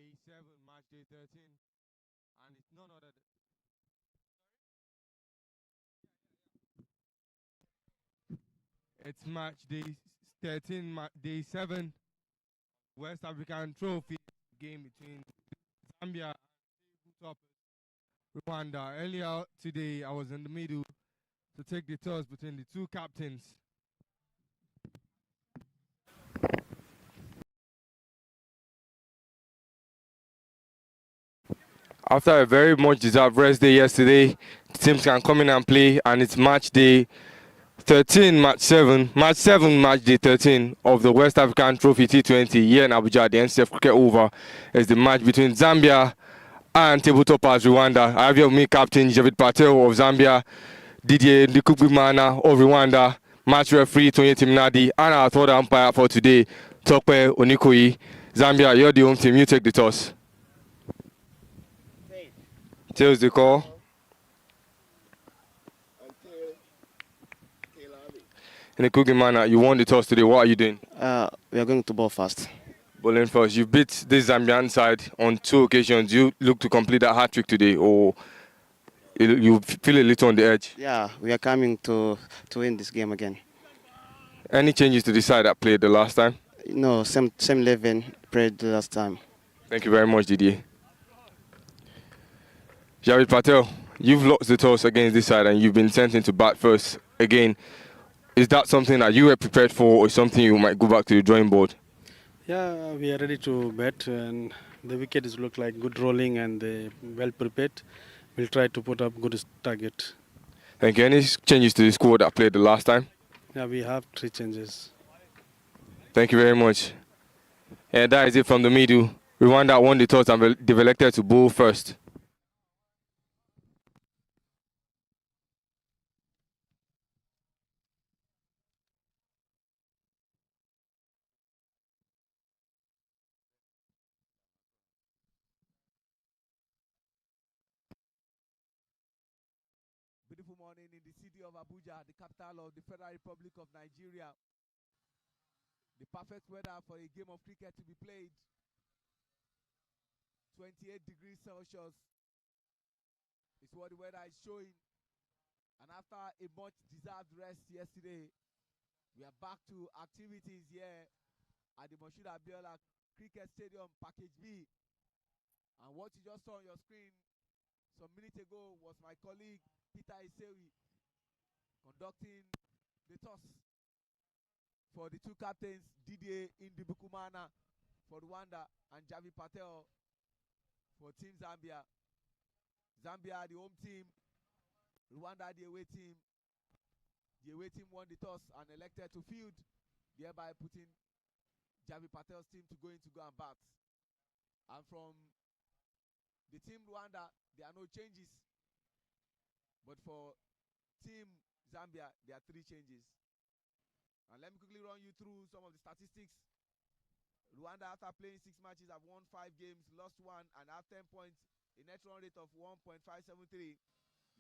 day 7, match day 13, and it's none other than it's match day 13, day 7, West African Trophy game between Zambia and top Rwanda. Earlier today, I was in the middle to take the toss between the two captains. After a very much deserved rest day yesterday, teams can come in and play, and it's match day 13, match 7, match day 13 of the West African Trophy T20 here in Abuja, the NCF Cricket Over, is the match between Zambia and tabletoppers Rwanda. I have here with me Captain Javid Patel of Zambia, Didier Ndikubimana of Rwanda, match referee Tony Timnadi, and our third umpire for today, Tokwe Onikoyi. Zambia, you're the home team, you take the toss. Tails the call. In a cooking manner, you won the toss today. What are you doing? We are going to ball first. Bowling first. You beat this Zambian side on 2 occasions. You look to complete that hat trick today, or you feel a little on the edge? Yeah, we are coming to win this game again. Any changes to the side that played the last time? No, same 11 played the last time. Thank you very much, Didier. Javid Patel, you've lost the toss against this side and you've been sent into bat first again. Is that something that you were prepared for, or something you might go back to the drawing board? Yeah, we are ready to bat, and the wickets look like good rolling and they well prepared. We'll try to put up good target. Thank you. Any changes to the squad that played the last time? Yeah, we have 3 changes. Thank you very much. And that is it from the middle. Rwanda won the toss and they've elected to bowl first. Beautiful morning in the city of Abuja, the capital of the Federal Republic of Nigeria. The perfect weather for a game of cricket to be played. 28 degrees Celsius is what the weather is showing. And after a much deserved rest yesterday, we are back to activities here at the Moshood Abiola Cricket Stadium, Package B. And what you just saw on your screen some minutes ago was my colleague Peter Isewi conducting the toss for the 2 captains, Didier Indibukumana for Rwanda and Javi Patel for Team Zambia. Zambia, the home team, Rwanda, the away team. The away team won the toss and elected to field, thereby putting Javi Patel's team to go and bat. And from the team Rwanda, there are no changes. But for Team Zambia, there are 3 changes. And let me quickly run you through some of the statistics. Rwanda, after playing 6 matches, have won 5 games, lost 1, and have 10 points, a net run rate of 1.573.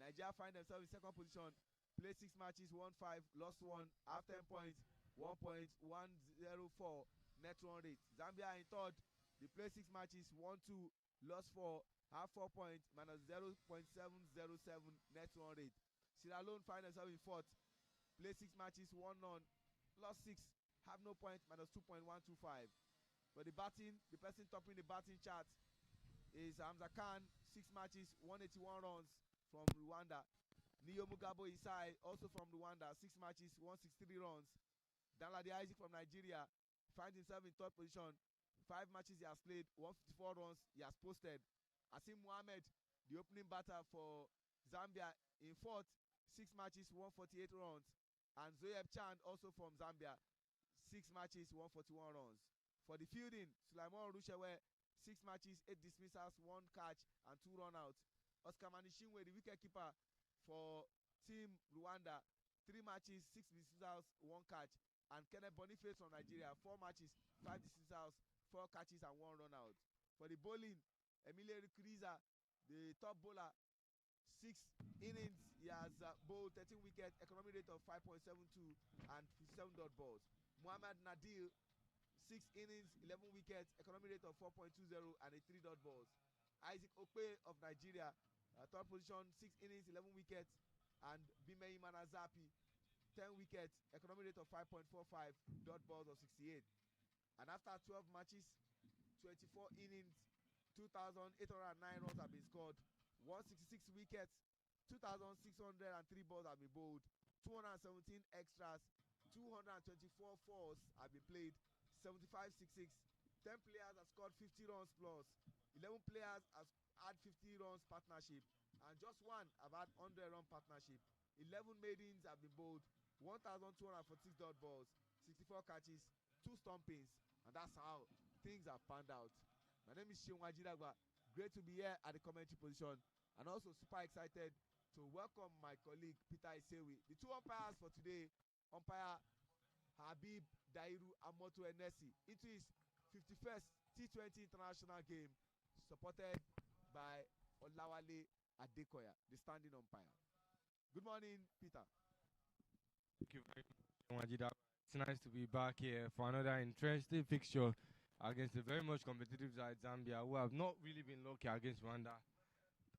Nigeria find themselves in second position, played 6 matches, won 5, lost 1, have 10 points, 1.104 net run rate. Zambia in third, they played 6 matches, won 2, lost 4, have 4 points, minus 0.707 net run rate. Sierra Leone find themselves in fourth, play 6 matches, won none, lost 6, have no point, minus 2.125. For the batting, the person topping the batting chart is Hamza Khan, 6 matches, 181 runs from Rwanda. Niyo Mugabo Isai, also from Rwanda, 6 matches, 163 runs. Danladi Isaac from Nigeria finds himself in third position. 5 matches he has played, 154 runs he has posted. Asim Mohammed, the opening batter for Zambia, in fourth, 6 matches, 148 runs. And Zoyeb Chand, also from Zambia, 6 matches, 141 runs. For the fielding, Sulaimon Rushewe, 6 matches, 8 dismissals, 1 catch, and 2 run-outs. Oscar Manishinwe, the wicketkeeper for Team Rwanda, 3 matches, 6 dismissals, 1 catch. And Kenneth Boniface from Nigeria, 4 matches, 5 dismissals, 4 catches, and 1 run-out. For the bowling, Emile Rikuriza, the top bowler, 6 innings, he has bowled 13 wickets, economic rate of 5.72 and 57 dot balls. Muhammad Nadir, 6 innings, 11 wickets, economy rate of 4.20 and a 3 dot balls. Isaac Okpe of Nigeria, third position, 6 innings, 11 wickets, and Bimeyi Manazapi, 10 wickets, economy rate of 5.45, dot balls of 68. And after 12 matches, 24 innings, 2,809 runs have been scored, 166 wickets, 2,603 balls have been bowled, 217 extras, 224 fours have been played, 75-66. 10 players have scored 50 runs plus, 11 players have had 50 runs partnership, and just one have had 100-run partnership. 11 maidens have been bowled, 1,246 dot balls, 64 catches, 2 stumpings, and that's how things have panned out. My name is Seun Ajidagba. Great to be here at the commentary position, and also super excited to welcome my colleague Peter Isewi. The 2 umpires for today, umpire Habib Dairu Amoto Enesi, into his 51st T20 international game, supported by Olawale Adekoya, the standing umpire. Good morning, Peter. Thank you very much, Wajida. It's nice to be back here for another interesting fixture against a very much competitive side, Zambia, who have not really been lucky against Rwanda.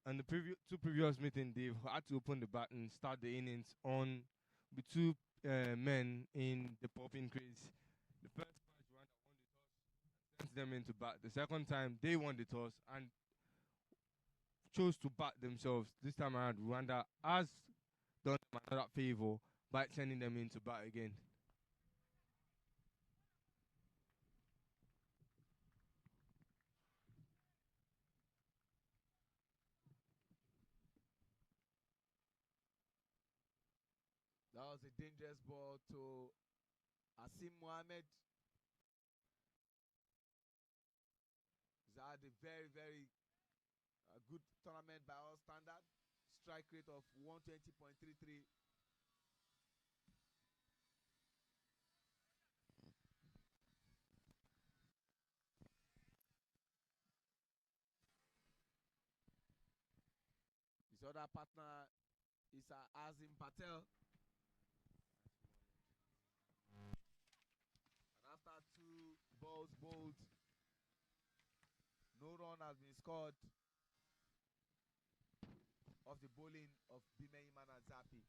And the two previous meetings, they've had to open the bat and start the innings on with 2 men in the popping crease. The first match, Rwanda won the toss and sent them into bat. The second time, they won the toss and chose to bat themselves. This time around, Rwanda has done them another favor by sending them into bat again. That was a dangerous ball to Asim Mohammed. He's had a very, very good tournament by all standard. Strike rate of 120.33. His other partner is Azim Patel. And after 2 balls bowled, no run has been scored off the bowling of Bimeyi Manazapi.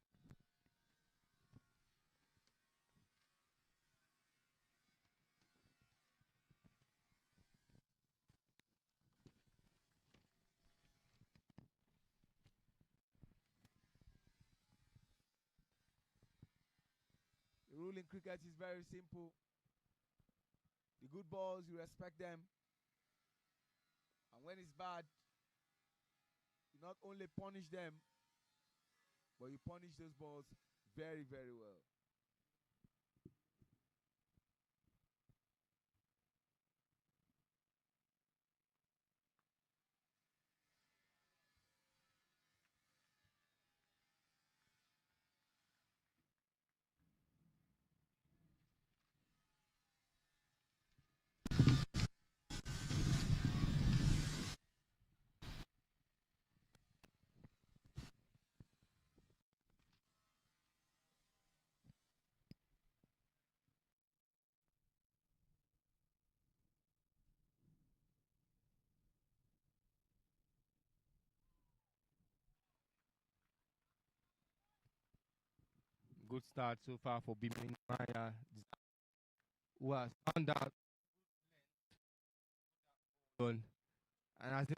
The rule in cricket is very simple. The good balls, you respect them. And when it's bad, you not only punish them, but you punish those balls very, very well. Good start so far for Bimeyi Maya, who has found out and as he's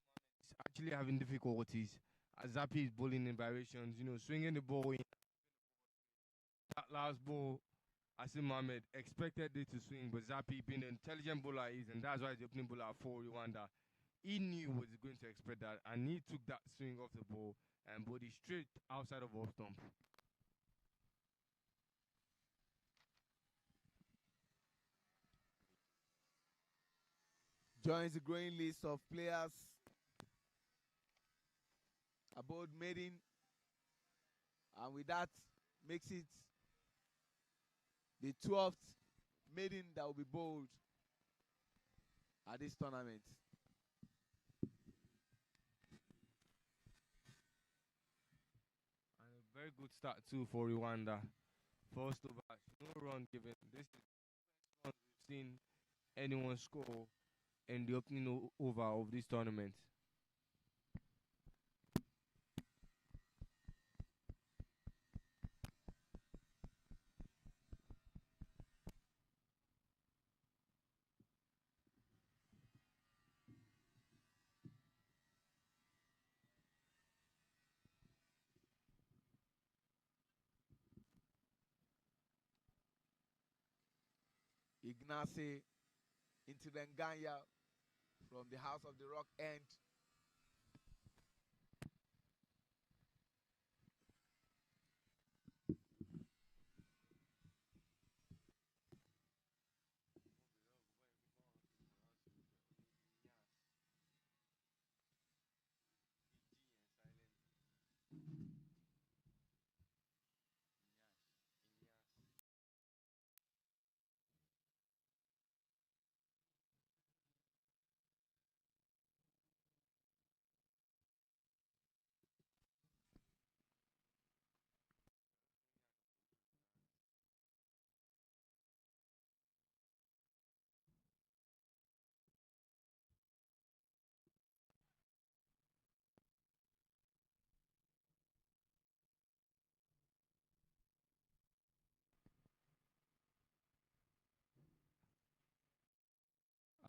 actually having difficulties. As Zappi is bowling in variations, swinging the ball in that last ball. Asim Mohammed expected it to swing, but Zappi, being the intelligent bowler he is, and that's why he's the opening bowler for Rwanda, he knew he was going to expect that, and he took that swing off the ball and bowled it straight outside of off stump. Joins the growing list of players aboard maiden, and with that makes it the 12th maiden that will be bowled at this tournament. And a very good start too for Rwanda. First over, no run given. This is the first run we've seen anyone score in the opening over of this tournament. Ignace into Benganya from the House of the Rock end.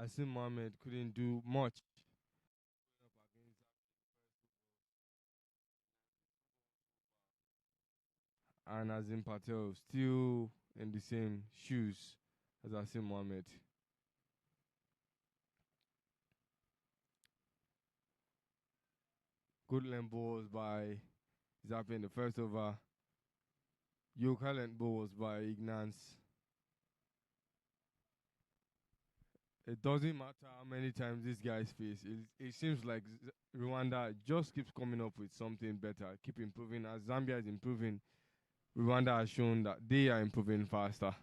Asim Mohammed couldn't do much. And Azim Patel still in the same shoes as Asim Mohammed. Good length balls by Zappi in the first over. Yoke length balls by Ignance. It doesn't matter how many times these guys face. It seems like Rwanda just keeps coming up with something better, keep improving. As Zambia is improving, Rwanda has shown that they are improving faster.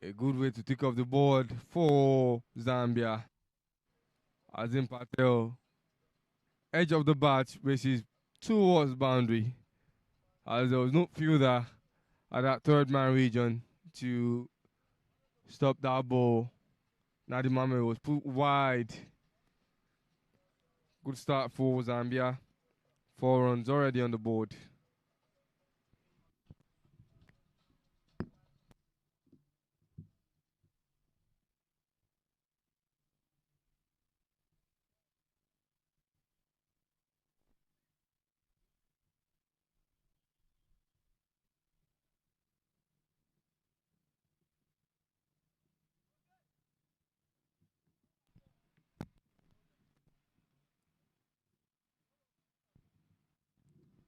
A good way to take off the board for Zambia. Azim Patel, edge of the bat, races towards boundary. As there was no fielder at that third man region to stop that ball. Nadi Mame was put wide. Good start for Zambia. 4 runs already on the board.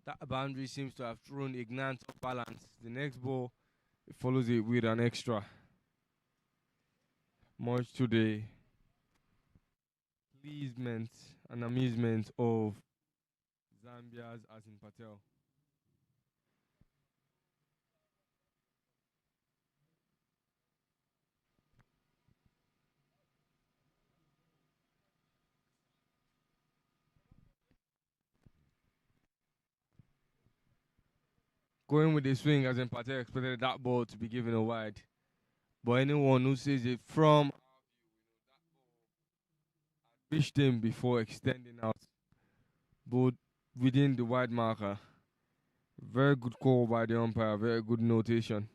That boundary seems to have thrown Ignance off balance. The next ball, it follows it with an extra. Much to the pleasement and amusement of Zambia's Azim Patel. Going with the swing, Azim Patel expected that ball to be given a wide. But anyone who sees it from reached him before extending out, but within the wide marker. Very good call by the umpire, very good notation.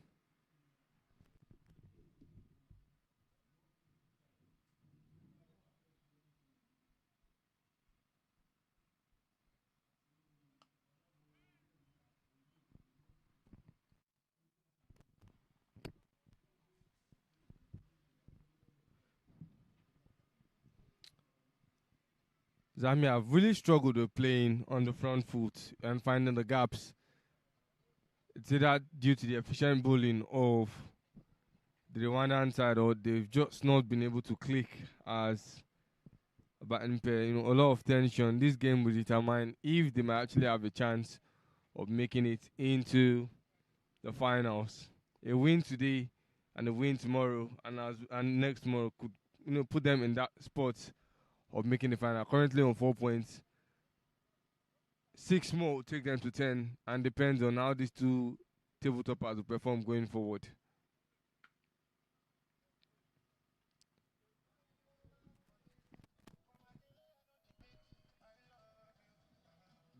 Zambia have really struggled with playing on the front foot and finding the gaps. It's either due to the efficient bowling of the Rwandan side or they've just not been able to click as a batting pair. A lot of tension. This game will determine if they might actually have a chance of making it into the finals. A win today and a win tomorrow and next tomorrow could put them in that spot of making the final. Currently on 4 points. 6 more will take them to 10, and depends on how these two tabletoppers will perform going forward.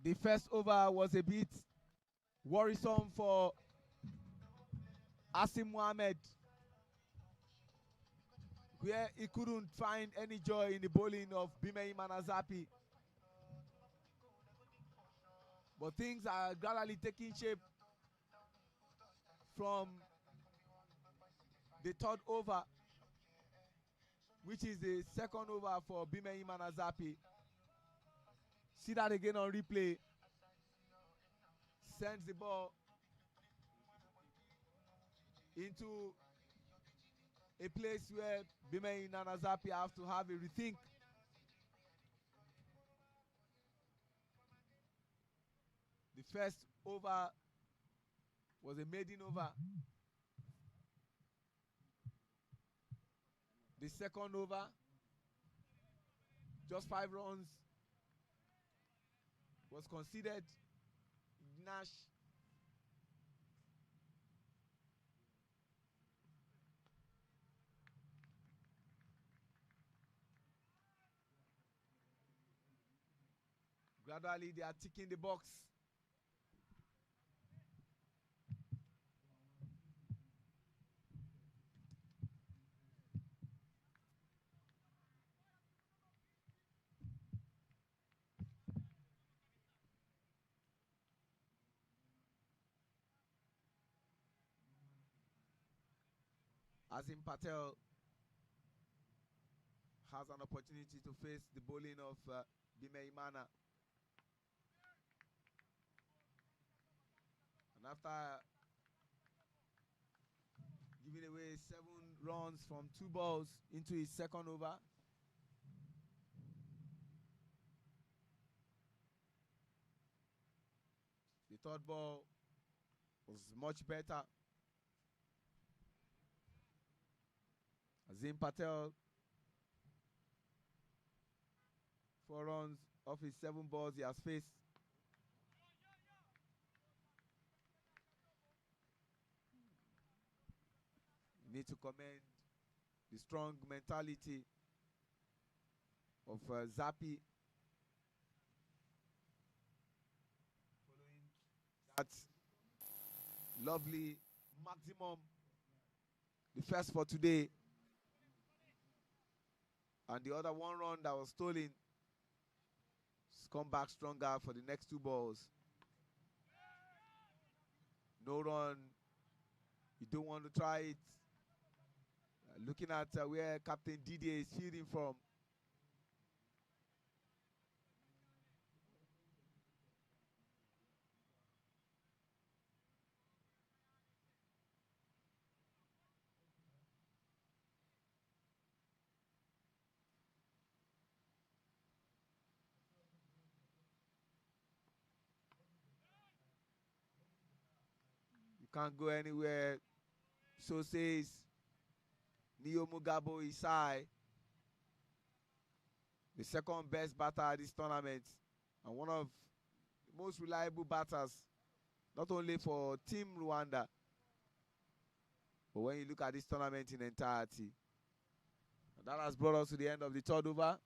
The first over was a bit worrisome for Asim Mohammed, where he couldn't find any joy in the bowling of Bimeyi Manazapi. But things are gradually taking shape from the third over, which is the second over for Bimeyi Manazapi. See that again on replay. Sends the ball into a place where Bimeyi Manazapi have to have a rethink. The first over was a maiden over. The second over, just 5 runs, was conceded. Nash gradually they are ticking the box. Azim Patel has an opportunity to face the bowling of Bimeyi Mana. And after giving away 7 runs from 2 balls into his second over, the third ball was much better. Azim Patel, 4 runs off his 7 balls he has faced. You need to commend the strong mentality of Zappi, following that lovely maximum, the first for today, and the other 1 run that was stolen. He's come back stronger for the next 2 balls. No run, you don't want to try it. Looking at where Captain Didier is fielding from. You can't go anywhere. So says Neo Mugabo Isai, the second best batter at this tournament, and one of the most reliable batters, not only for Team Rwanda, but when you look at this tournament in entirety. And that has brought us to the end of the third over.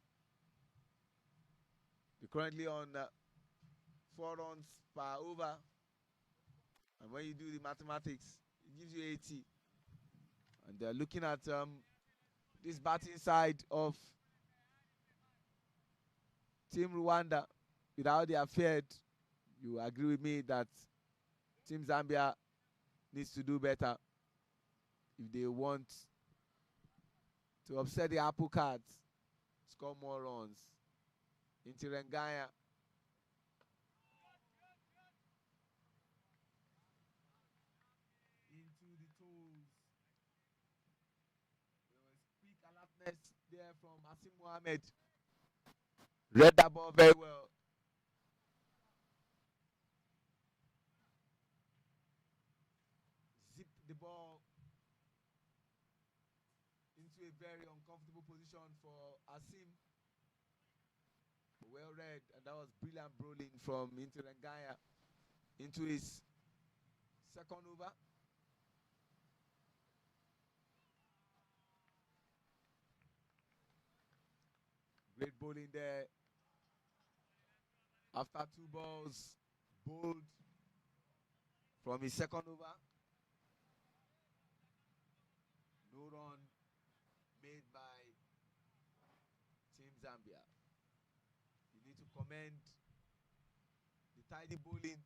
We're currently on 4 runs per over. And when you do the mathematics, it gives you 80. And they're looking at this batting side of Team Rwanda. With how they have fared, you agree with me that Team Zambia needs to do better if they want to upset the apple cards, score more runs. Into Rengaya. Into the toes. There was quick alertness there from Asim Mohammed. Read that ball very well. Zip the ball into a very uncomfortable position for Asim. Well read. Mohammed, and that was brilliant bowling from Interengaya into his second over. Great bowling there. After 2 balls bowled from his second over, no run made by Team Zambia. You need to commend the tidy bowling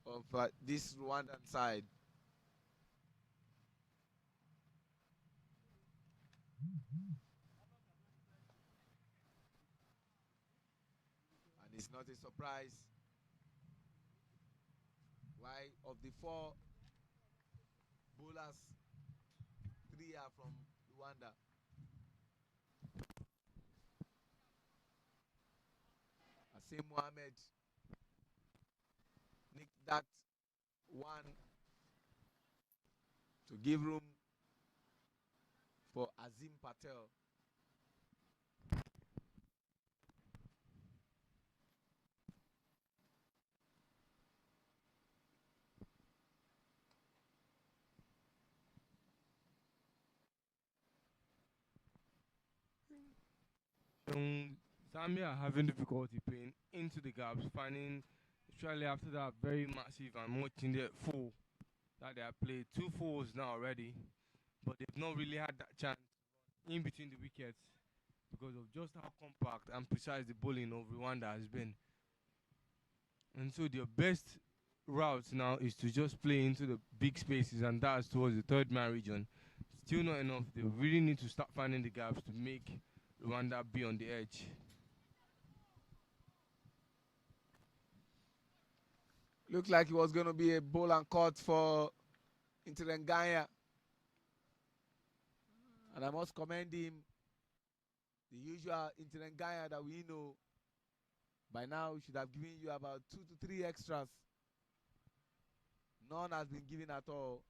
of this Rwandan side. And it's not a surprise why of the 4 bowlers, 3 are from Rwanda. Asim Mohammed nicked that one to give room for Azim Patel. Zambia are having difficulty playing into the gaps, finding especially after that very massive and watching the full that they have played 2 fours now already, but they've not really had that chance in between the wickets because of just how compact and precise the bowling of Rwanda has been. And so their best route now is to just play into the big spaces, and that's towards the third man region. Still not enough. They really need to start finding the gaps to make Rwanda be on the edge. Looked like it was going to be a bowl and cut for Interengaya. And I must commend him. The usual Interengaya that we know by now should have given you about 2 to 3 extras. None has been given at all.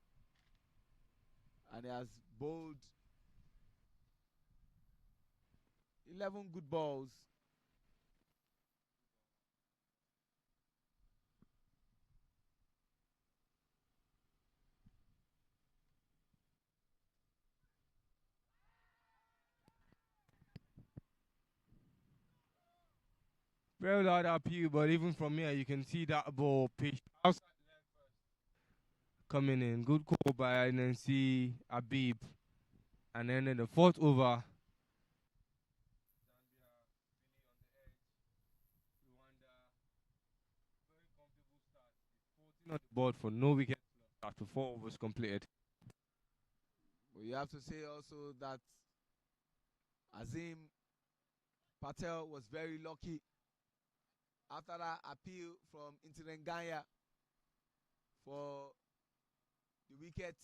And he has bowled 11 good balls. Very loud appeal, but even from here, you can see that ball pitched outside coming in. Good call by NNC Abib. And then in the fourth over, on the board for no wicket after 4 overs completed. But you have to say also that Azim Patel was very lucky after that appeal from Interengaya for the wicket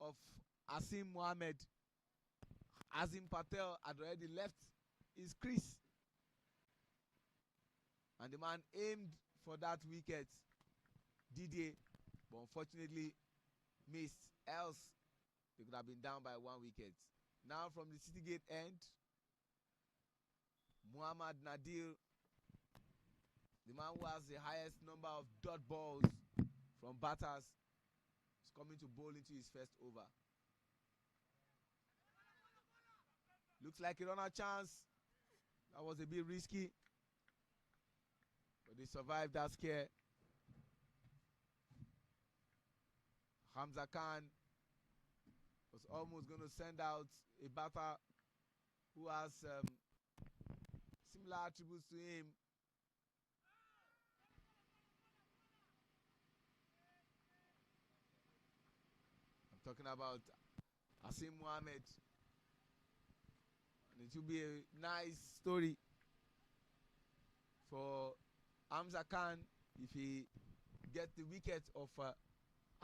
of Asim Mohammed. Azim Patel had already left his crease, and the man aimed for that wicket, Didier, but unfortunately missed. Else they could have been down by 1 wicket. Now from the Citygate end, Muhammad Nadir, the man who has the highest number of dot balls from batters, is coming to bowl into his first over. Looks like a runner chance. That was a bit risky, but they survived that scare. Hamza Khan was almost going to send out a batter who has similar attributes to him. I'm talking about Asim Mohammed. And it will be a nice story for Hamza Khan if he gets the wicket of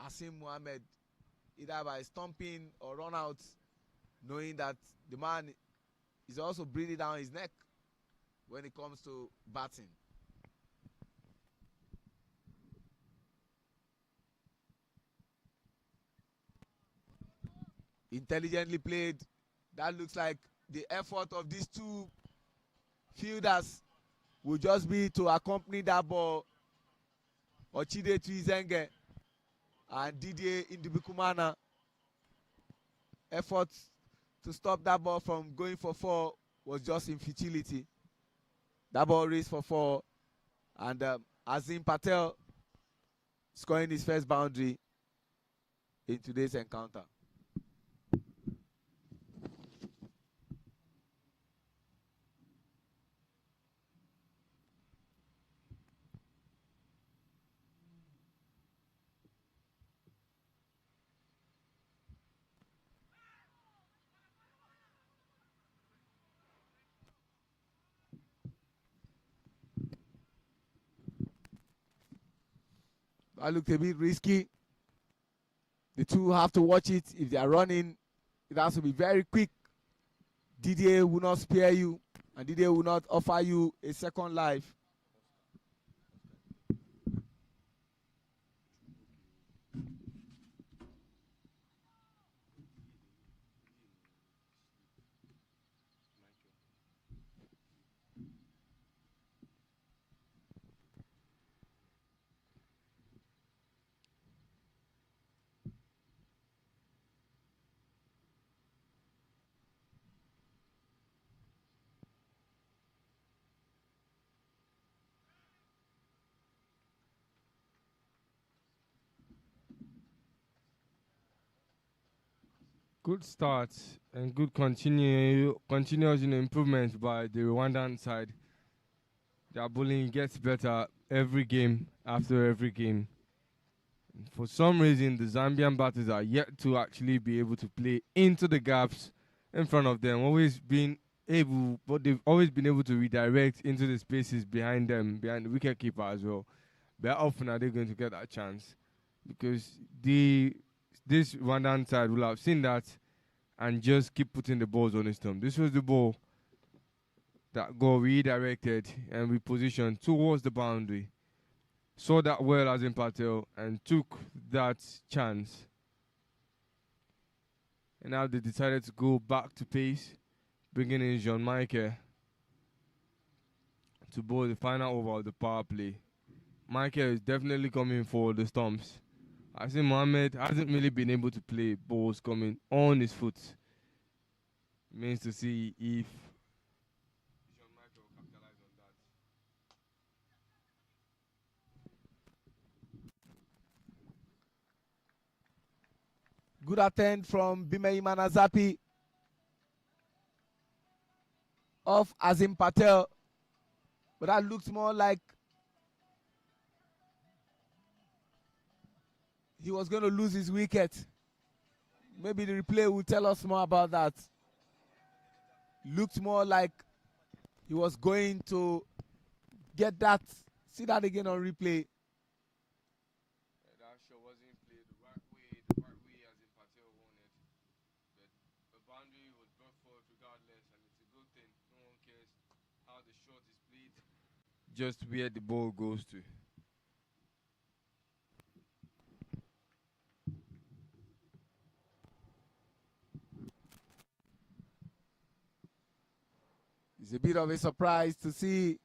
Asim Mohammed, either by stomping or run out, knowing that the man is also breathing down his neck when it comes to batting. Intelligently played. That looks like the effort of these two fielders will just be to accompany that ball. Ochide Tuizenge and Didier Indibikumana effort to stop that ball from going for 4 was just in futility. That ball raced for 4, and Azim Patel scoring his first boundary in today's encounter. That looked a bit risky. The two have to watch it. If they are running, it has to be very quick. Didier will not spare you, and Didier will not offer you a second life. Good start and good continuous improvement by the Rwandan side. Their bowling gets better every game after every game. For some reason, the Zambian batters are yet to actually be able to play into the gaps in front of them. But they've always been able to redirect into the spaces behind them, behind the wicketkeeper as well. But how often are they going to get that chance? Because this Rwandan side will have seen that and just keep putting the balls on his stump. This was the ball that got redirected and repositioned towards the boundary. Saw that well as in Patel and took that chance. And now they decided to go back to pace, bringing in Jean-Michael to bowl the final over of the power play. Michael is definitely coming for the stumps. I think Mohammed hasn't really been able to play balls coming on his foot. Means to see if Jean-Michael will capitalize on that. Good attempt from Bimei Manazapi off Azim Patel, but that looks more like he was going to lose his wicket. Maybe the replay will tell us more about that. Looked more like he was going to get that. See that again on replay. That shot wasn't played the right way as in Patel wanted. But the boundary was brought forward regardless, and it's a good thing. No one cares how the shot is played, just where the ball goes to. It's a bit of a surprise to see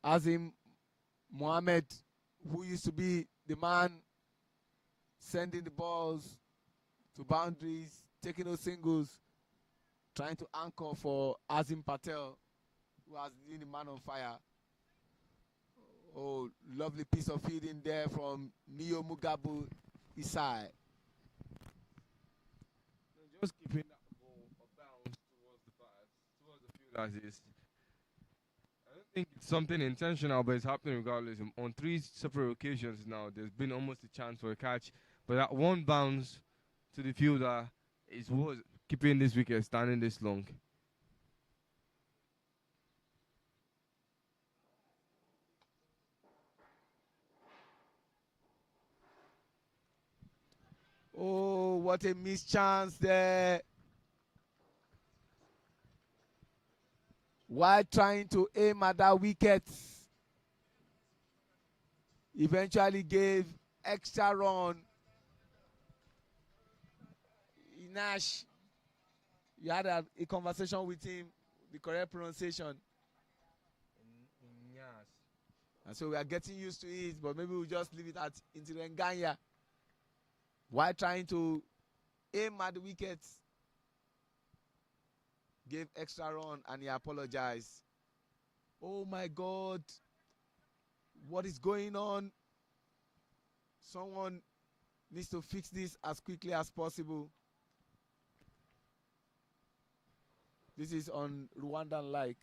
Azim Mohammed, who used to be the man sending the balls to boundaries, taking those singles, trying to anchor for Azim Patel, who has been the man on fire. Oh, lovely piece of fielding there from Neo Mugabu Isai. Just keeping that ball of bounds towards the field as is. I don't think it's something intentional, but it's happening regardless. On 3 separate occasions now, there's been almost a chance for a catch, but that one bounce to the fielder is what keeping this wicket standing this long. Oh, what a missed chance there. While trying to aim at that wicket, eventually gave extra run. Inash You had a conversation with him, the correct pronunciation. Yes. And so we are getting used to it, but maybe we'll just leave it at Intirenganya while trying to aim at the wickets. Gave extra run and he apologized. Oh my God. What is going on? Someone needs to fix this as quickly as possible. This is on Rwandan like.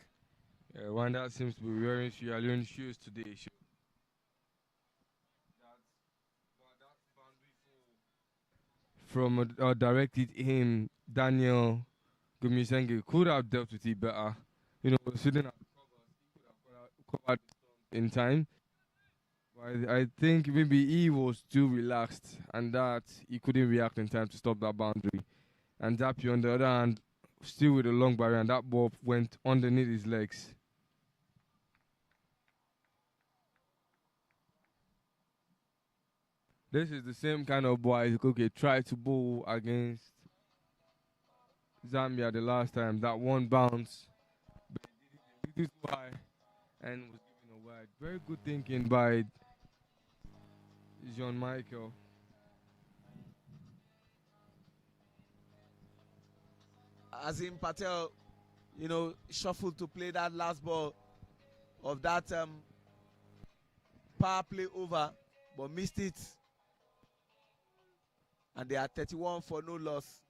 Yeah, Wanda seems to be wearing Sierra Leone shoes today. From directed him, Daniel Gumisenge could have dealt with it better. You know, sitting at the covers, he could have covered in time. But I think maybe he was too relaxed and that he couldn't react in time to stop that boundary. And Zappy, on the other hand, still with a long barrier, and that ball went underneath his legs. This is the same kind of boy okay tried to bowl against Zambia the last time. That one bounce, but he did it too high and was given a wide. Very good thinking by Jean Michael. Azim Patel, you know, shuffled to play that last ball of that power play over, but missed it. And they are 31 for no loss.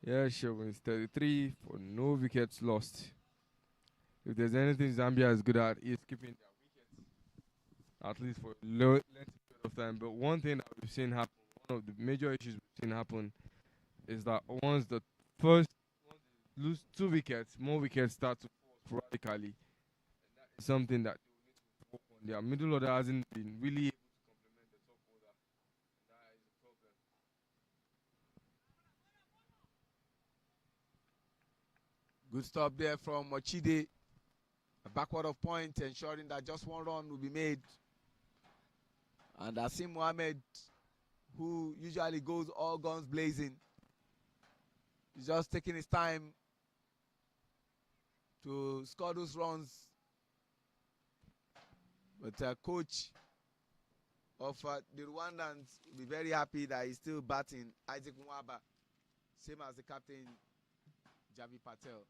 Yeah, sure. It's 33 for no wickets lost. If there's anything Zambia is good at, it's keeping their wickets, at least for a lengthy period of time. But one thing that we've seen happen, one of the major issues we've seen happen, is that once the first lose 2 wickets, more wickets start to fall sporadically. And that is something that they will need to work on. Their middle order hasn't been really able to complement the top order. And that is a problem. Good stop there from Mochide. A backward of point, ensuring that just one run will be made. And Asim Mohammed, who usually goes all guns blazing, is just taking his time to score those runs. But coach of the Rwandans will be very happy that he's still batting, Isaac Mwaba, same as the captain, Javi Patel.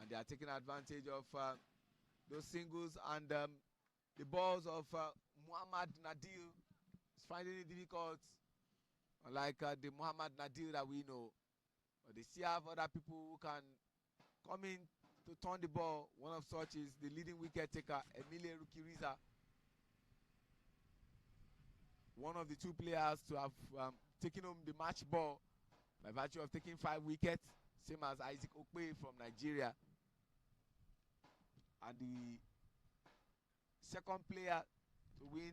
And they are taking advantage of those singles and the balls of Muhammad Nadir. He's finding it difficult, unlike the Muhammad Nadir that we know. But they still have other people who can come in to turn the ball. One of such is the leading wicket taker, Emile Rukiriza. One of the two players to have taken home the match ball by virtue of taking 5 wickets, same as Isaac Okpe from Nigeria. And the second player to win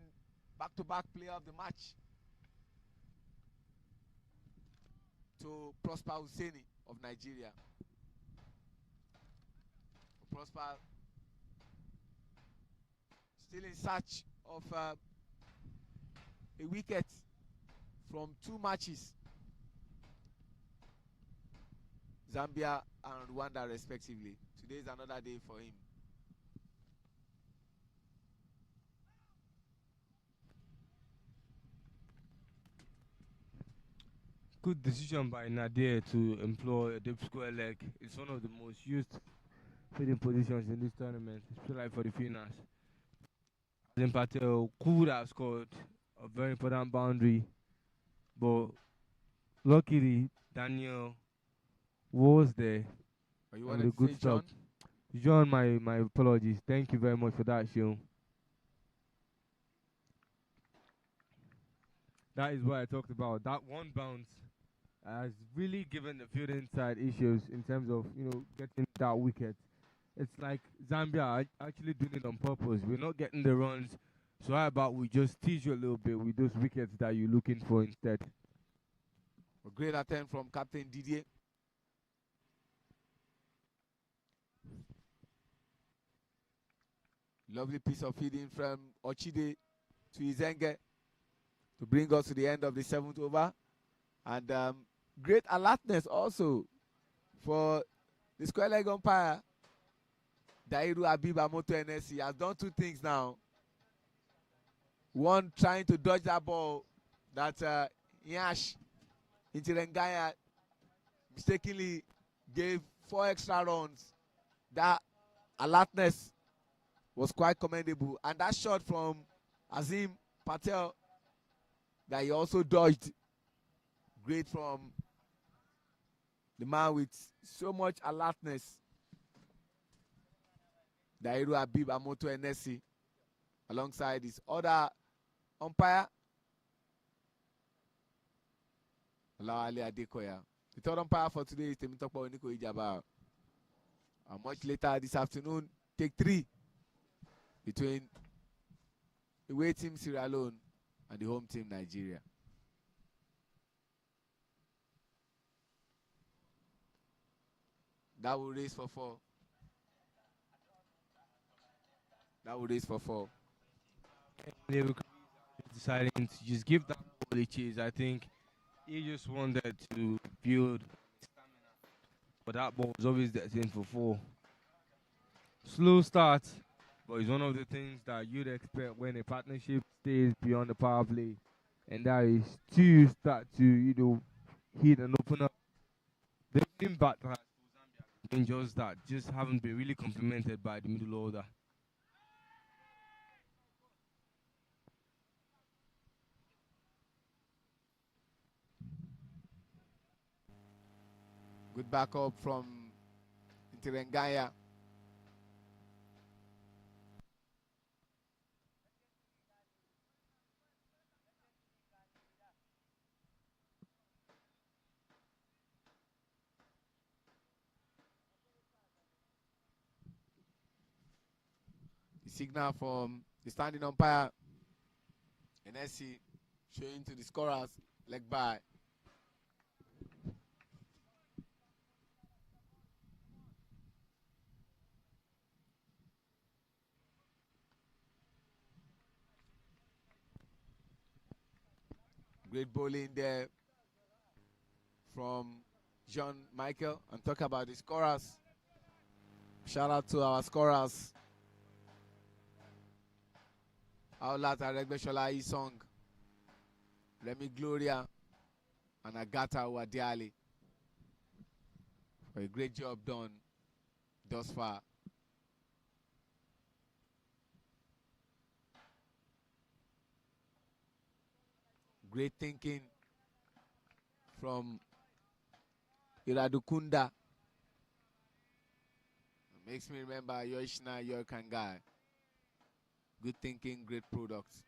back-to-back player of the match to Prosper Hussaini of Nigeria. Prosper still in search of a wicket from 2 matches, Zambia and Rwanda respectively. Today is another day for him. Good decision by Nadir to employ a deep square leg. It's one of the most used fielding positions in this tournament, especially for the Finas. Azim Patel could have scored a very important boundary, but luckily Daniel was there. You And with wanted a to good say stop. John? John, my apologies. Thank you very much for that show. That is what I talked about. That one bounce has really given the fielding side issues in terms of getting that wicket. It's like Zambia are actually doing it on purpose. We're not getting the runs, so how about we just tease you a little bit with those wickets that you're looking for instead? A great attempt from Captain Didier. Lovely piece of feeding from Ochide to Izenge to bring us to the end of the 7th over. And great alertness also for the square leg umpire, Dairu Abiba Moto NSC, has done two things now. One, trying to dodge that ball that Yash Intirengaya mistakenly gave 4 extra runs. That alertness was quite commendable. And that shot from Azim Patel that he also dodged, great from the man with so much alertness, Dairu Habib Amoto Enessi, alongside his other umpire, Olawale Adekoya. The third umpire for today is Temitope Oniko Ijaba. And much later this afternoon, take 3 between the away team Sierra Leone and the home team Nigeria. That will race for 4. That will race for 4. Deciding to just give that ball a chase. I think he just wanted to build stamina, but that ball was always destined for 4. Slow start, but it's one of the things that you'd expect when a partnership stays beyond the power play, and that is to start to hit and open up. The impact has been just that, just haven't been really complemented by the middle order. Good backup from Ntirengaya. The signal from the standing umpire, NSC, showing to the scorers, leg by. Great bowling there from John Michael. And talk about the scorers. Shout out to our scorers. Aulata Regbeshola Isong, Remy Gloria, and Agata Wadiali for a great job done thus far. Great thinking from Iradukunda. Makes me remember Yoshina Yorkangai. Good thinking, great products.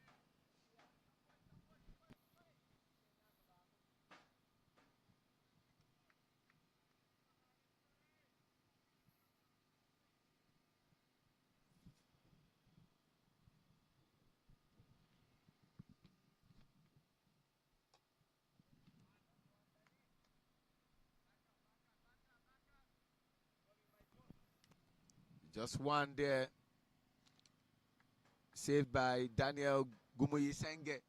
Just one there, saved by Daniel Gumuyi-Senge.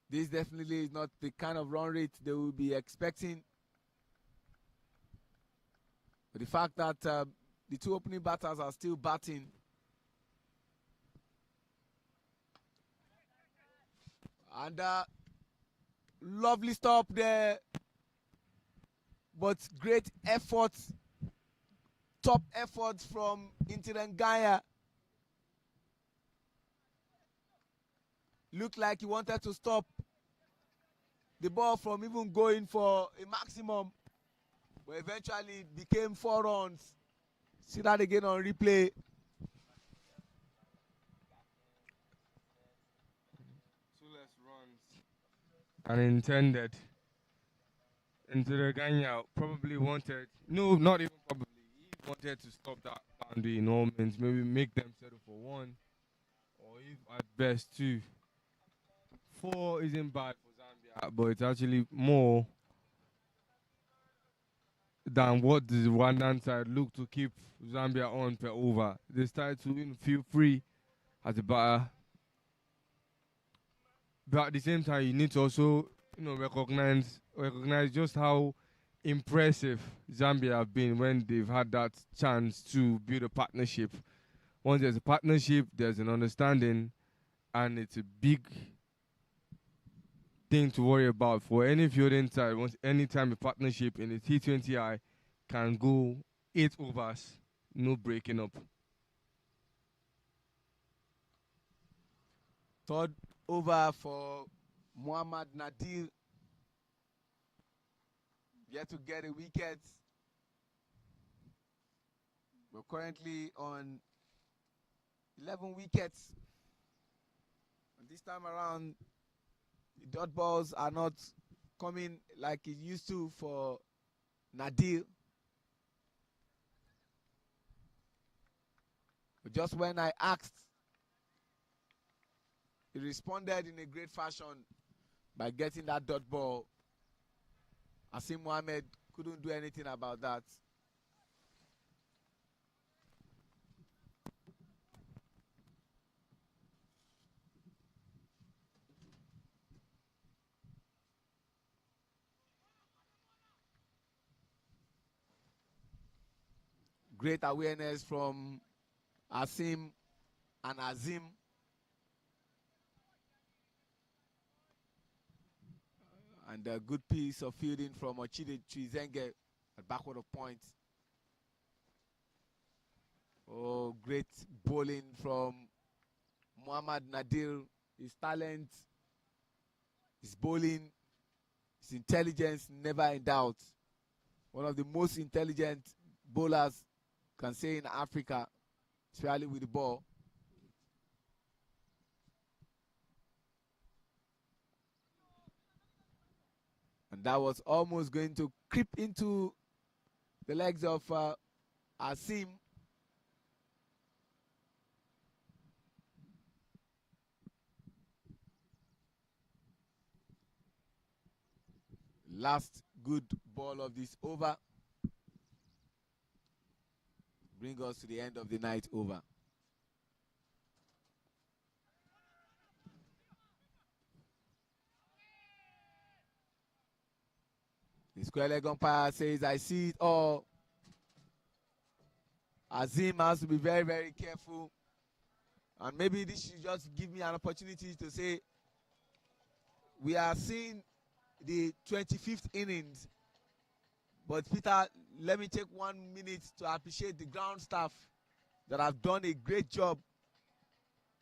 This definitely is not the kind of run rate they will be expecting. But the fact that the 2 opening batters are still batting, and lovely stop there, but great efforts, top efforts from Ntirengaya. Looked like he wanted to stop the ball from even going for a maximum, but eventually it became 4 runs. See that again on replay. Unintended. Into the Ganya probably wanted, no, not even probably, he wanted to stop that boundary in all means, maybe make them settle for 1, or if at best 2. 4 isn't bad for Zambia, but it's actually more than what the Rwandan side look to keep Zambia on per over. They started to feel free as a batter. But at the same time, you need to also, recognize just how impressive Zambia have been when they've had that chance to build a partnership. Once there's a partnership, there's an understanding, and it's a big thing to worry about for any fielding side. Once anytime a partnership in the T20I can go 8 overs, no breaking up. Third over for Muhammad Nadir. Yet to get a wicket. We're currently on 11 wickets. And this time around, the dot balls are not coming like it used to for Nadir. But just when I asked, he responded in a great fashion by getting that dot ball. Asim Mohammed couldn't do anything about that. Great awareness from Asim and Azim. And a good piece of fielding from Ochide Chizenge at backward of point. Oh, great bowling from Muhammad Nadir. His talent, his bowling, his intelligence never in doubt. One of the most intelligent bowlers can say in Africa, especially with the ball. And that was almost going to creep into the legs of Asim. Last good ball of this over. Bring us to the end of the night over. The square leg umpire says, I see it all. Azim has to be very, very careful. And maybe this should just give me an opportunity to say, we are seeing the 25th innings. But Peter, let me take 1 minute to appreciate the ground staff that have done a great job,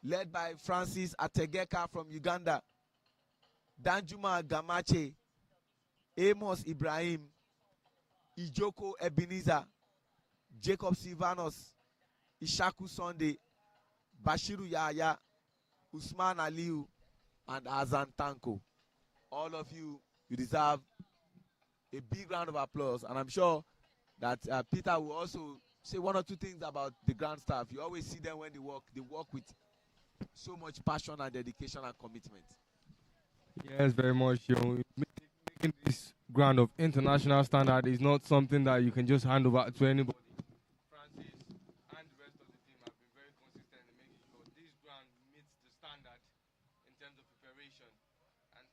led by Francis Ategeka from Uganda, Danjuma Gamache, Amos Ibrahim, Ijoko Ebenezer, Jacob Silvanus, Ishaku Sunday, Bashiru Yahya, Usman Aliu, and Azan Tanko. All of you, you deserve a big round of applause. And I'm sure that Peter will also say 1 or 2 things about the ground staff. You always see them when they work with so much passion and dedication and commitment. Yes, very much. Making this ground of international standard is not something that you can just hand over to anybody. Francis and the rest of the team have been very consistent in making sure this ground meets the standard in terms of preparation. And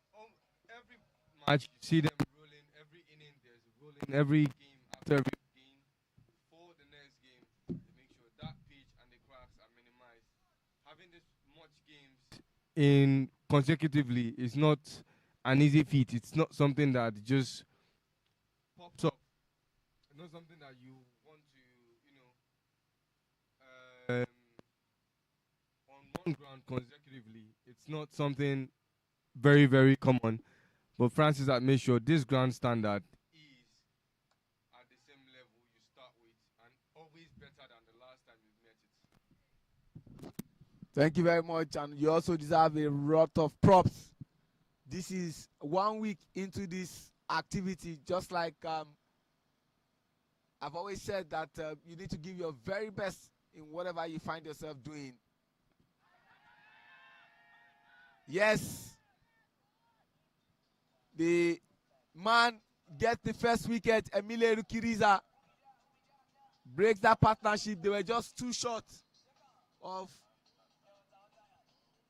every match, you see them rolling. Every inning, there's rolling. Every game, after every game, for the next game, they make sure that pitch and the cracks are minimized. Having this much games in consecutively is not an easy feat. It's not something that just pops up. It's not something that you want to, on one ground consecutively. It's not something very, very common. But Francis had made sure this ground standard is at the same level you start with and always better than the last time you met it. Thank you very much, and you also deserve a lot of props. This is 1 week into this activity, just like I've always said that you need to give your very best in whatever you find yourself doing. Yes, the man get the first wicket. Emile Rukiriza breaks that partnership. They were just too short of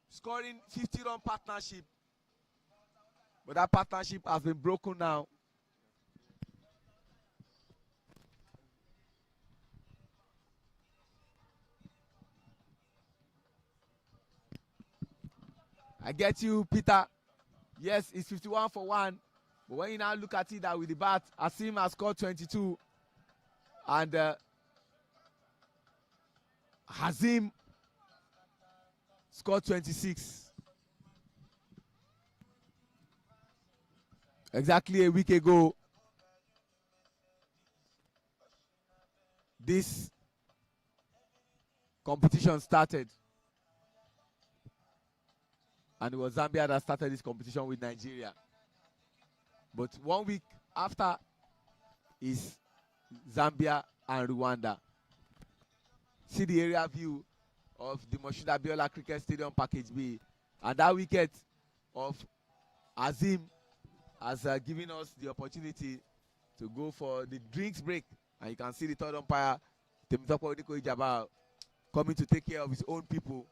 scoring 50-run partnership. But that partnership has been broken now. I get you, Peter. Yes, it's 51 for 1. But when you now look at it that with the bat, Asim has scored 22. And Hazim scored 26. Exactly a week ago, this competition started. And it was Zambia that started this competition with Nigeria. But 1 week after is Zambia and Rwanda. See the area view of the Moshood Abiola Cricket Stadium Package B. And that wicket of Azim has given us the opportunity to go for the drinks break. And you can see the third umpire, Temitope Odiko Ijaba, coming to take care of his own people.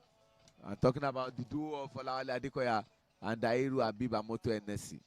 And talking about the duo of Olawale Adekoya and Dairu Habib Amoto NSC.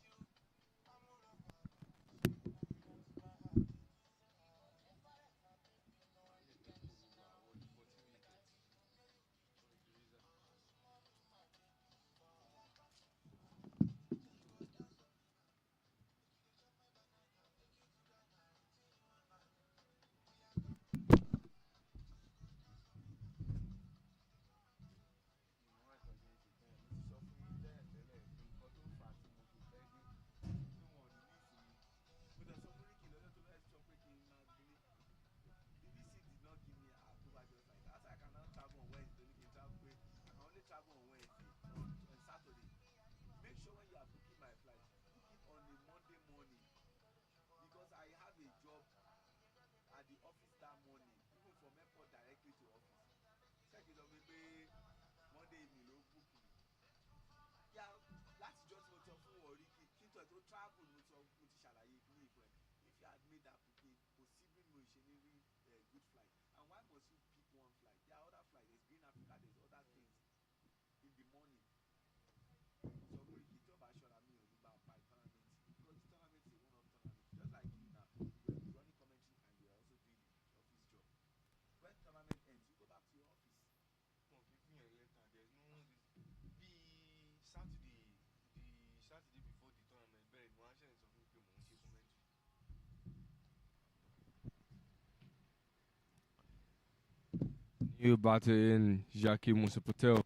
New batter in Jackie Musa Patel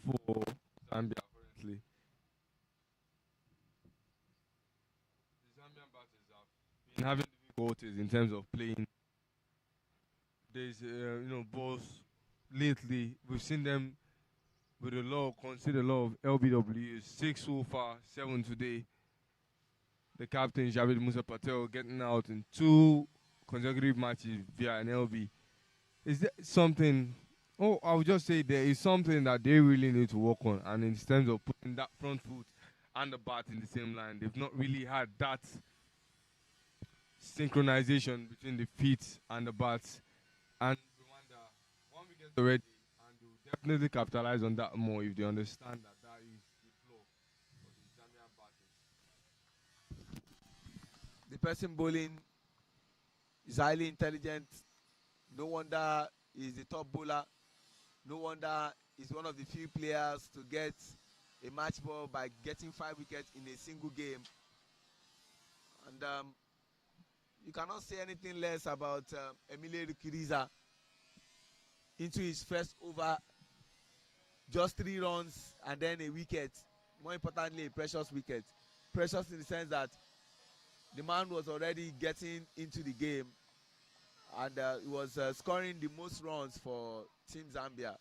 for Zambia currently. The Zambian batters have been having difficulties in terms of playing. There's balls lately. We've seen them with a lot, consider a lot of LBWs. 6 so far, 7 today. The captain Javid Musa Patel getting out in 2 consecutive matches via an LB. Is there something? Oh, I would just say there is something that they really need to work on, and in terms of putting that front foot and the bat in the same line, they've not really had that synchronization between the feet and the bats. And Rwanda, one we get already, and they'll definitely capitalize on that more if they understand that that is the flaw of the Zambian batting. The person bowling is highly intelligent. No wonder he's the top bowler. No wonder he's one of the few players to get a match ball by getting 5 wickets in a single game. And you cannot say anything less about Emile Rukiriza. Into his first over, just 3 runs and then a wicket. More importantly, a precious wicket. Precious in the sense that the man was already getting into the game, and he was scoring the most runs for Team Zambia.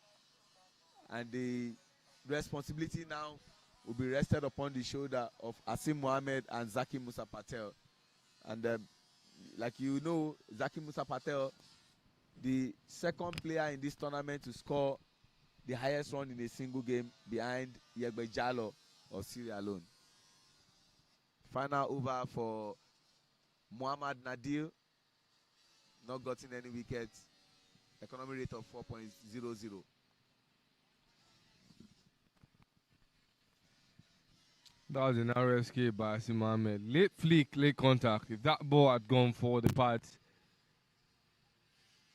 And the responsibility now will be rested upon the shoulder of Asim Mohammed and Zaki Musa Patel. And like you know, Zaki Musa Patel, the second player in this tournament to score the highest run in a single game behind Yegbe Jalo of Sierra Leone. Final over for Muhammad Nadir, not gotten any wickets. Economy rate of 4.00. That was an RSK by Asim Ahmed. Late flick, late contact. If that ball had gone for the pads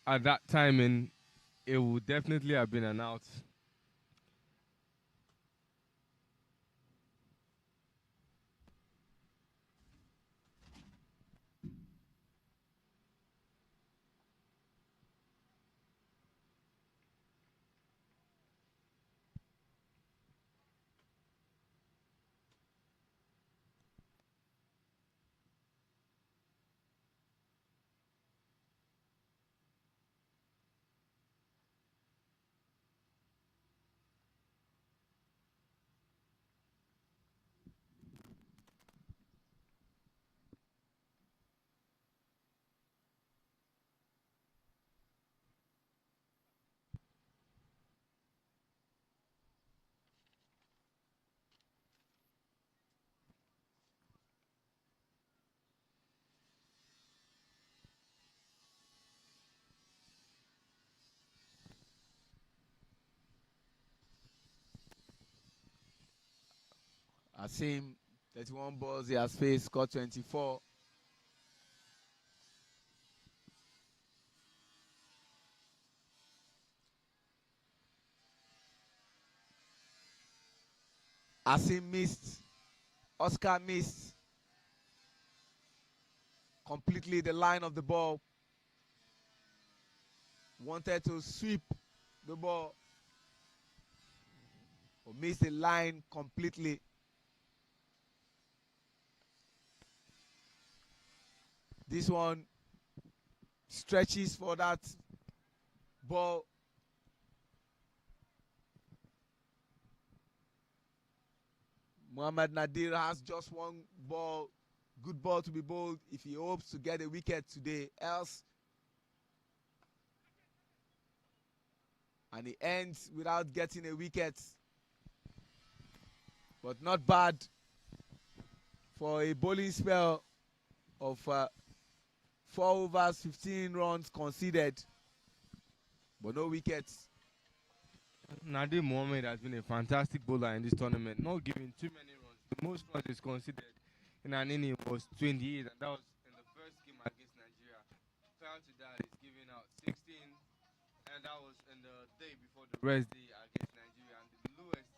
at that timing, it would definitely have been an out. Asim, 31 balls he has faced, scored 24. Asim missed. Oscar missed completely the line of the ball. Wanted to sweep the ball, but missed the line completely. This one stretches for that ball. Muhammad Nadir has just one ball, good ball to be bowled if he hopes to get a wicket today. Else, and he ends without getting a wicket. But not bad for a bowling spell of 4 overs, 15 runs conceded, but no wickets. Nadir Mohammed has been a fantastic bowler in this tournament, not giving too many runs. The most runs he's considered in an inning was 28, and that was in the first game against Nigeria. Prior to that, he's giving out 16, and that was in the day before the rest day against Nigeria. And the lowest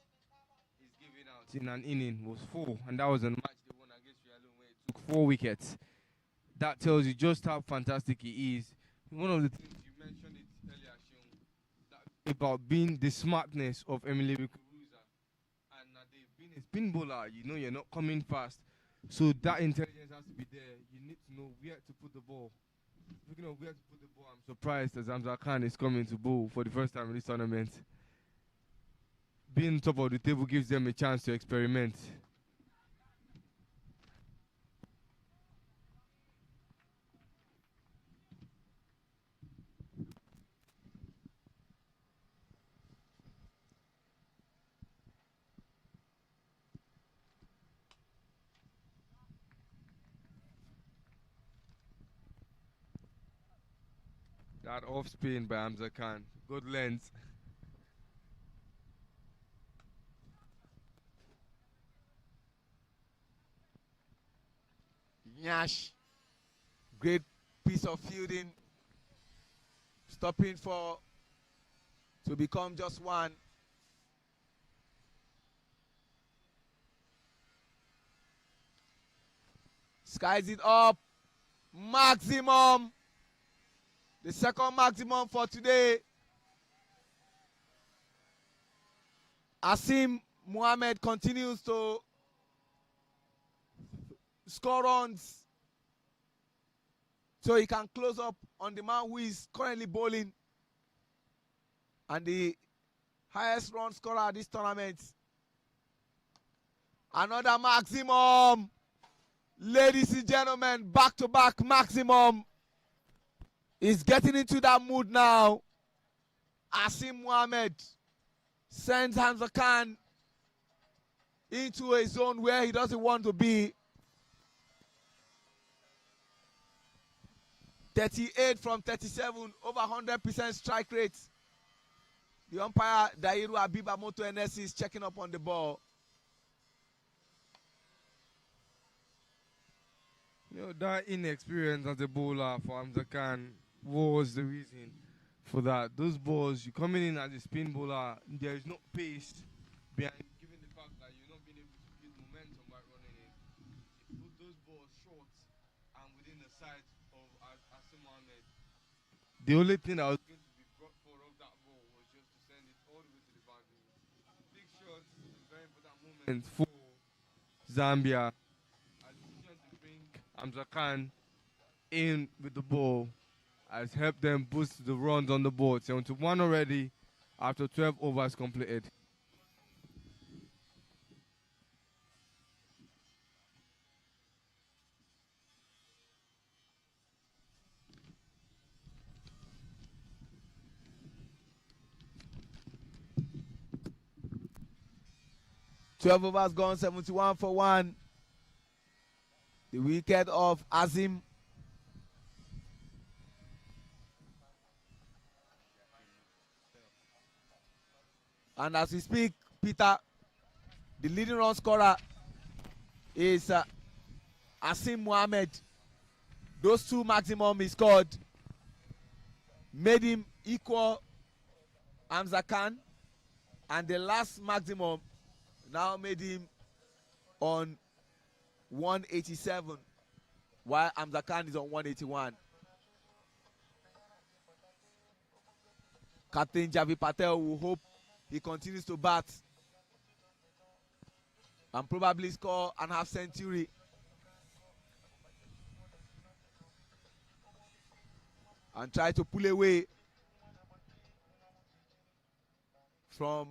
he's giving out in an inning was 4, and that was in match they won against Leone where he took 4 wickets. That tells you just how fantastic he is. One of the things you mentioned it earlier, Sean, about being the smartness of Emily Kuruza and Nadir being a spin bowler, you know you're not coming fast. So that intelligence has to be there. You need to know where to put the ball. Speaking of where to put the ball, I'm surprised as Hamza Khan is coming to bowl for the first time in this tournament. Being top of the table gives them a chance to experiment. That off spin by Hamza Khan. Good length. Nyash, great piece of fielding, stopping for to become just one. Skies it up, maximum, the second maximum for today. Asim Mohammed continues to score runs so he can close up on the man who is currently bowling and the highest run scorer this tournament. Another maximum. Ladies and gentlemen, back-to-back maximum. He's getting into that mood now. Asim Mohammed sends Hamza Khan into a zone where he doesn't want to be. 38 from 37, over 100% strike rate. The umpire, Dairu Abiba Moto NS, is checking up on the ball. You know, that inexperience as a bowler for Hamza Khan was the reason for that. Those balls, you coming in as a spin bowler, there is no pace behind, given the fact that you're not being able to build momentum by running in. You put those balls short and within the sight of Asim Mohammed. The only thing that was going to be brought forward of that ball was just to send it all the way to the boundary. Big shots, very important moment for Zambia. A decision to bring Hamza Khan in with the ball has helped them boost the runs on the board. 71 already after 12 overs completed. Twelve overs gone, 71 for 1. The wicket of Azim. And as we speak, Peter, the leading run scorer is Asim Mohammed. Those two maximum he scored made him equal Hamza Khan, and the last maximum now made him on 187, while Hamza Khan is on 181. Captain Javi Patel will hope he continues to bat and probably score an half century. And try to pull away from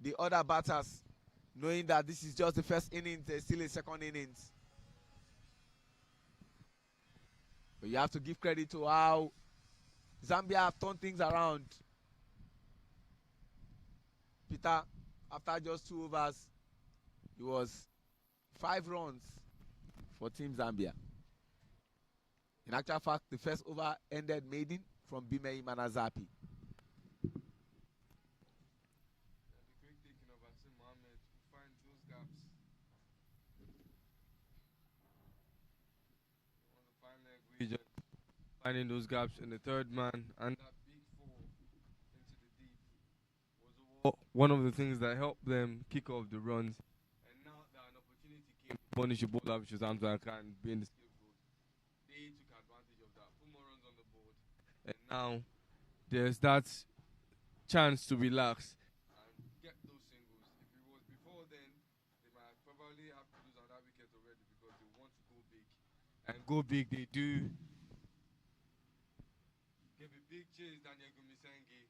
the other batters, knowing that this is just the first innings, there's still a second innings. But you have to give credit to how Zambia have turned things around. Peter, after just 2 overs, it was 5 runs for Team Zambia. In actual fact, the first over ended maiden from Bime Manazapi. Finding those gaps in the third man, and that big 4 into the deep was one of the things that helped them kick off the runs. And now that an opportunity came to punish the bowler, which was Hamza Khan being the scapegoat, they took advantage of that, put more runs on the board, and now there's that chance to relax and get those singles. If it was before then, they might probably have to lose on that wicket already because they want to go big. And go big they do. Gave a big chase, Daniel Gumisenge,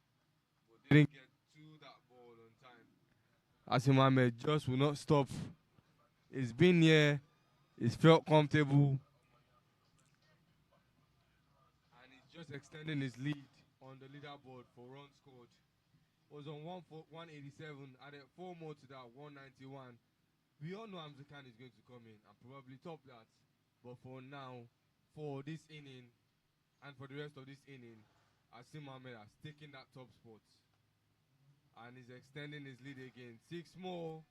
but didn't get to that ball on time. Asim Ahmed just will not stop. He's been here, he's felt comfortable, and he's just extending his lead on the leaderboard for runs scored. Was on 187, added 4 more to that, 191. We all know Hamza Khan is going to come in and probably top that. But for now, for this inning, and for the rest of this inning, Asim Ahmed has taken that top spot. And he's extending his lead again. 6 more,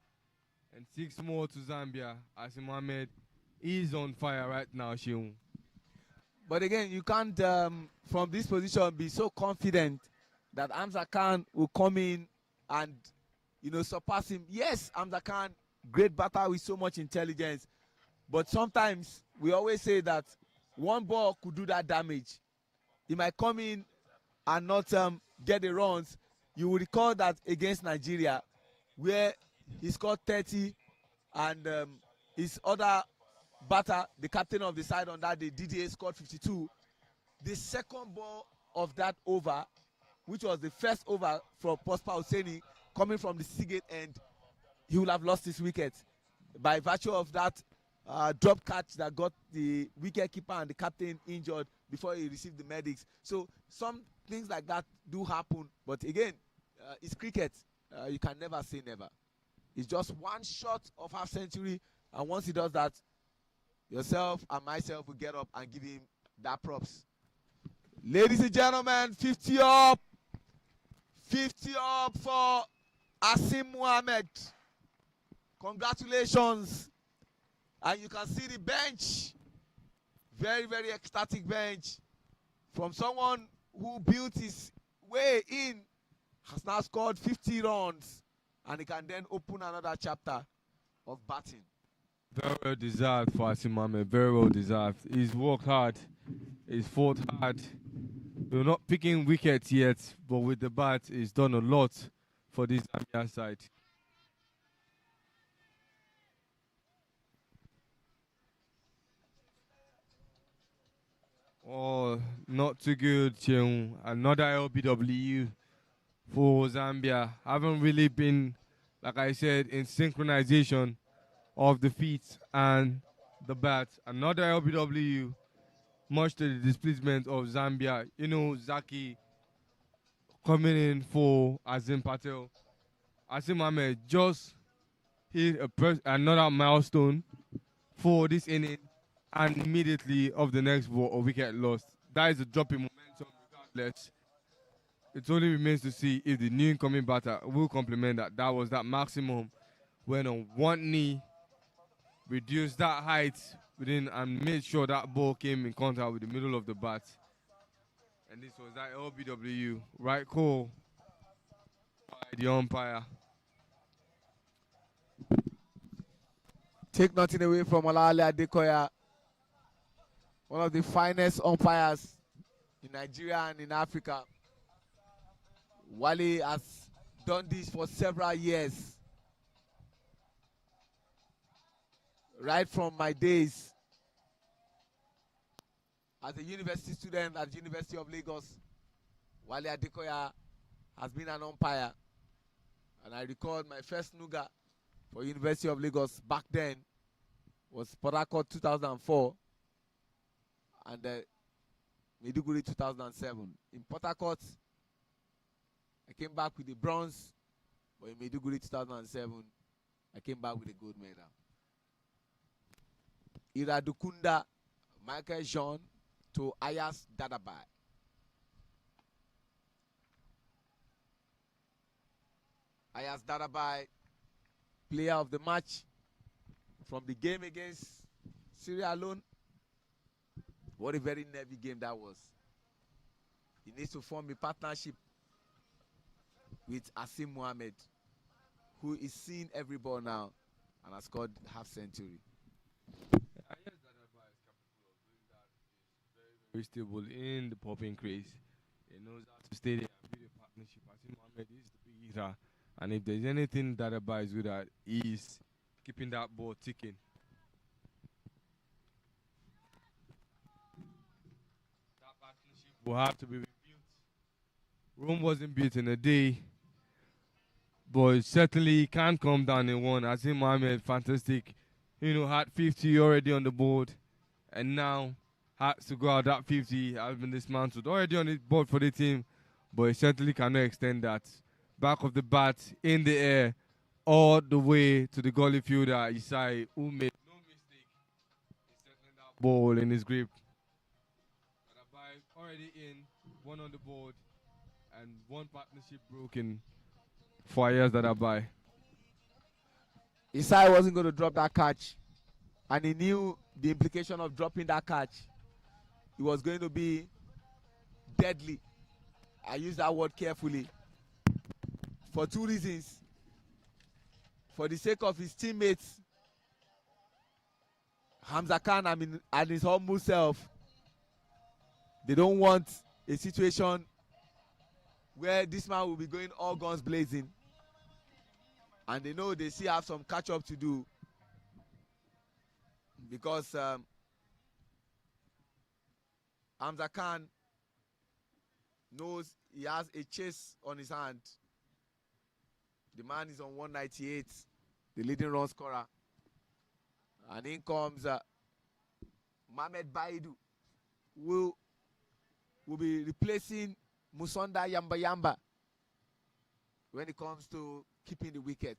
and 6 more to Zambia. Asim Ahmed is on fire right now, Sheung. But again, you can't, from this position, be so confident that Hamza Khan will come in and, surpass him. Yes, Hamza Khan, great batter with so much intelligence. But sometimes we always say that one ball could do that damage. He might come in and not get the runs. You will recall that against Nigeria, where he scored 30 and his other batter, the captain of the side on that day, DDA, scored 52. The second ball of that over, which was the first over from Prosper Hosseini, coming from the Seagate end, he will have lost his wicket by virtue of that drop catch that got the wicket keeper and the captain injured before he received the medics. So some things like that do happen, but again, it's cricket. You can never say never. It's just one shot of half century, and once he does that, yourself and myself will get up and give him that props. Ladies and gentlemen, 50 up. 50 up for Asim Mohammed. Congratulations. And you can see the bench. Very, very ecstatic bench. From someone who built his way in, has now scored 50 runs. And he can then open another chapter of batting. Very well deserved for Asim Mohammed. Very well deserved. He's worked hard. He's fought hard. We're not picking wickets yet, but with the bat, he's done a lot for this Zambian side. Oh, not too good, Cheung. Another LBW for Zambia. Haven't really been, like I said, in synchronization of the feet and the bat. Another LBW, much to the displeasement of Zambia. You know, Zaki coming in for Azim Patel. Asim Ahmed just hit another milestone for this inning and immediately of the next ball, a wicket lost. That is a drop in momentum regardless. It only remains to see if the new incoming batter will complement that. That was that maximum when on one knee, reduced that height within and made sure that ball came in contact with the middle of the bat. And this was that LBW. Right call by the umpire. Take nothing away from Olale Adekoya, one of the finest umpires in Nigeria and in Africa. Wale has done this for several years. Right from my days as a university student at the University of Lagos, Wale Adekoya has been an umpire. And I recall my first Nuga for University of Lagos back then was Port Harcourt 2004 and Maiduguri 2007. In Port Harcourt, I came back with the bronze, but in Maiduguri 2007, I came back with a gold medal. Ira Dukunda, Michael Jean to Ayas Dadabai. Ayas Dadabai, player of the match from the game against Sierra Leone. What a very nervy game that was. He needs to form a partnership with Asim Mohammed, who is seeing every ball now and has scored half century. Very stable in the popping craze. He knows how to stay there and build a partnership. Asim Mohammed is the big hitter. And if there's anything that Dadabai is good at, is keeping that ball ticking. That partnership will have to be rebuilt. Rome wasn't built in a day, but it certainly can't come down in one. Asim Mohammed, fantastic. You know, had 50 already on the board, and now has to go out that 50, has been dismantled. Already on the board for the team, but it certainly cannot extend that. Back of the bat, in the air, all the way to the goalie fielder, Isai, who made no mistake in settling that ball in his grip. Dadabai already in, one on the board, and one partnership broken for years Dadabai. Isai wasn't going to drop that catch, and he knew the implication of dropping that catch. It was going to be deadly. I use that word carefully for two reasons. For the sake of his teammates, Hamza Khan and his humble self, they don't want a situation where this man will be going all guns blazing, and they know they still have some catch up to do, because Hamza Khan knows he has a chase on his hand. The man is on 198, the leading run scorer. And in comes Mohamed Baidu, who will be replacing Musonda Yamba Yamba when it comes to keeping the wicket.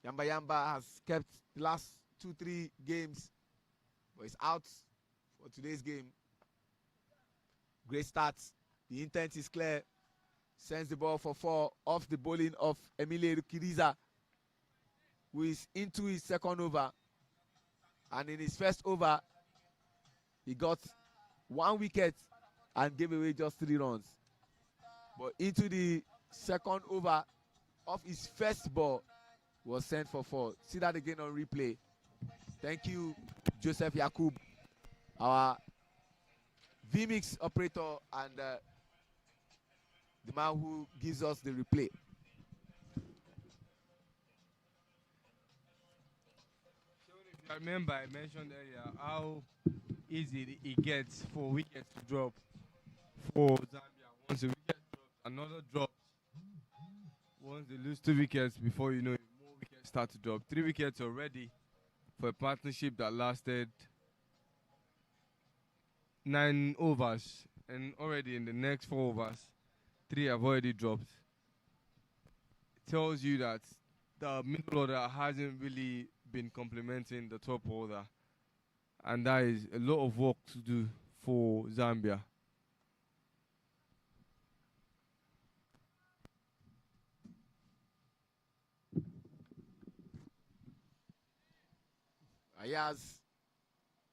Yamba Yamba has kept the last 2-3 games, but he's out for today's game. Great start. The intent is clear. Sends the ball for 4 off the bowling of Emile Rukiriza, who is into his second over. And in his first over, he got 1 wicket and gave away just 3 runs. But into the second over of his first ball was sent for 4. See that again on replay. Thank you, Joseph Yakub, our VMix operator and the man who gives us the replay. I remember I mentioned earlier how easy it gets for wickets to drop for Zambia. Once a wicket drops, another drops. Once they lose 2 wickets, before you know it, more wickets start to drop. 3 wickets already for a partnership that lasted 9 overs, and already in the next 4 overs, 3 have already dropped. It tells you that the middle order hasn't really been complementing the top order, and that is a lot of work to do for Zambia. Ayaz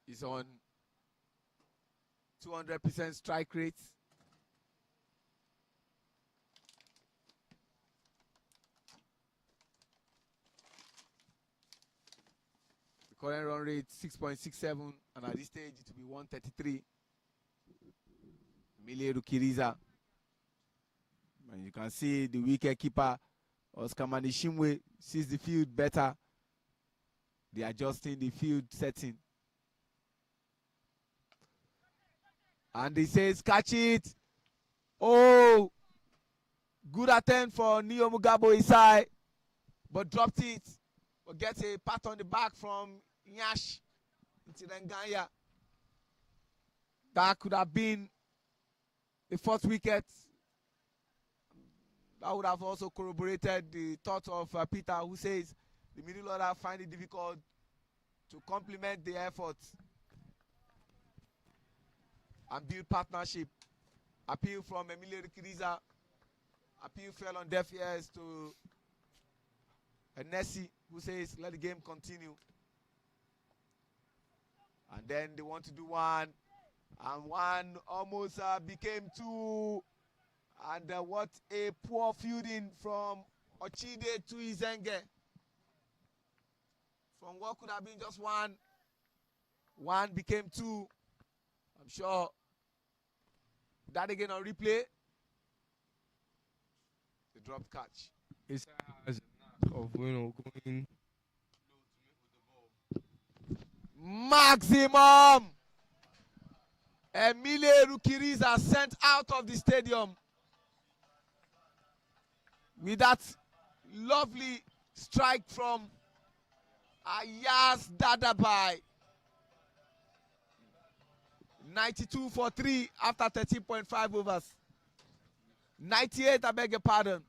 is on 200% strike rate. The current run rate 6.67, and at this stage it will be 133. Emile Rukiriza. And you can see the wicket keeper Oscar Manishimwe sees the field better. They are adjusting the field setting. And he says, catch it. Oh, good attempt for Neo Mugabo Isai, but dropped it. But gets a pat on the back from Nyash Ntirenganya. That could have been the 4th wicket. That would have also corroborated the thought of Peter, who says the middle order find it difficult to complement the efforts and build partnership. Appeal from Emile Rukiriza. Appeal fell on deaf ears to Nessie, who says let the game continue. And then they want to do 1, and 1 almost became 2. And what a poor fielding from Ochide to Izenge. From what could have been just 1 became 2. I'm sure that again on replay. The dropped catch. It's as a knack of going low to meet with the ball. Maximum. Emile Rukiriza sent out of the stadium with that lovely strike from Ayaz Dadabai. 92 for 3 after 13.5 overs. 98, I beg your pardon.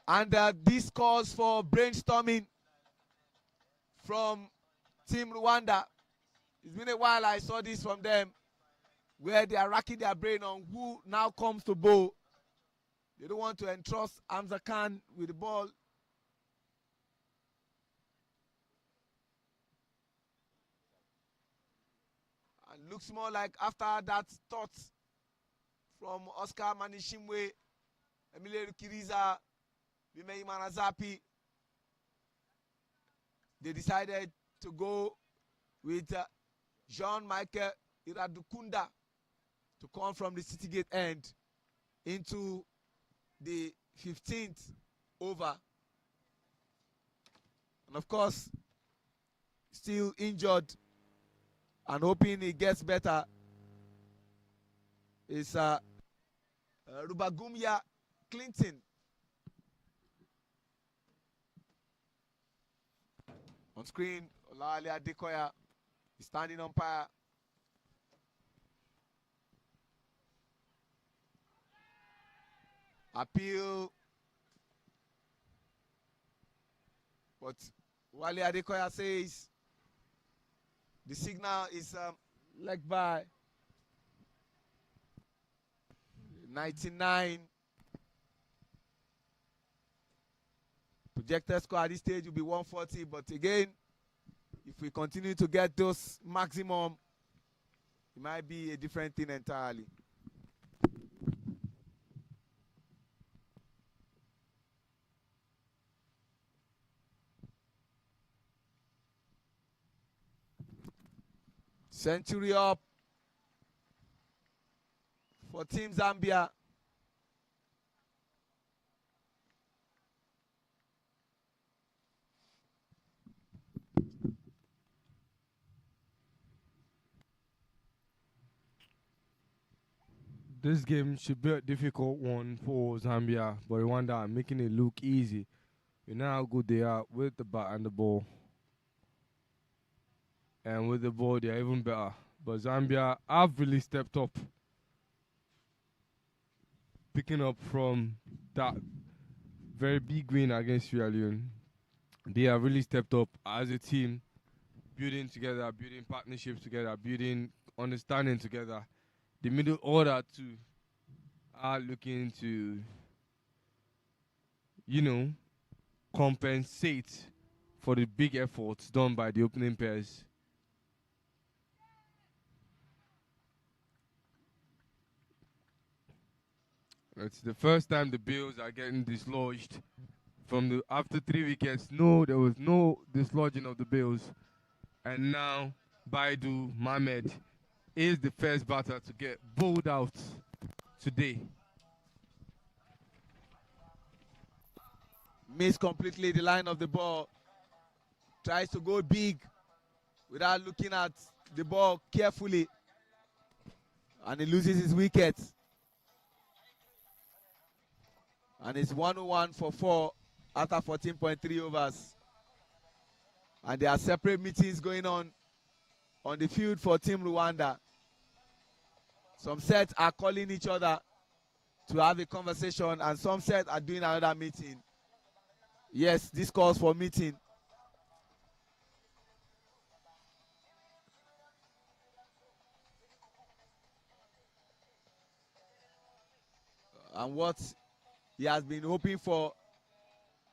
And this calls for brainstorming from Team Rwanda. It's been a while I saw this from them, where they are racking their brain on who now comes to bowl. They don't want to entrust Hamza Khan with the ball. And looks more like after that thought from Oscar Manishimwe, Emile Rukiriza, Vimei Manazapi, they decided to go with Jean-Michael Iradukunda to come from the City Gate end into the 15th over. And of course, still injured and hoping he gets better is Rubagumya Clinton. On screen, Olale Adekoya is standing umpire. Appeal. But Wale Adekoya says the signal is leg by 99. Projected score at this stage will be 140, but again, if we continue to get those maximum, it might be a different thing entirely. Century up for Team Zambia. This game should be a difficult one for Zambia, but Rwanda are making it look easy. You know how good they are with the bat and the ball. And with the ball, they're even better. But Zambia have really stepped up. Picking up from that very big win against Sierra Leone. They have really stepped up as a team, building together, building partnerships together, building understanding together. The middle order too are looking to, compensate for the big efforts done by the opening pairs. It's the first time the Bills are getting dislodged from after 3 wickets. No, there was no dislodging of the Bills. And now Baidu Mohamed is the first batter to get bowled out today. Missed completely the line of the ball. Tries to go big without looking at the ball carefully. And he loses his wicket. And it's 101 for 4 after 14.3 overs. And there are separate meetings going on the field for Team Rwanda. Some sets are calling each other to have a conversation, and some sets are doing another meeting. Yes, this calls for meeting. And what he has been hoping for,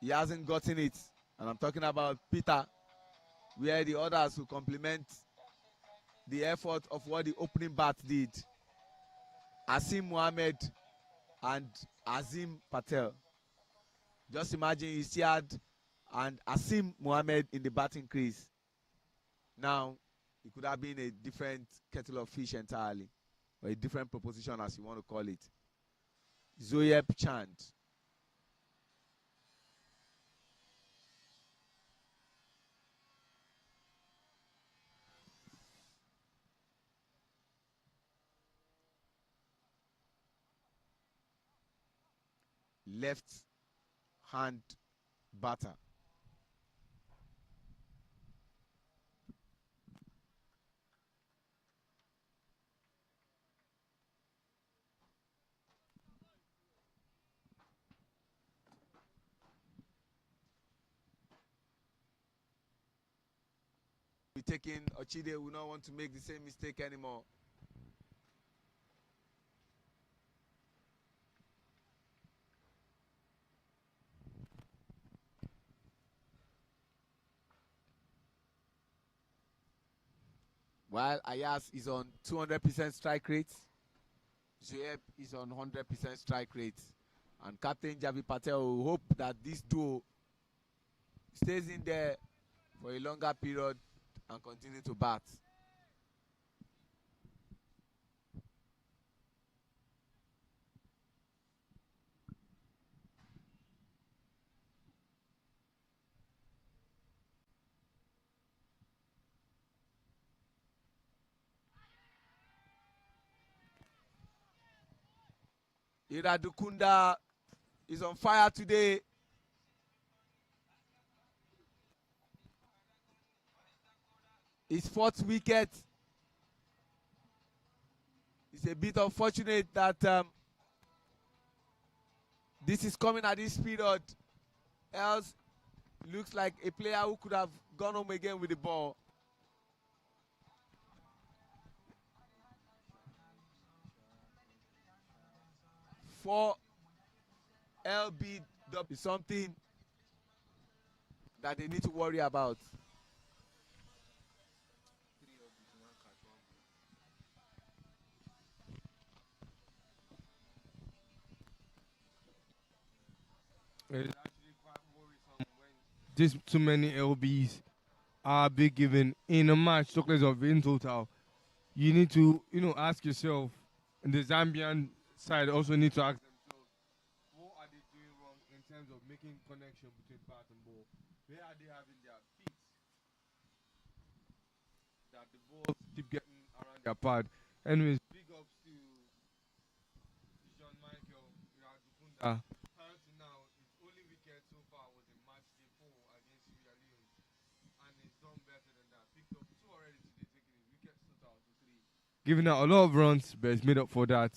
he hasn't gotten it. And I'm talking about Peter, where the others will complement the effort of what the opening bat did. Asim Mohammed and Azim Patel. Just imagine Isiad and Asim Mohammed in the batting crease. Now, it could have been a different kettle of fish entirely, or a different proposition, as you want to call it. Zoyeb Chand. Left hand batter. We're taking Ochide, we don't want to make the same mistake anymore. While Ayaz is on 200% strike rate, Zoeb is on 100% strike rate. And Captain Javi Patel will hope that this duo stays in there for a longer period and continue to bat. Iradukunda is on fire today. His fourth wicket. It's a bit unfortunate that This is coming at this period. Else, looks like a player who could have gone home again with the ball. For LBW is something that they need to worry about. It's actually quite worrisome when this too many LBs are being given in a match, talk less of in total. You need to, ask yourself, and the Zambian side also need to ask themselves, what are they doing wrong in terms of making connection between pass and ball? Where are they having their feet that the balls keep getting around their pad? Anyways, big ups to John Michael Radukunda. Prior to now, his only wicket so far was in match day 4 against Leone, and he's done better than that. Picked up 2 already today, taking his wickets total to 3. Giving out a lot of runs, but he's made up for that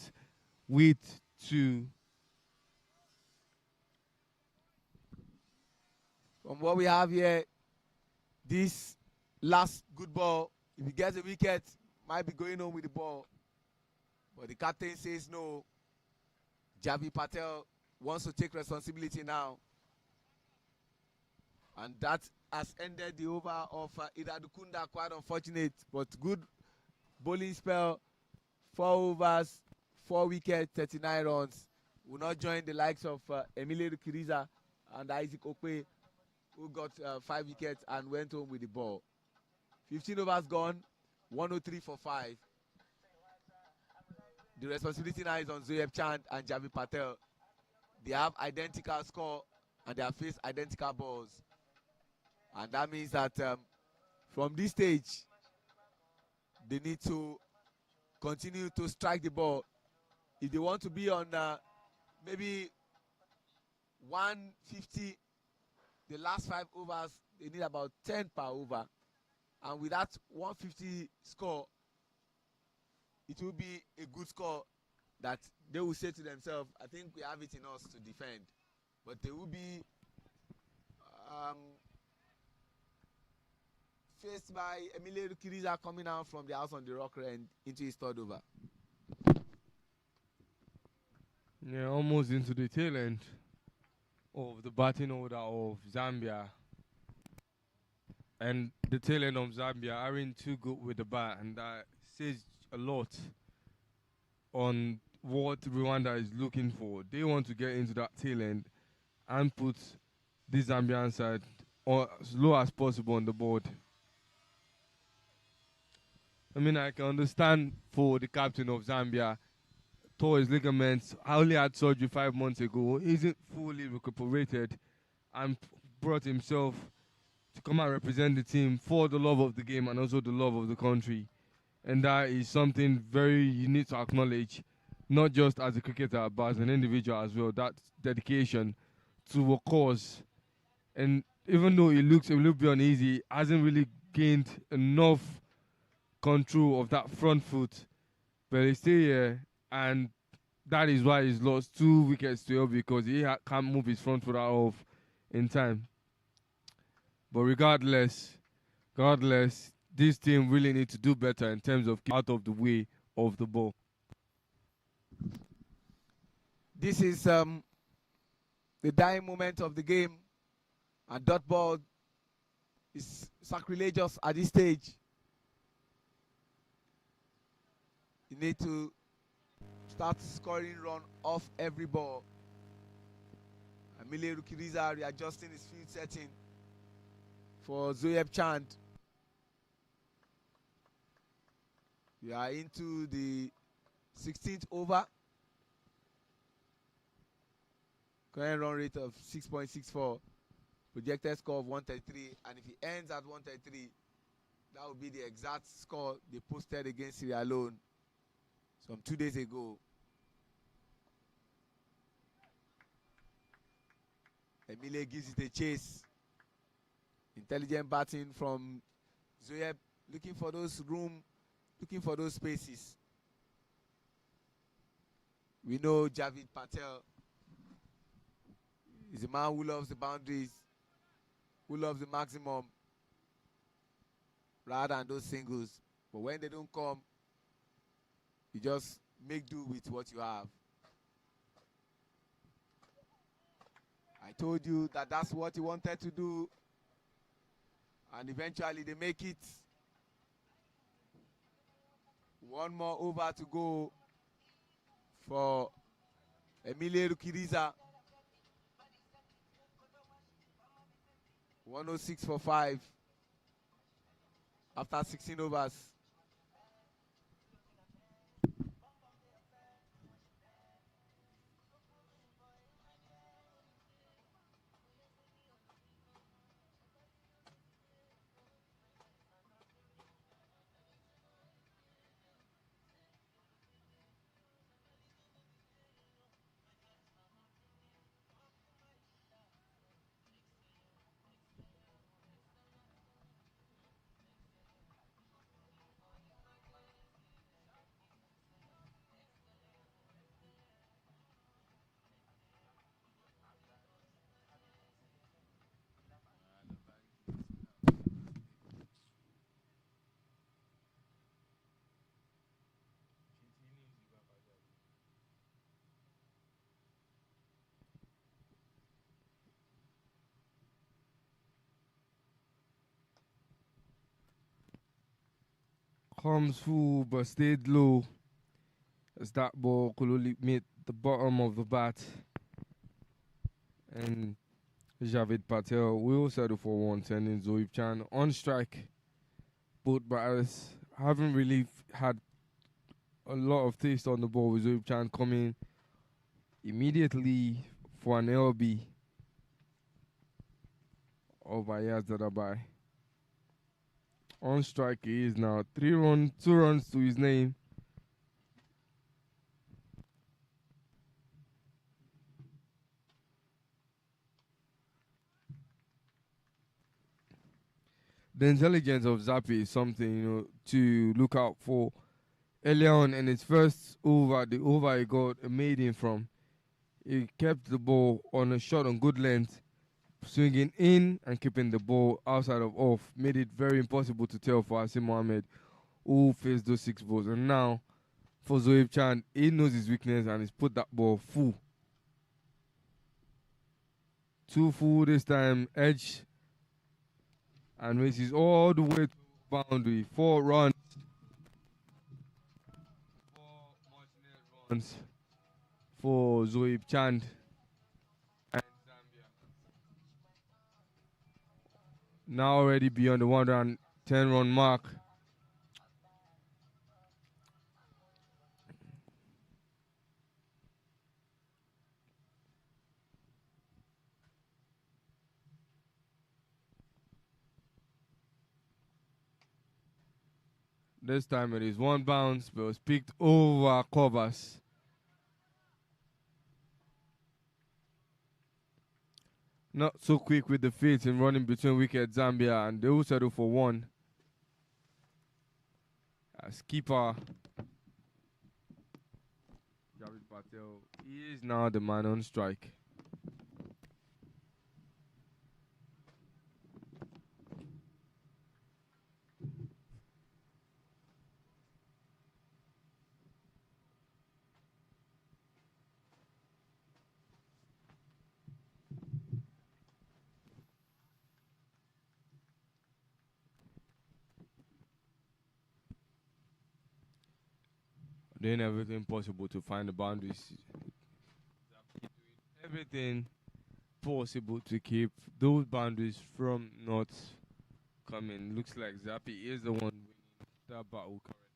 with 2. From what we have here, this last good ball, if he gets a wicket, might be going home with the ball. But the captain says no. Javi Patel wants to take responsibility now. And that has ended the over of Iradukunda. Quite unfortunate, but good bowling spell. 4 overs, 4 wickets, 39 runs. Will not join the likes of Emile Kiriza and Isaac Okwe, who got 5 wickets and went home with the ball. 15 overs gone, 103 for 5. The responsibility now is on Zoyeb Chand and Javi Patel. They have identical score and they have faced identical balls. And that means that from this stage, they need to continue to strike the ball. If they want to be on maybe 150, the last 5 overs, they need about 10 per over. And with that 150 score, it will be a good score that they will say to themselves, I think we have it in us to defend. But they will be faced by Emile Kiriza coming out from the house on the rock end into his 3rd over. Yeah, almost into the tail end of the batting order of Zambia. And the tail end of Zambia aren't too good with the bat, and that says a lot on what Rwanda is looking for. They want to get into that tail end and put the Zambian side as low as possible on the board. I mean, I can understand for the captain of Zambia, tore his ligaments, only had surgery 5 months ago, isn't fully recuperated, and brought himself to come and represent the team for the love of the game and also the love of the country. And that is something very you need to acknowledge, not just as a cricketer, but as an individual as well. That dedication to a cause. And even though it looks a little bit uneasy, hasn't really gained enough control of that front foot. But he's still here, and that is why he's lost 2 wickets to LB, because he can't move his front foot out of in time. But regardless, this team really need to do better in terms of out of the way of the ball. This is the dying moment of the game, and dot ball is sacrilegious at this stage. You need to start scoring run off every ball. Emile Rukiriza readjusting his field setting for Zoyeb Chand. We are into the 16th over. Current run rate of 6.64. Projected score of 133. And if he ends at 133, that will be the exact score they posted against Sierra Leone some 2 days ago. Emile gives it a chase. Intelligent batting from Zoyeb, looking for those room, looking for those spaces. We know Javid Patel He's a man who loves the boundaries, who loves the maximum rather than those singles. But when they don't come, you just make do with what you have. I told you that that's what he wanted to do, and eventually they make it. One more over to go for Emile Rukiriza. 106 for 5 after 16 overs. Comes full but stayed low as that ball could only meet the bottom of the bat. And Javid Patel will settle for 110 in Zoib Chan on strike. Both batters haven't really had a lot of taste on the ball with Zoib Chan coming immediately for an LB over Yaz Dadabai. On strike he is now 2 runs to his name. The intelligence of Zappi is something, to look out for. Earlier on in his first over, the over he got a maiden from, he kept the ball on a shot on good length, swinging in and keeping the ball outside of off. Made it very impossible to tell for Asim Mohammed who faced those 6 balls. And now, for Zoeb Chan, he knows his weakness and he's put that ball full. 2 full this time, edge, and races all the way to boundary. 4 runs. 4 much needed runs for Zoeb Chand and Zambia. Now already beyond the 110 run mark. This time it is 1 bounce, but it was picked over covers. Not so quick with the feet in running between wicket Zambia, and they will settle for 1. As keeper Javid Patel, he is now the man on strike. Doing everything possible to find the boundaries. Everything possible to keep those boundaries from not coming. Looks like Zappi is the one winning that battle currently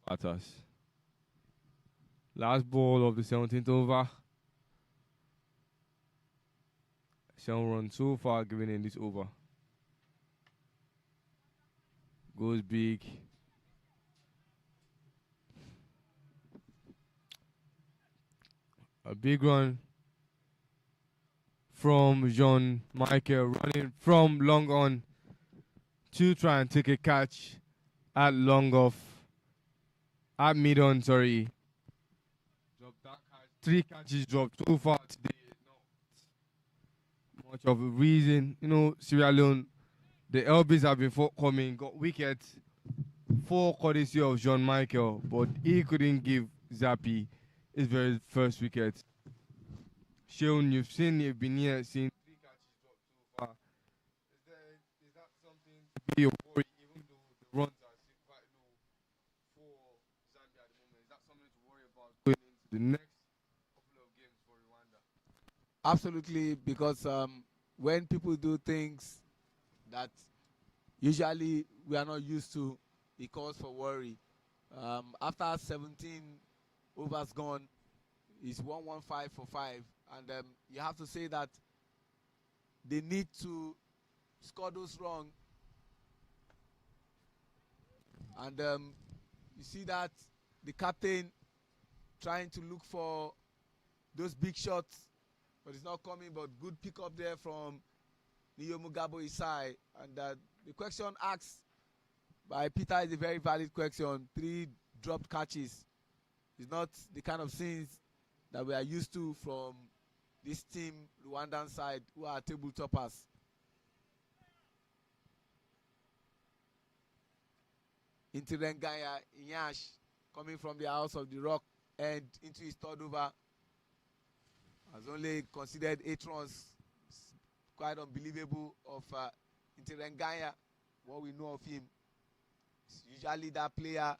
against the Zambia batters. Last ball of the 17th over. 7 runs so far given in this over. Goes big. A big run from Jean Michael, running from long on to try and take a catch at long off. At mid on, sorry. Drop that catch 3 catches dropped so far today. Not much of a reason. Sierra Leone, the LBs have been forthcoming, got wickets, 4 courtesy of John Michael, but he couldn't give Zappi his very first wicket. Sean, you've seen, you've been here, seen 3 catches dropped so far. Is that something to be a worry, even though the runs are still quite low for Zambia at the moment? Is that something to worry about going into the next couple of games for Rwanda? Absolutely, because when people do things that usually we are not used to, it calls for worry. After 17 overs gone, it's 115 for 5, and you have to say that they need to score those wrong. And you see that the captain trying to look for those big shots, but it's not coming. But good pick up there from Neo Mugabo Isai. And the question asked by Peter is a very valid question. 3 dropped catches is not the kind of scenes that we are used to from this team, Rwandan side, who are table toppers. Intirengaya Inyash coming from the House of the Rock and into his third over has only considered 8 runs. It's quite unbelievable of Intirengaya, what we know of him. It's usually that player.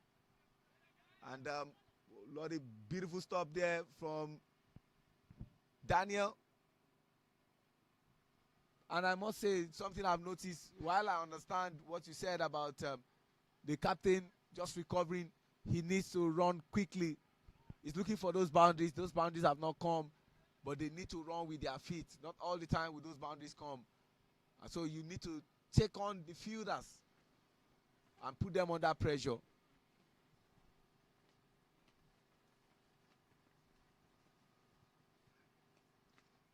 And a lot of beautiful stop there from Daniel. And I must say something I've noticed, while I understand what you said about the captain just recovering, he needs to run quickly. He's looking for those boundaries. Those boundaries have not come, but they need to run with their feet. Not all the time will those boundaries come. And so you need to take on the fielders and put them under pressure.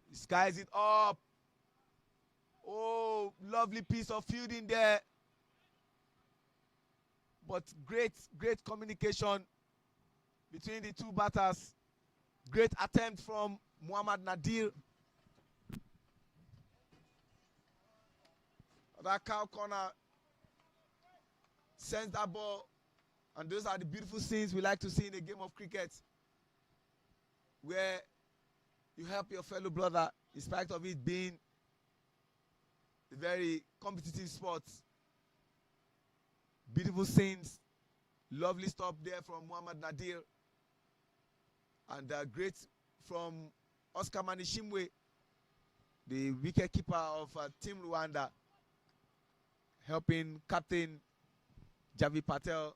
He skies it up. Oh, lovely piece of fielding there. But great communication between the 2 batters. Great attempt from Muhammad Nadir. That cow corner sends that ball. And those are the beautiful scenes we like to see in a game of cricket, where you help your fellow brother in spite of it being a very competitive sport. Beautiful scenes. Lovely stop there from Muhammad Nadir. And great from Oscar Manishimwe, the wicket keeper of Team Rwanda, helping Captain Javi Patel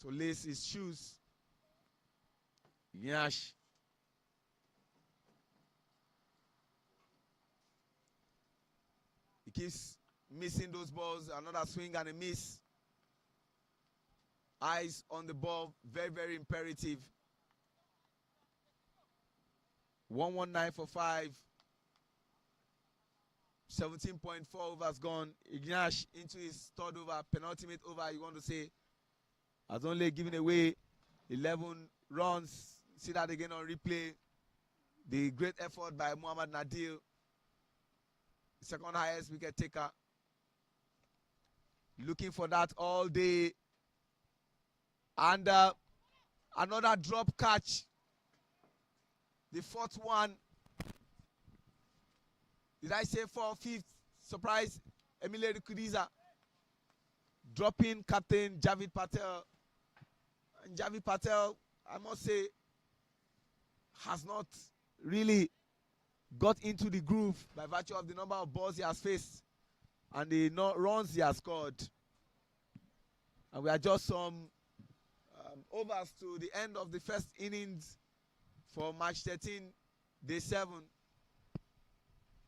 to lace his shoes. Yash. He keeps missing those balls. Another swing and a miss. Eyes on the ball, very, very imperative. 119 for 5. 17.4 overs gone. Ignash into his third over, penultimate over, you want to say, has only given away 11 runs. See that again on replay. The great effort by Muhammad Nadir, second highest wicket taker. Looking for that all day. And another drop catch. The 4th one. Did I say 4th, 5th? Surprise, Emile Kudiza dropping Captain Javid Patel. And Javid Patel, I must say, has not really got into the groove by virtue of the number of balls he has faced and the runs he has scored. And we are just some overs to the end of the first innings for match 13, day 7,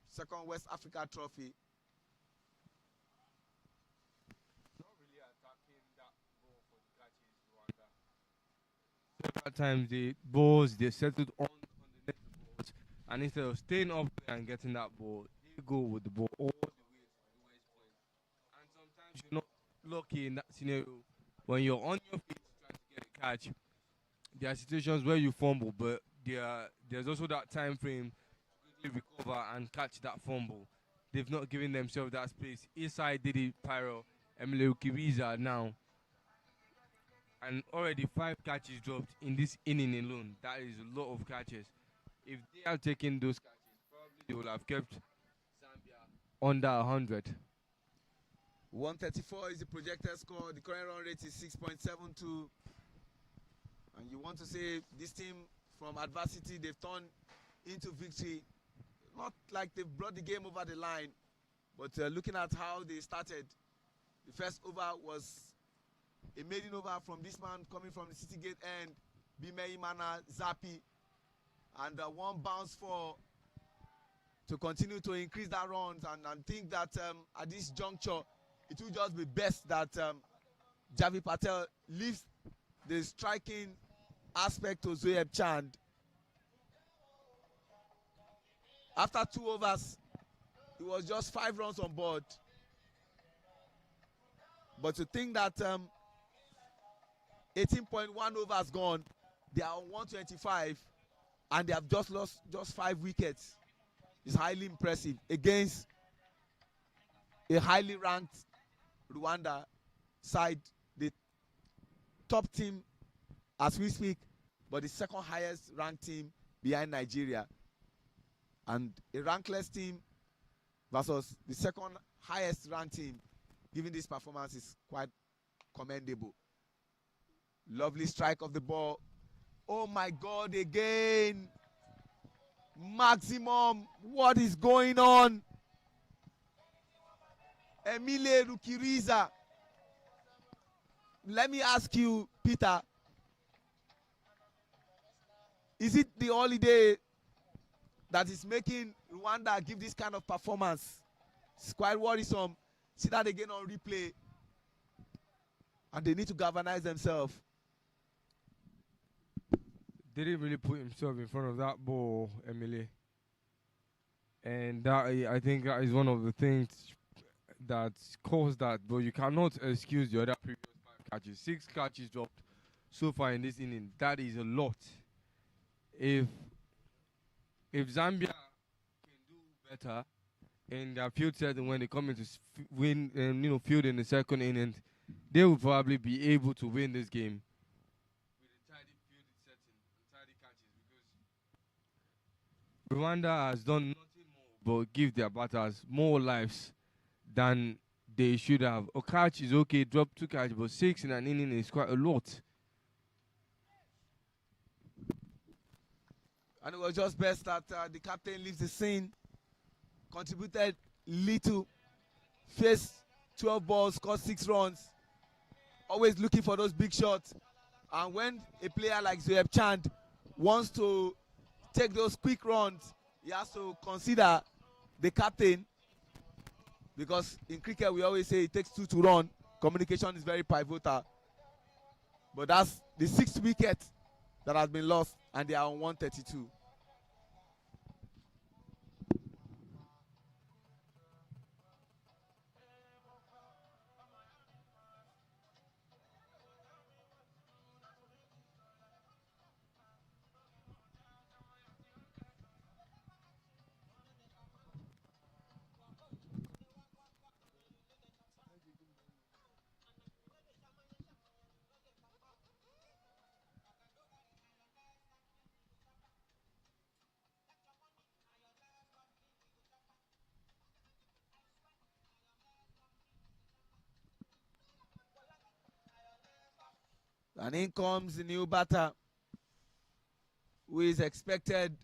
second West Africa Trophy. Not really attacking that ball for the catches, Rwanda. Several times the balls, they settled on the net balls, and instead of staying up there and getting that ball, they go with the ball all the way to the lowest point. And sometimes you're not lucky in that scenario when you're on your feet trying to get a catch. There are situations where you fumble, but there's also that time frame to quickly recover and catch that fumble. They've not given themselves that space. Inside Didi Pyro, Emilio Kiwiza now, and already 5 catches dropped in this inning alone. That is a lot of catches. If they had taken those catches, probably they would have kept Zambia under 100. 134 is the projected score. The current run rate is 6.72. And you want to say this team from adversity, they've turned into victory. Not like they've brought the game over the line, but looking at how they started, the first over was a maiden over from this man coming from the City Gate end, Bime Imana Zapi, and one bounce for to continue to increase that runs, and think that at this juncture, it will just be best that Javi Patel leaves the striking aspect to Zoyeb Chand. After 2 overs, it was just 5 runs on board. But to think that 18.1 overs gone, they are on 125, and they have just lost just 5 wickets is highly impressive against a highly ranked Rwanda side, the top team as we speak, but the second highest ranked team behind Nigeria. And a rankless team versus the second highest ranked team, given this performance, is quite commendable. Lovely strike of the ball. Oh my God, again. Maximum. What is going on? Emile Rukiriza. Let me ask you, Peter. Is it the holiday that is making Rwanda give this kind of performance? It's quite worrisome. See that again on replay. And they need to galvanize themselves. Didn't really put himself in front of that ball, Emily. And that, I think that is one of the things that caused that. But you cannot excuse the other previous 5 catches. 6 catches dropped so far in this inning. That is a lot. If Zambia can do better in their field setting when they come into win, field in the second inning, they will probably be able to win this game with a tidy field setting and tidy catches, because Rwanda has done nothing more but give their batters more lives than they should have. A catch is okay, drop 2 catches, but 6 in an inning is quite a lot. And it was just best that the captain leaves the scene, contributed little, faced 12 balls, scored 6 runs, always looking for those big shots. And when a player like Zoyeb Chand wants to take those quick runs, he has to consider the captain, because in cricket we always say it takes 2 to run. Communication is very pivotal. But that's the 6th wicket that has been lost, and they are on 132. And in comes the new batter, who is expected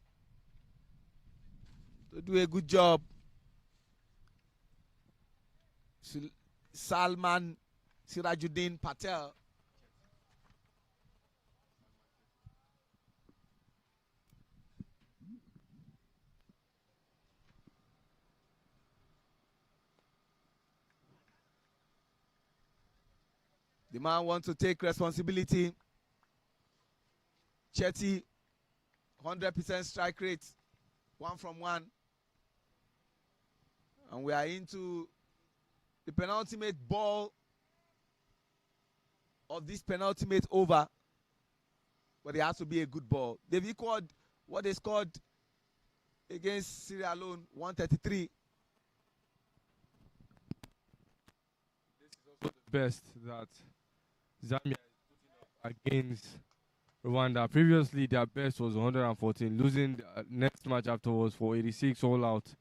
to do a good job. Salman Sirajuddin Patel. The man wants to take responsibility. Chetty, 100% strike rate, 1 from 1. And we are into the penultimate ball of this penultimate over. But it has to be a good ball. They've equaled what they scored against Sierra Leone, 133. This is also the best that Zambia is putting up against Rwanda. Previously, their best was 114, losing the next match afterwards for 86 all out. It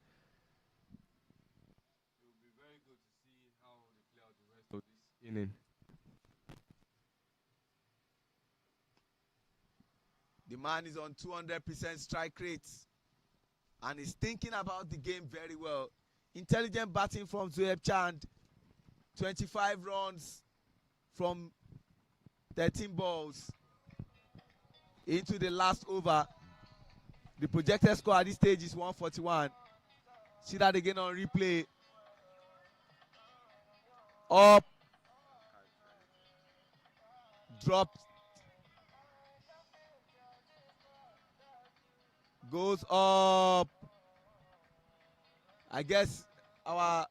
will be very good to see how they play out the rest of this inning. The man is on 200% strike rate and is thinking about the game very well. Intelligent batting from Zoeb Chand. 25 runs from 13 balls into the last over. The projected score at this stage is 141. See that again on replay. Up. Dropped. Goes up. I guess our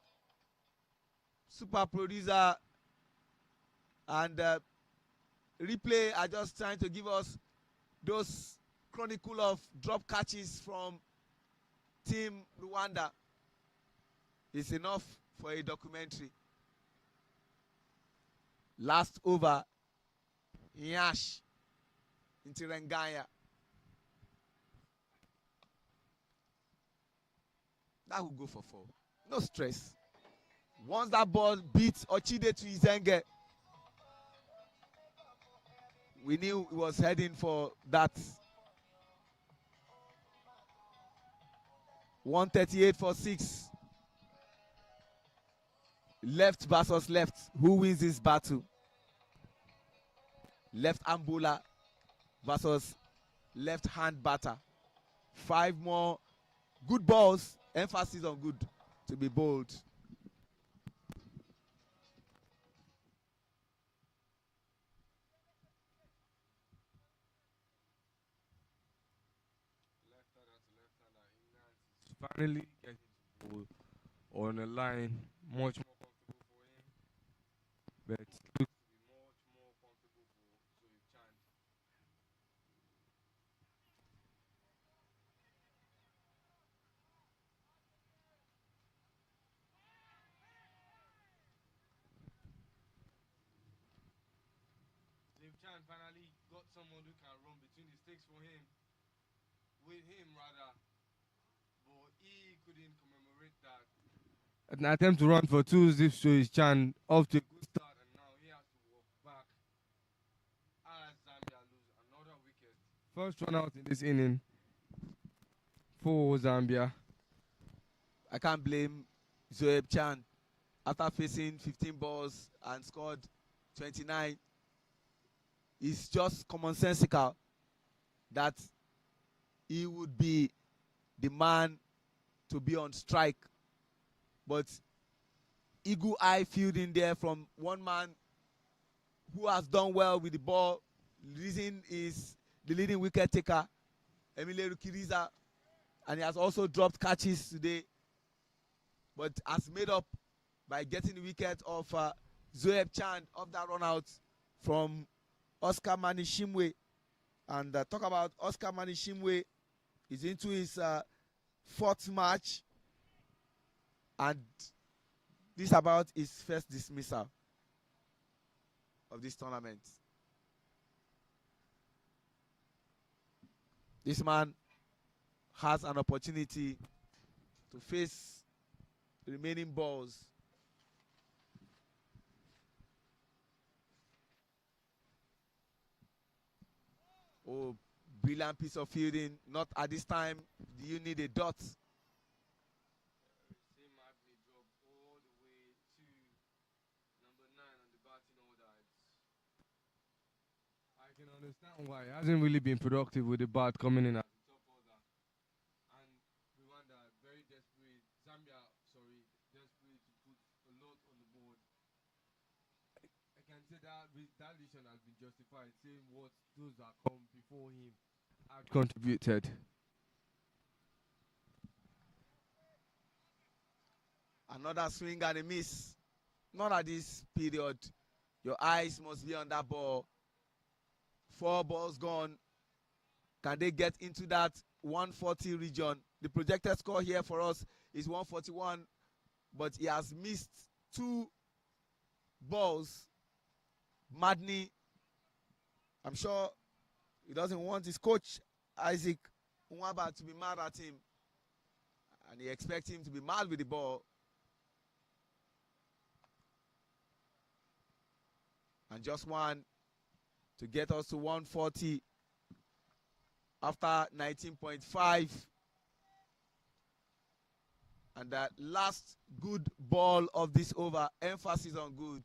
super producer and replay are just trying to give us those chronicle of drop catches from Team Rwanda. It's enough for a documentary. Last over, Nyash into Renganya. That will go for 4. No stress. Once that ball beats Ochide to Izenge, we knew he was heading for that. 138 for 6. Left versus left. Who wins this battle? Left arm bowler versus left hand batter. 5 more good balls. Emphasis on good to be bold. Left-hander to left-hander. Finally getting the ball on a line, much more comfortable for him. But it looks to be much more comfortable for Zoe Chan. Zoe Chan finally got someone who can run between the sticks for him. With him rather. But he couldn't commemorate that. An attempt to run for 2 zips to his Chan off to a good start, and now he has to walk back as Zambia lose another wicket. First run out in this inning for Zambia. I can't blame Zoeb Chan after facing 15 balls and scored 29. It's just commonsensical that he would be the man to be on strike. But eagle eye fielding there from one man who has done well with the ball. The reason is the leading wicket taker, Emile Rukiriza, and he has also dropped catches today, but has made up by getting the wicket of Zoeb Chan off that run out from Oscar Manishimwe. And talk about Oscar Manishimwe, he's into his 4th match, and this about his first dismissal of this tournament. This man has an opportunity to face the remaining balls. Oh, brilliant piece of fielding. Not at this time. Do you need a dot? Same Magni drop all the way to number 9 on the batting order. I can understand why. He hasn't really been productive with the bat coming in at the top order. And Rwanda very desperate. Zambia, sorry, desperate to put a lot on the board. I can say that that decision has been justified, saying what those that come before him have contributed. Another swing and a miss. Not at this period. Your eyes must be on that ball. 4 balls gone. Can they get into that 140 region? The projected score here for us is 141, but he has missed 2 balls. Madney, I'm sure he doesn't want his coach, Isaac Nwaba, to be mad at him. And he expects him to be mad with the ball. And just one to get us to 140 after 19.5. And that last good ball of this over, emphasis on good.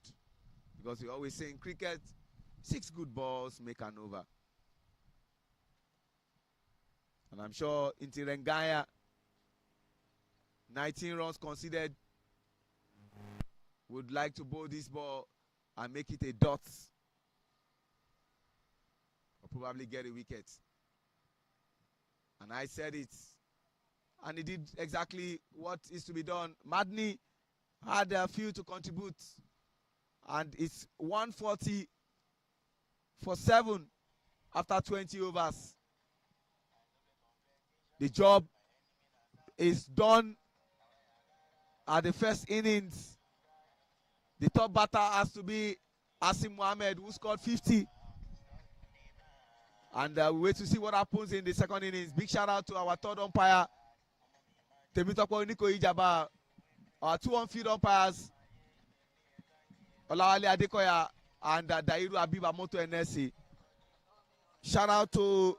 Because we always say in cricket, 6 good balls make an over. And I'm sure Intirengaya, 19 runs conceded, would like to bowl this ball and make it a dot. Or probably get a wicket. And I said it. And he did exactly what is to be done. Madney had a few to contribute. And it's 140 for 7 after 20 overs. The job is done at the first innings. The top batter has to be Asim Mohammed, who scored 50. And we wait to see what happens in the second innings. Big shout out to our third umpire, Temitopo Niko Ijaba. Our 2 on-field umpires, Olawale Adekoya and Dairu Abiba Moto NSC. Shout out to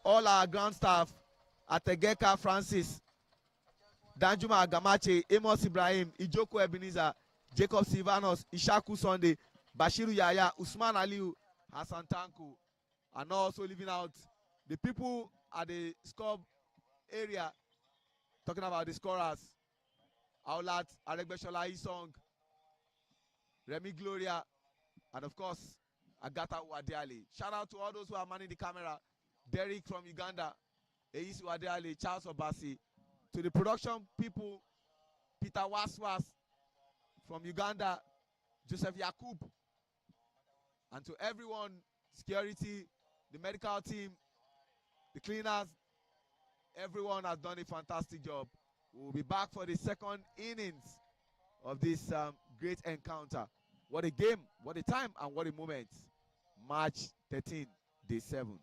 all our ground staff, Ategeka Francis, Danjuma Agamache, Amos Ibrahim, Ijoko Ebenezer, Jacob Silvanos, Ishaku Sunday, Bashiru Yaya, Usman Aliu, Hassan Tanku, and also leaving out the people at the score area, talking about the scorers. Aulat, Aregbeshola Isong, Remy Gloria, and of course, Agatha Wadiali. Shout out to all those who are manning the camera. Derek from Uganda, Eisi Wadiali, Charles Obasi. To the production people, Peter Waswas from Uganda, Joseph Yakub. And to everyone, security, the medical team, the cleaners, everyone has done a fantastic job. We'll be back for the second innings of this great encounter. What a game, what a time, and what a moment. March 13, day 7.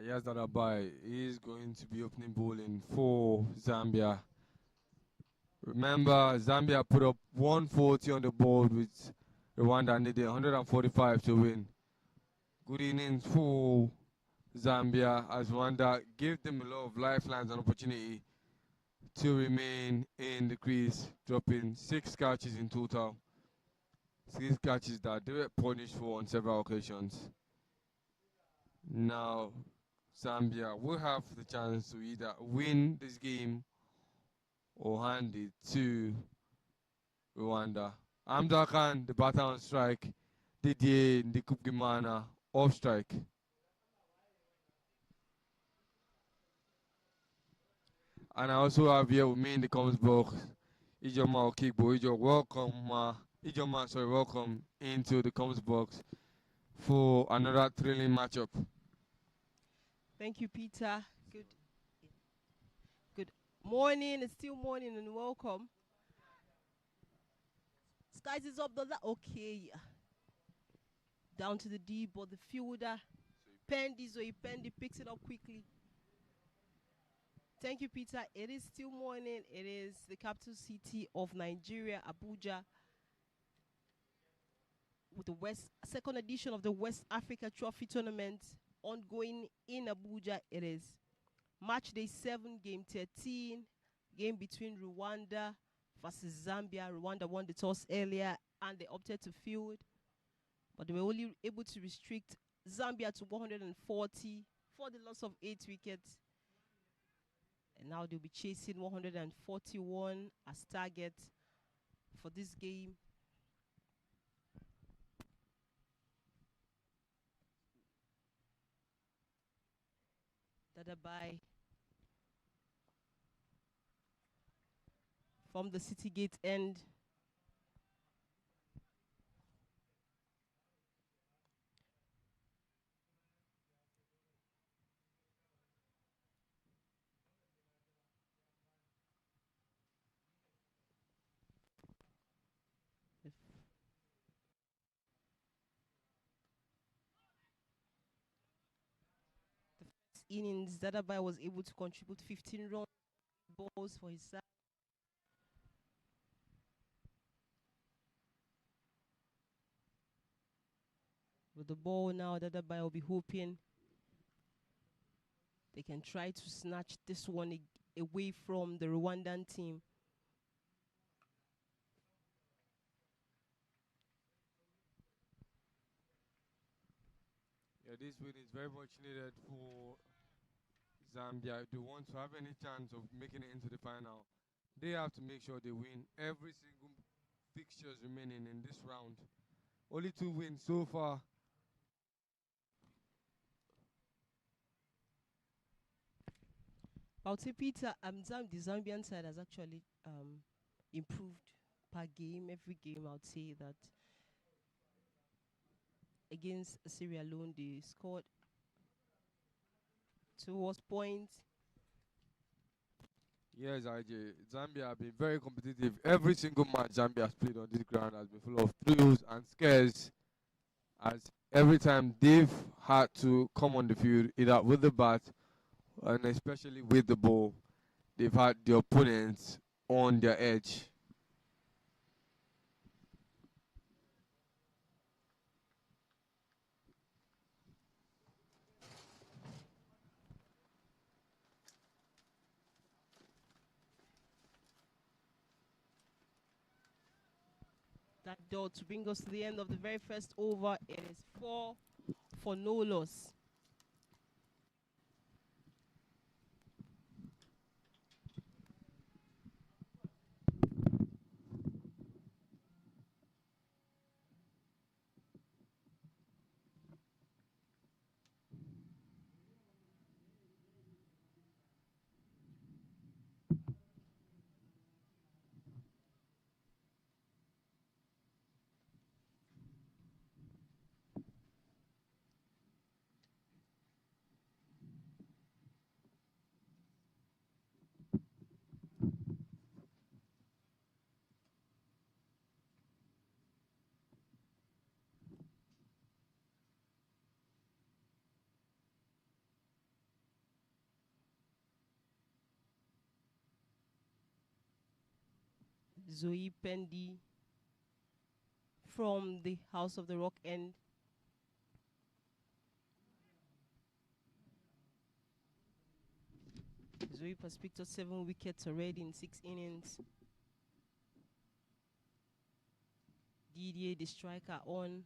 Yes, Dadabai is going to be opening bowling for Zambia. Remember, Zambia put up 140 on the board with Rwanda and they did 145 to win. Good innings for Zambia as Rwanda gave them a lot of lifelines and opportunity to remain in the crease, dropping 6 catches in total. 6 catches that they were punished for on several occasions. Now, Zambia will have the chance to either win this game or hand it to Rwanda. Hamza Khan, the batter on strike. Didier Ndikubgimana off strike. And I also have here with me in the comments box, Ijoma Okigbo. Welcome into the comments box for another thrilling matchup. Thank you, Peter. Good morning. It's still morning and welcome. Skies is up okay. Down to the deep, but the fielder Pendi picks it up quickly. Thank you, Peter. It is still morning. It is the capital city of Nigeria, Abuja, with the second edition of the West Africa Trophy Tournament ongoing in Abuja. It is match day 7, game 13, game between Rwanda versus Zambia. Rwanda won the toss earlier and they opted to field, but they were only able to restrict Zambia to 140 for the loss of 8 wickets. And now they'll be chasing 141 as target for this game. Dadabai from the City Gate end. Innings, Dadabai was able to contribute 15 run balls for his side. With the ball now, Dadabai will be hoping they can try to snatch this one away from the Rwandan team. Yeah, this win is very much needed for Zambia. If they want to have any chance of making it into the final, they have to make sure they win every single fixtures remaining in this round. Only 2 wins so far. I would say, Peter, the Zambian side has actually improved per game. Every game, I would say that against Sierra Leone, they scored 2 points. Yes, IJ. Zambia have been very competitive. Every single match Zambia has played on this ground has been full of thrills and scares. As every time they've had to come on the field, either with the bat and especially with the ball, they've had the opponents on their edge. That dot to bring us to the end of the very first over. It is 4 for no loss. Zoe Pendi from the House of the Rock End. Zoe has picked up 7 wickets already in 6 innings. Didier, the striker, on.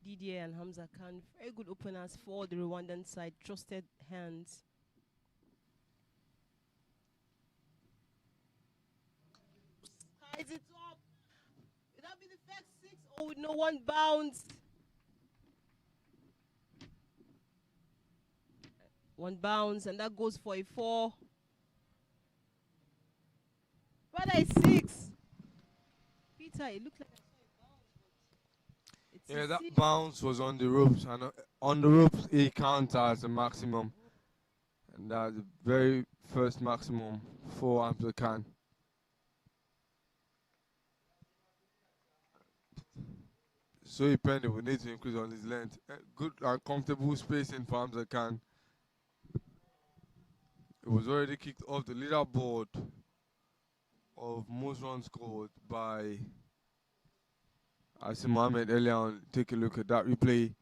Didier and Hamza Khan, very good openers for the Rwandan side, trusted hands. Ties it up. Would that be the first 6 or with no one bounce? One bounce, and that goes for a 4. Rather a 6. Peter, it looked like I saw a bounce, but it's Yeah, a that 6. bounce was on the ropes, and on the ropes it counts as a maximum, and that's the very first maximum for Hamza Khan. So he pending will need to increase on his length. Good and comfortable spacing for Hamza Khan. It was already kicked off the leaderboard of most runs scored by Asim Mohammed earlier on. Take a look at that replay,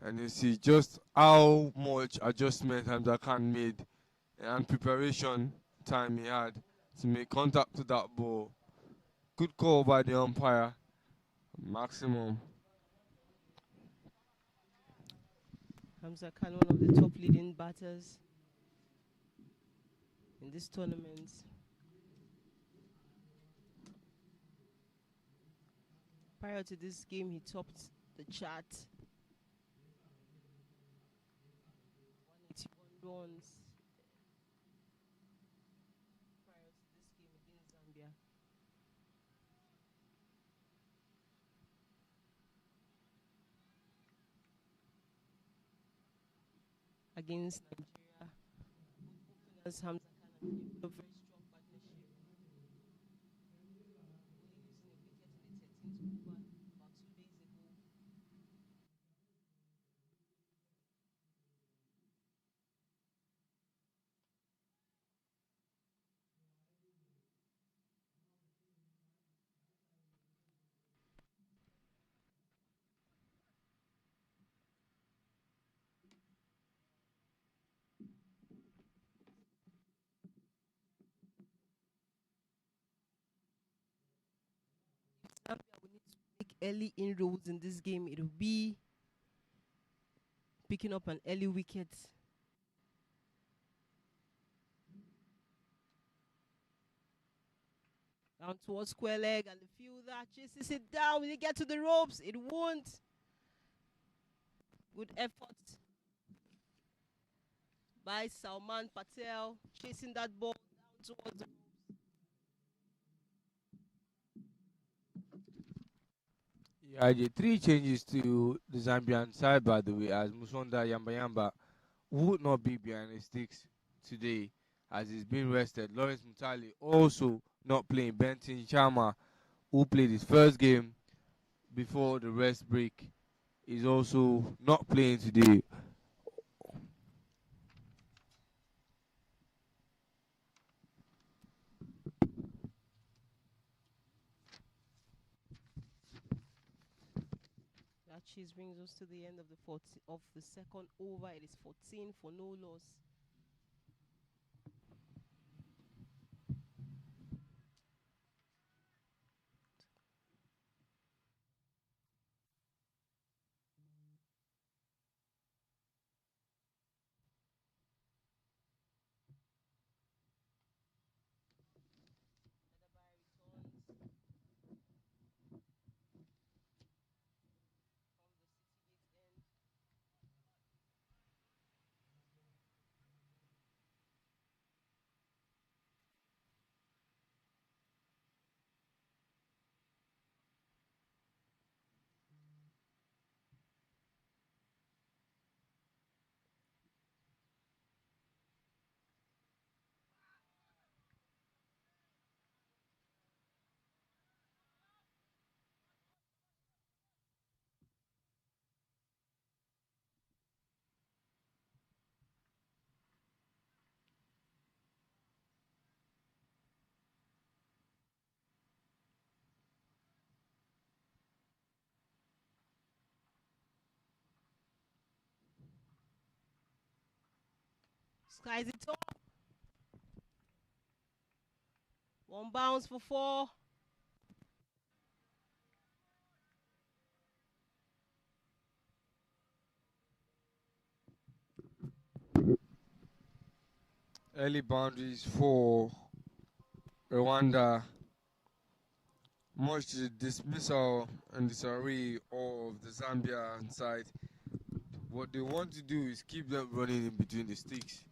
and you see just how much adjustment Hamza Khan made and preparation time he had to make contact to that ball. Good call by the umpire. Maximum. Hamza Khan, one of the top leading batters in this tournament. Prior to this game, he topped the chart. 181 runs prior to this game against Zambia. Against Nigeria, openers Hamza Khan and him, a very strong partnership. Only losing a wicket in the 13th over about 2 days ago. Zambia will need to make early inroads in this game. It will be picking up an early wicket. Down towards square leg, and the fielder chases it down. Will it get to the ropes? It won't. Good effort by Salman Patel, chasing that ball down towards the. Yeah, the 3 changes to the Zambian side, by the way, as Musonda Yamba would not be behind the sticks today as he's been rested. Lawrence Mutali also not playing. Benton Chama, who played his first game before the rest break, is also not playing today. That chase brings us to the end of the second over. It is 14 for no loss. skies it up. One bounce for 4. Early boundaries for Rwanda. Much to the dismissal and disarray of the Zambian side. What they want to do is keep them running in between the sticks.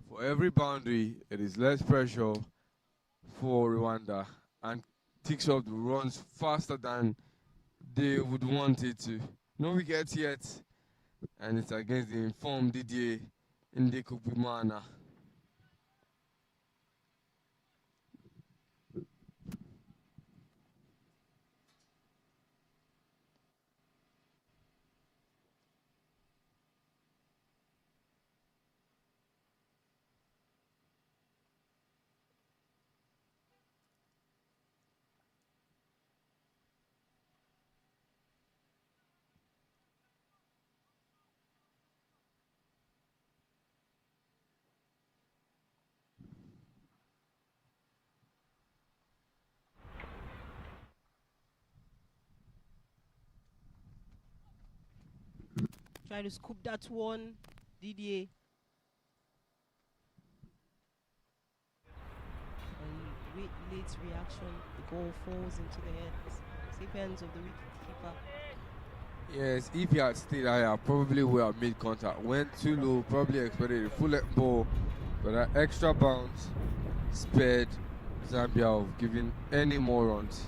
For every boundary, it is less pressure for Rwanda and takes up the runs faster than they would want it to. No wickets yet, and it's against the informed Didier Ndekubimana. Try to scoop that one, Didier. And late reaction, the goal falls into the hands. Safe hands of the wicketkeeper. Yes, if he had stayed higher, probably would have made contact. Went too low, probably expected a full length ball, but that extra bounce spared Zambia of giving any more runs.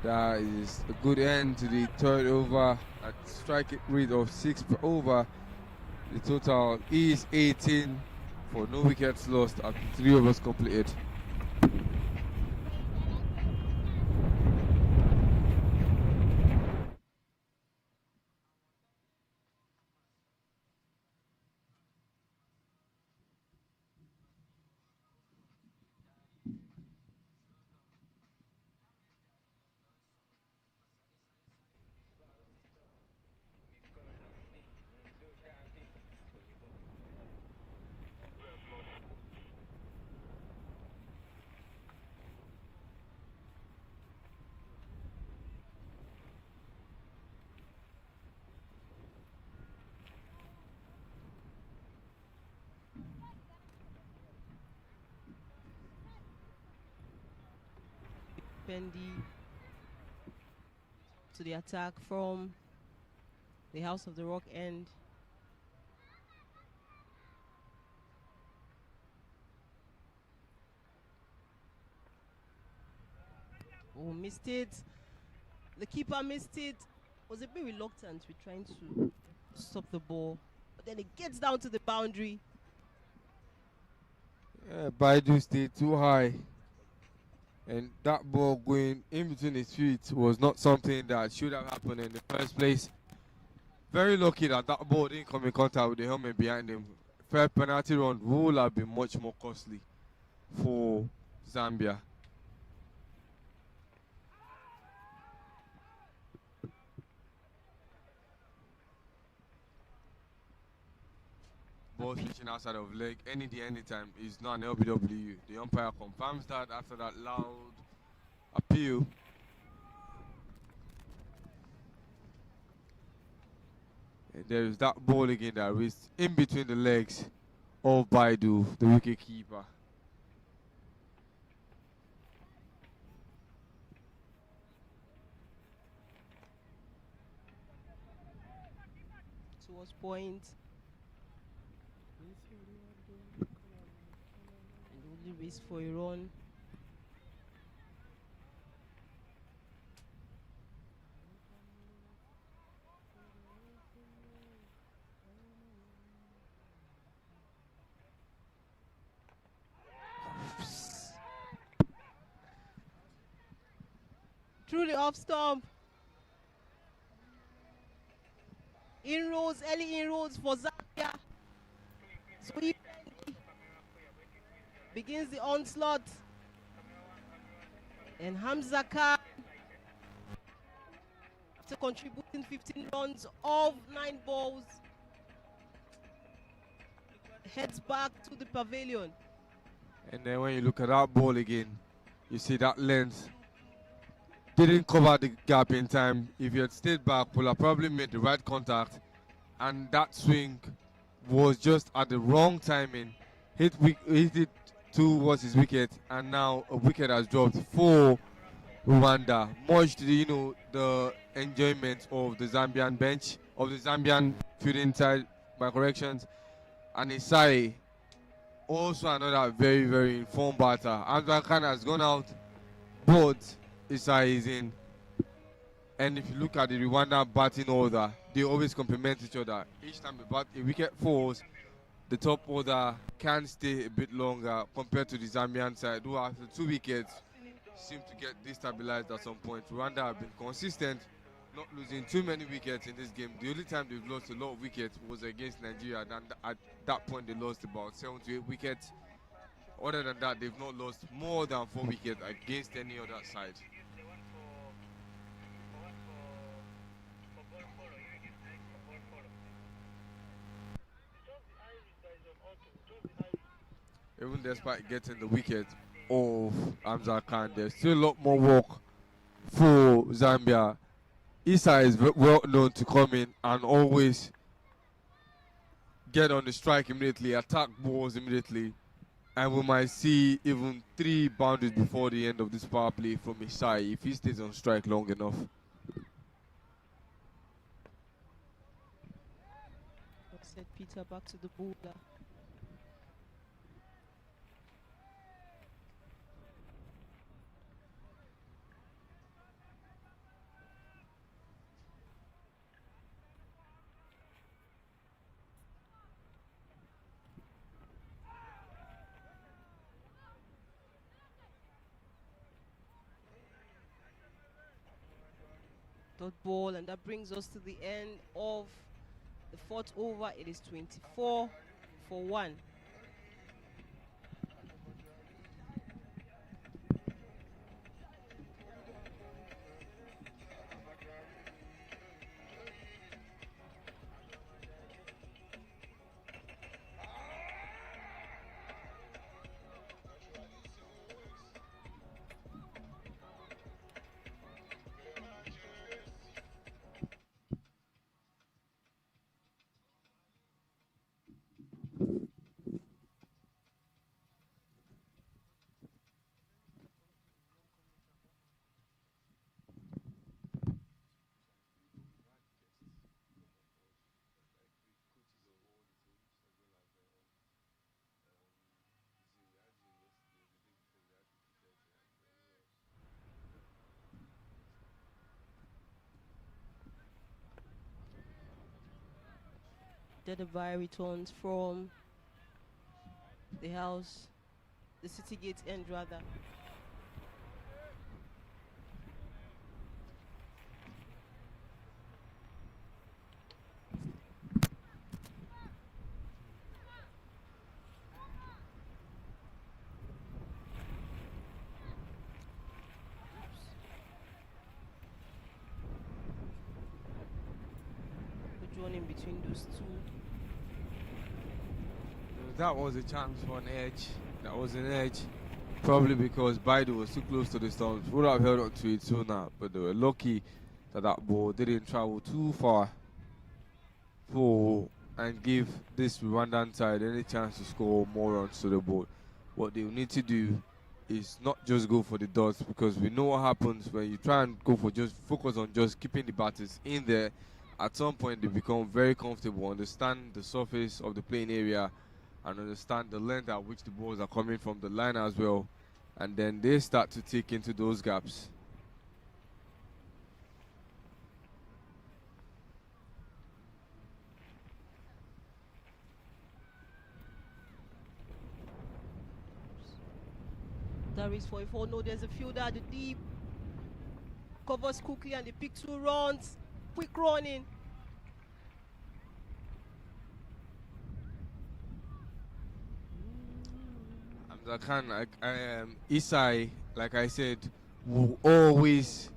That is a good end to the third over at strike rate of 6 per over. The total is 18 for no wickets lost at 3 overs completed. Bendy to the attack from the House of the Rock end. Oh, missed it. The keeper missed it. Was a bit reluctant with trying to stop the ball. But then it gets down to the boundary. Yeah, Baidu stayed too high. And that ball going in between his feet was not something that should have happened in the first place. Very lucky that that ball didn't come in contact with the helmet behind him. Fair penalty run would have been much more costly for Zambia. Ball switching outside of leg any day, anytime is not an LBW. The umpire confirms that after that loud appeal. And there is that ball again that reached in between the legs of Baidu, the wicket keeper. Towards point. And only race for a run. Through the off stump. Inroads, early inroads for Zambia. So he begins the onslaught. And Hamza Khan, after contributing 15 runs of 9 balls, heads back to the pavilion. And then when you look at that ball again, you see that length didn't cover the gap in time. If you had stayed back, would have probably made the right contact, and that swing was just at the wrong timing. Hit it towards his wicket, and now a wicket has dropped for Rwanda. Much to the enjoyment of the Zambian bench, of the Zambian fielding side, my corrections, and Isai, also another very, very informed batter. Hamza Khan has gone out, but Isai is in. And if you look at the Rwanda batting order, they always complement each other. Each time a wicket falls, the top order can stay a bit longer compared to the Zambian side, who after 2 wickets seem to get destabilized at some point. Rwanda have been consistent, not losing too many wickets in this game. The only time they've lost a lot of wickets was against Nigeria, and at that point they lost about 7 to 8 wickets. Other than that, they've not lost more than 4 wickets against any other side. Even despite getting the wicket of Hamza Khan, there's still a lot more work for Zambia. Issa is well known to come in and always get on the strike immediately, attack balls immediately, and we might see even 3 boundaries before the end of this power play from Isai if he stays on strike long enough. Said Peter back to the bowler. Dot ball, and that brings us to the end of the 4th over. It is 24 for 1. Dedebai returns from the house, the city gate end rather. Drawn in between those two. That was a chance for an edge. That was an edge. Probably because Baidu was too close to the stumps. Would have held on to it sooner, but they were lucky that that ball didn't travel too far and give this Rwandan side any chance to score more runs to the board. What they need to do is not just go for the dots, because we know what happens when you try and go for just focus on just keeping the batters in there. At some point, they become very comfortable, understand the surface of the playing area, and understand the length at which the balls are coming from the line as well. And then they start to take into those gaps. That is 44. No, there's a fielder at the deep. Covers quickly and they pick 2 runs. Quick running. Hamza Khan, Isai, like I said, will always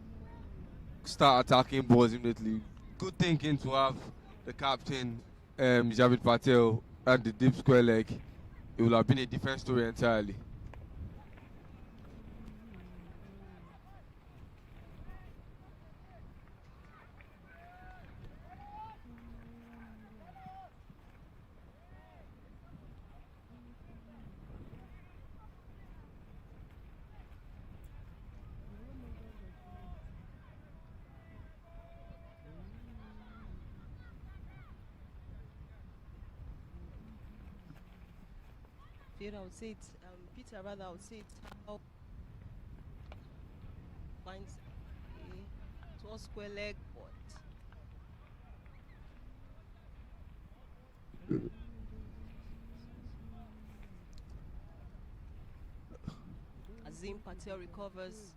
start attacking balls immediately. Good thinking to have the captain, Javid Patel, and the deep square leg, it would have been a different story entirely. Peter, I would say it. Peter, rather, I would say it. How finds a tall square leg, but Azim Patel recovers.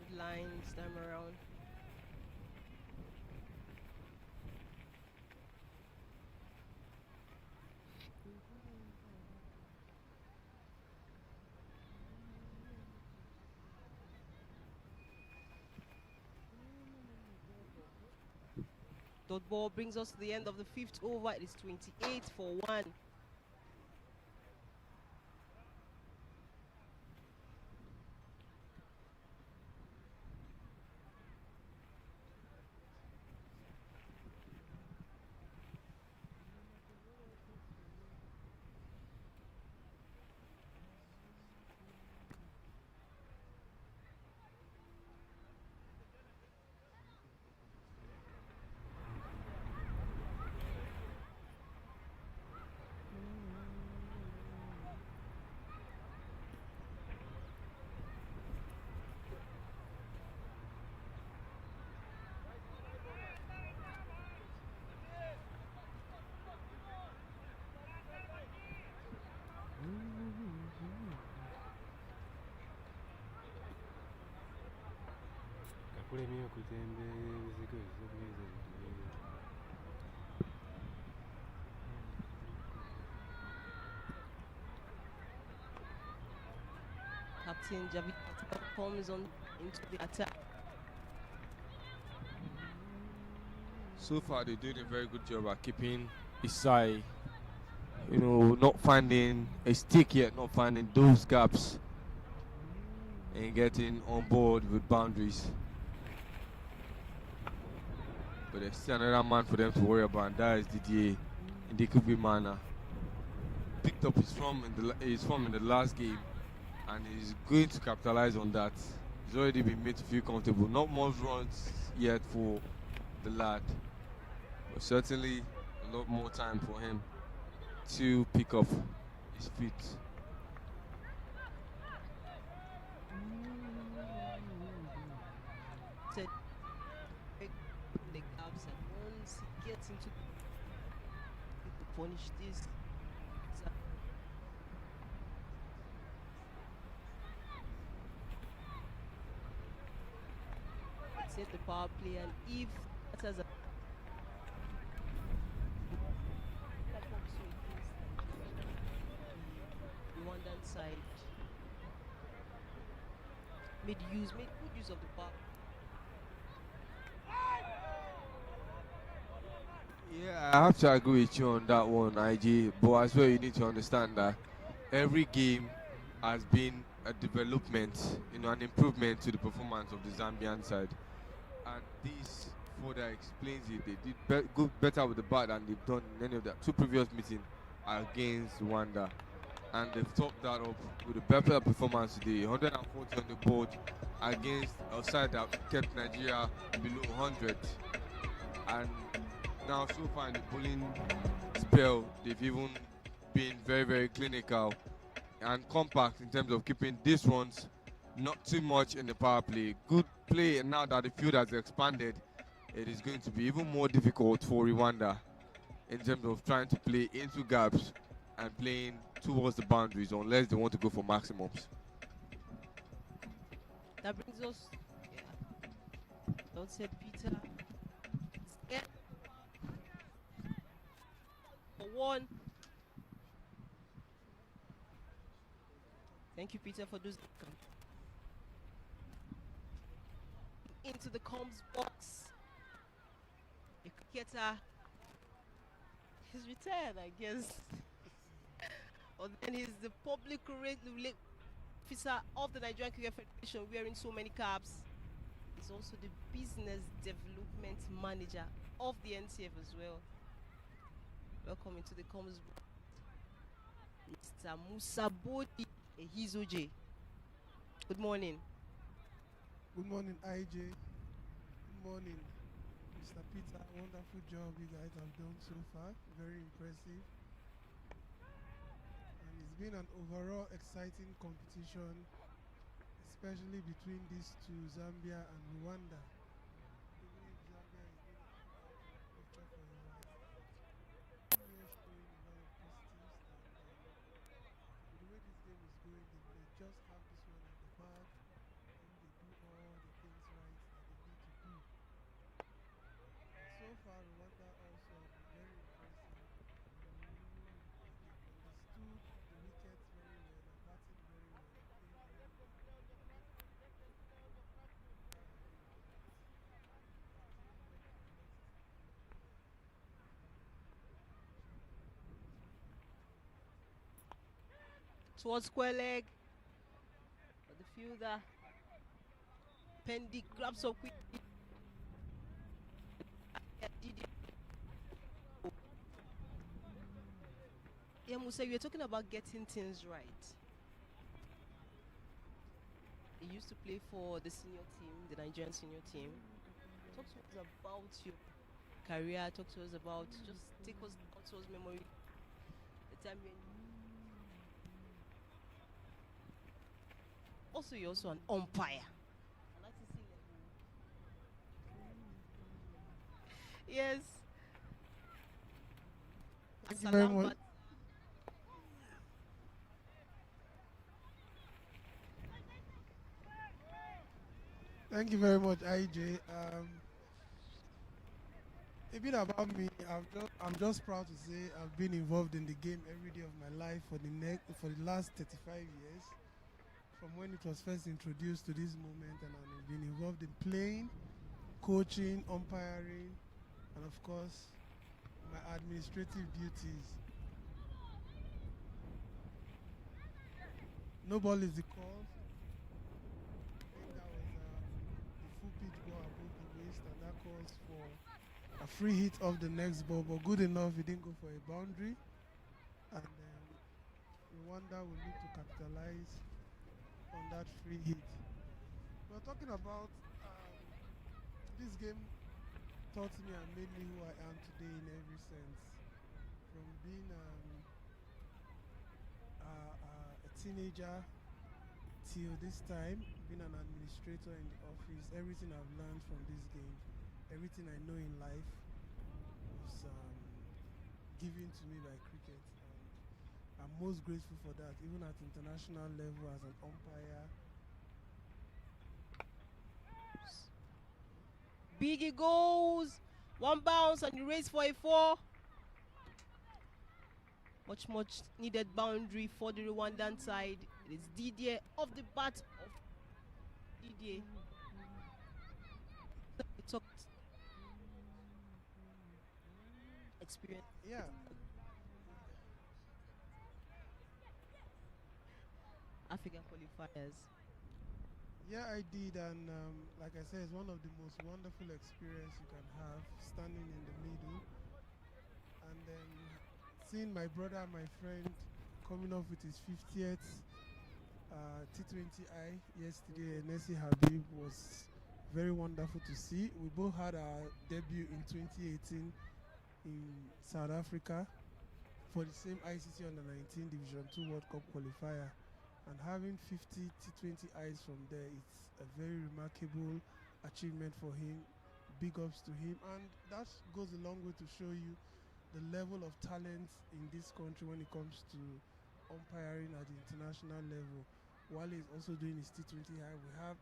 Good line this time around. Dot ball brings us to the end of the fifth over. It is 28-1. Captain Javid Patel comes on into the attack. So far, they're doing a very good job at keeping Isai, not finding a stick yet, not finding those gaps, and getting on board with boundaries. But there's still another man for them to worry about, and that is Didier in the Kubi manner. Picked up his form in the last game, and he's going to capitalize on that. He's already been made to feel comfortable. Not much runs yet for the lad, but certainly a lot more time for him to pick up his feet. The gaps, and once he gets into to punish this. Set the power play, and if that has a Rwandan side made good use of the power. Yeah, I have to agree with you on that one, IG. But as well, you need to understand that every game has been a development, an improvement to the performance of the Zambian side. And this further explains it. They did better with the bat than they've done in any of their two previous meetings against Rwanda. And they've topped that up with a better performance today. 140 on the board against a side that kept Nigeria below 100. And now, so far in the bowling spell, they've even been very, very clinical and compact in terms of keeping these ones not too much in the power play. Good play, and now that the field has expanded, it is going to be even more difficult for Rwanda in terms of trying to play into gaps and playing towards the boundaries unless they want to go for maximums. That brings us, don't say Peter. For one, Thank you, Peter, for those. Into the comms box. A cricketer. He's retired, I guess. Or then he's the public relations officer of the Nigerian Cricket Federation, wearing so many caps. He's also the business development manager of the NCF as well. Welcome into the comms box, Mr. Musa Bodi Ehizoje. Good morning. Good morning, IJ. Good morning, Mr. Peter. Wonderful job you guys have done so far. Very impressive. And it's been an overall exciting competition, especially between these two, Zambia and Rwanda. Even if Zambia is going to put out of the picture for a while, here showing a lot of positives. And with the way this game is going, they may just have this one at the back if they do all the things right that they need to do. So far, Rwanda also have been very impressive. Like they've understood the wickets very well, are batting very well, are playing very well. Towards square leg. But the fielder, Pendy, grabs up quickly. Yeah, Musa, you were talking about getting things right. You used to play for the senior team, the Nigerian senior team. Talk to us about your career. Talk to us about, just take us out to us memory. The time when also, you're also an umpire. I like to see that. Yes. Thank you very much. Thank you very much, IJ. A bit about me. I'm just proud to say I've been involved in the game every day of my life for the last 35 years. From when it was first introduced to this moment, and I've been involved in playing, coaching, umpiring, and of course, my administrative duties. No ball is the call. I think that was the full pitch ball above the waist, and that calls for a free hit of the next ball, but good enough, it didn't go for a boundary. And then Rwanda will look to capitalize on that free hit. We're talking about this game taught me and made me who I am today in every sense. From being a teenager till this time, being an administrator in the office, everything I've learned from this game, everything I know in life was given to me by cricket. And I'm most grateful for that, even at international level as an umpire. Biggie goes. One bounce and you race for a 4. Much needed boundary for the Rwandan side. It is Didier off the bat of Didier. We talked experience. Yeah. African qualifiers. Yeah, I did, and like I said, it's one of the most wonderful experience you can have, standing in the middle, and then seeing my brother, my friend, coming off with his 50th T20I yesterday, Nessie Habib, was very wonderful to see. We both had our debut in 2018 in South Africa for the same ICC Under-19 Division 2 World Cup qualifier. And having 50 T20Is from there, it's a very remarkable achievement for him. Big ups to him. And that goes a long way to show you the level of talent in this country when it comes to umpiring at the international level. While he's also doing his T20I, we have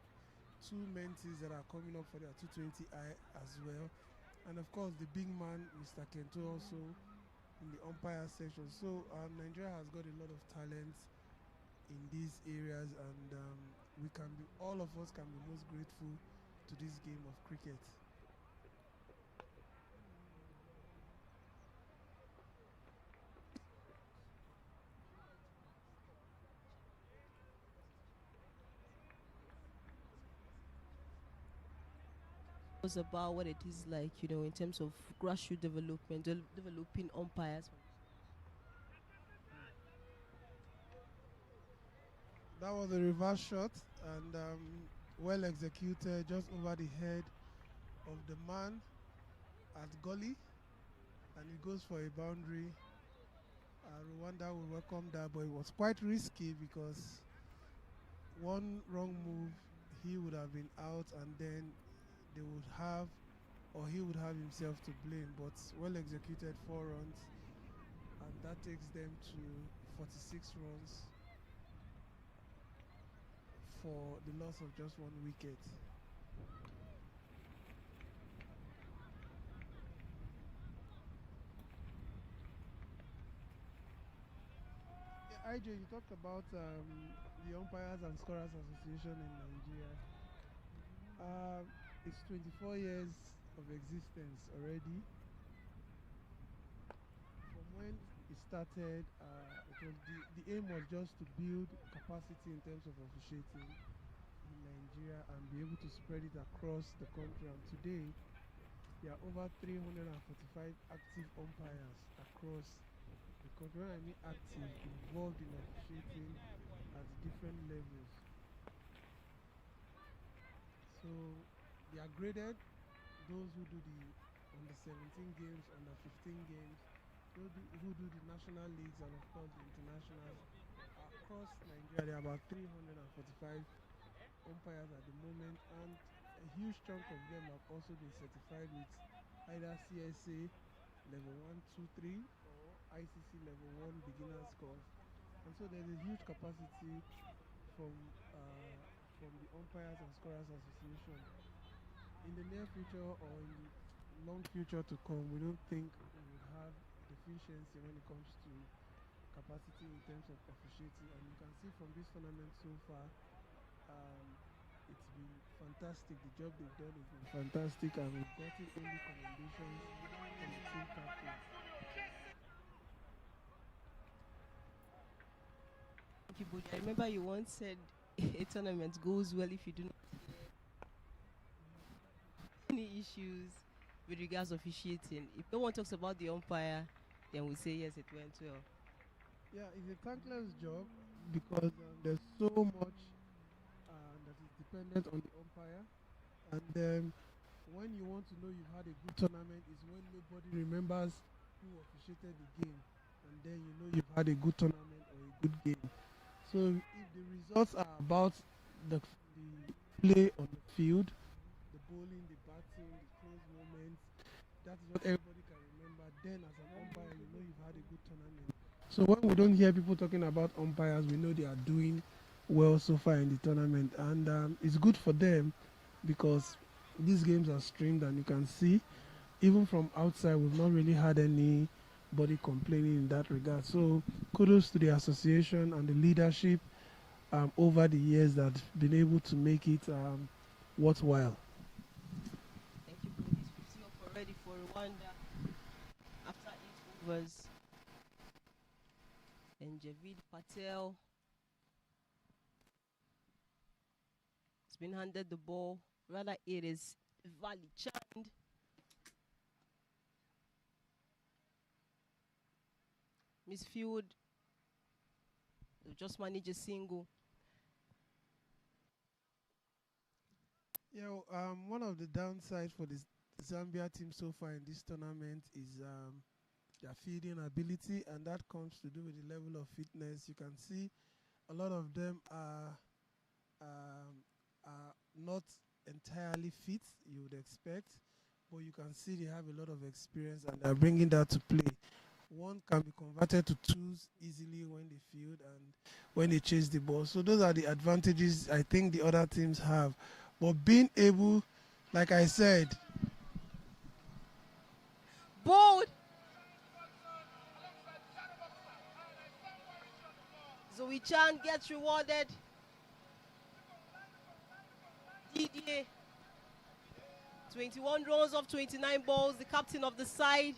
2 mentees that are coming up for their T20I as well. And of course, the big man, Mr. Kento, also in the umpire section. So Nigeria has got a lot of talent in these areas, and we can be, all of us can be most grateful to this game of cricket. Was about what it is like, in terms of grassroots development, developing umpires. That was a reverse shot, and well executed, just over the head of the man at gully, and it goes for a boundary. Rwanda will welcome that, but it was quite risky because one wrong move, he would have been out, and then they would have, or he would have himself to blame. But well executed 4 runs, and that takes them to 46 runs for the loss of just 1 wicket. IJ, you talked about the Umpires and Scorers Association in Nigeria. It's 24 years of existence already. From when it started, it was the aim was just to build capacity in terms of officiating in Nigeria and be able to spread it across the country. And today, there are over 345 active umpires across the country. When I mean active, involved in officiating at different levels. So they are graded. Those who do the under 17 games, under 15 games, those who do the national leagues, and of course the internationals. Across Nigeria, there are about 345 umpires at the moment, and a huge chunk of them have also been certified with either CSA level 1, 2, 3 or ICC level 1 beginners course. And so there's a huge capacity from the Umpires and Scorers Association. In the near future or in the long future to come, we don't think we would have deficiency when it comes to capacity in terms of officiating. And you can see from this tournament so far, it's been fantastic. The job they've done has been fantastic, and we've gotten only commendations from the team captain. Thank you, Boja. I remember you once said a tournament goes well if you do not any issues with regards to officiating. If no one talks about the umpire, then we say yes, it went well. Yeah, it's a thankless job because there's so much that is dependent on the umpire. And when you want to know you've had a good tournament is when nobody remembers who officiated the game, and then you know you've had a good tournament or a good game. So if the results are about the play on the field, the bowling, the batting, the close moments, that is what everybody can remember. Then as an umpire, you know you've had a good tournament. So when we don't hear people talking about umpires, we know they are doing well so far in the tournament, and it's good for them because these games are streamed, and you can see even from outside we've not really had anybody complaining in that regard. So kudos to the association and the leadership over the years that have been able to make it worthwhile. Thank you, Boja. 50 up already for Rwanda after 8 overs. And Javid Patel has been handed the ball. Rather, it is Vali Chand. Misfield just managed a single. Yeah, one of the downsides for the Zambia team so far in this tournament is their fielding ability, and that comes to do with the level of fitness. You can see a lot of them are not entirely fit, you would expect, but you can see they have a lot of experience and they're bringing that to play. One can be converted to twos easily when they field and when they chase the ball. So those are the advantages I think the other teams have. But being able, like I said, Bold. Zoe Richan gets rewarded. Didier, 21 runs off 29 balls, the captain of the side.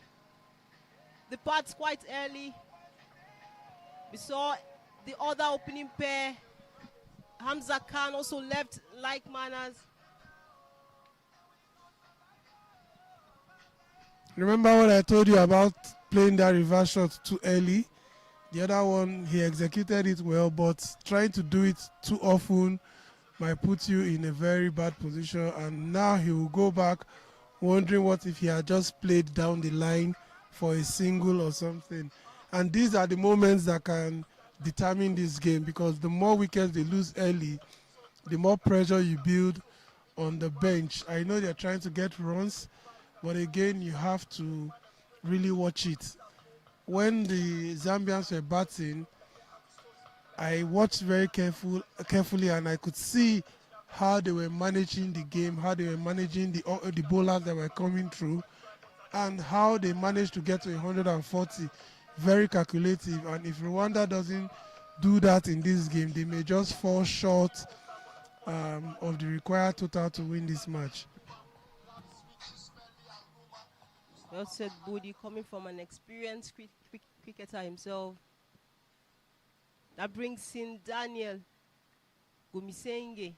Departs quite early. We saw the other opening pair. Hamza Khan also left like manners. Remember what I told you about playing that reverse shot too early? The other one, he executed it well, but trying to do it too often might put you in a very bad position. And now he will go back wondering what if he had just played down the line for a single or something. And these are the moments that can determine this game, because the more wickets they lose early, the more pressure you build on the bench. I know they're trying to get runs, but again, you have to really watch it. When the Zambians were batting, I watched very carefully, and I could see how they were managing the game, how they were managing the bowlers that were coming through, and how they managed to get to 140. Very calculative. And if Rwanda doesn't do that in this game, they may just fall short of the required total to win this match. Well said, Budi, coming from an experienced cricketer himself. That brings in Daniel Gumisenge.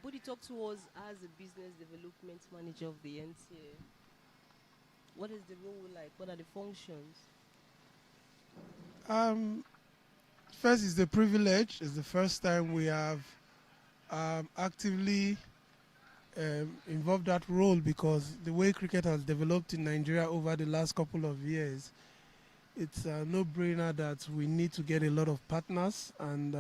Budi, talk to us as a business development manager of the NTA. What is the role like? What are the functions? First, it's the privilege. It's the first time we have actively involved that role, because the way cricket has developed in Nigeria over the last couple of years, it's a no-brainer that we need to get a lot of partners. And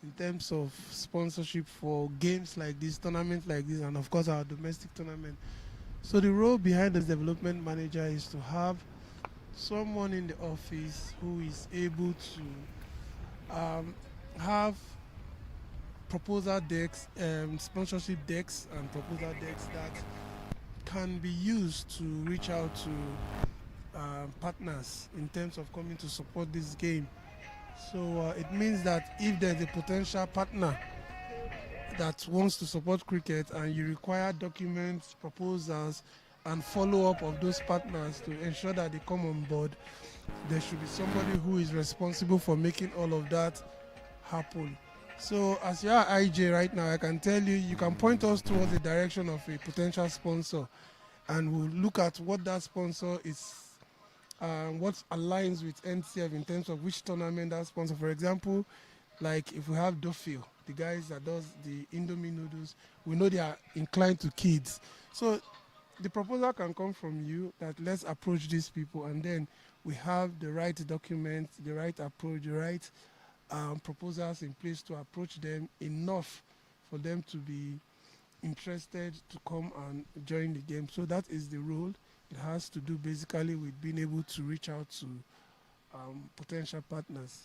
in terms of sponsorship for games like this, tournaments like this, and of course our domestic tournament. So the role behind the development manager is to have someone in the office who is able to have proposal decks, sponsorship decks and proposal decks that can be used to reach out to partners in terms of coming to support this game. So it means that if there's a potential partner that wants to support cricket and you require documents, proposals, and follow-up of those partners to ensure that they come on board, there should be somebody who is responsible for making all of that happen. So as you are IJ right now, I can tell you, you can point us towards the direction of a potential sponsor, and we'll look at what that sponsor is, what aligns with NCF in terms of which tournament that sponsor. For example, like if we have Dofil, the guys that does the Indomie noodles, we know they are inclined to kids. So the proposal can come from you that let's approach these people, and then we have the right documents, the right approach, the right proposals in place to approach them enough for them to be interested to come and join the game. So that is the role. It has to do basically with being able to reach out to potential partners.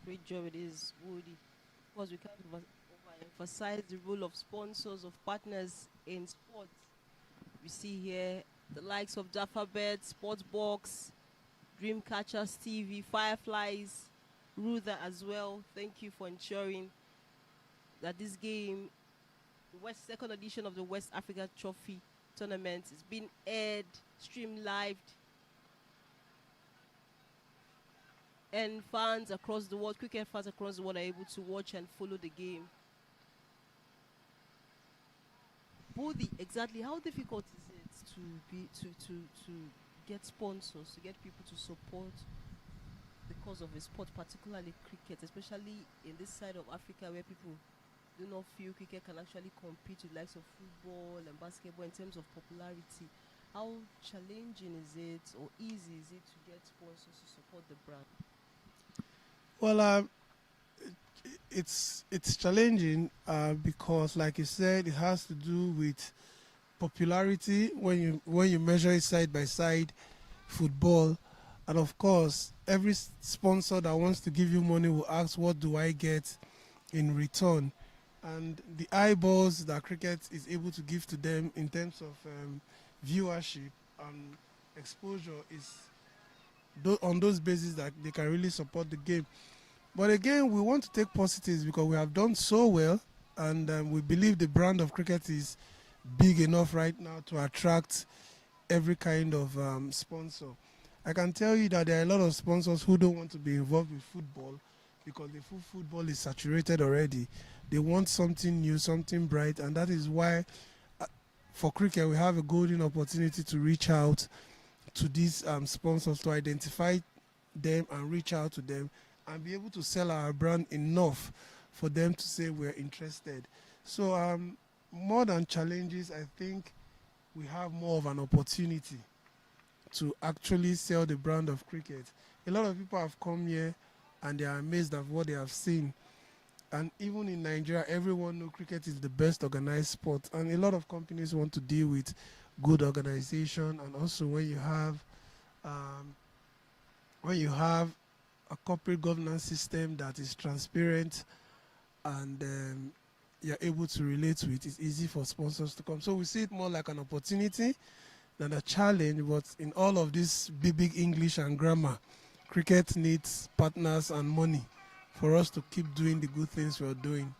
Great job it is, Woody. Of course, we can't overemphasize the role of sponsors, of partners in sports. We see here the likes of Daffabet, Sportsbox, Dreamcatchers TV, Fireflies, Ruther as well. Thank you for ensuring that this game, the second edition of the West Africa Trophy Tournament, is being aired, streamed live, and fans across the world, cricket fans across the world, are able to watch and follow the game. Budi, exactly how difficult is it to get sponsors, to get people to support the cause of a sport, particularly cricket, especially in this side of Africa where people do not feel cricket can actually compete with likes of football and basketball in terms of popularity? How challenging is it, or easy is it to get sponsors to support the brand? Well, it's challenging because, like you said, it has to do with popularity when you measure it side by side, football, and of course, every sponsor that wants to give you money will ask, "What do I get in return?" and the eyeballs that cricket is able to give to them in terms of viewership and exposure is on those bases that they can really support the game. But again, we want to take positives because we have done so well, and we believe the brand of cricket is big enough right now to attract every kind of sponsor. I can tell you that there are a lot of sponsors who don't want to be involved with football because the football is saturated already. They want something new, something bright, and that is why for cricket we have a golden opportunity to reach out to these sponsors, to identify them and reach out to them and be able to sell our brand enough for them to say we're interested. So more than challenges, I think we have more of an opportunity to actually sell the brand of cricket. A lot of people have come here and they are amazed at what they have seen. And even in Nigeria, everyone knows cricket is the best organized sport. And a lot of companies want to deal with good organization. And also when you have a corporate governance system that is transparent and you're able to relate with, it's easy for sponsors to come. So we see it more like an opportunity than a challenge. But in all of this big English and grammar, cricket needs partners and money for us to keep doing the good things we're doing.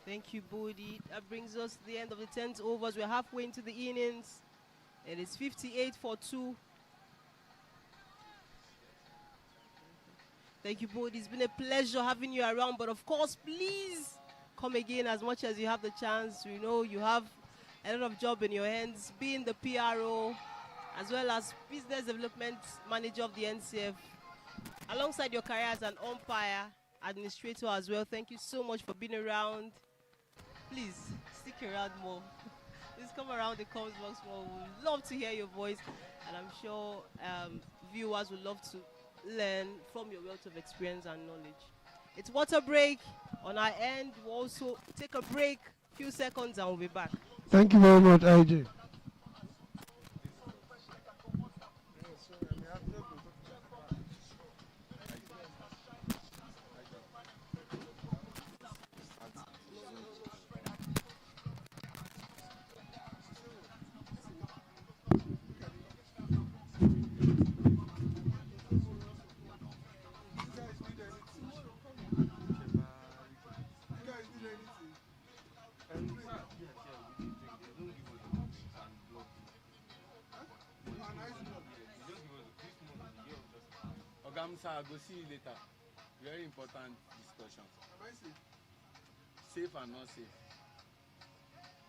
Thank you, Bodhi. That brings us to the end of the 10th overs. We're halfway into the innings. It is 58 for 2. Thank you, Bodhi. It's been a pleasure having you around. But of course, please come again as much as you have the chance. We know you have a lot of job in your hands, being the PRO, as well as Business Development Manager of the NCF, alongside your career as an umpire, administrator as well. Thank you so much for being around. Please, stick around more. Please come around the comments box more. We would love to hear your voice, and I'm sure viewers would love to learn from your wealth of experience and knowledge. It's water break on our end. We'll also take a break, few seconds, and we'll be back. Thank you very much, IJ. Sir, I'll go see you later. Very important discussion. Am I safe? Safe and not safe.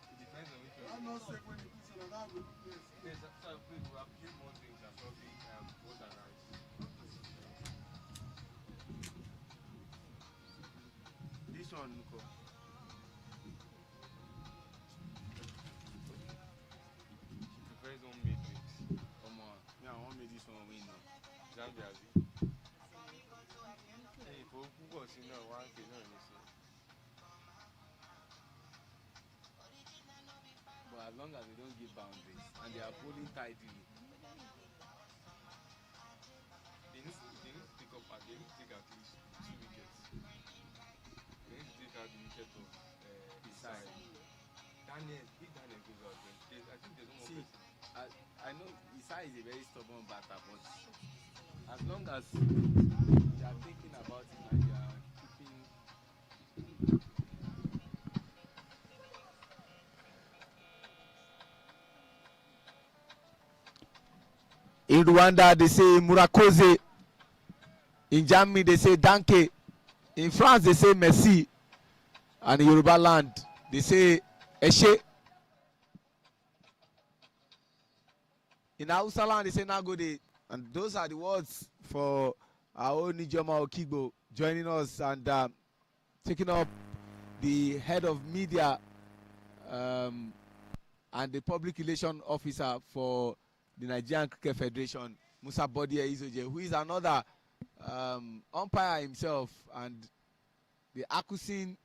It depends on which one. I'm not safe when you put it on that good place. Yes, so please, we appreciate more things and probably more than rice. This one, Nuko. She prefers homemade drinks. Come on. Yeah, I want me this one win now. Zambia, hey, for púpọ̀ sí náà, wá ń pè náà ní sí. But as long as they don't give boundaries and they are pulling tightly. They need to take up and they need to take at least 2 wickets. They need to take out the wicket of Isai. Daniel, if Daniel goes out, then I think they don't want person. I know Isai is a very stubborn batter, but as long as they are thinking about it and they are keeping. In Rwanda, they say Murakoze. In Germany, they say Danke. In France, they say Merci. And in Yoruba land, they say Eshe. In Hausa land, they say Nagode. And those are the words for our own Nijoma Okigbo joining us and taking up the head of media and the public relation officer for the Nigerian Cricket Federation, Musa Bodie Izoje, who is another umpire himself and the Akusin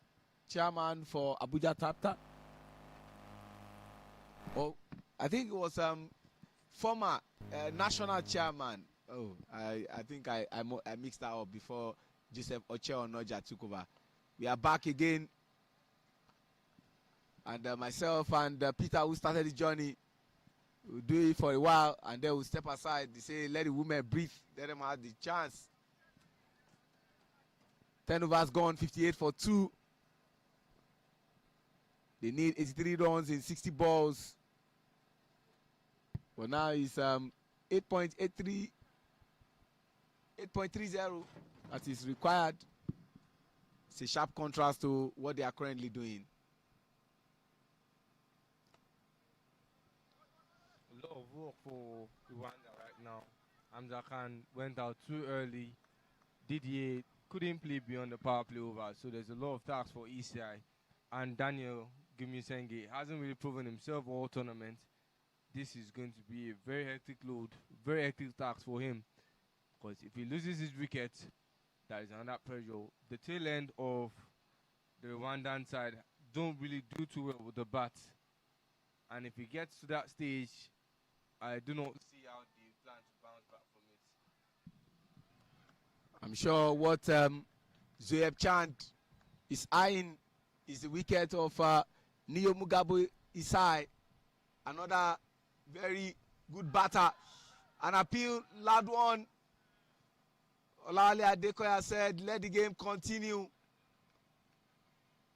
chairman for Abuja chapter. Oh, I think it was former national chairman. Oh, I think I mixed that up before Joseph Oche Onoja took over. We are back again. And myself and Peter, who started the journey, we'll do it for a while and then we'll step aside. They say, let the women breathe. Let them have the chance. 10 overs gone, 58 for 2. They need 83 runs in 60 balls. But now it's 8.83, 8.30 that is required. It's a sharp contrast to what they are currently doing. A lot of work for Rwanda right now. Hamza Khan went out too early. Didier couldn't play beyond the power play over, so there's a lot of tasks for ECI. And Daniel Gimusenge hasn't really proven himself all tournament. This is going to be a very hectic load, very hectic task for him. Because if he loses his wicket, that is under pressure. The tail end of the Rwandan side don't really do too well with the bat. And if he gets to that stage, I do not see how they plan to bounce back from it. I'm sure what Zoeb Chand is eyeing is the wicket of Neo Mugabe Isai, another very good batter. An appeal, loud one. Olale Adekoya said, let the game continue.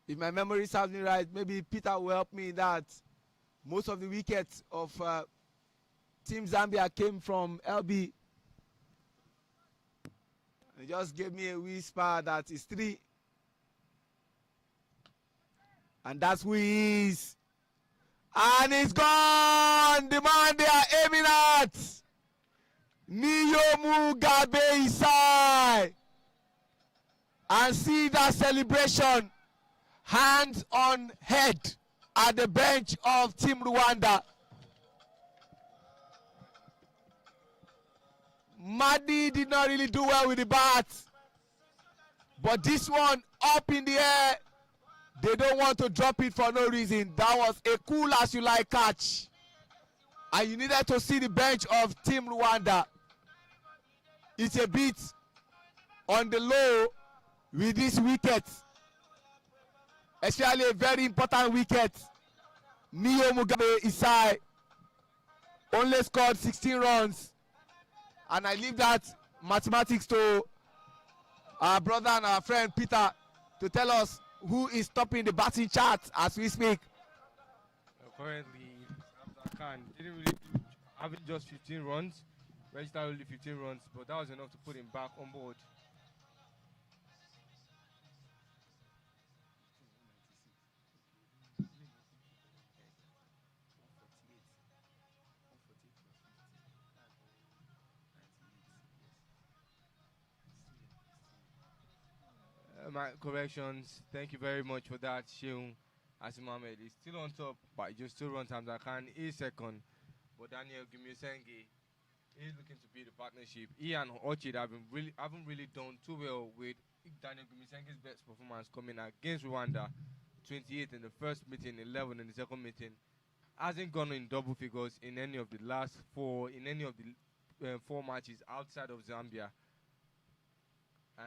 If my memory serves me right, maybe Peter will help me in that. Most of the wickets of Team Zambia came from LB. He just gave me a whisper that it's 3. And that's who he is. And it's gone! The man they are aiming at! Neo Mugabe Isai! And see that celebration. Hands on head at the bench of Team Rwanda. Madi did not really do well with the bat. But this one up in the air. They don't want to drop it for no reason. That was a cool as you like catch. And you needed to see the bench of Team Rwanda. It's a bit on the low with this wicket. Especially a very important wicket. Neo Mugabe Isai only scored 16 runs. And I leave that mathematics to our brother and our friend Peter to tell us who is topping the batting chart as we speak. Currently, Hamza Khan didn't really do, having just 15 runs, registered only 15 runs, but that was enough to put him back on board. My corrections. Thank you very much for that, Sheung Asimahmed. He's still on top, but he just still runs Hamza Khan. He's second. But Daniel Gimusenge is looking to beat the partnership. He and Orchid haven't really done too well with Daniel Gimisenge's best performance coming against Rwanda. 28 in the first meeting, 11 in the second meeting. Hasn't gone in double figures in any of the last 4, in any of the 4 matches outside of Zambia.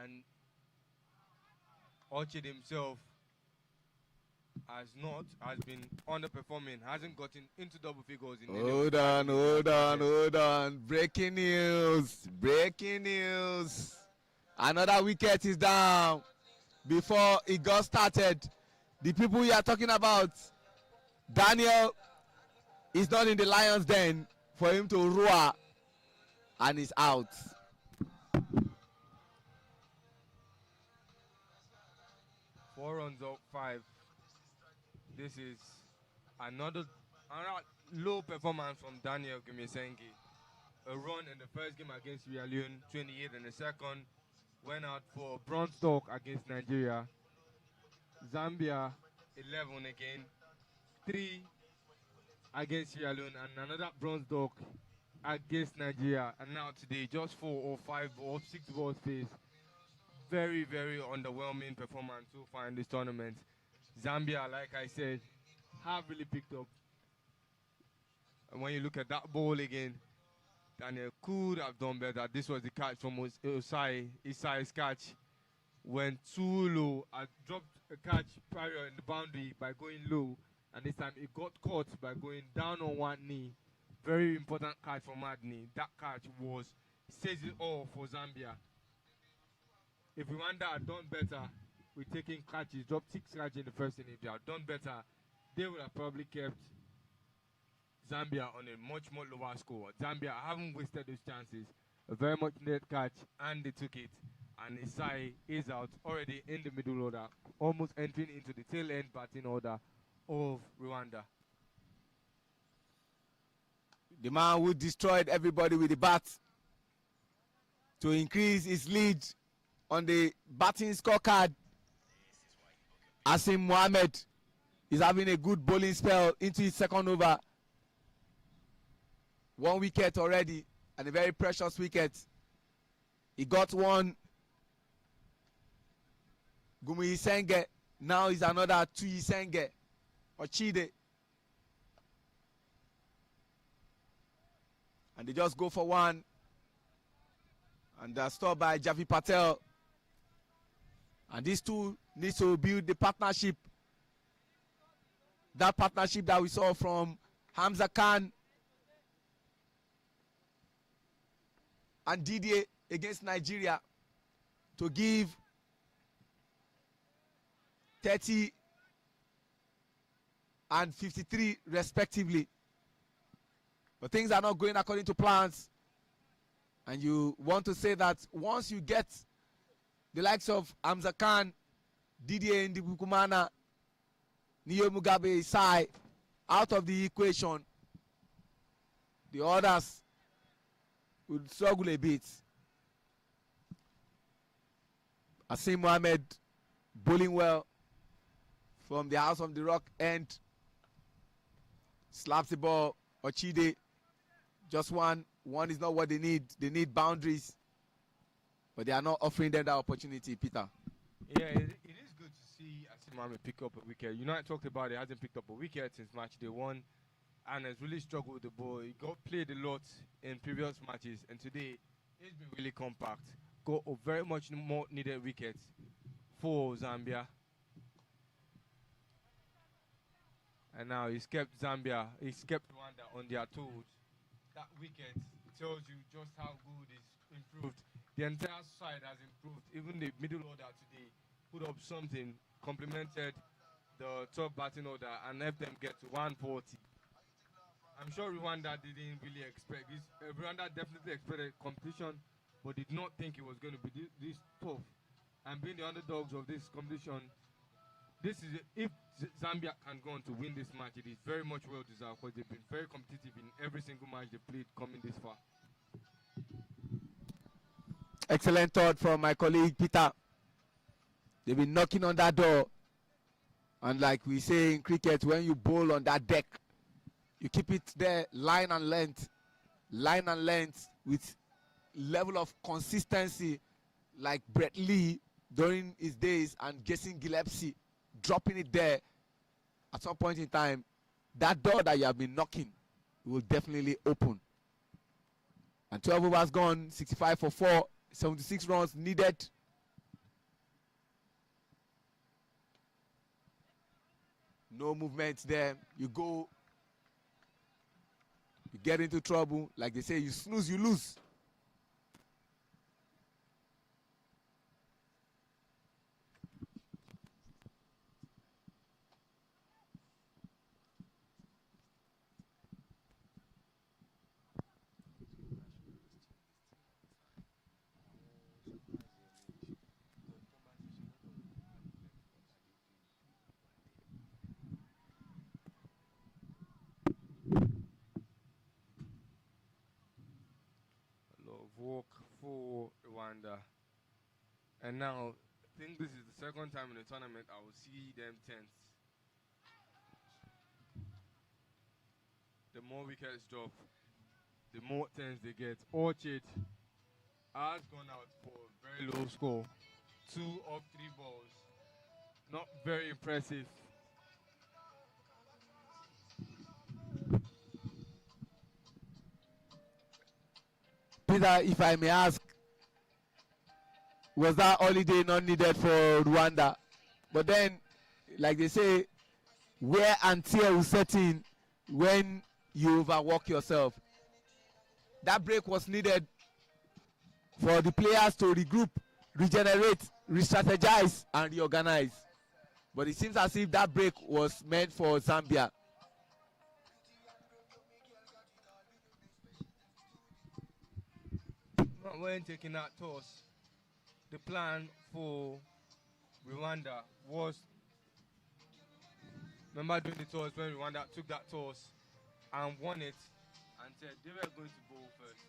And Orchid himself has been underperforming, hasn't gotten into double figures in Hold on. Breaking news. Another wicket is down. Before it got started, the people we are talking about, Daniel is not in the lion's den for him to roar, and he's out. Four runs up, 5. This is another low performance from Daniel Gimusenge. A run in the first game against Leone, 28 in the second. Went out for bronze talk against Nigeria. Zambia, 11 again. 3 against Leone and another bronze talk against Nigeria. And now today, just 4 or 5 or 6 balls faced. Very, very underwhelming performance so far in this tournament. Zambia, like I said, have really picked up. And when you look at that ball again, Daniel could have done better. This was the catch from Isai's catch. went too low. I dropped a catch prior in the boundary by going low, and this time it got caught by going down on one knee. Very important catch for Madney. That catch says it all for Zambia. If Rwanda had done better with taking catches, dropped 6 catches in the first inning, if they had done better, they would have probably kept Zambia on a much more lower score. Zambia haven't wasted those chances. A very much needed catch, and they took it. And Isai is out already in the middle order, almost entering into the tail end batting order of Rwanda. The man who destroyed everybody with the bat to increase his lead on the batting scorecard. Asim Mohammed is having a good bowling spell into his second over. 1 wicket already, and a very precious wicket. He got one. Gumi Isenge. Now is another two Isenge. Ochide. And they just go for one. And they're stopped by Javi Patel. And these two need to build the partnership. That partnership that we saw from Hamza Khan and Didier against Nigeria to give 30 and 53 respectively. But things are not going according to plans. And you want to say that once you get the likes of Hamza Khan, Didier Ndibukumana, Neo Mugabe Isai out of the equation, the others would struggle a bit. Asim Mohammed bowling well from the House of the Rock end. Slaps the ball. Ochide, just one. One is not what they need. They need boundaries. But they are not offering them that opportunity, Peter. Yeah, it is good to see Asim Mohammed pick up a wicket. You know, I talked about it, hasn't picked up a wicket since match day 1 and has really struggled with the ball. He got played a lot in previous matches, and today he's been really compact. Got a very much more needed wicket for Zambia. And now he's kept Rwanda on their toes. That wicket tells you just how good it's improved. The entire side has improved. Even the middle order today put up something, complemented the top batting order, and helped them get to 140. I'm sure Rwanda didn't really expect this. Rwanda definitely expected competition, but did not think it was going to be this tough. And being the underdogs of this competition, if Zambia can go on to win this match, it is very much well deserved because they've been very competitive in every single match they played coming this far. Excellent thought from my colleague Peter. They've been knocking on that door. And like we say in cricket, when you bowl on that deck, you keep it there line and length with level of consistency like Brett Lee during his days and Jason Gillespie, dropping it there at some point in time. That door that you have been knocking will definitely open. And 12 overs gone, 65 for 4, 76 runs needed. No movement there. You go, you get into trouble. Like they say, you snooze, you lose. Walk for Rwanda. And now, I think this is the second time in the tournament I will see them tense. The more wickets drop, the more tense they get. Orchid has gone out for a very low score. 2 of 3 balls. Not very impressive. Peter, if I may ask, was that holiday not needed for Rwanda? But then, like they say, wear and tear will set in when you overwork yourself. That break was needed for the players to regroup, regenerate, re-strategize, and reorganize. But it seems as if that break was meant for Zambia. When taking that toss, the plan for Rwanda was, remember doing the toss when Rwanda took that toss and won it and said they were going to bowl first.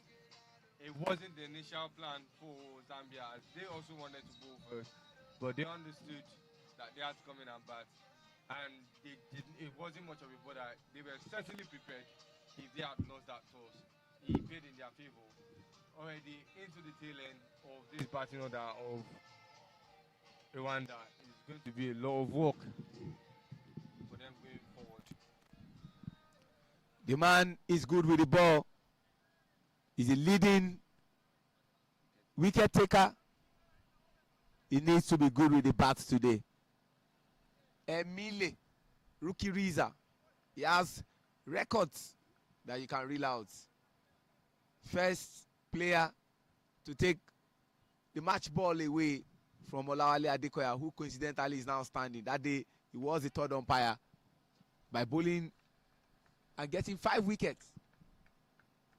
It wasn't the initial plan for Zambia, as they also wanted to bowl first, but they understood that they had to come in and bat, and it wasn't much of a bother. They were certainly prepared if they had lost that toss. It played in their favor. Already into the tail end of this batting order of Rwanda is going to be a lot of work for them going forward. The man is good with the ball. He's a leading wicket taker. He needs to be good with the bat today. Emile Rukiriza. He has records that you can reel out. First player to take the match ball away from Olawale Adekoya, who coincidentally is now standing. That day, he was the third umpire by bowling and getting 5 wickets.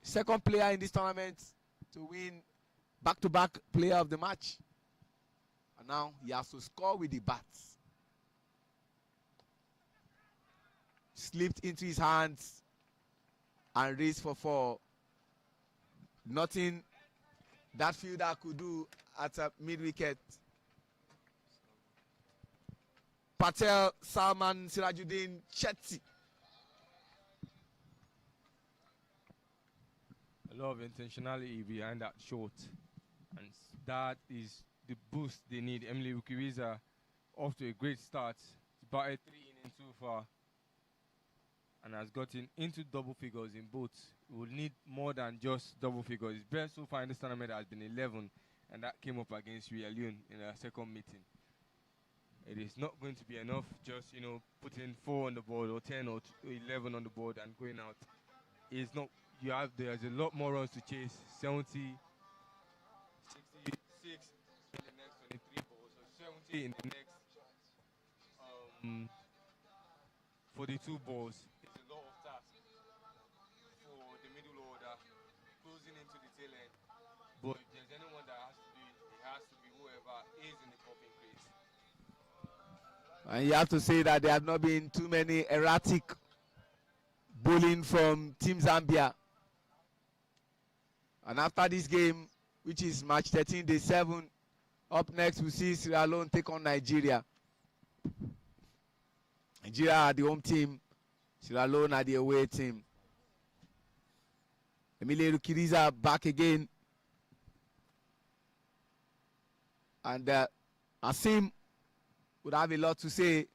Second player in this tournament to win back-to-back player of the match. And now he has to score with the bats. Slipped into his hands and raised for 4. Nothing that fielder could do at a mid-wicket. Patel, Salman, Sirajuddin, Chetty. A lot of intentionality behind that shot, and that is the boost they need. Emily Rukiriza off to a great start. He's batted 3 innings so far and has gotten into double figures in both. We will need more than just double figures. His best so far in this tournament has been 11, and that came up against Leone in our second meeting. It is not going to be enough just, putting 4 on the board or 10 or 11 on the board and going out. It's not. There's a lot more runs to chase. 70, 66 in the next 23 balls, or 70 in the next 42 balls. It's a lot of tasks for the middle order, closing into the tail end. But if there's anyone that has to do it, it has to be whoever is in the popping crease. And you have to say that there have not been too many erratic bowling from Team Zambia. And after this game, which is match 13, day 7, up next we see Sierra Leone take on Nigeria. Nigeria are the home team, Sierra Leone are the away team. Emile Rukiriza back again. And Asim would have a lot to say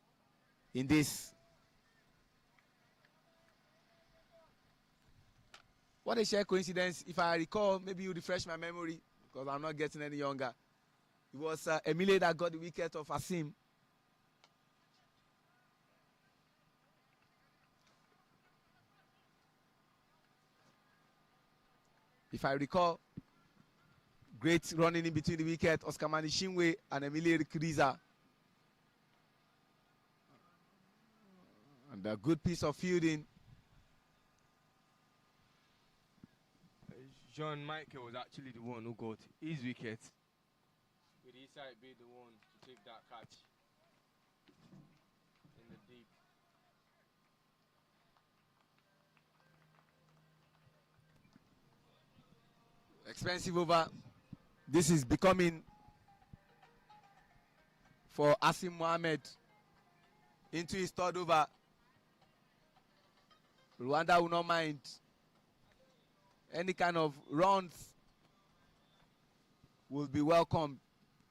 in this. What a sheer coincidence. If I recall, maybe you refresh my memory because I'm not getting any younger. It was Emile that got the wicket of Asim. If I recall, great running in between the wicket, Oscar Manishinwe and Emile Rukiriza. And a good piece of fielding. John Michael was actually the one who got his wicket, with his side being the one to take that catch in the deep. Expensive over. This is becoming for Asim Mohammed into his third over. Rwanda will not mind any kind of runs, will be welcomed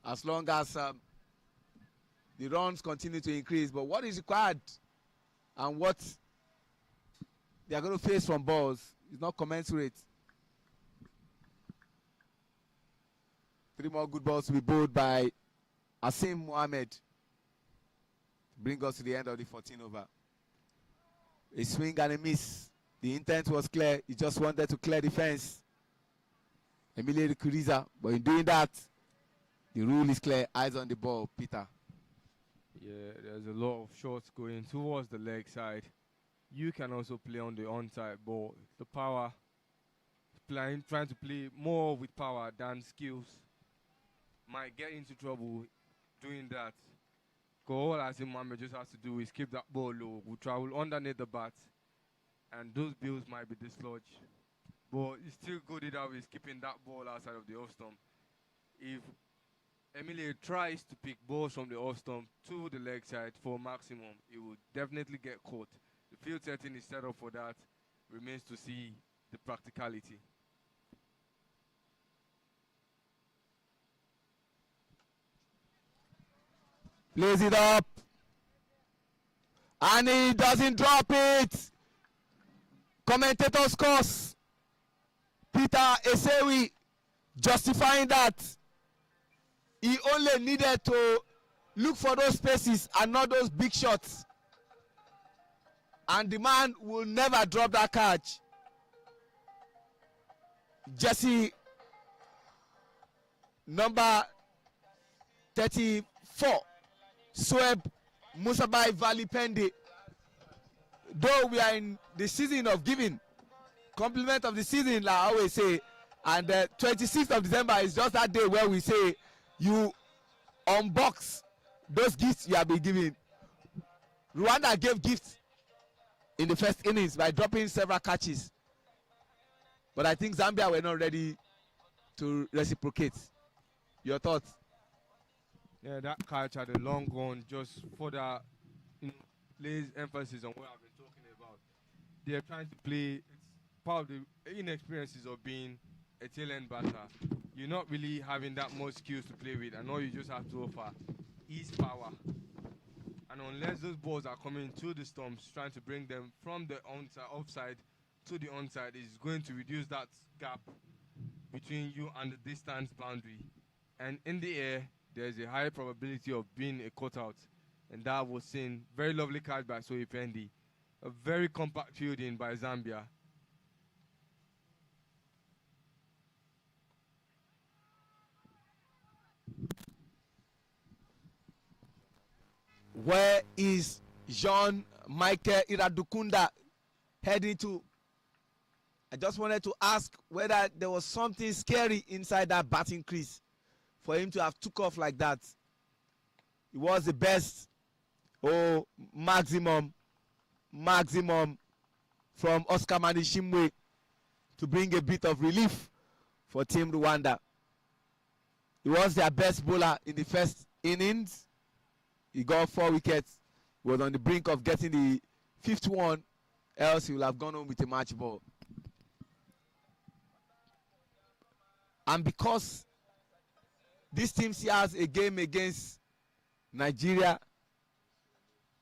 as long as the runs continue to increase. But what is required and what they are going to face from balls is not commensurate. 3 more good balls to be bowled by Asim Mohammed. Bring us to the end of the 14 over. A swing and a miss. The intent was clear. He just wanted to clear the fence. Emilio Kuriza. But in doing that, the rule is clear. Eyes on the ball, Peter. Yeah, there's a lot of shots going towards the leg side. You can also play on the onside ball. The power, trying to play more with power than skills, might get into trouble doing that. All Asim Mohammed just has to do is keep that ball low. We'll travel underneath the bat, and those bills might be dislodged. But it's still good that he's keeping that ball outside of the off stump. If Emilio tries to pick balls from the off stump to the leg side for maximum, he will definitely get caught. The field setting is set up for that. Remains to see the practicality. Plays it up. And he doesn't drop it. Commentator scores. Peter Esewi justifying that he only needed to look for those spaces and not those big shots. And the man will never drop that catch. Jesse, number 34, Sweb Musabai Valley Pende. Though we are in the season of giving, compliment of the season, like I always say, and the 26th of December is just that day where we say you unbox those gifts you have been giving. Rwanda gave gifts in the first innings by dropping several catches, but I think Zambia were not ready to reciprocate. Your thoughts? Yeah, that catch had a long gone just further lays emphasis on what I've been talking about. They're trying to play, it's part of the inexperiences of being a tail end batter. You're not really having that much skills to play with, and all you just have to offer is power. And unless those balls are coming to the stumps, trying to bring them from the offside to the onside, is going to reduce that gap between you and the distance boundary. And in the air, there's a high probability of being a cutout. And that was seen. Very lovely catch by Soe Pendi. A very compact fielding by Zambia. Where is Jean-Michael Iradukunda heading to? I just wanted to ask whether there was something scary inside that batting crease for him to have took off like that. It was the best, maximum from Oscar Manishimwe to bring a bit of relief for Team Rwanda. He was their best bowler in the first innings. He got 4 wickets. He was on the brink of getting the 5th one, else he would have gone home with a match ball. And because this team still has a game against Nigeria,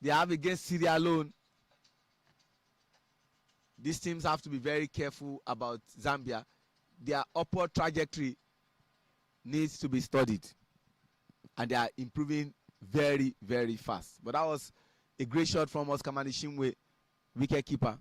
they have against Sierra Leone, these teams have to be very careful about Zambia. Their upward trajectory needs to be studied, and they are improving very, very fast. But that was a great shot from Oscar Manishimwe, wicket keeper.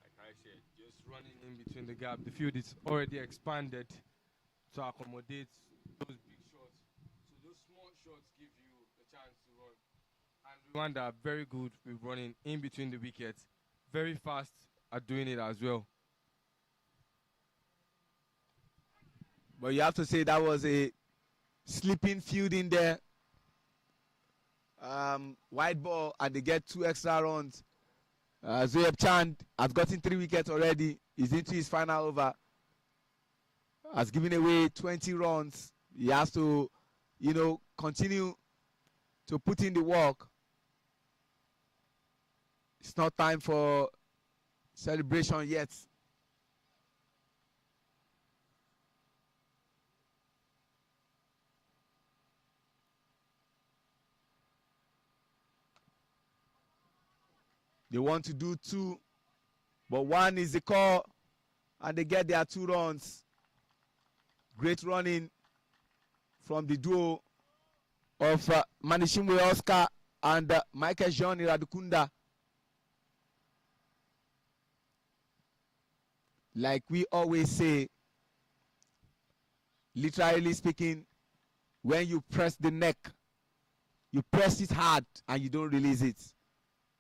Like I said, just running in between the gap. The field is already expanded to accommodate those big shots. So those small shots give you a chance to run. And Rwanda are very good with running in between the wickets. Very fast at doing it as well. But you have to say that was a sleeping field in there. Wide ball, and they get 2 extra runs. Zoeb Chand has gotten 3 wickets already. He's into his final over. Has given away 20 runs. He has to, continue to put in the work. It's not time for celebration yet. They want to do 2, but 1 is the call, and they get their 2 runs. Great running from the duo of Manishimwe Oscar and Michael Jean Iradukunda. Like we always say, literally speaking, when you press the neck, you press it hard and you don't release it.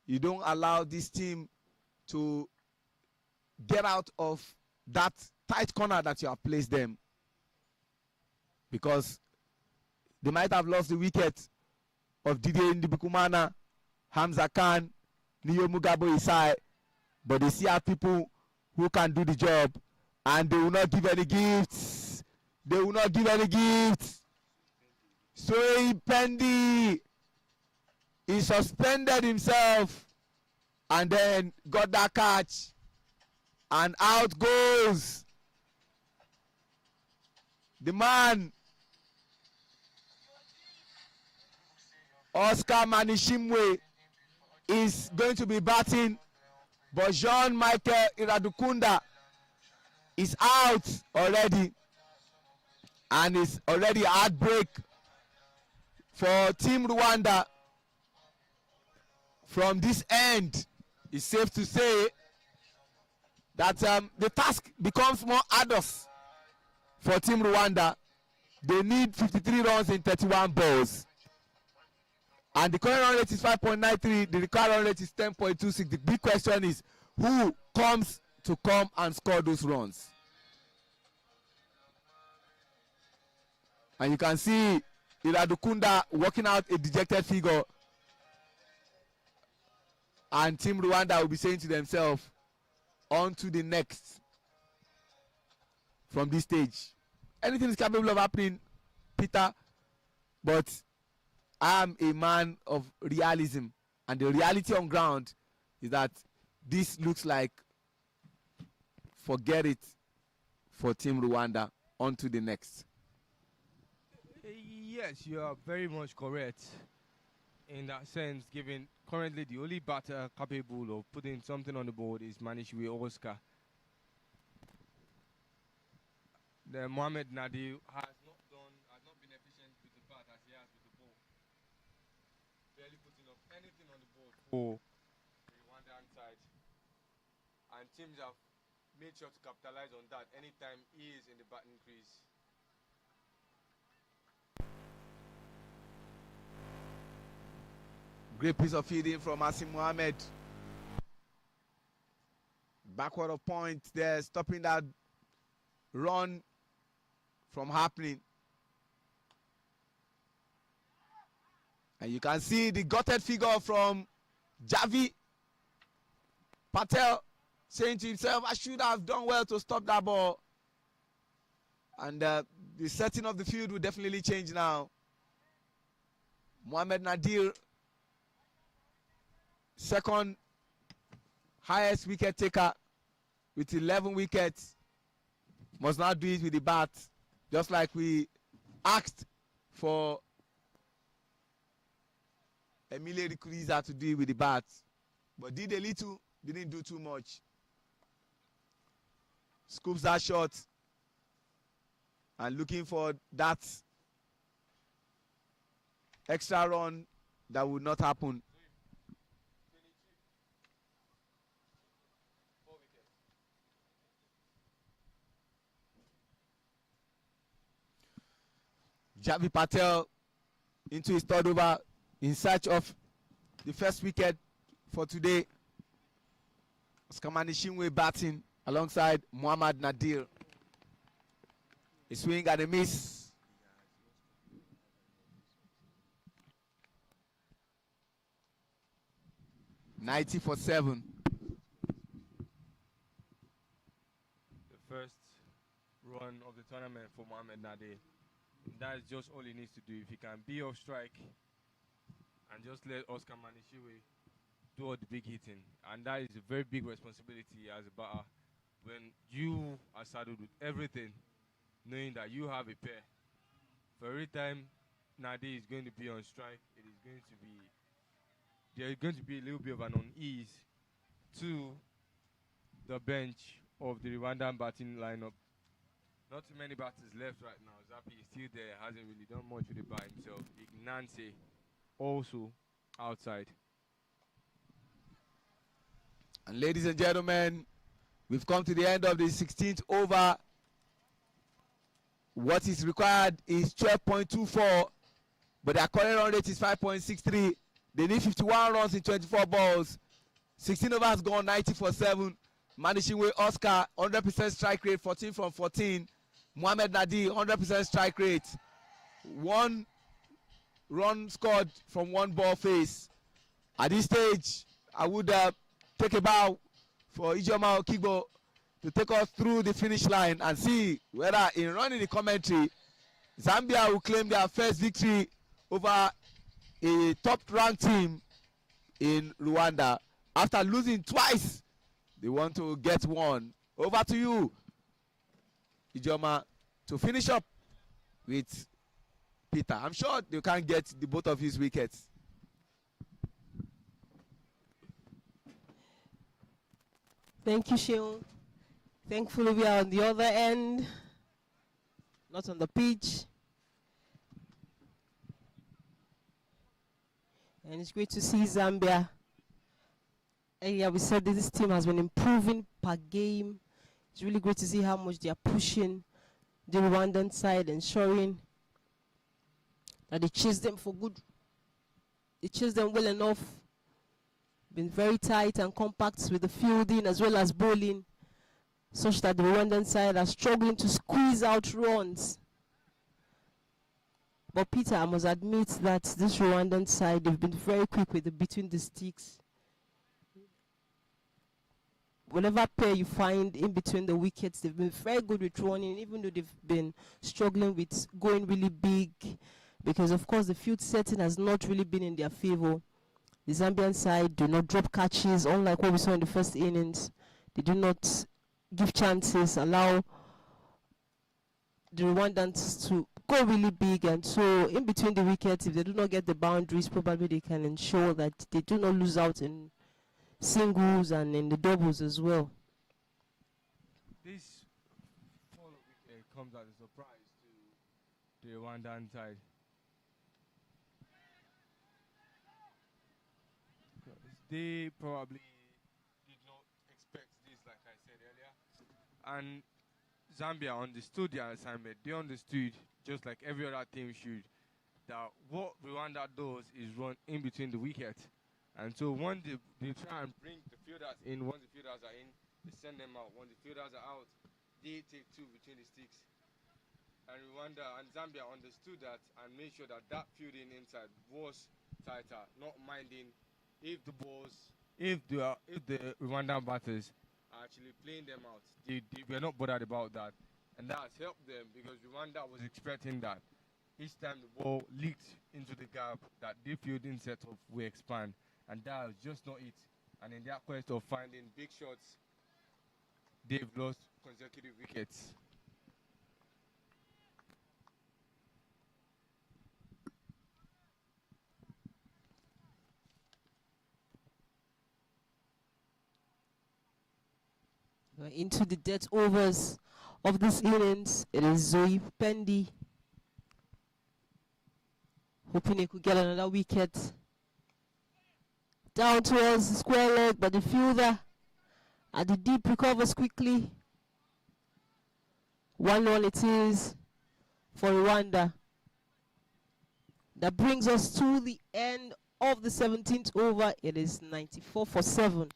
You don't allow this team to get out of that tight corner that you have placed them, because they might have lost the wicket of Didier Ndibukumana, Hamza Khan, Niyo Mugabo Isai, but they see our people who can do the job, and they will not give any gifts. They will not give any gifts. So Pendi, he suspended himself and then got that catch, and out goes the man Oscar Manishimwe is going to be batting, but Jean-Michael Iradukunda is out already, and it's already a heartbreak for Team Rwanda. From this end, it's safe to say that the task becomes more arduous for Team Rwanda. They need 53 runs in 31 balls. And the current run rate is 5.93. The required run rate is 10.26. The big question is, who comes to come and score those runs? And you can see Iradukunda working out a dejected figure. And Team Rwanda will be saying to themselves, on to the next from this stage. Anything is capable of happening, Peter, but I am a man of realism, and the reality on ground is that this looks like forget it for Team Rwanda. On to the next. Yes, you are very much correct in that sense, given currently the only batter capable of putting something on the board is Manishwe Oscar. The Mohamed Nadir has not been efficient with the bat as he has with the ball. Barely putting up anything on the board for the Rwandan side. And teams have made sure to capitalize on that anytime he is in the batting crease. Great piece of feeding from Asim Mohammed. Backward of point there, stopping that run from happening. And you can see the gutted figure from Javi Patel saying to himself, I should have done well to stop that ball. And the setting of the field will definitely change now. Mohamed Nadir, second highest wicket taker with 11 wickets, must now do it with the bat, just like we asked for Emile Rikuriza to do it with the bat. But did a little, didn't do too much. Scoops that shot and looking for that extra run that would not happen. Javi Patel into his third over in search of the first wicket for today. Oscar Manishimwe batting alongside Muhammad Nadir. A swing and a miss. $90 for 7. The first run of the tournament for Mohamed Nadir. That is just all he needs to do. If he can be off strike and just let Oscar Manishiwe do all the big hitting. And that is a very big responsibility as a batter when you are saddled with everything, knowing that you have a pair. For every time Nadir is going to be on strike, there is going to be a little bit of an unease to the bench of the Rwandan batting lineup. Not too many batters left right now. Zappi is still there, hasn't really done much with it by himself. Ignance also outside. And ladies and gentlemen, we've come to the end of the 16th over. What is required is 12.24, but their current run rate is 5.63. They need 51 runs in 24 balls. 16 overs gone, 90 for 7. Manishing with Oscar, 100% strike rate, 14 from 14. Mohamed Nadi, 100% strike rate. 1 run scored from 1 ball face. At this stage, I would take a bow for Ijoma Okigbo to take us through the finish line and see whether in running the commentary, Zambia will claim their first victory over a top-ranked team in Rwanda. After losing twice, they want to get one. Over to you, Ijoma, to finish up with Peter. I'm sure they can't get the both of his wickets. Thank you, Sheon. Thankfully, we are on the other end, not on the pitch. And it's great to see Zambia. Earlier, we said that this team has been improving per game. It's really great to see how much they are pushing the Rwandan side, ensuring that they chase them for good. They chase them well enough. Been very tight and compact with the fielding as well as bowling, such that the Rwandan side are struggling to squeeze out runs. But Peter, I must admit that this Rwandan side, they've been very quick with the between the sticks. Whatever pair you find in between the wickets, they've been very good with running, even though they've been struggling with going really big, because of course the field setting has not really been in their favor. The Zambian side do not drop catches, unlike what we saw in the first innings. They do not give chances, allow the Rwandans to go really big, and so in between the wickets, if they do not get the boundaries, probably they can ensure that they do not lose out in singles and in the doubles as well. This follow wicket comes as a surprise to the Rwandan side. They probably did not expect this, like I said earlier. And Zambia understood their assignment. They understood, just like every other team should, that what Rwanda does is run in between the wickets. And so when they try and bring the fielders in, once the fielders are in, they send them out. When the fielders are out, they take 2 between the sticks. And Rwanda and Zambia understood that and made sure that that fielding inside was tighter, not minding if the Rwandan batters are actually playing them out. They were not bothered about that. And that has helped them, because Rwanda was expecting that each time the ball leaked into the gap, that their fielding setup will expand. And that was just not it. And in their quest of finding big shots, they've lost consecutive wickets. Into the death overs of this innings, it is Zoe Pendi, hoping he could get another wicket. Down towards the square leg, but the fielder at the deep recovers quickly. 1-1 it is for Rwanda. That brings us to the end of the 17th over. It is 94 for 7.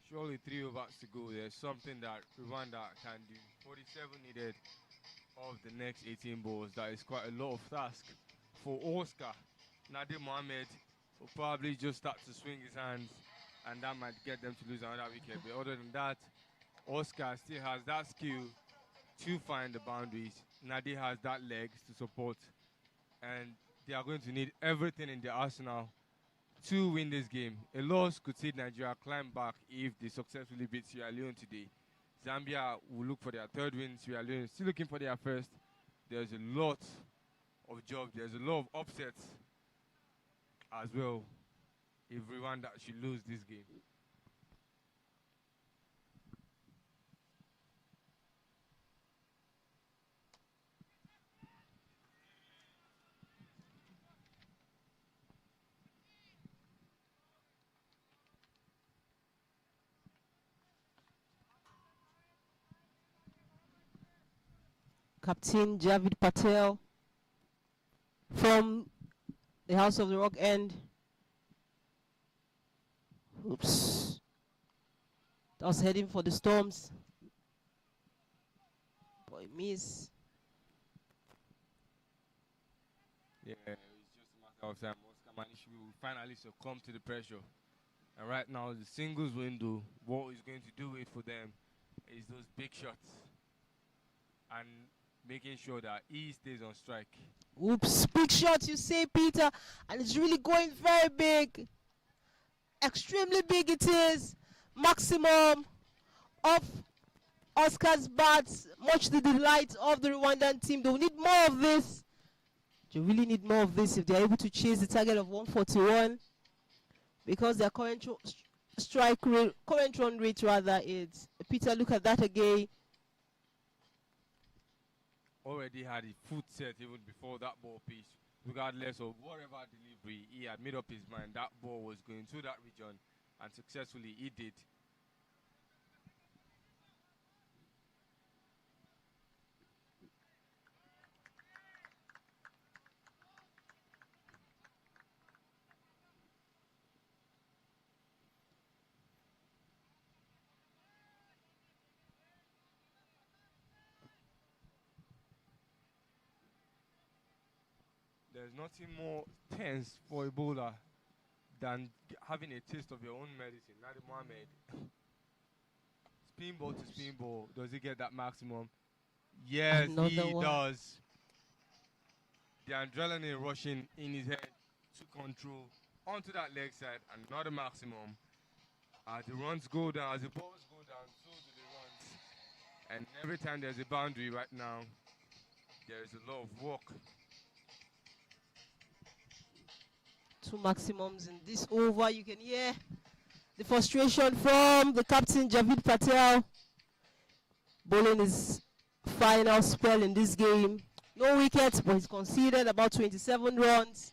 Surely 3 overs to go. There's something that Rwanda can do. 47 needed of the next 18 balls. That is quite a lot of task for Oscar. Nadir Mohammed will probably just start to swing his hands, and that might get them to lose another wicket. But other than that, Oscar still has that skill to find the boundaries. Nadir has that legs to support, and they are going to need everything in their arsenal to win this game. A loss could see Nigeria climb back if they successfully beat Sierra Leone today. Zambia will look for their 3rd win. Sierra Leone still looking for their 1st. There's a lot of jobs. There's a lot of upsets as well if Rwanda should lose this game. Captain Javid Patel from the House of the Rock End. Oops. That was heading for the Storms. Boy, miss. Yeah, it's just a matter of time. Oscar Manishi will finally succumb to the pressure. And right now, the singles window, what is going to do it for them is those big shots. And making sure that he stays on strike. Oops, big shot you say, Peter, and it's really going very big. Extremely big it is. Maximum of Oscar's bats, much to the delight of the Rwandan team. They will need more of this. They really need more of this if they're able to chase the target of 141, because their current strike rate, current run rate rather, is, Peter, look at that again. Already had his foot set even before that ball pitch. Regardless of whatever delivery, he had made up his mind that ball was going to that region, and successfully he did. There's nothing more tense for a bowler than having a taste of your own medicine. Nadi Mohammed. Spin ball to spin ball. Does he get that maximum? Yes, Another he one. does. The adrenaline rushing in his head to control onto that leg side. Another maximum. As the runs go down, as the balls go down, so do the runs. And every time there's a boundary right now, there is a lot of work. 2 maximums in this over. You can hear the frustration from the captain, Javid Patel, bowling his final spell in this game. No wickets, but he's conceded about 27 runs.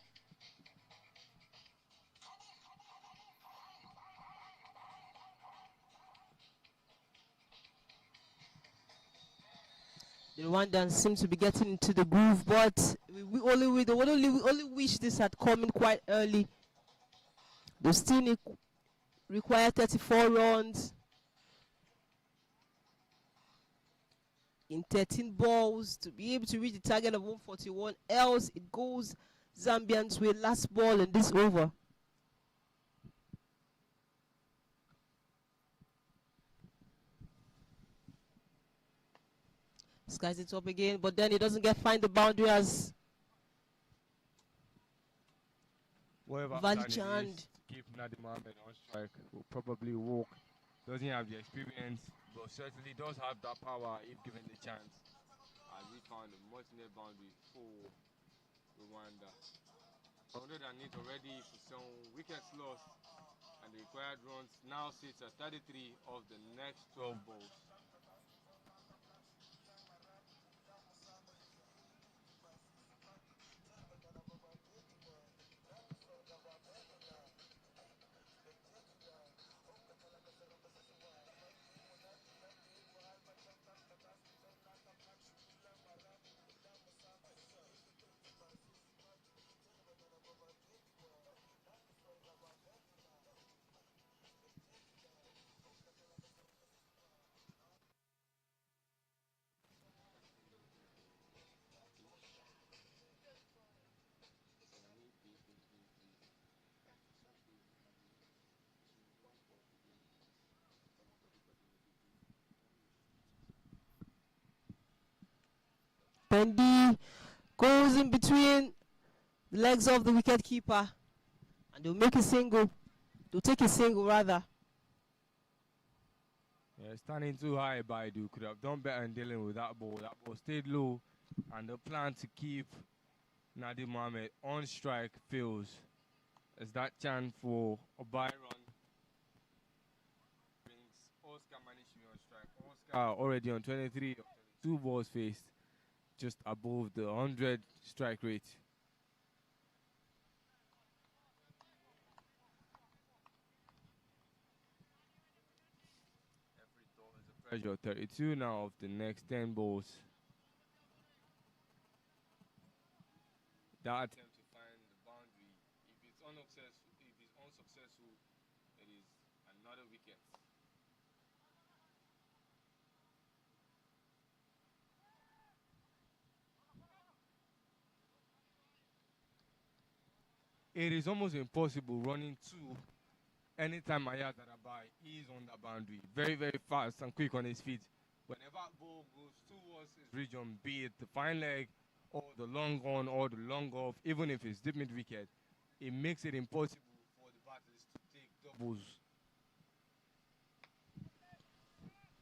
The Rwandans seem to be getting into the groove, but we only wish this had come in quite early. They still require 34 runs in 13 balls to be able to reach the target of 141. Else it goes Zambians' way. Last ball in this over. Skies it up again, but then he doesn't find the boundary as Whatever Vali plan it is Chand. to keep Nadi Mohammed on strike will probably work. Doesn't have the experience, but certainly does have that power if given the chance. As he found a much near boundary for Rwanda. 100 and it already for some wickets lost, and the required runs now sits at 33 of the next 12 balls. Bendy goes in between the legs of the wicket keeper, and they'll make a single. They'll take a single rather. Yeah, standing too high, Baidu could have done better in dealing with that ball. That ball stayed low, and the plan to keep Nadi Mohammed on strike fails. As that chance for Byron brings Oscar Manishi on strike. Oscar already on 23 of 22 balls faced, just above the 100 strike rate. Every ball is a pressure. 32 now of the next 10 balls. That attempt to find the boundary, if it's unsuccessful, it is another wicket. It is almost impossible running two anytime Ayaz Adabai is on the boundary. Very, very fast and quick on his feet. Whenever ball goes towards his region, be it the fine leg or the long on or the long off, even if it's deep mid wicket, it makes it impossible for the batters to take doubles.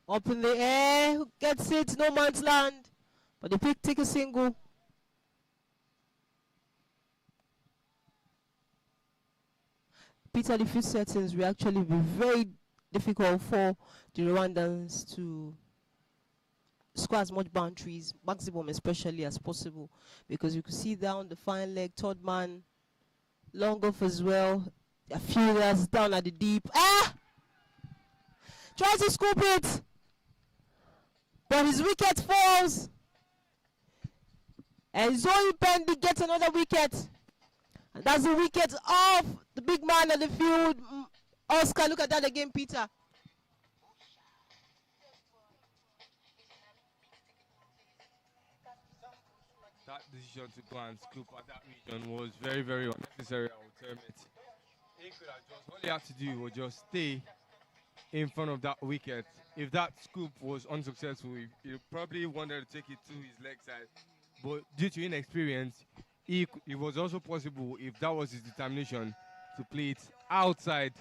Up in the air, who gets it? No man's land. But the take a single. Peter, the few settings will actually be very difficult for the Rwandans to score as much boundaries, maximum especially as possible, because you could see down the fine leg, third man, long off as well, a few that's down at the deep. Tries to scoop it, but his wicket falls, and Zoe Bendy gets another wicket. And that's the wicket of the big man on the field, Oscar. Look at that again, Peter. That decision to go and scoop at that region was very, very unnecessary, I would term it. He could have just, all he had to do was just stay in front of that wicket. If that scoop was unsuccessful, he probably wanted to take it to his leg side. But due to inexperience, it was also possible, if that was his determination, to play it outside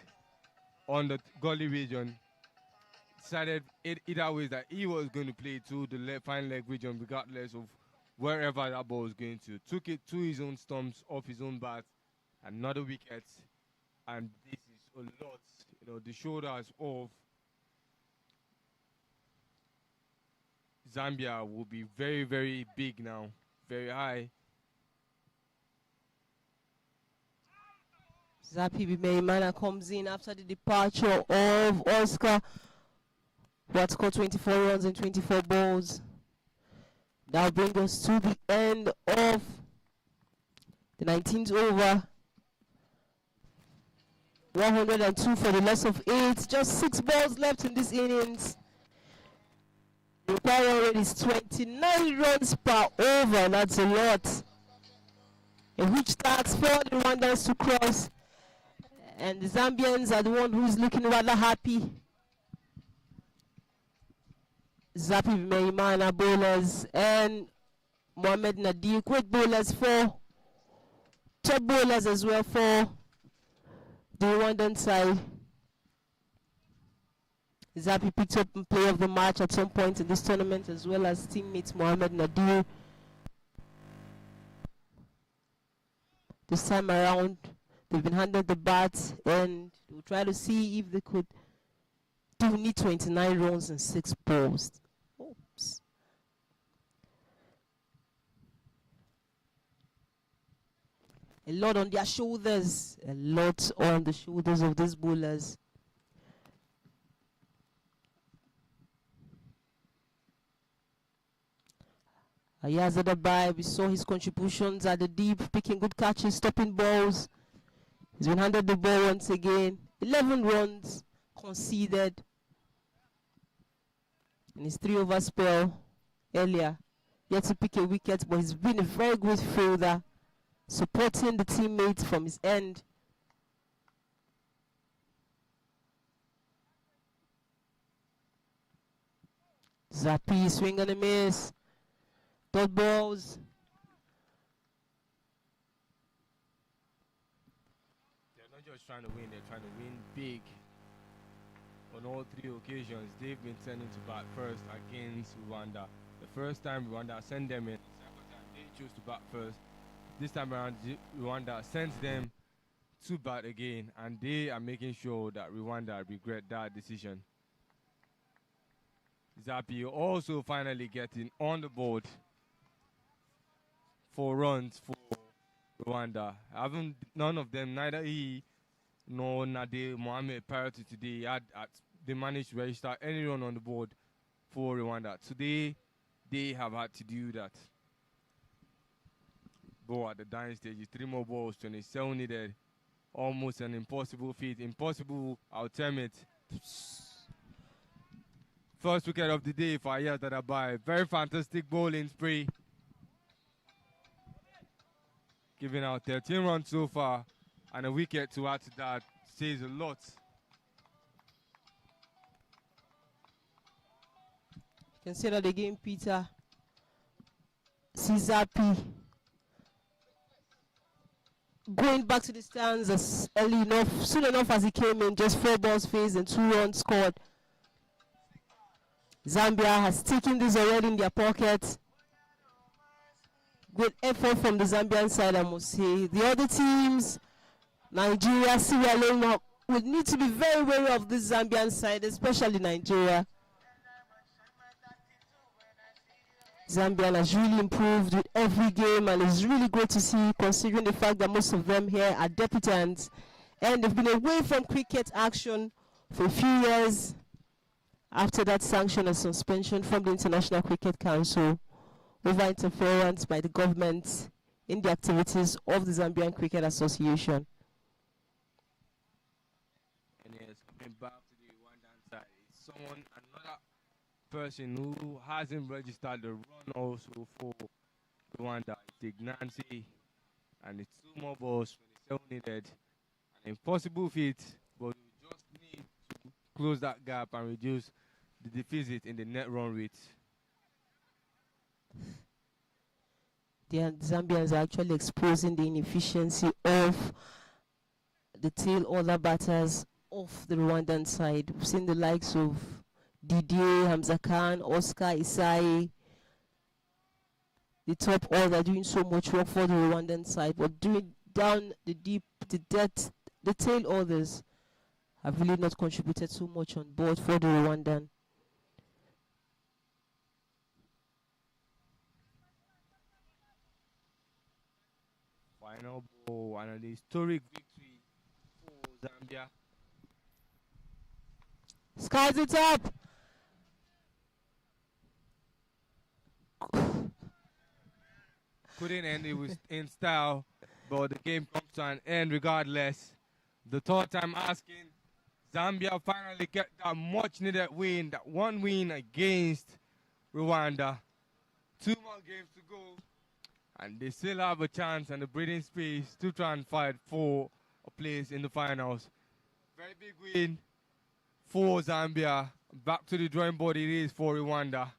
on the gully region. Decided either way that he was going to play it to the fine leg region, regardless of wherever that ball was going to. Took it to his own stumps, off his own bat, another wicket, and this is a lot. The shoulders of Zambia will be very, very big now, very high. Zapi Bimeimana comes in after the departure of Oscar, who had scored 24 runs and 24 balls. That will bring us to the end of the 19th over. 102 for the loss of 8. Just 6 balls left in this innings. The required rate is 29 runs per over. That's a lot. A huge task for the Rwandans to cross. And the Zambians are the one who's looking rather happy. Zapi Meimana bowlers and Mohamed Nadir, great bowlers for top bowlers as well for the Rwandan side. Zapi picked up and player of the match at some point in this tournament, as well as teammate Mohamed Nadir. This time around, they've been handed the bat, and we'll try to see if they could need 29 runs and 6 balls. Oops. A lot on their shoulders. A lot on the shoulders of these bowlers. Ayazadabai, we saw his contributions at the deep, picking good catches, stopping balls. He's been handed the ball once again. 11 runs conceded in his 3-over spell earlier. Yet to pick a wicket, but he's been a very good fielder, supporting the teammates from his end. Zapi, swing and a miss. Dot balls. They're not just trying to win, they're trying to win big. On all 3 occasions, they've been sending to bat first against Rwanda. The first time Rwanda sent them in, the second time they chose to bat first. This time around, Rwanda sends them too bad again, and they are making sure that Rwanda regret that decision. Zapi also finally getting on the board 4 runs for Rwanda. Haven't none of them, neither he nor Nade Mohamed prior to today, they managed to register any run on the board for Rwanda. Today, they have had to do that. But at the dying stage, 3 more balls, 27 needed. Almost an impossible feat. Impossible ultimate. First wicket of the day for Ayaz Dadabai. Very fantastic bowling spree. Giving out 13 runs so far. And a wicket to add to that says a lot. Consider the game, Peter. Sizapi going back to the stands as early enough, soon enough as he came in, just 4 balls faced and 2 runs scored. Zambia has taken this already in their pocket. Good effort from the Zambian side, I must say. The other teams, Nigeria, Sierra Leone, would need to be very wary of this Zambian side, especially Nigeria. Zambia has really improved with every game, and it's really great to see, considering the fact that most of them here are debutants and they've been away from cricket action for a few years after that sanction and suspension from the International Cricket Council over interference by the government in the activities of the Zambian Cricket Association. And yes, coming back to the Rwandan side, another person who hasn't registered the run also for Rwanda. It's Ignancy, and it's 2 more balls, 27 needed. An impossible feat, but we just need to close that gap and reduce the deficit in the net run rate. The Zambians are actually exposing the inefficiency of the tail order batters of the Rwandan side. We've seen the likes of Didier, Hamza Khan, Oscar, Isai, the top order doing so much work for the Rwandan side, but doing down the deep, the depth, the tail orders have really not contributed so much on board for the Rwandan. Final ball and an historic victory for Zambia. Skies it up! Couldn't end it with in style, but the game comes to an end regardless. The third time asking, Zambia finally get that much needed win, that 1 win against Rwanda. 2 more games to go, and they still have a chance and a breathing space to try and fight for a place in the finals. Very big win for Zambia. Back to the drawing board it is for Rwanda.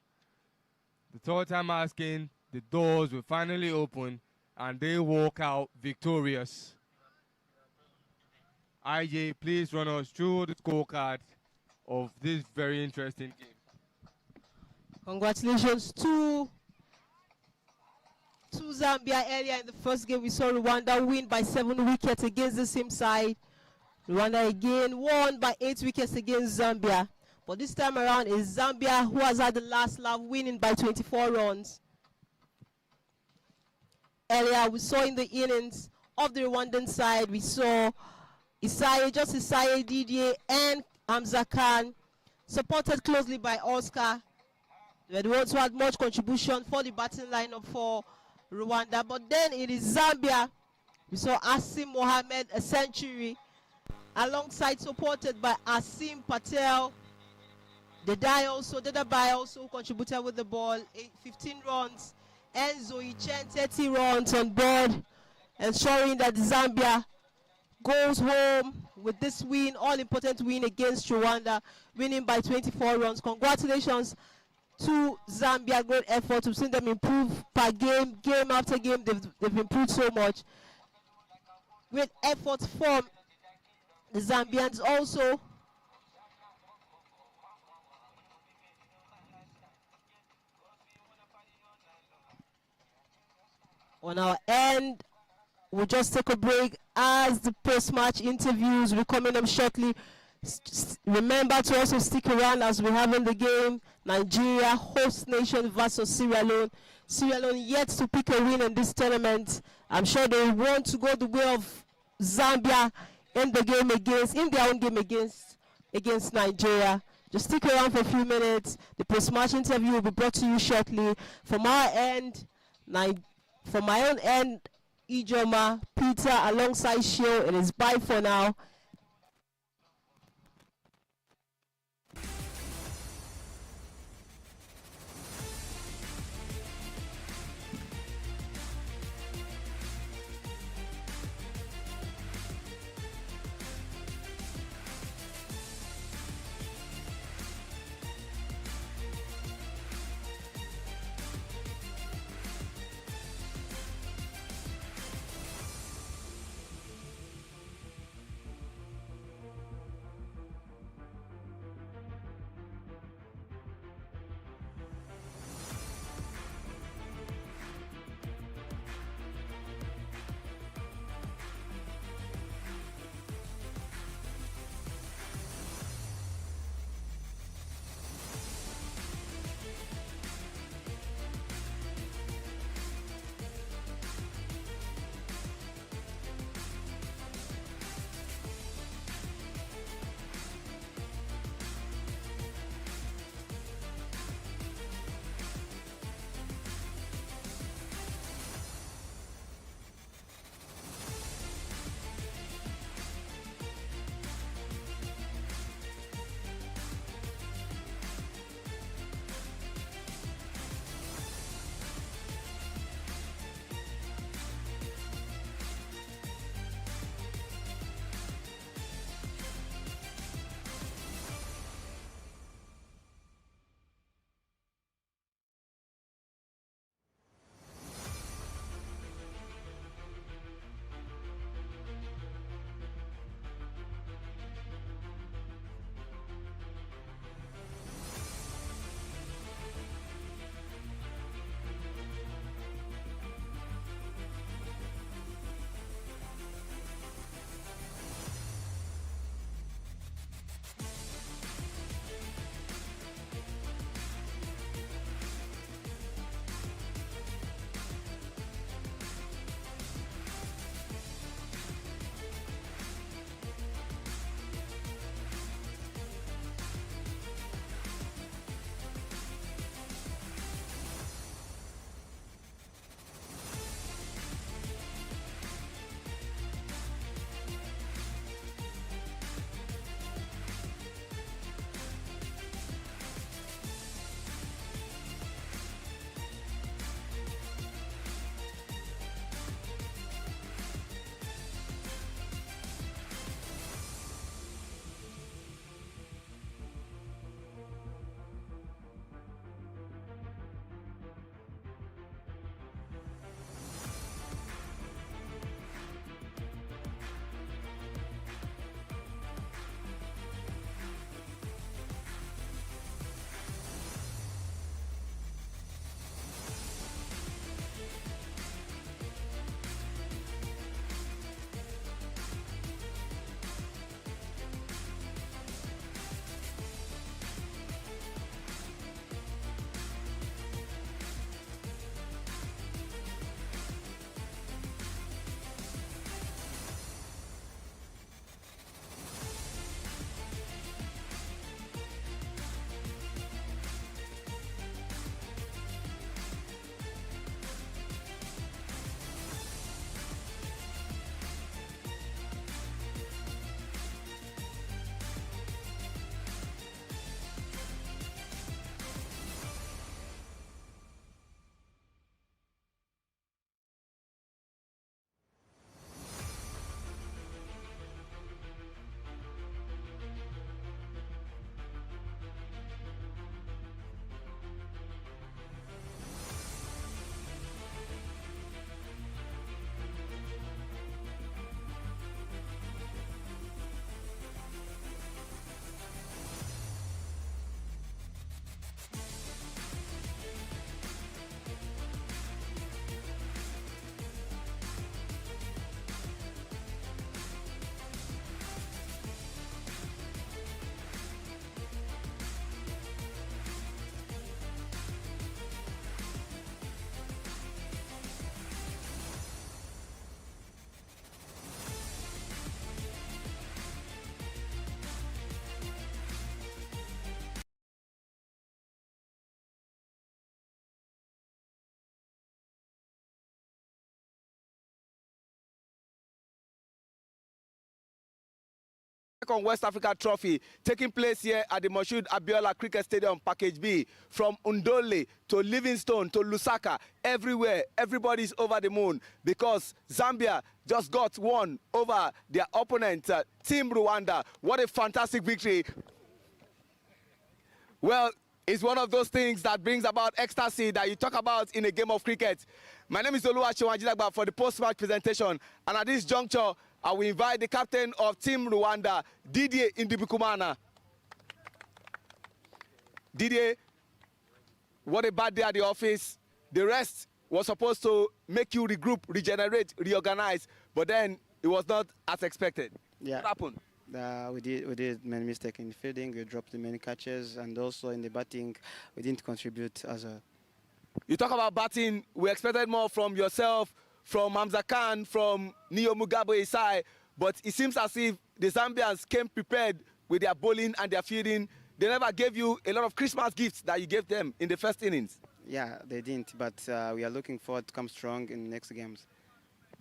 The third time asking, the doors will finally open and they walk out victorious. IJ, please run us through the scorecard of this very interesting game. Congratulations to Zambia. Earlier in the first game, we saw Rwanda win by 7 wickets against the same side. Rwanda again won by 8 wickets against Zambia. But this time around is Zambia who has had the last laugh, winning by 24 runs. Earlier, we saw in the innings of the Rwandan side, we saw Isai, Didier, and Hamza Khan, supported closely by Oscar. They were the ones who had much contribution for the batting lineup for Rwanda. But then it is Zambia. We saw Asim Mohamed, a century, alongside supported by Asim Patel. Dadabai also contributed with the ball, 15 runs. And Zoe Chen, 30 runs on board, ensuring that Zambia goes home with this win, all-important win against Rwanda, winning by 24 runs. Congratulations to Zambia, great effort. We've seen them improve per game, game after game. They've improved so much. Great effort from the Zambians also. On our end, we'll just take a break as the post-match interviews will be coming up shortly. Remember to also stick around as we're having the game. Nigeria, host nation versus Sierra Leone. Sierra Leone yet to pick a win in this tournament. I'm sure they want to go the way of Zambia in the game in their own game against Nigeria. Just stick around for a few minutes. The post-match interview will be brought to you shortly. From our end, from my own end, Ijoma, Peter, alongside Shio, it is bye for now. second West Africa Trophy taking place here at the Moshood Abiola Cricket Stadium, Package B. From Ndole to Livingstone to Lusaka, everywhere, everybody's over the moon because Zambia just got one over their opponent, Team Rwanda. What a fantastic victory. Well, it's one of those things that brings about ecstasy that you talk about in a game of cricket. My name is Oluwaseun Ajilagba for the post-match presentation, and at this juncture, I will invite the captain of Team Rwanda, Didier Ndibukumana. Didier, what a bad day at the office. The rest was supposed to make you regroup, regenerate, reorganize, but then it was not as expected. Yeah. What happened? We did many mistakes in fielding. We dropped many catches, and also in the batting, we didn't contribute as a. You talk about batting. We expected more from yourself, from Hamza Khan, from Neo Mugabe Isai, but it seems as if the Zambians came prepared with their bowling and their fielding. They never gave you a lot of Christmas gifts that you gave them in the first innings. Yeah, they didn't, but we are looking forward to come strong in the next games.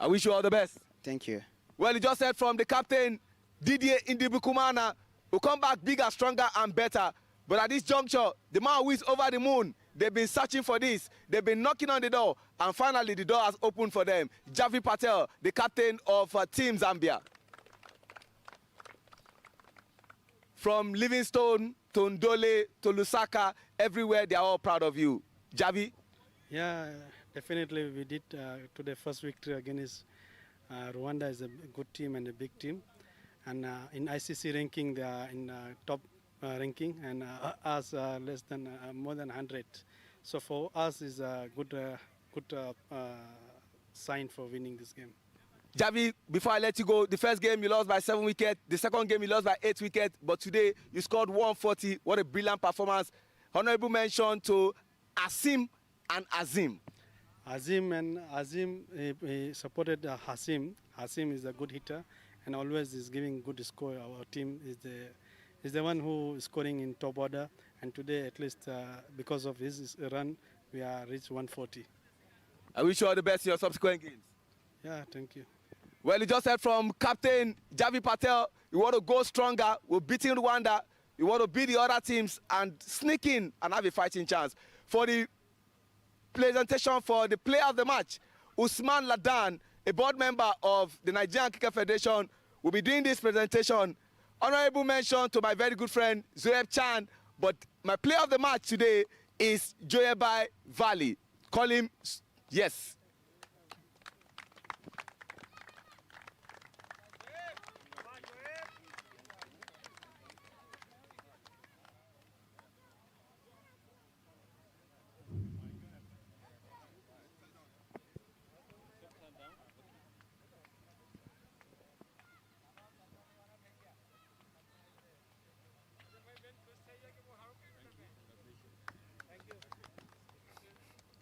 I wish you all the best. Thank you. Well, you just heard from the captain, Didier Ndibukumana, who come back bigger, stronger, and better. But at this juncture, the man who is over the moon, they've been searching for this. They've been knocking on the door, and finally the door has opened for them. Javi Patel, the captain of Team Zambia. From Livingstone to Ndole to Lusaka, everywhere they are all proud of you. Javi? Yeah, definitely we did today first victory against Rwanda is a good team and a big team. And in ICC ranking, they are in top ranking, and us less than more than 100. So for us is a good sign for winning this game. Javi, before I let you go, the first game you lost by 7 wickets, the second game you lost by 8 wickets, but today you scored 140. What a brilliant performance. Honorable mention to Asim and Azim. Azim he supported Hasim. Hasim is a good hitter and always is giving good score. Our team is the one who is scoring in top order, and today at least because of his run we are reached 140. I wish you all the best in your subsequent games. Yeah, thank you. Well, you just heard from Captain Javi Patel. You want to go stronger. We're beating Rwanda. You want to beat the other teams and sneak in and have a fighting chance. For the presentation for the player of the match, Usman Ladan, a board member of the Nigerian Cricket Federation, will be doing this presentation. Honorable mention to my very good friend Zoeb Chan, but my player of the match today is Joyebai Valley. Call him, yes.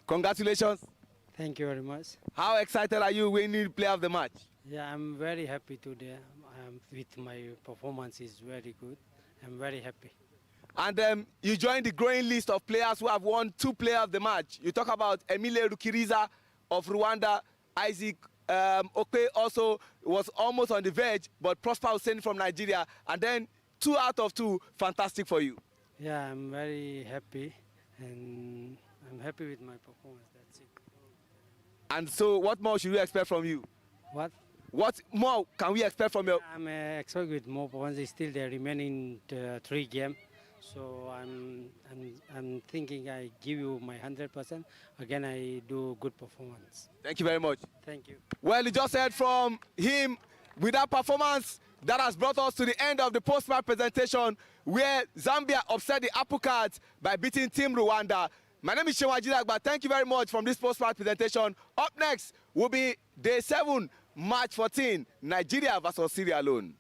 Congratulations. Thank you very much. How excited are you winning player of the match? Yeah, I'm very happy today. With my performance is very good. I'm very happy. And you joined the growing list of players who have won 2 player of the match. You talk about Emile Rukiriza of Rwanda, Isaac Okpe also was almost on the verge, but Prosper Hussein from Nigeria, and then 2 out of 2, fantastic for you. Yeah, I'm very happy, and I'm happy with my performance. That's it. And so what more should we expect from you? What? What more can we expect from you? I'm expecting with more performance. Still there remaining 3 games, so I'm thinking I give you my 100%. Again, I do good performance. Thank you very much. Thank you. Well, you just heard from him. With that performance, that has brought us to the end of the post-match presentation, where Zambia upset the apple cards by beating Team Rwanda. My name is Shewa Jilagba. Thank you very much from this post-match presentation. Up next will be Day 7, Match 14, Nigeria versus Sierra Leone.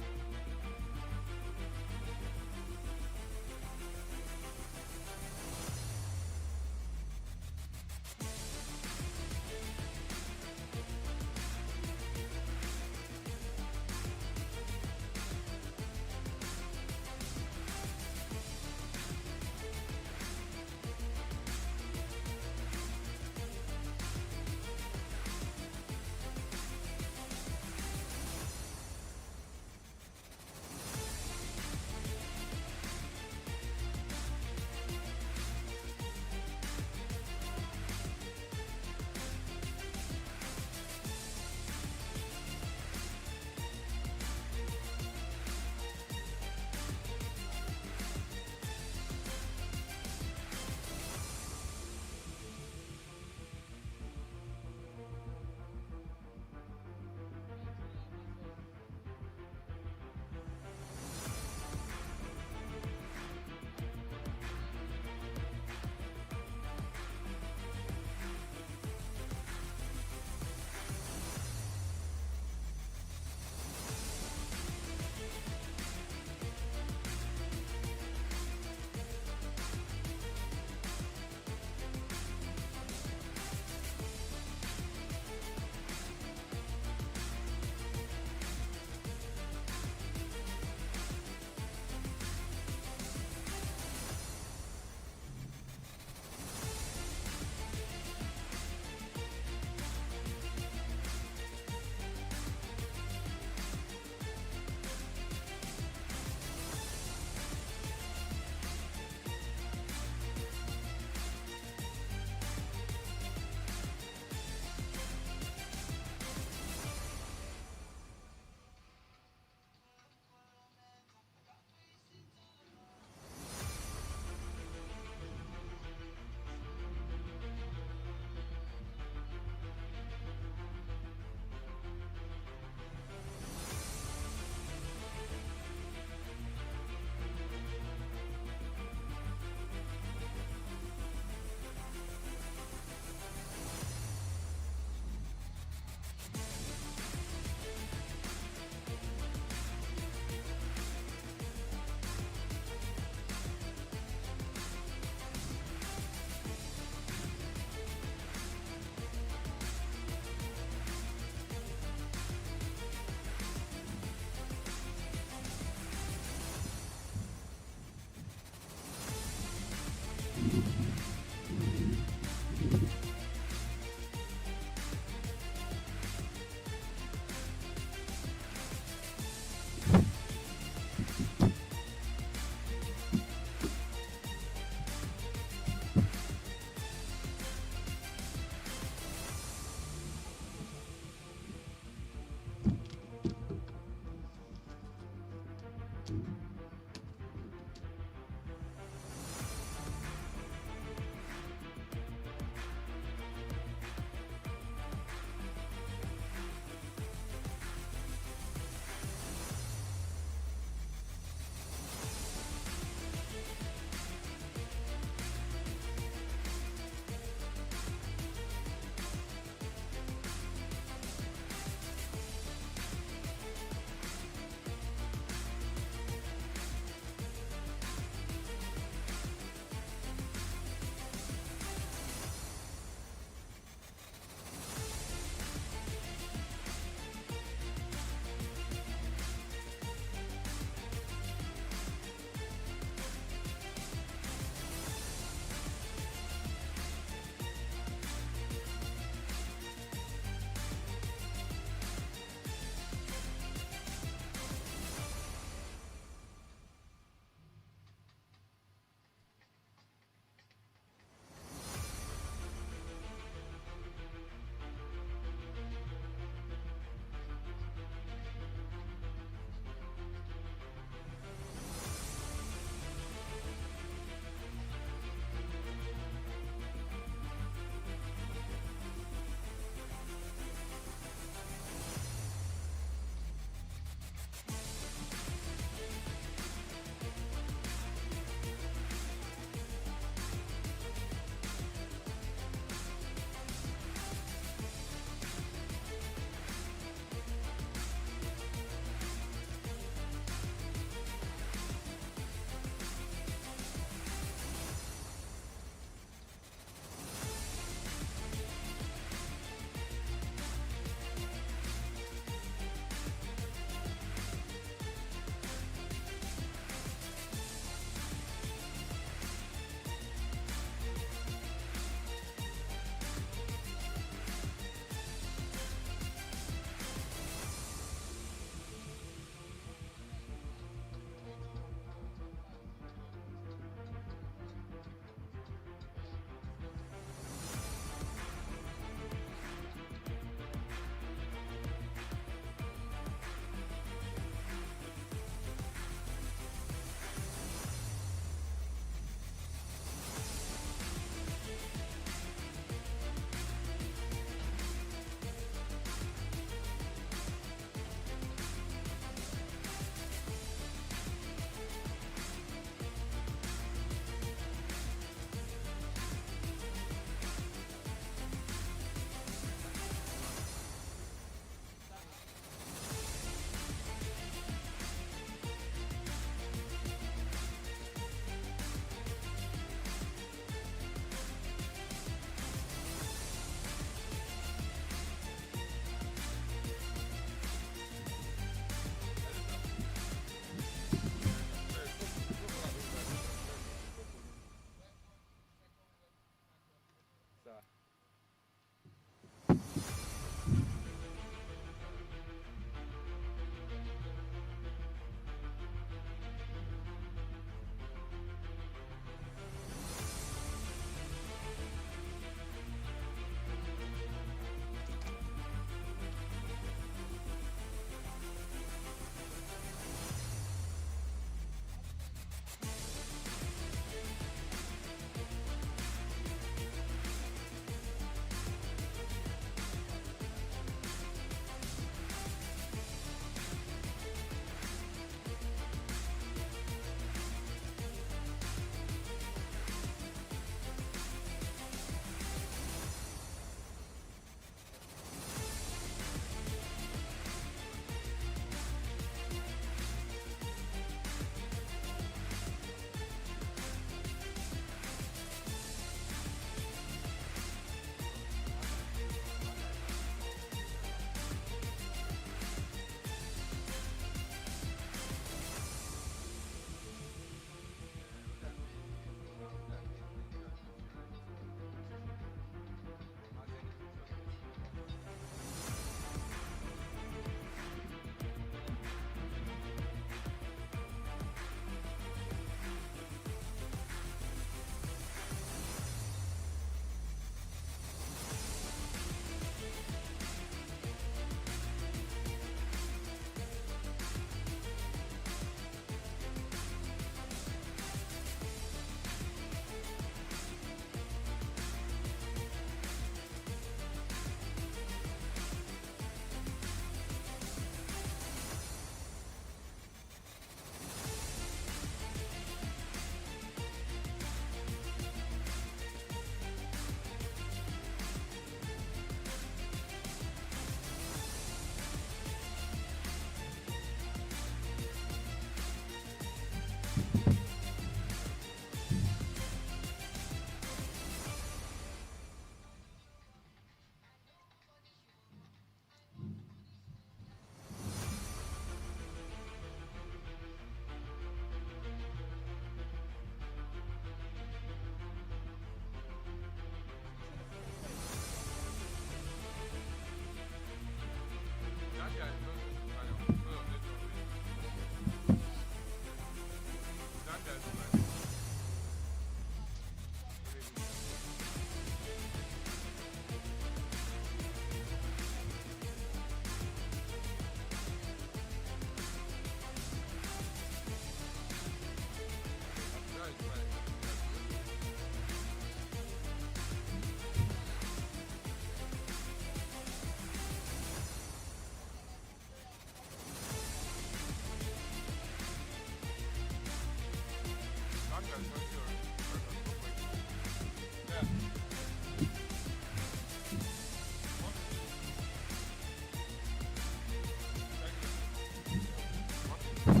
Zambia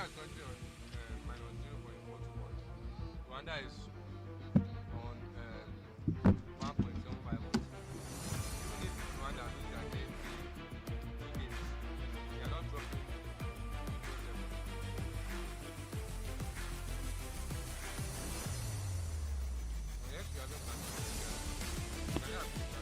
is currently on minus 0.421. Rwanda is on 1.75. Even if Rwanda loses their next two games, they are not dropping those levels. Yes, we are not Nigeria. Nigeria has been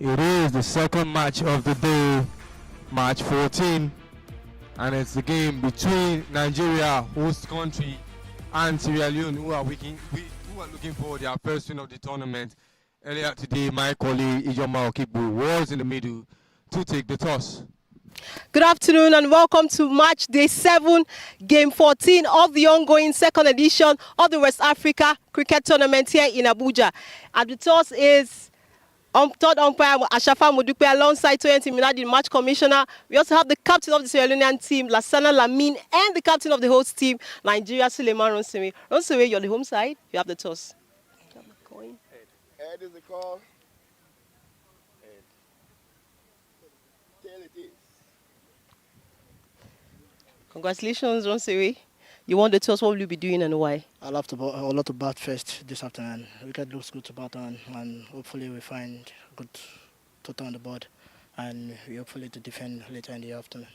It is the second match of the day, match 14, and it's the game between Nigeria, host country, and Sierra Leone, who are looking for their first win of the tournament. Earlier today, my colleague Ijoma Okigbo was in the middle to take the toss. Good afternoon and welcome to match day 7, game 14 of the ongoing second edition of the West Africa Cricket Tournament here in Abuja. And the toss is third umpire Ashafa Modupe alongside T20I Minadi, match commissioner. We also have the captain of the Sierra Leonean team, Lassana Lamine, and the captain of the host team, Nigeria, Suleiman Ronsewe. Ronsewe, you're the home side. You have the toss. Head is the call. Head. Tail it is. Congratulations, Ronsewe. You won the toss. What will you be doing and why? I'll have to bat first this afternoon. Wicket looks good to bat on, and hopefully we find good total on the board, and we hopefully to defend later in the afternoon.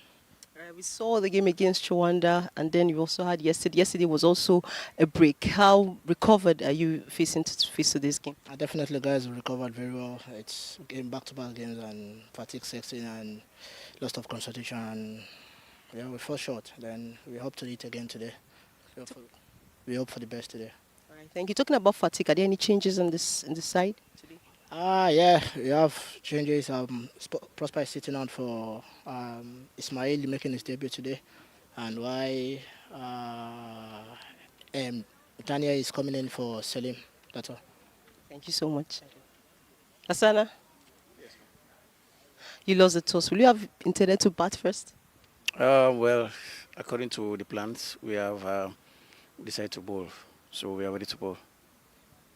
We saw the game against Rwanda, and then you also had yesterday. Yesterday was also a break. How recovered are you face to this game? Definitely, guys, we recovered very well. It's game back-to-back games and fatigue setting and loss of concentration. And yeah, we fell short. Then we hope to eat again today. We hope for the best today. All right, thank you. Talking about fatigue, are there any changes in this side today? Yeah, we have changes. Prosper is sitting out for Ismail making his debut today, and why Tanya is coming in for Selim. That's all. Thank you so much. Asana? Yes, you lost the toss. Will you have intended to bat first? Well, according to the plans, we have decided to bowl, so we are ready to bowl.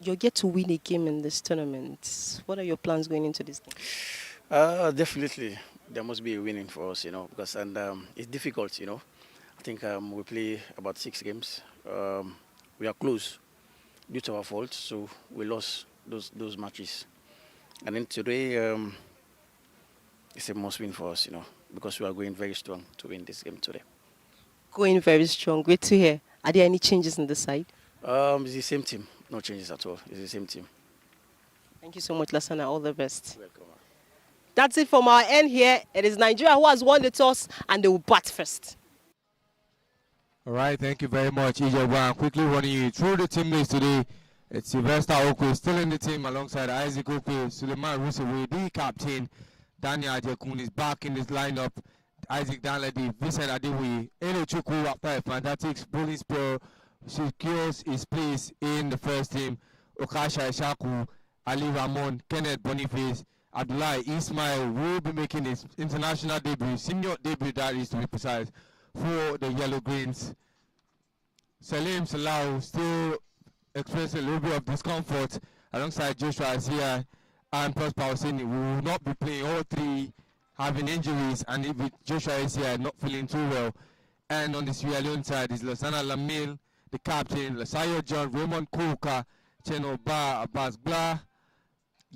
You'll get to win a game in this tournament. What are your plans going into this game? Definitely, there must be a winning for us, because it's difficult, I think we play about 6 games. We are close due to our fault, so we lost those matches. And then today, it's a must win for us, because we are going very strong to win this game today. Going very strong. Great to hear. Are there any changes in the side? It's the same team. No changes at all. It's the same team. Thank you so much, Lassana. All the best. Welcome. That's it from our end here. It is Nigeria who has won the toss, and they will bat first. All right, thank you very much, Ijoma. Quickly running you through the team list today. It's Sylvester Okwe still in the team alongside Isaac Okwe, Suleiman Rusewe, the captain. Daniel Ajekun is back in this lineup. Isaac Danladi, Vincent Adewoye, Eno Chukwu after a fantastic bowling spell secures his place in the first team. Okasha Ishaku, Ali Ramon, Kenneth Boniface, Abdullahi Ismail will be making his international debut, senior debut that is to be precise, for the Yellow Greens. Salim Salau still expressing a little bit of discomfort alongside Joshua Azia and Prosper Hosseini. We will not be playing, all three having injuries, and if Joshua Azia not feeling too well. And on the Sierra Leone side is Lassana Lamil, the captain, Lasayo John, Raymond Koka, Cheno Ba, Abbas Blah,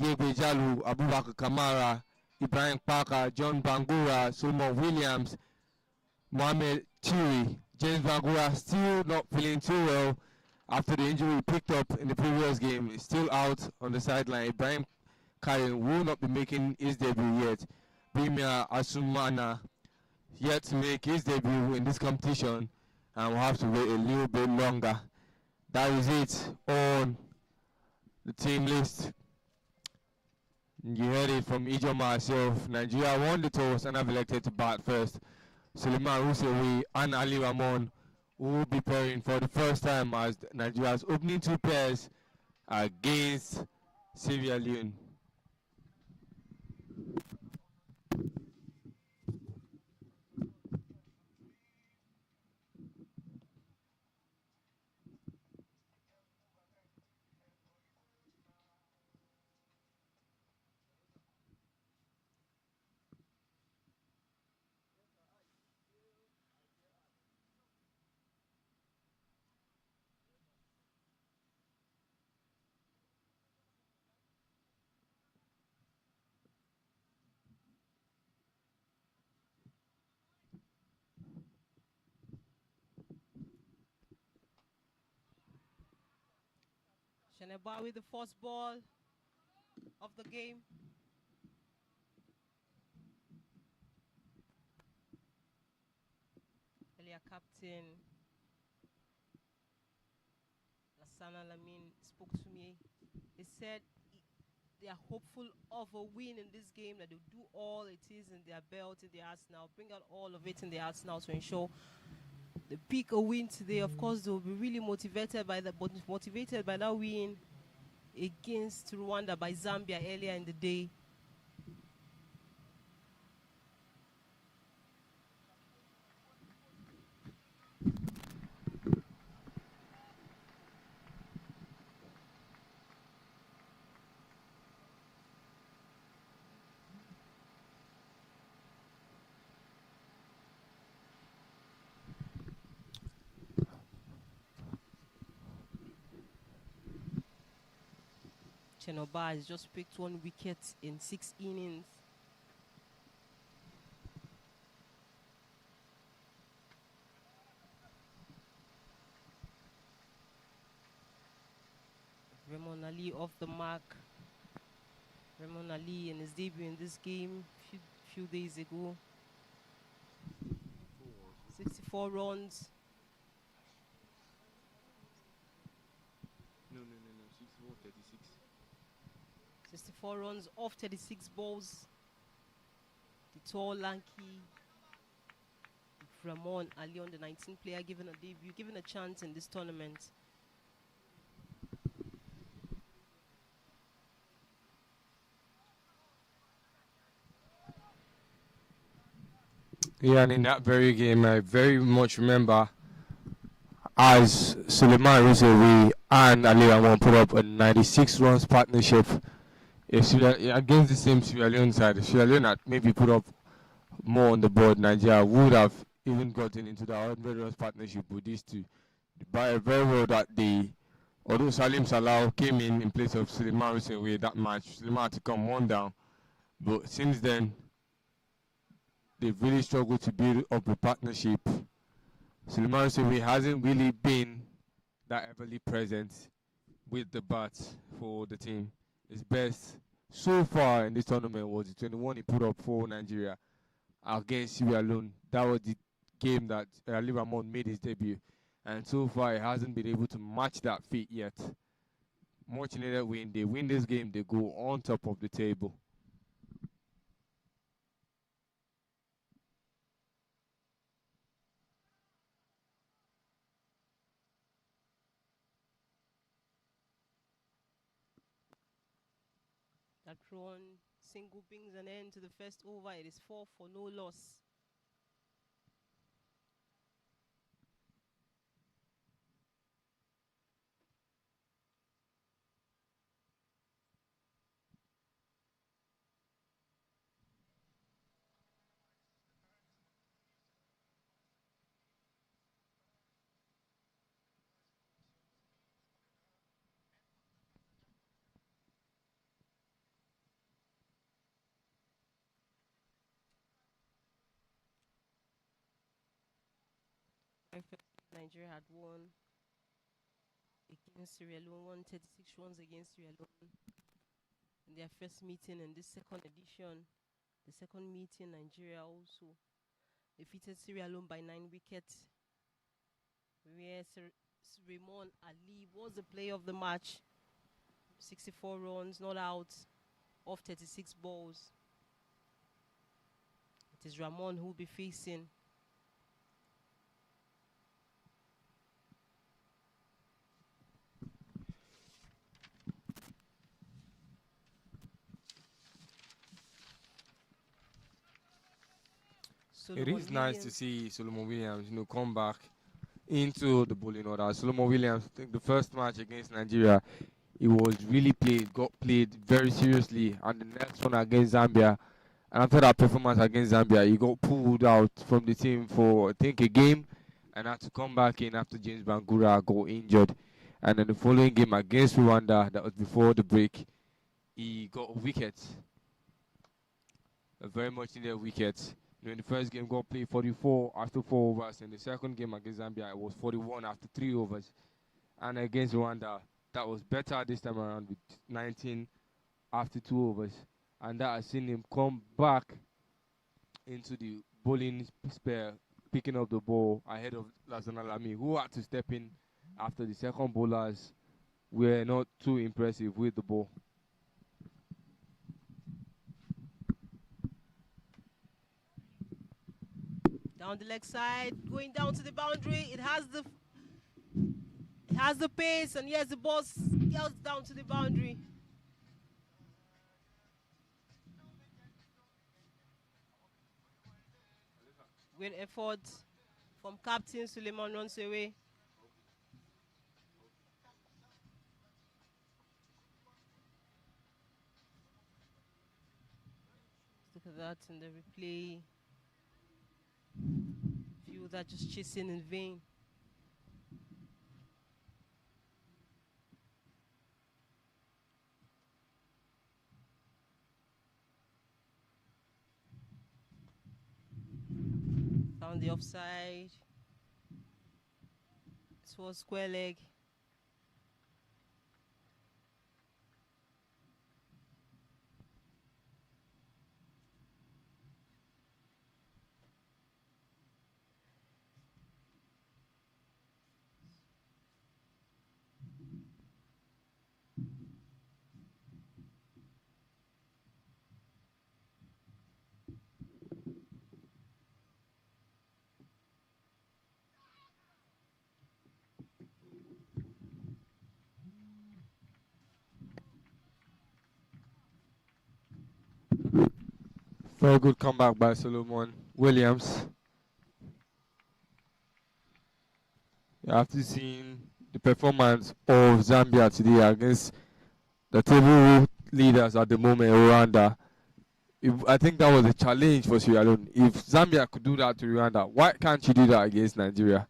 Yebe Jalu, Abubakar Kamara, Ibrahim Parker, John Bangura, Solomon Williams, Mohamed Chiri. James Bangura still not feeling too well after the injury he picked up in the previous game. He's still out on the sideline. Ibrahim Karen will not be making his debut yet. Bimia Asumana yet to make his debut in this competition, and we'll have to wait a little bit longer. That is it on the team list. You heard it from Ijoma myself. Nigeria won the toss and have elected to bat first. Suleiman Rusewe and Ali Ramon will be pairing for the first time as Nigeria's opening 2 pairs against Sierra Leone. Sheneba with the first ball of the game. Their captain, Lassana Lamin, spoke to me. He said they are hopeful of a win in this game, that they'll do all it is in their belt, in their arsenal, bring out all of it in their arsenal to ensure they pick a win today. Of course, they'll be really motivated by that win against Rwanda by Zambia earlier in the day. Chenoba has just picked 1 wicket in 6 innings. Raymond Ali off the mark. Raymond Ali in his debut in this game few days ago. 64 runs. No, 64, 36. 64 runs off 36 balls. The tall, lanky Ramon Ali, the 19 player, given a debut, given a chance in this tournament. Yeah, and in that very game, I very much remember as Suleiman Rizvi and Ali Ramon put up a 96 runs partnership against the same Sierra Leone side. If Sierra Leone had maybe put up more on the board, Nigeria would have even gotten into the 100 runs partnership with these two. But very well that although Salim Salah came in place of Suleiman Rizvi that match, Suleiman had to come 1 down. But since then, they've really struggled to build up a partnership. Suleiman Rizvi hasn't really been that heavily present with the bat for the team. His best so far in this tournament was the 21 he put up for Nigeria against Sierra Leone. That was the game that Ali Ramon made his debut. And so far, he hasn't been able to match that feat yet. Much needed win. They win this game, they go on top of the table. That run single brings an end to the first over. It is 4 for no loss. Nigeria had won against Sierra Leone, won 36 runs against Sierra Leone in their first meeting in this second edition. The second meeting, Nigeria also defeated Sierra Leone by 9 wickets, where Raymond Ali was the player of the match. 64 runs, not out, off 36 balls. It is Ramon who will be facing It is nice to see Solomon Williams, come back into the bowling order. Solomon Williams, I think the first match against Nigeria, he was really got played very seriously, and the next one against Zambia. And after that performance against Zambia, he got pulled out from the team for, I think, a game, and had to come back in after James Bangura got injured. And then the following game against Rwanda, that was before the break, he got a wicket. A very much needed wicket. In the first game, got played 44 after 4 overs. In the second game against Zambia, it was 41 after 3 overs. And against Rwanda, that was better this time around with 19 after 2 overs. And that has seen him come back into the bowling spell picking up the ball ahead of Lazana Lamy, who had to step in after the second bowlers were not too impressive with the ball. Down the leg side, going down to the boundary. It has the pace, and yes, the ball scales down to the boundary. Great effort from captain Suleiman runs away. Look at that in the replay. Few that just chasing in vain. Found the offside. This was square leg. Very good comeback by Solomon Williams. After seeing the performance of Zambia today against the table leaders at the moment, Rwanda, I think that was a challenge for Sierra Leone. If Zambia could do that to Rwanda, why can't you do that against Nigeria?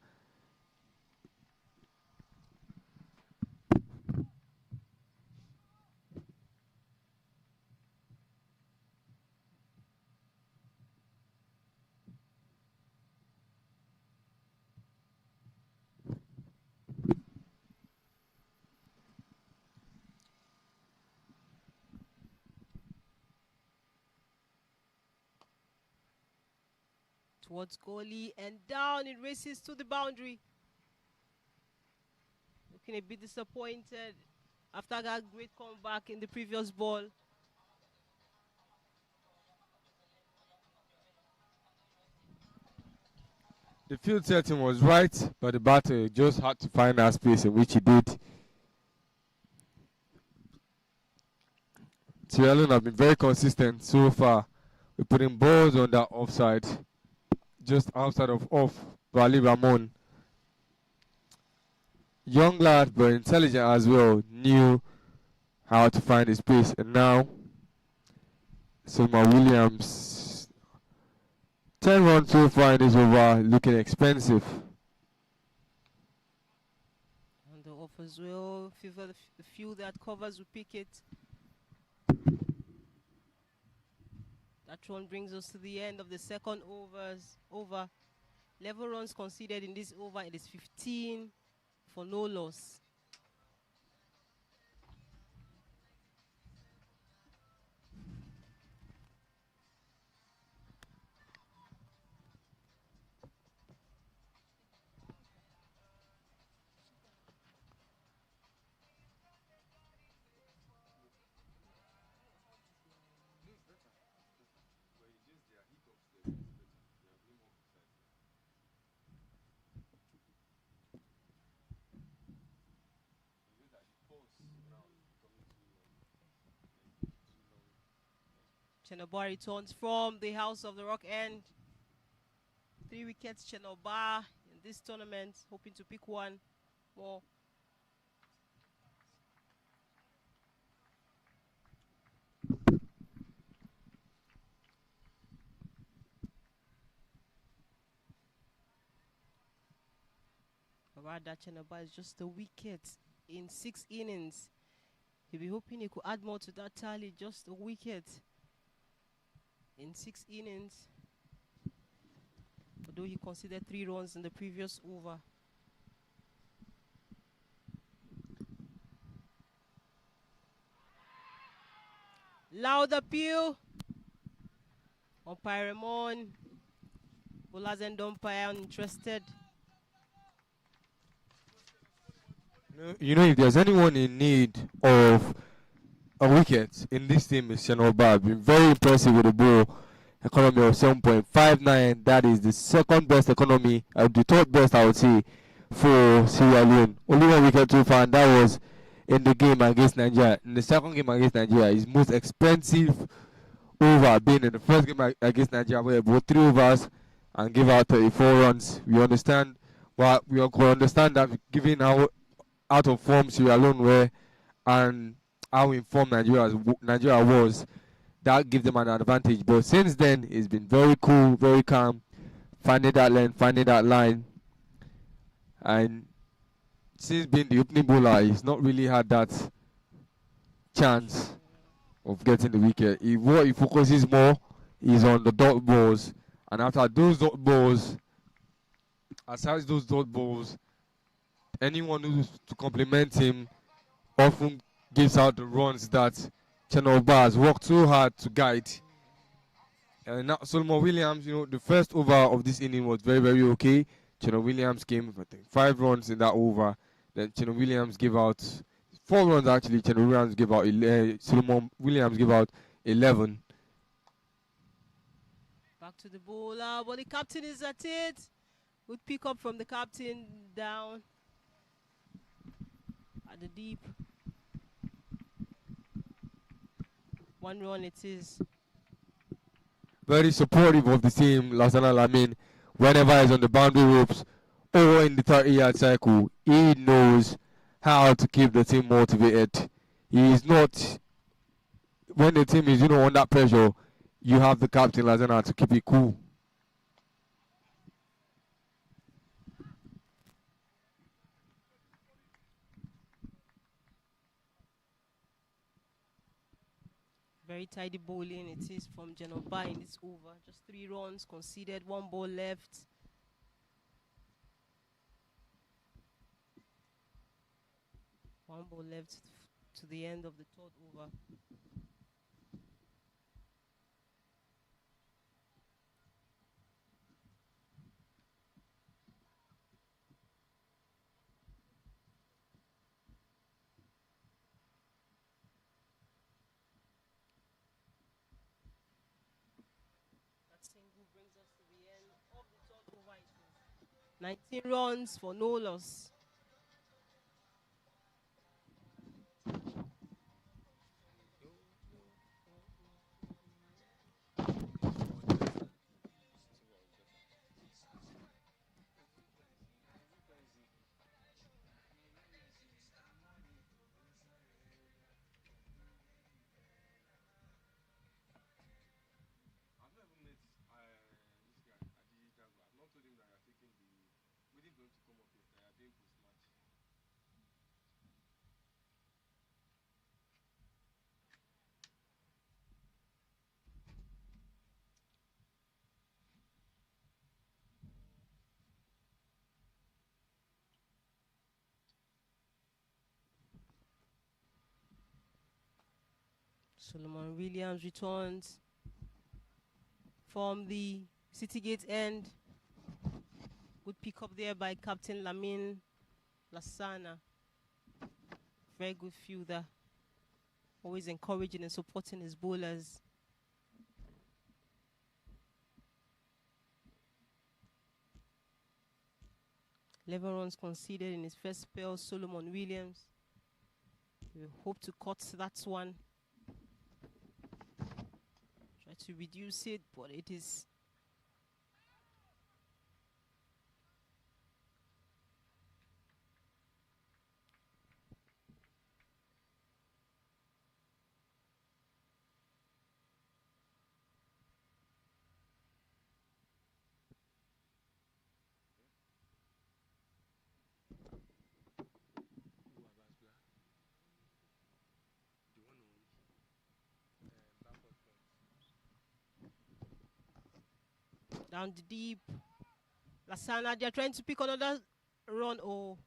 Towards goalie, and down it races to the boundary. Looking a bit disappointed after that great comeback in the previous ball. The field setting was right, but the batter just had to find that space in which he did. Sierra Leone have been very consistent so far. We're putting balls on that offside, just outside of off. Bali Ramon, young lad but intelligent as well, knew how to find his space, and now Selma Williams, 10 runs so far in this over, looking expensive. And the off as well. The few that covers will pick it. That one brings us to the end of the second over. Level runs conceded in this over, it is 15 for no loss. Chenoba returns from the House of the Rock End. 3 wickets, Chenoba in this tournament, hoping to pick one more. Rather, Chenoba is just a wicket in 6 innings. He'll be hoping he could add more to that tally, just a wicket in 6 innings. Although he conceded 3 runs in the previous over. Loud appeal. Umpire Ramon Bowlers and umpire uninterested. You know, if there's anyone in need of a wicket in this team, is Shenoba. Been very impressive with the ball economy of 7.59. That is the second best economy, the third best, I would say, for Sierra Leone. Only one wicket too far, and that was in the game against Nigeria. In the second game against Nigeria, his most expensive over being in the first game against Nigeria, where he bowled 3 overs and gave out 34 runs. We understand, well, we could understand that given how out of form Sierra Leone were and how informed Nigeria was, that gives them an advantage. But since then, it's been very cool, very calm, finding that lane, finding that line. And since being the opening bowler, he's not really had that chance of getting the wicket. What he focuses more is on the dot balls. And after those dot balls, aside those dot balls, anyone who's to complement him often gives out the runs that Channel Bars worked so hard to guide. And now Solomon Williams, you know, the first over of this inning was very, very okay. Channel Williams came with, I think, 5 runs in that over. Then Channel Williams gave out 4 runs actually. Channel Williams gave out Solomon Williams gave out 11. Back to the bowler. Well, the captain is at it. Good pick up from the captain down at the deep. 1 run it is. Very supportive of the team, Lasana Lamin. Whenever he's on the boundary ropes or in the 30-yard cycle, he knows how to keep the team motivated. He is not, when the team is, you know, under pressure, you have the captain Lasana to keep it cool. Very tidy bowling it is from Genoba in this over. Just 3 runs conceded, 1 ball left. One ball left to the end of the 3rd over. That single brings us to the end of the 3rd over. 19 runs for no loss. Solomon Williams returns from the Citygate end. Good pick up there by Captain Lamin Lasana. Very good fielder. Always encouraging and supporting his bowlers. Eleven runs conceded in his first spell, Solomon Williams. We hope to cut that one. Try to reduce it, but it is down the deep. Lasana, they're trying to pick another run. Oh.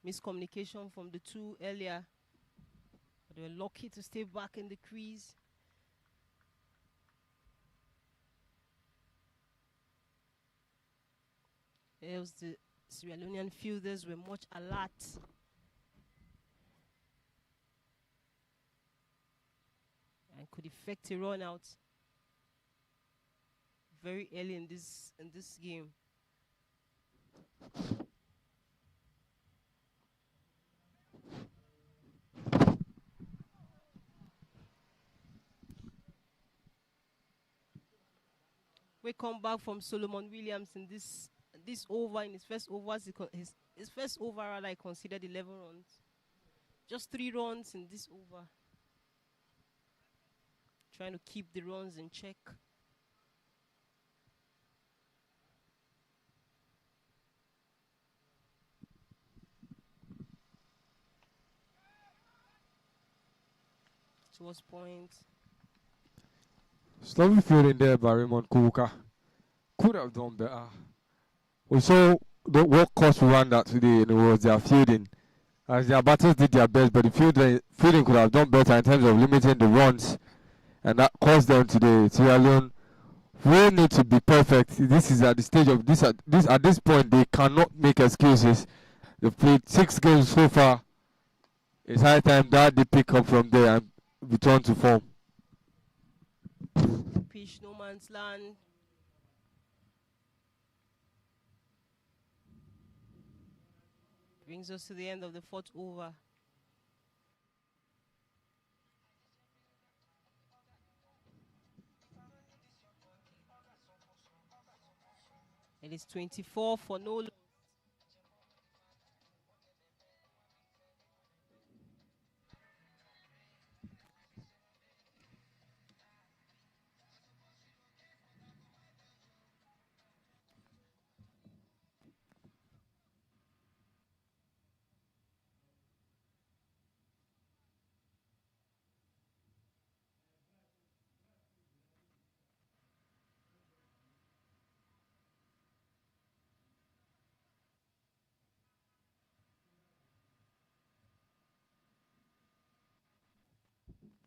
Miscommunication from the 2 earlier. But they were lucky to stay back in the crease. Else the Sierra Leonean fielders were much alert. And could effect a run out very early in this game. We come back from Solomon Williams in this over. In his first overs, his first over rather, I considered 11 runs. Just 3 runs in this over. Trying to keep the runs in check. Towards point. Sloppy fielding there by Raymond Kuka. Could have done better. We saw what cost Rwanda today, and it was their fielding. As their batters did their best, but the fielding could have done better in terms of limiting the runs, and that cost them today. Sierra Leone will need to be perfect. This is at the stage of this at this point they cannot make excuses. They've played 6 games so far. It's high time that they pick up from there and return to form. Pitch, no man's land. Brings us to the end of the 4th over. It is 24 for no.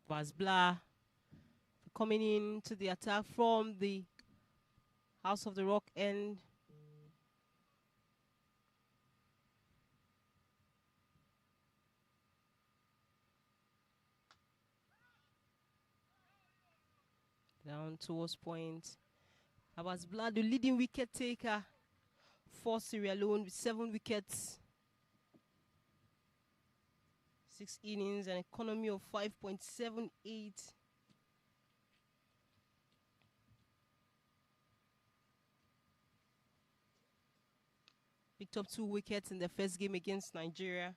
Basbla coming in to the attack from the House of the Rock end. Down towards point. Basbla, the leading wicket taker for Sierra Leone with 7 wickets. 6 innings, an economy of 5.78. Picked up 2 wickets in the first game against Nigeria.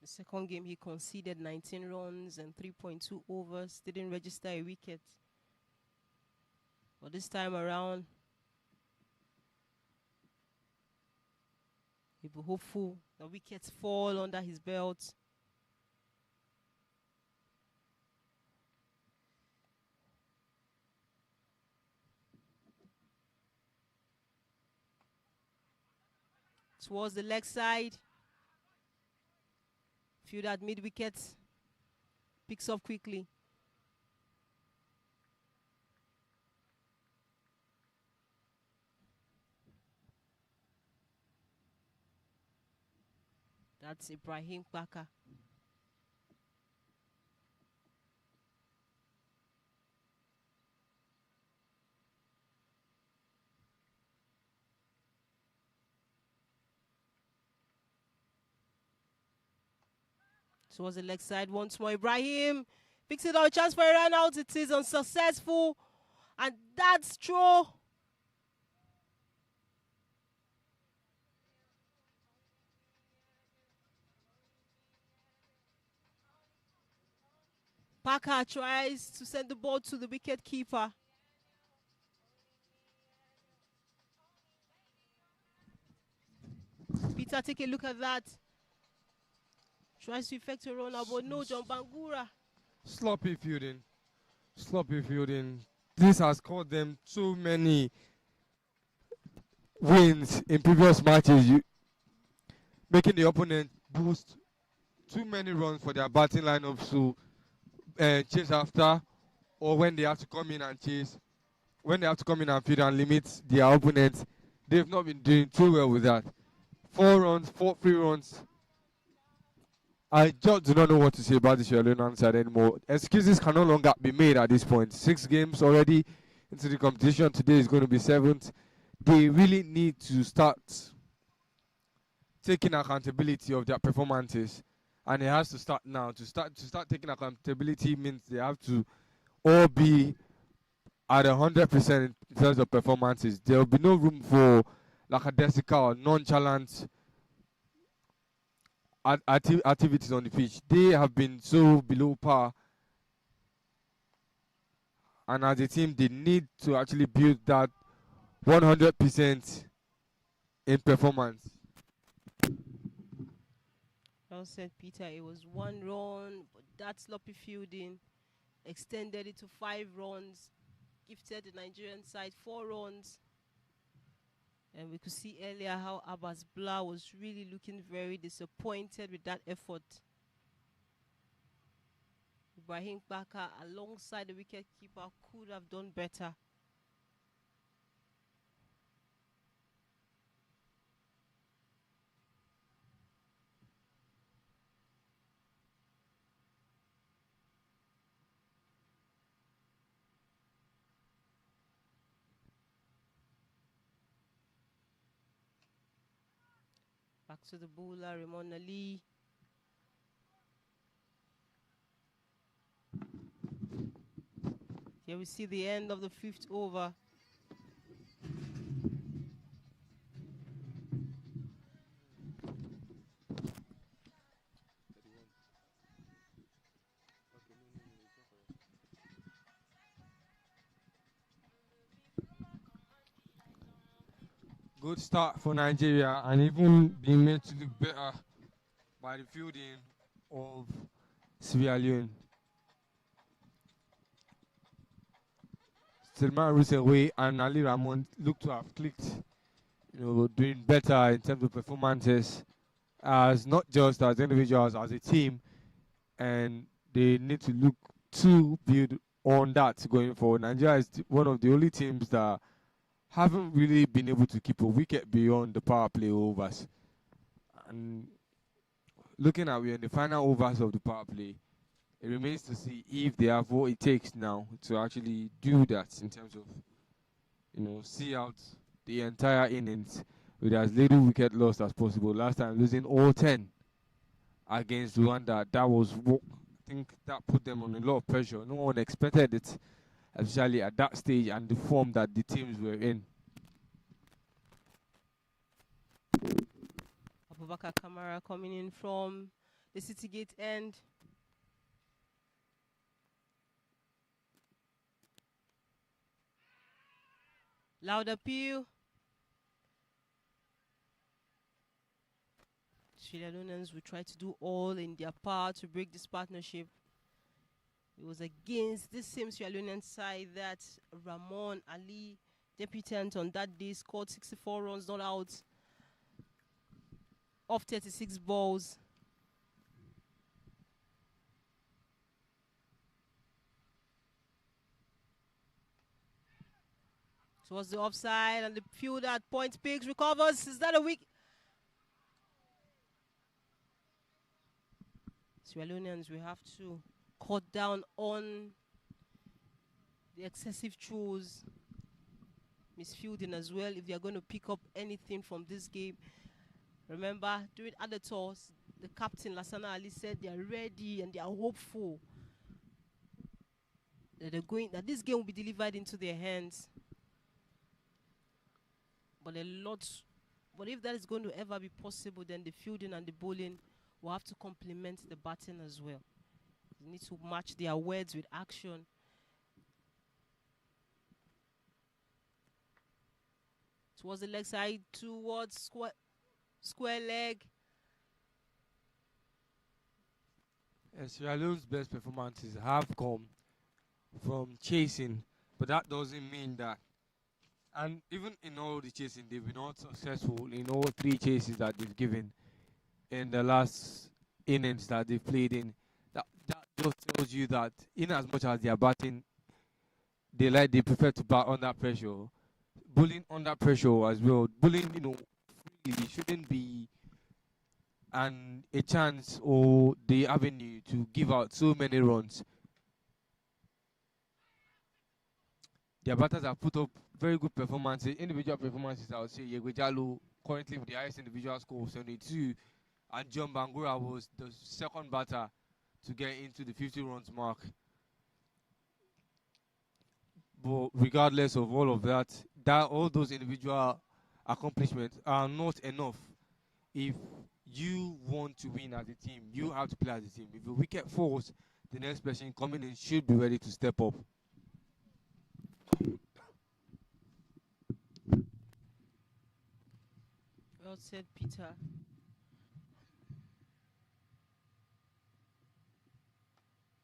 The second game, he conceded 19 runs and 3.2 overs. Didn't register a wicket. But this time around, he'll be hopeful the wickets fall under his belt. Towards the leg side. Field at mid-wicket. Picks up quickly. That's Ibrahim Baka. Towards the leg side once more. Ibrahim picks it up. Chance for a run out. It is unsuccessful. And that's true. Parker tries to send the ball to the wicket keeper. Peter, take a look at that. Tries to effect a run out, but no, John Bangura. Sloppy fielding. Sloppy fielding. This has caused them so many wins in previous matches, making the opponent boost too many runs for their batting lineup to chase after, or when they have to come in and chase, when they have to come in and feed and limit their opponents. They've not been doing too well with that. 4 runs, 4 free runs. I just do not know what to say about the Sierra Leone side anymore. Excuses can no longer be made at this point. 6 games already into the competition. Today is going to be 7th. They really need to start taking accountability of their performances, and it has to start now. To start taking accountability means they have to all be at 100% in terms of performances. There will be no room for lackadaisical or nonchalant activities on the pitch. They have been so below par, and as a team, they need to actually build that 100% in performance. Well said, Peter. It was 1 run, but that sloppy fielding extended it to 5 runs, gifted the Nigerian side 4 runs. And we could see earlier how Abbas Blah was really looking very disappointed with that effort. Ibrahim Baka, alongside the wicketkeeper, could have done better. Back to the bowler, Ramon Ali. Here we see the end of the 5th over. Good start for Nigeria, and even being made to look better by the fielding of Sierra Leone. Salman Ruseway and Ali Ramon look to have clicked, doing better in terms of performances, as not just as individuals, as a team, and they need to look to build on that going forward. Nigeria is one of the only teams that haven't really been able to keep a wicket beyond the power play overs. And looking at we're in the final overs of the power play, it remains to see if they have what it takes now to actually do that in terms of, see out the entire innings with as little wicket loss as possible. Last time losing all 10 against Rwanda, that was what I think that put them on a lot of pressure. No one expected it, especially at that stage and the form that the teams were in. Abubakar Kamara coming in from the City Gate end. Loud appeal. Sierra Leoneans will try to do all in their power to break this partnership. It was against this same Sierra Leonean side that Ramon Ali, debutant on that day, scored 64 runs, not out, off 36 balls. Towards the offside, and the fielder at point picks, recovers. Is that a weak? Sierra Leoneans, we have to cut down on the excessive throws, misfielding as well, if they are going to pick up anything from this game. Remember, during other tours, the captain Lassana Ali said they are ready and they are hopeful that that this game will be delivered into their hands. But if that is going to ever be possible, then the fielding and the bowling will have to complement the batting as well. They need to match their words with action. Towards the leg side, towards square leg. Sierra Leone's best performances have come from chasing, but that doesn't mean that And even in all the chasing, they've been not successful in all three chases that they've given in the last innings that they've played in. That just tells you that in as much as they are batting, they prefer to bat under pressure. Bowling under pressure as well. Bowling, freely shouldn't be a chance or the avenue to give out so many runs. Their batters have put up very good performances, individual performances. I would say Yegwejalo currently with the highest individual score of 72, and John Bangura was the second batter to get into the 50 runs mark. But regardless of all of that, all those individual accomplishments are not enough. If you want to win as a team, you have to play as a team. If the wicket falls, the next person coming in should be ready to step up. Well said, Peter.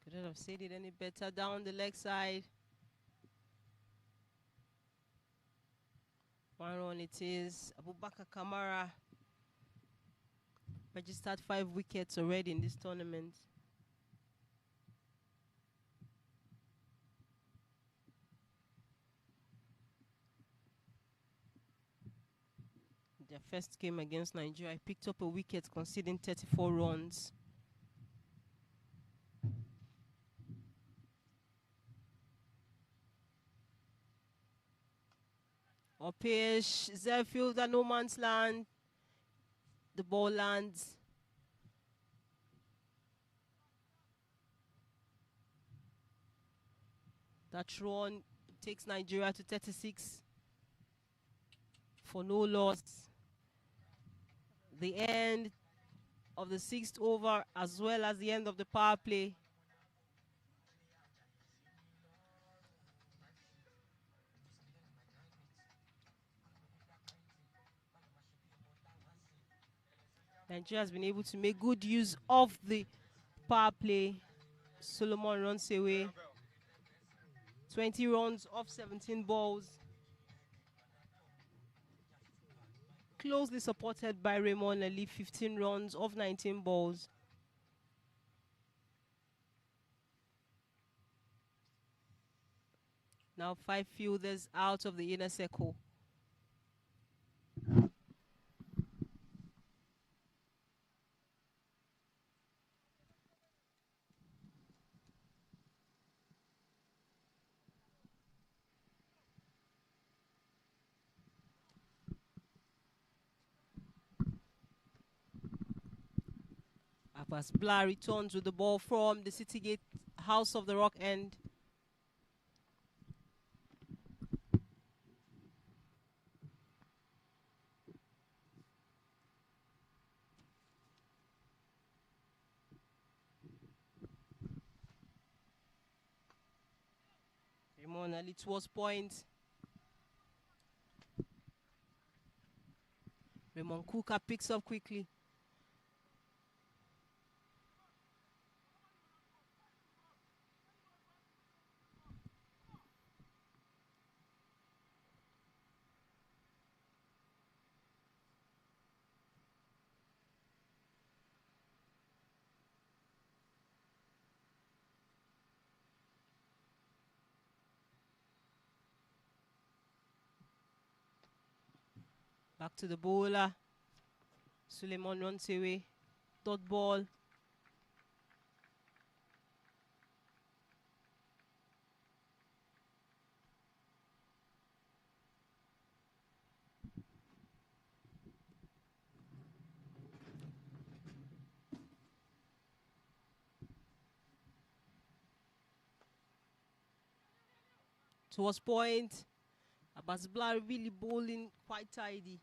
Couldn't have said it any better. Down the leg side. 1 run it is. Abubakar Kamara registered 5 wickets already in this tournament. Their first game against Nigeria, picked up a wicket, conceding 34 runs. Upish, Zerfield, no man's land. The ball lands. That run takes Nigeria to 36 for no loss. The end of the 6th over as well as the end of the power play. Nigeria has been able to make good use of the power play. Solomon runs away. 20 runs off 17 balls. Closely supported by Raymond Ali, 15 runs off 19 balls. Now 5 fielders out of the inner circle. Abbas Blah returns with the ball from the Citygate House of the Rock end. Raymond Ali towards point. Raymond Kuka picks up quickly. Back to the bowler. Suleiman runs away. Dot ball. Towards point. Abbas Blah really bowling quite tidy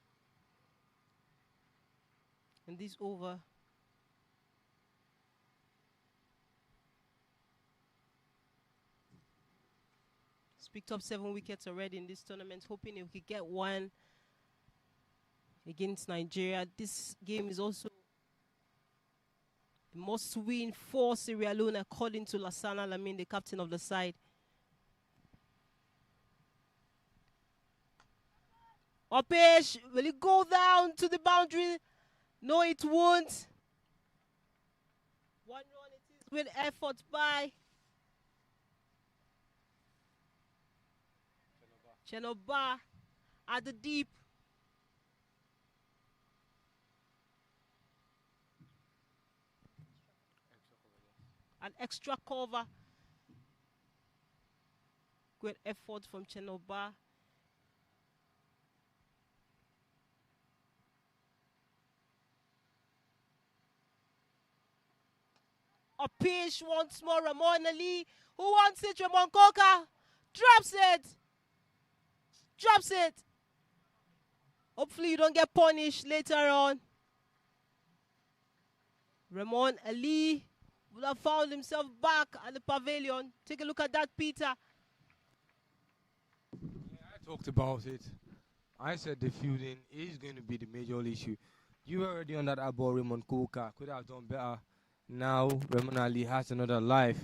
in this over. He's picked up 7 wickets already in this tournament, hoping he could get one against Nigeria. This game is also a must-win for Sierra Leone, according to Lassana Lamine, the captain of the side. Opesh, will it go down to the boundary? No, it won't. 1 run it is with effort by Chenoba at the deep. An extra cover. Great effort from Chenoba. A pitch once more. Ramon Ali. Who wants it? Ramon Coca. Drops it. Drops it. Hopefully you don't get punished later on. Ramon Ali would have found himself back at the pavilion. Take a look at that, Peter. I talked about it. I said the fielding is going to be the major issue. You were already on that ball, Raymond Kuka. Could have done better. Now, Ramon Ali has another life.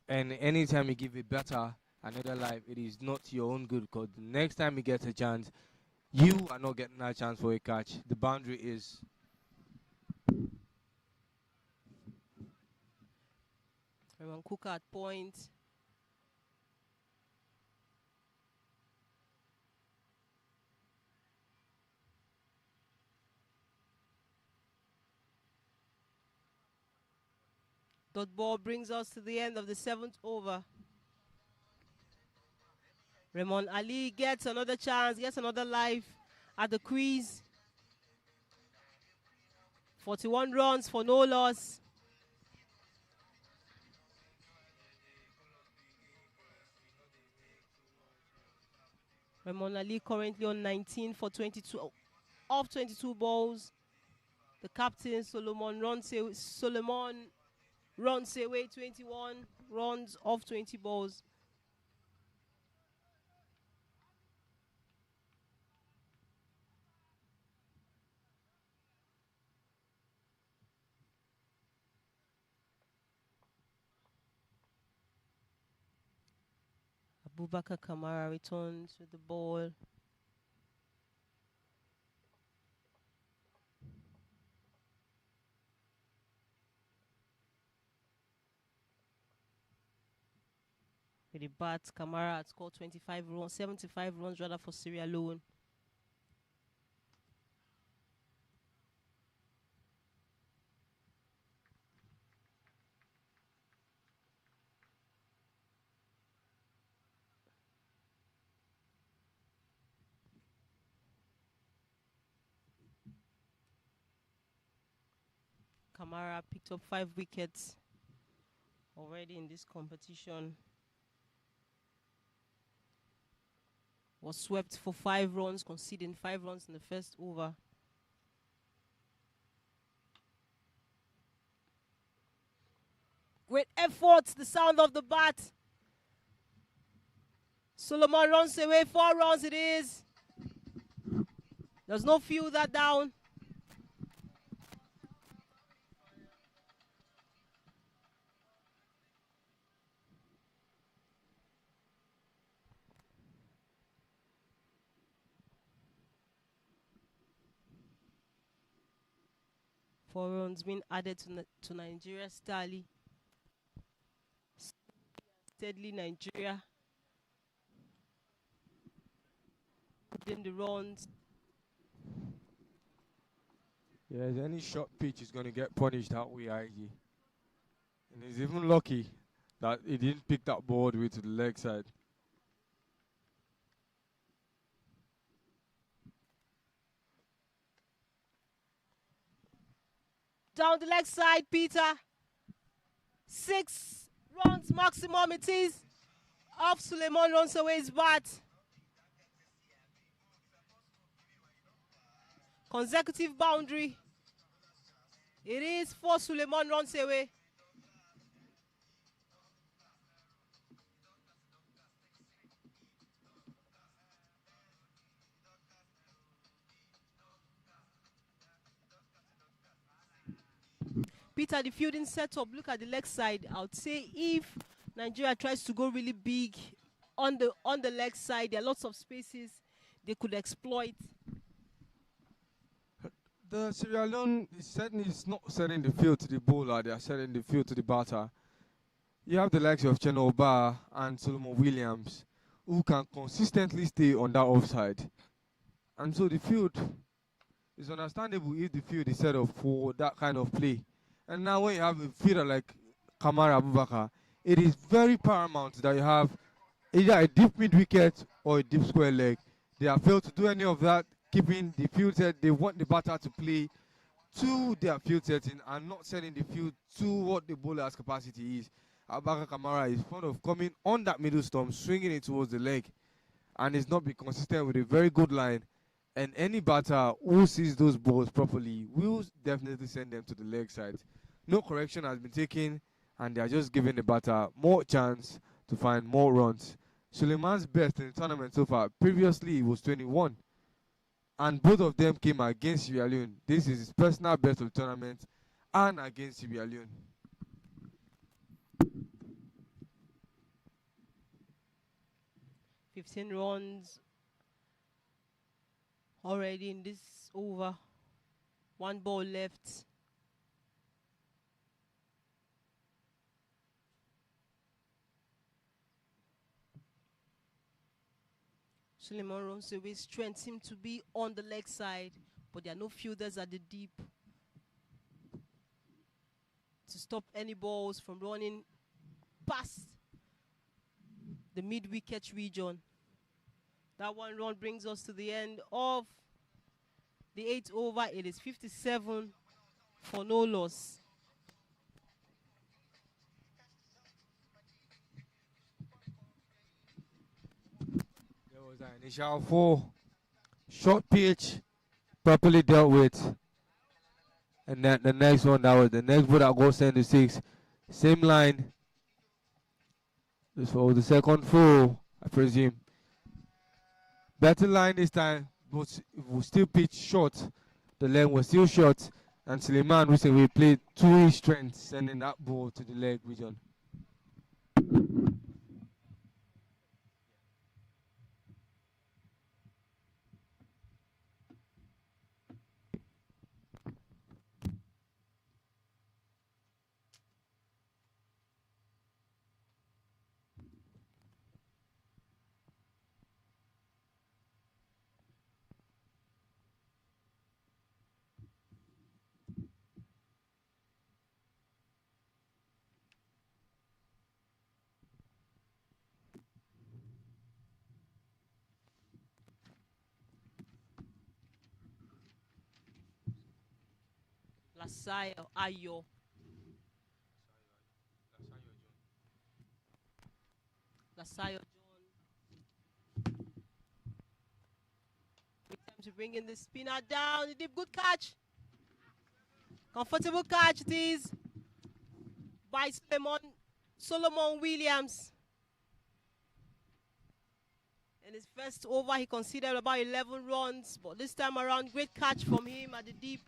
And anytime you give it better, another life, it is not to your own good. Because the next time he gets a chance, you are not getting that chance for a catch. The boundary is... Ramon Kuka at point. Dot ball brings us to the end of the 7th over. Ramon Ali gets another chance, gets another life at the crease. 41 runs for no loss. Ramon Ali currently on 19 for 22 off 22 balls. The captain Solomon runs away 21 runs off 20 balls. Abubakar Kamara returns with the ball. With the bat, Kamara had scored 75 runs, 75 runs rather for Sierra Leone. Kamara picked up 5 wickets already in this competition. Was swept for 5 runs, conceding 5 runs in the first over. Great effort, the sound of the bat. Solomon runs away, 4 runs it is. There's no field that down. Four runs being added to Nigeria's tally. Steadily Nigeria putting the runs. Yeah, any short pitch is going to get punished that way, IG. And he's even lucky that he didn't pick that ball all the way to the leg side. Down the leg side, Peter. 6 runs maximum it is. Off Suleiman runs away his bat. Consecutive boundary. It is for Suleiman runs away. Peter, the fielding setup, look at the leg side. I would say if Nigeria tries to go really big on the leg side, there are lots of spaces they could exploit? The Sierra Leone is not setting the field to the bowler, they are setting the field to the batter. You have the likes of Chenoba and Solomon Williams who can consistently stay on that offside. And so the field is understandable if the field is set up for that kind of play. And now when you have a fielder like Kamara Abubakar, it is very paramount that you have either a deep mid wicket or a deep square leg. They have failed to do any of that, keeping the field set. They want the batter to play to their field setting and not setting the field to what the bowler's capacity is. Abubakar Kamara is fond of coming on that middle stump, swinging it towards the leg, and is not being consistent with a very good line. And any batter who sees those balls properly will definitely send them to the leg side. No correction has been taken, and they are just giving the batter more chance to find more runs. Suleiman's best in the tournament so far, previously he was 21, and both of them came against Sierra Leone. This is his personal best of the tournament and against Sierra Leone. 15 runs already in this over. 1 ball left. Suleiman runs away. Strength seems to be on the leg side, but there are no fielders at the deep to stop any balls from running past the mid-wicket region. That 1 run brings us to the end of the 8th over. It is 57 for no loss. There was an initial 4, short pitch, properly dealt with. And then the next one, that was the next ball that goes 10 to 6. Same line. This was the second 4, I presume. Better line this time, but it was still pitched short. The leg was still short, and Suleiman recently played 2 strength, sending that ball to the leg region. Lasayo Ayo. Lasayo John. Good time to bring in the spinner down. The deep, good catch. Comfortable catch it is by Solomon Williams. In his first over, he conceded about 11 runs, but this time around, great catch from him at the deep.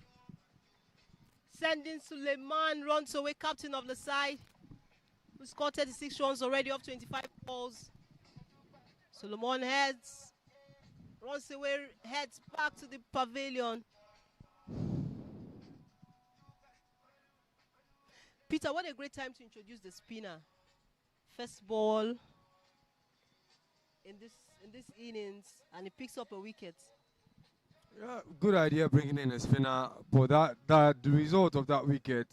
Sending Suleiman runs away, captain of the side, who scored 36 runs already off 25 balls. Solomon runs away, heads back to the pavilion. Peter, what a great time to introduce the spinner. First ball in this innings, and he picks up a wicket. Yeah, good idea bringing in a spinner, but the result of that wicket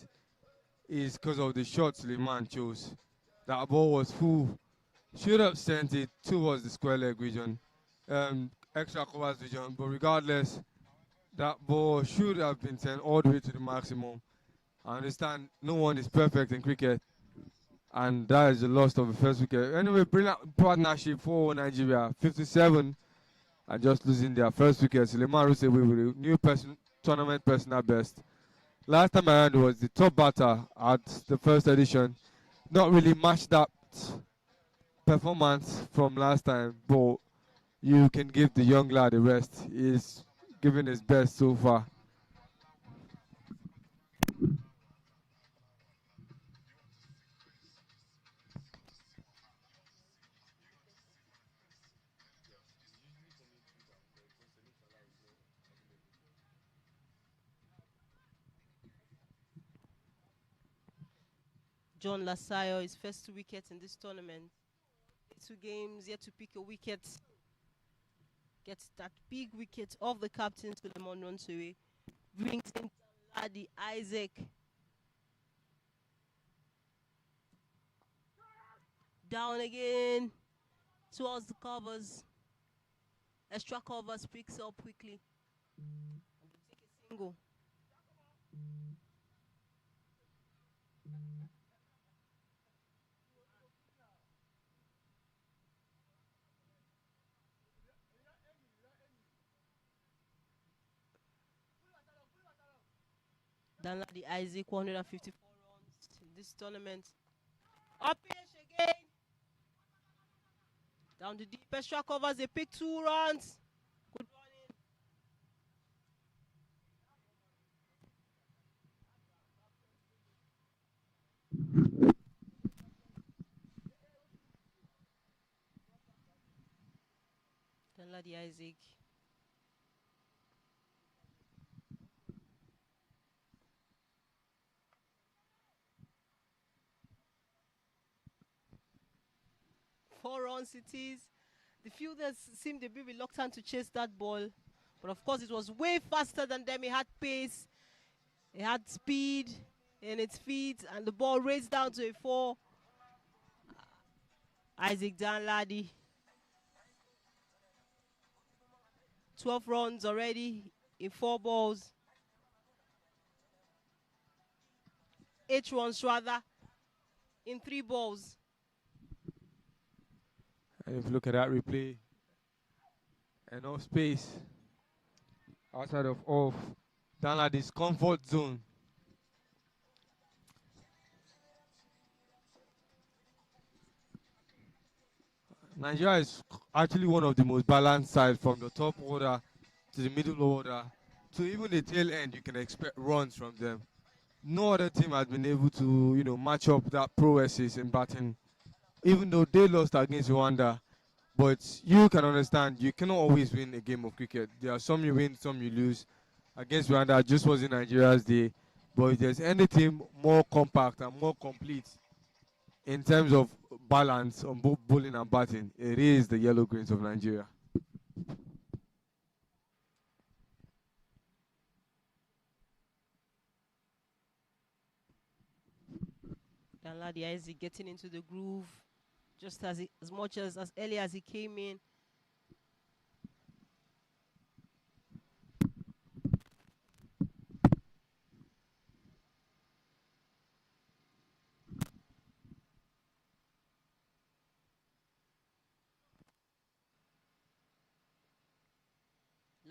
is because of the shot Suleiman chose. That ball was full. Should have sent it towards the square leg region, extra covers region, but regardless, that ball should have been sent all the way to the maximum. I understand no one is perfect in cricket, and that is the loss of the first wicket. Anyway, brilliant partnership for Nigeria, 57. And just losing their first wicket. Suleiman Ruse with a new tournament personal best. Last time around was the top batter at the first edition. Not really matched that performance from last time, but you can give the young lad a rest. He's giving his best so far. John Lasayo, his first 2 wickets in this tournament. 2 games, yet to pick a wicket. Gets that big wicket off the captain Suleiman Nonsowe. Brings in Ladi Isaac. Down again towards the covers. Extra covers, picks up quickly. And they take a single. Danladi Isaac, 154 runs in this tournament. Up again. Down the deep extra covers, they pick 2 runs. Good running. Danladi Isaac. Four runs it is. The fielders seemed a bit reluctant to chase that ball. But of course, it was way faster than them. It had pace. It had speed in its feet. And the ball raced down to a 4. Isaac Danladi. 12 runs already in 4 balls. 8 runs rather in 3 balls. And if you look at that replay, enough space outside of off Danladi's comfort zone. Nigeria is actually one of the most balanced sides from the top order to the middle order to even the tail end. You can expect runs from them. No other team has been able to, match up that prowesses in batting, even though they lost against Rwanda. But you can understand, you cannot always win a game of cricket. There are some you win, some you lose. Against Rwanda, just wasn't Nigeria's day. But if there's any team more compact and more complete in terms of balance on both bowling and batting, it is the Yellow Greens of Nigeria. Danladi Isaac getting into the groove just as much as early as he came in.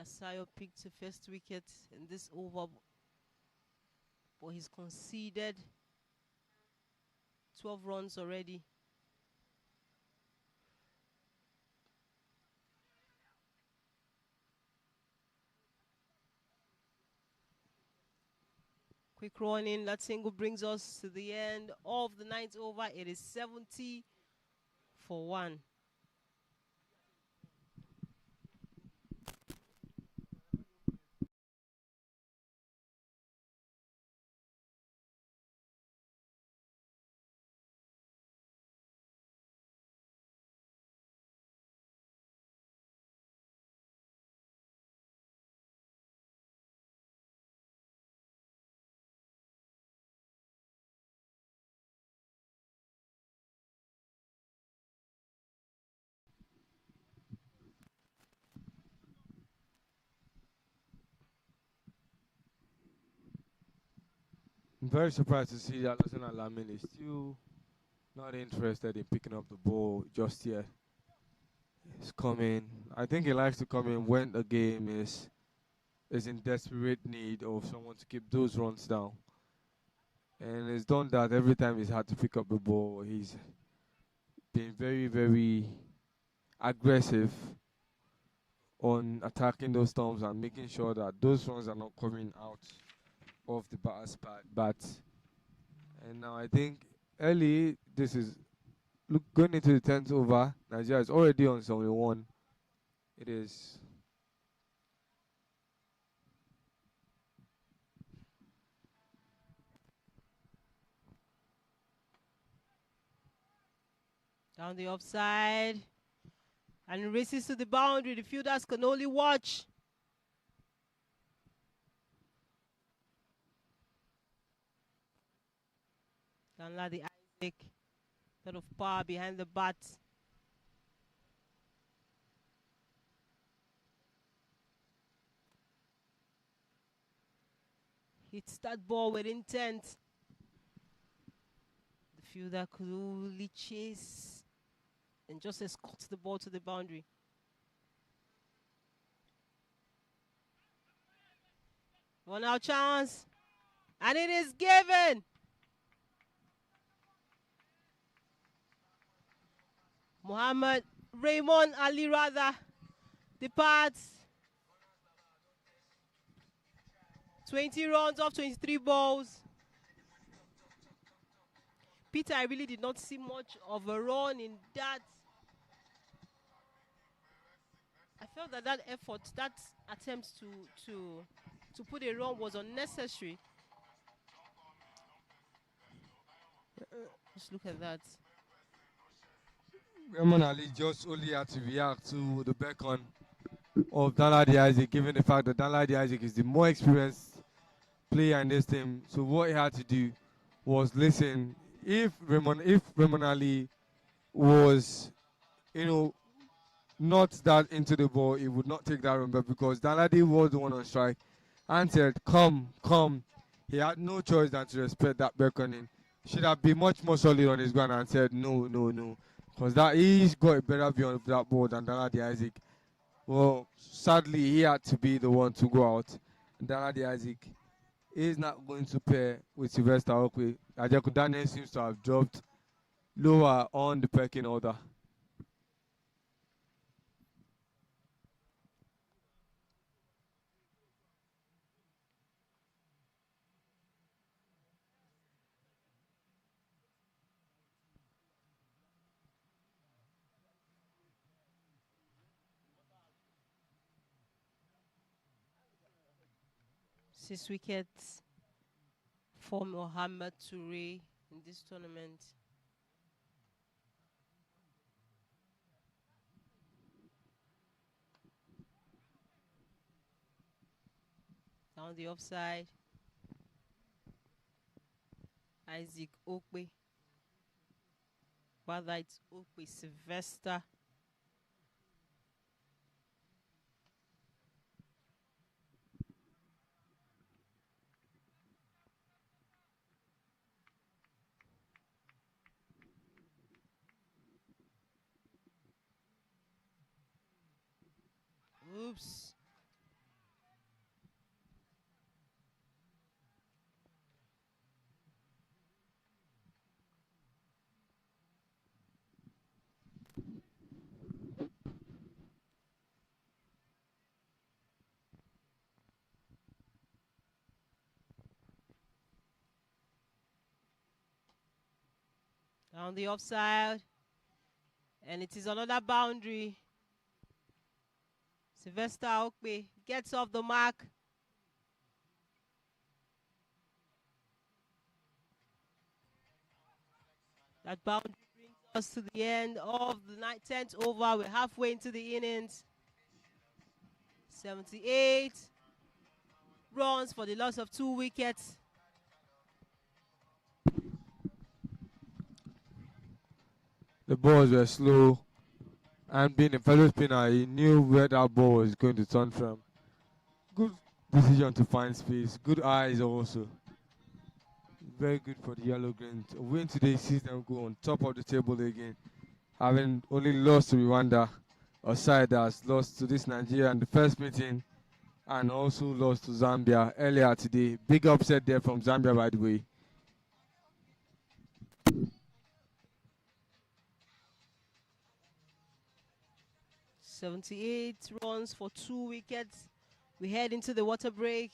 Lasayo picked the first wicket in this over, but he's conceded 12 runs already. Quick running, that single brings us to the end of the 9th over. It is 70 for 1. I'm very surprised to see that Lassana Lamin is still not interested in picking up the ball just yet. He's coming. I think he likes to come in when the game is in desperate need of someone to keep those runs down. And he's done that every time he's had to pick up the ball. He's been very, very aggressive on attacking those storms and making sure that those runs are not coming out of the batter's bat. And now I think early, this is going into the 10th over. Nigeria is already on 71. It is Down the offside. And races to the boundary. The fielders can only watch. Danladi Isaac. Lot of power behind the bat. Hits that ball with intent. The fielder could only chase and just escort the ball to the boundary. One out chance. And it is given. Muhammad Raymond Ali Rather departs. 20 runs off 23 balls. Peter, I really did not see much of a run in that. I felt that that effort, that attempt to put a run was unnecessary. Just look at that. Raymond Ali just only had to react to the beckon of Danladi Isaac, given the fact that Danladi Isaac is the more experienced player in this team. So what he had to do was listen. If Raymond Ali was, not that into the ball, he would not take that run. But because Danladi was the one on strike and said, come, come, he had no choice than to respect that beckoning. Should have been much more solid on his ground and said, no, no, no. Because that he's got a better view of that ball than Danladi Isaac. Well, sadly, he had to be the one to go out. Danladi Isaac is not going to pair with Sylvester Okwe. Ajaku Daniel seems to have dropped lower on the pecking order. Six wickets for Mohamed Toure in this tournament. Down the offside. Isaac Okwe. Whether it's Okwe Sylvester. Oops. Down the offside. And it is another boundary. Sylvester Okwe gets off the mark. That boundary brings us to the end of the 10th over. We're halfway into the innings. 78 runs for the loss of 2 wickets. The balls were slow, and being a fellow spinner, he knew where that ball was going to turn from. Good decision to find space. Good eyes also. Very good for the Yellow Greens. A win today sees them go on top of the table again, having only lost to Rwanda, a side that has lost to this Nigeria in the first meeting, and also lost to Zambia earlier today. Big upset there from Zambia, by the way. '78 runs for 2 wickets. We head into the water break.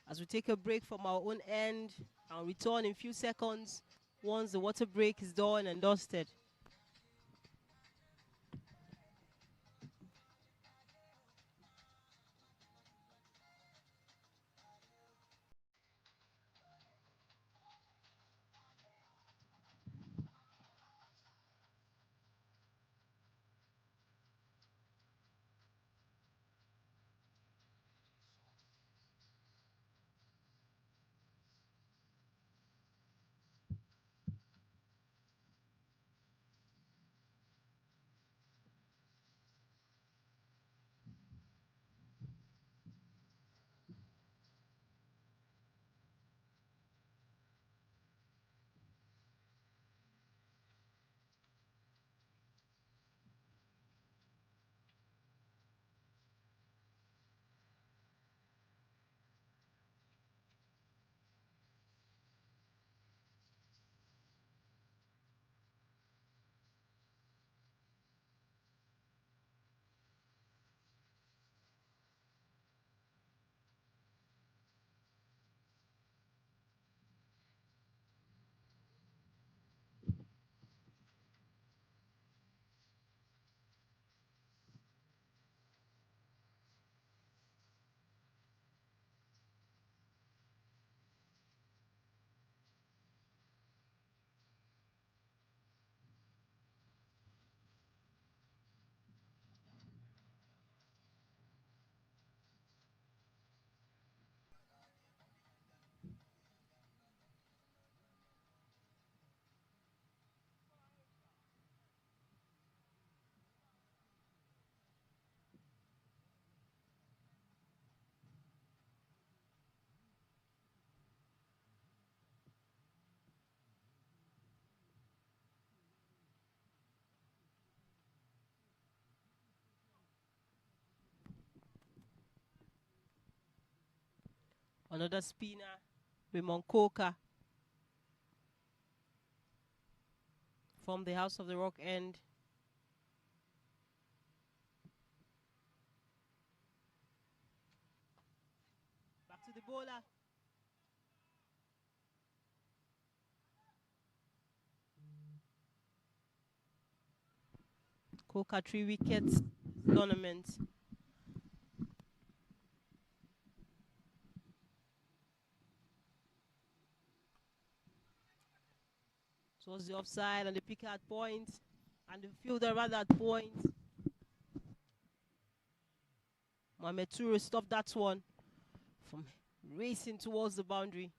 As we take a break from our own end, I'll return in a few seconds once the water break is done and dusted. Another spinner, Raymond Coca from the House of the Rock end. Back to the bowler. Coca 3 wickets tournament. Towards the offside and the picker at point, and the fielder rather at point. Mohamed Toure stopped that one from racing towards the boundary.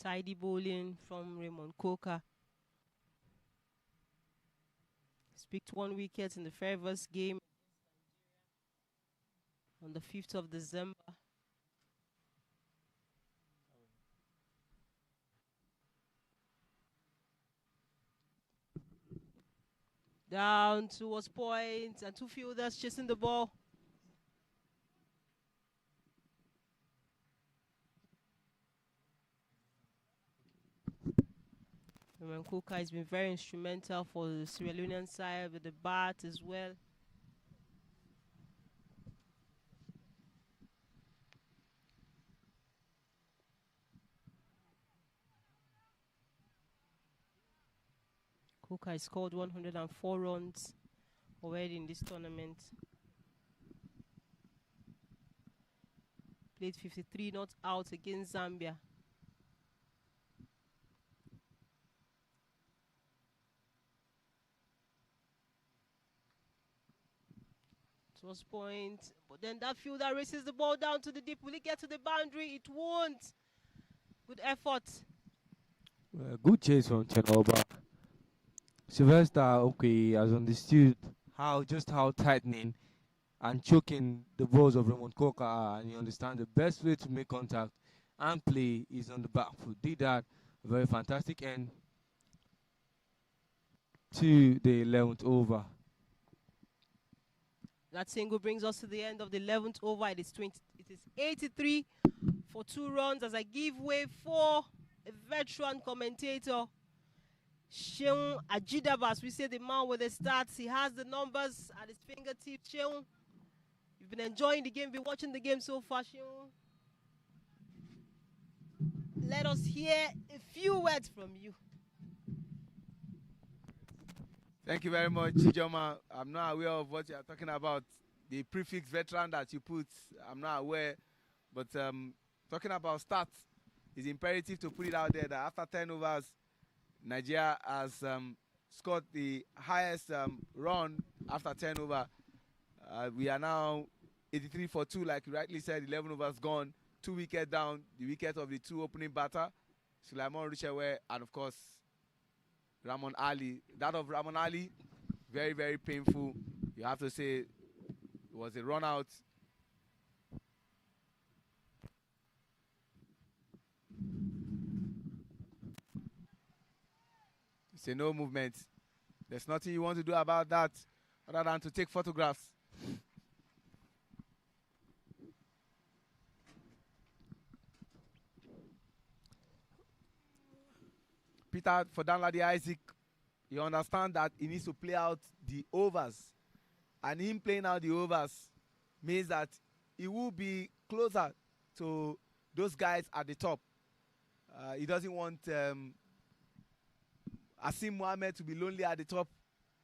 Tidy bowling from Raymond Coca. He's picked 1 wicket in the first game on the 5th of December. Down towards point and 2 fielders chasing the ball. Raymond Coca has been very instrumental for the Sierra Leonean side with the bat as well. Coca has scored 104 runs already in this tournament. Played 53 not out against Zambia. Towards point, but then that fielder races the ball down to the deep. Will it get to the boundary? It won't. Good effort. Good chase from Chenoba. Sylvester, okay, has understood how tightening and choking the balls of Raymond Coca are, and he understands the best way to make contact and play is on the back foot. Did that very fantastic end to the 11th over. That single brings us to the end of the 11th over. It is 83 for 2 runs as I give way for a veteran commentator, Sheun Ajidabas. We say the man with the stats. He has the numbers at his fingertips. Sheun, you've been enjoying the game, been watching the game so far, Sheun. Let us hear a few words from you. Thank you very much, Chijoma. I'm not aware of what you're talking about. The prefix veteran that you put, I'm not aware. But talking about stats, it's imperative to put it out there that after 10 overs, Nigeria has scored the highest run after 10 over. We are now 83 for 2, like you rightly said, 11 overs gone, 2 wickets down, the wicket of the 2 opening batter, Sulaiman Rushewe, and of course, Ramon Ali. That of Ramon Ali, very, very painful. You have to say it was a run out. It's a no movement. There's nothing you want to do about that other than to take photographs. Peter, for Danladi Isaac, you understand that he needs to play out the overs. And him playing out the overs means that he will be closer to those guys at the top. He doesn't want Asim Mohammed to be lonely at the top.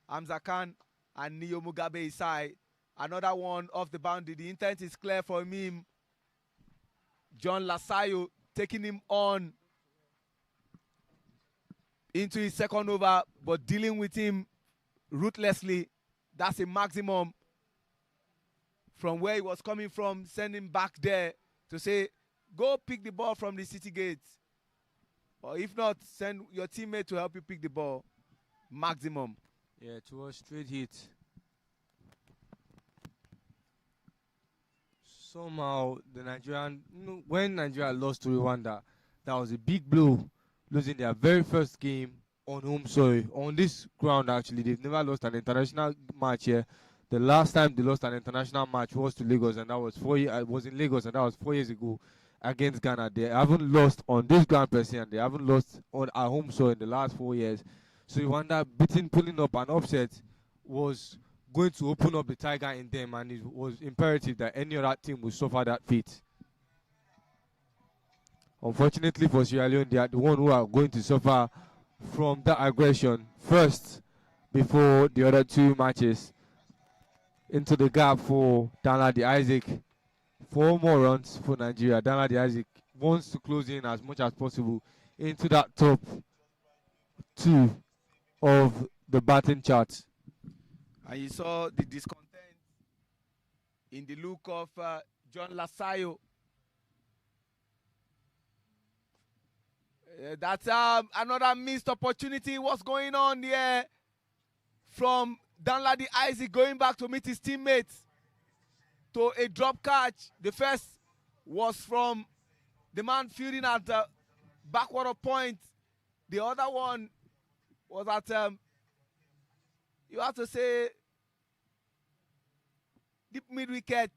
Hamza Khan and Neo Mugabe Isai. Another one off the boundary. The intent is clear for him. John Lasayo taking him on into his second over, but dealing with him ruthlessly. That's a maximum from where he was coming from, send him back there to say, go pick the ball from the city gate. Or if not, send your teammate to help you pick the ball. Maximum. Yeah, it was straight hit. somehow the Nigerian, when Nigeria lost to Rwanda, that was a big blow, losing their very first game on home soil, on this ground actually. They've never lost an international match here. The last time they lost an international match was to Lagos, and that was was in Lagos, and that was 4 years ago against Ghana. They haven't lost on this ground per se, and they haven't lost on our home soil in the last 4 years. So Rwanda pulling up an upset was going to open up the tiger in them, and it was imperative that any other team would suffer that fate. Unfortunately for Sierra Leone, they are the one who are going to suffer from that aggression first before the other two matches. Into the gap for Danladi Isaac. 4 more runs for Nigeria. Danladi Isaac wants to close in as much as possible into that top 2 of the batting chart. And you saw the discontent in the look of John Lasayo. That's another missed opportunity. What's going on here? From Danladi Isaac going back to meet his teammates to a drop catch. The first was from the man fielding at the backward of point. The other one was at, you have to say, deep mid wicket.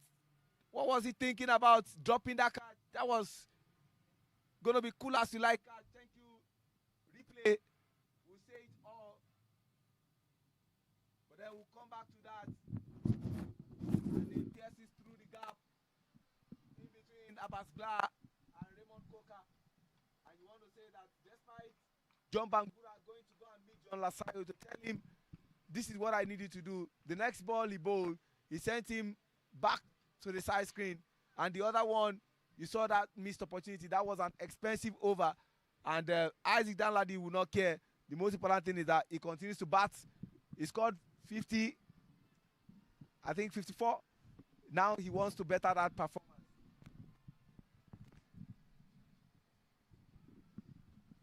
What was he thinking about dropping that catch? That was going to be cool as you like. Thank you. Replay. We'll say it all. But then we'll come back to that. And he pierces through the gap in between Abbas Blah and Raymond Coker. And you want to say that despite John Bangura going to go and meet John Lasayo to tell him, this is what I need you to do. The next ball he bowled, he sent him back to the side screen. And the other one, you saw that missed opportunity. That was an expensive over. And Isaac Danladi will not care. The most important thing is that he continues to bat. He scored 50, I think 54. Now he wants to better that performance.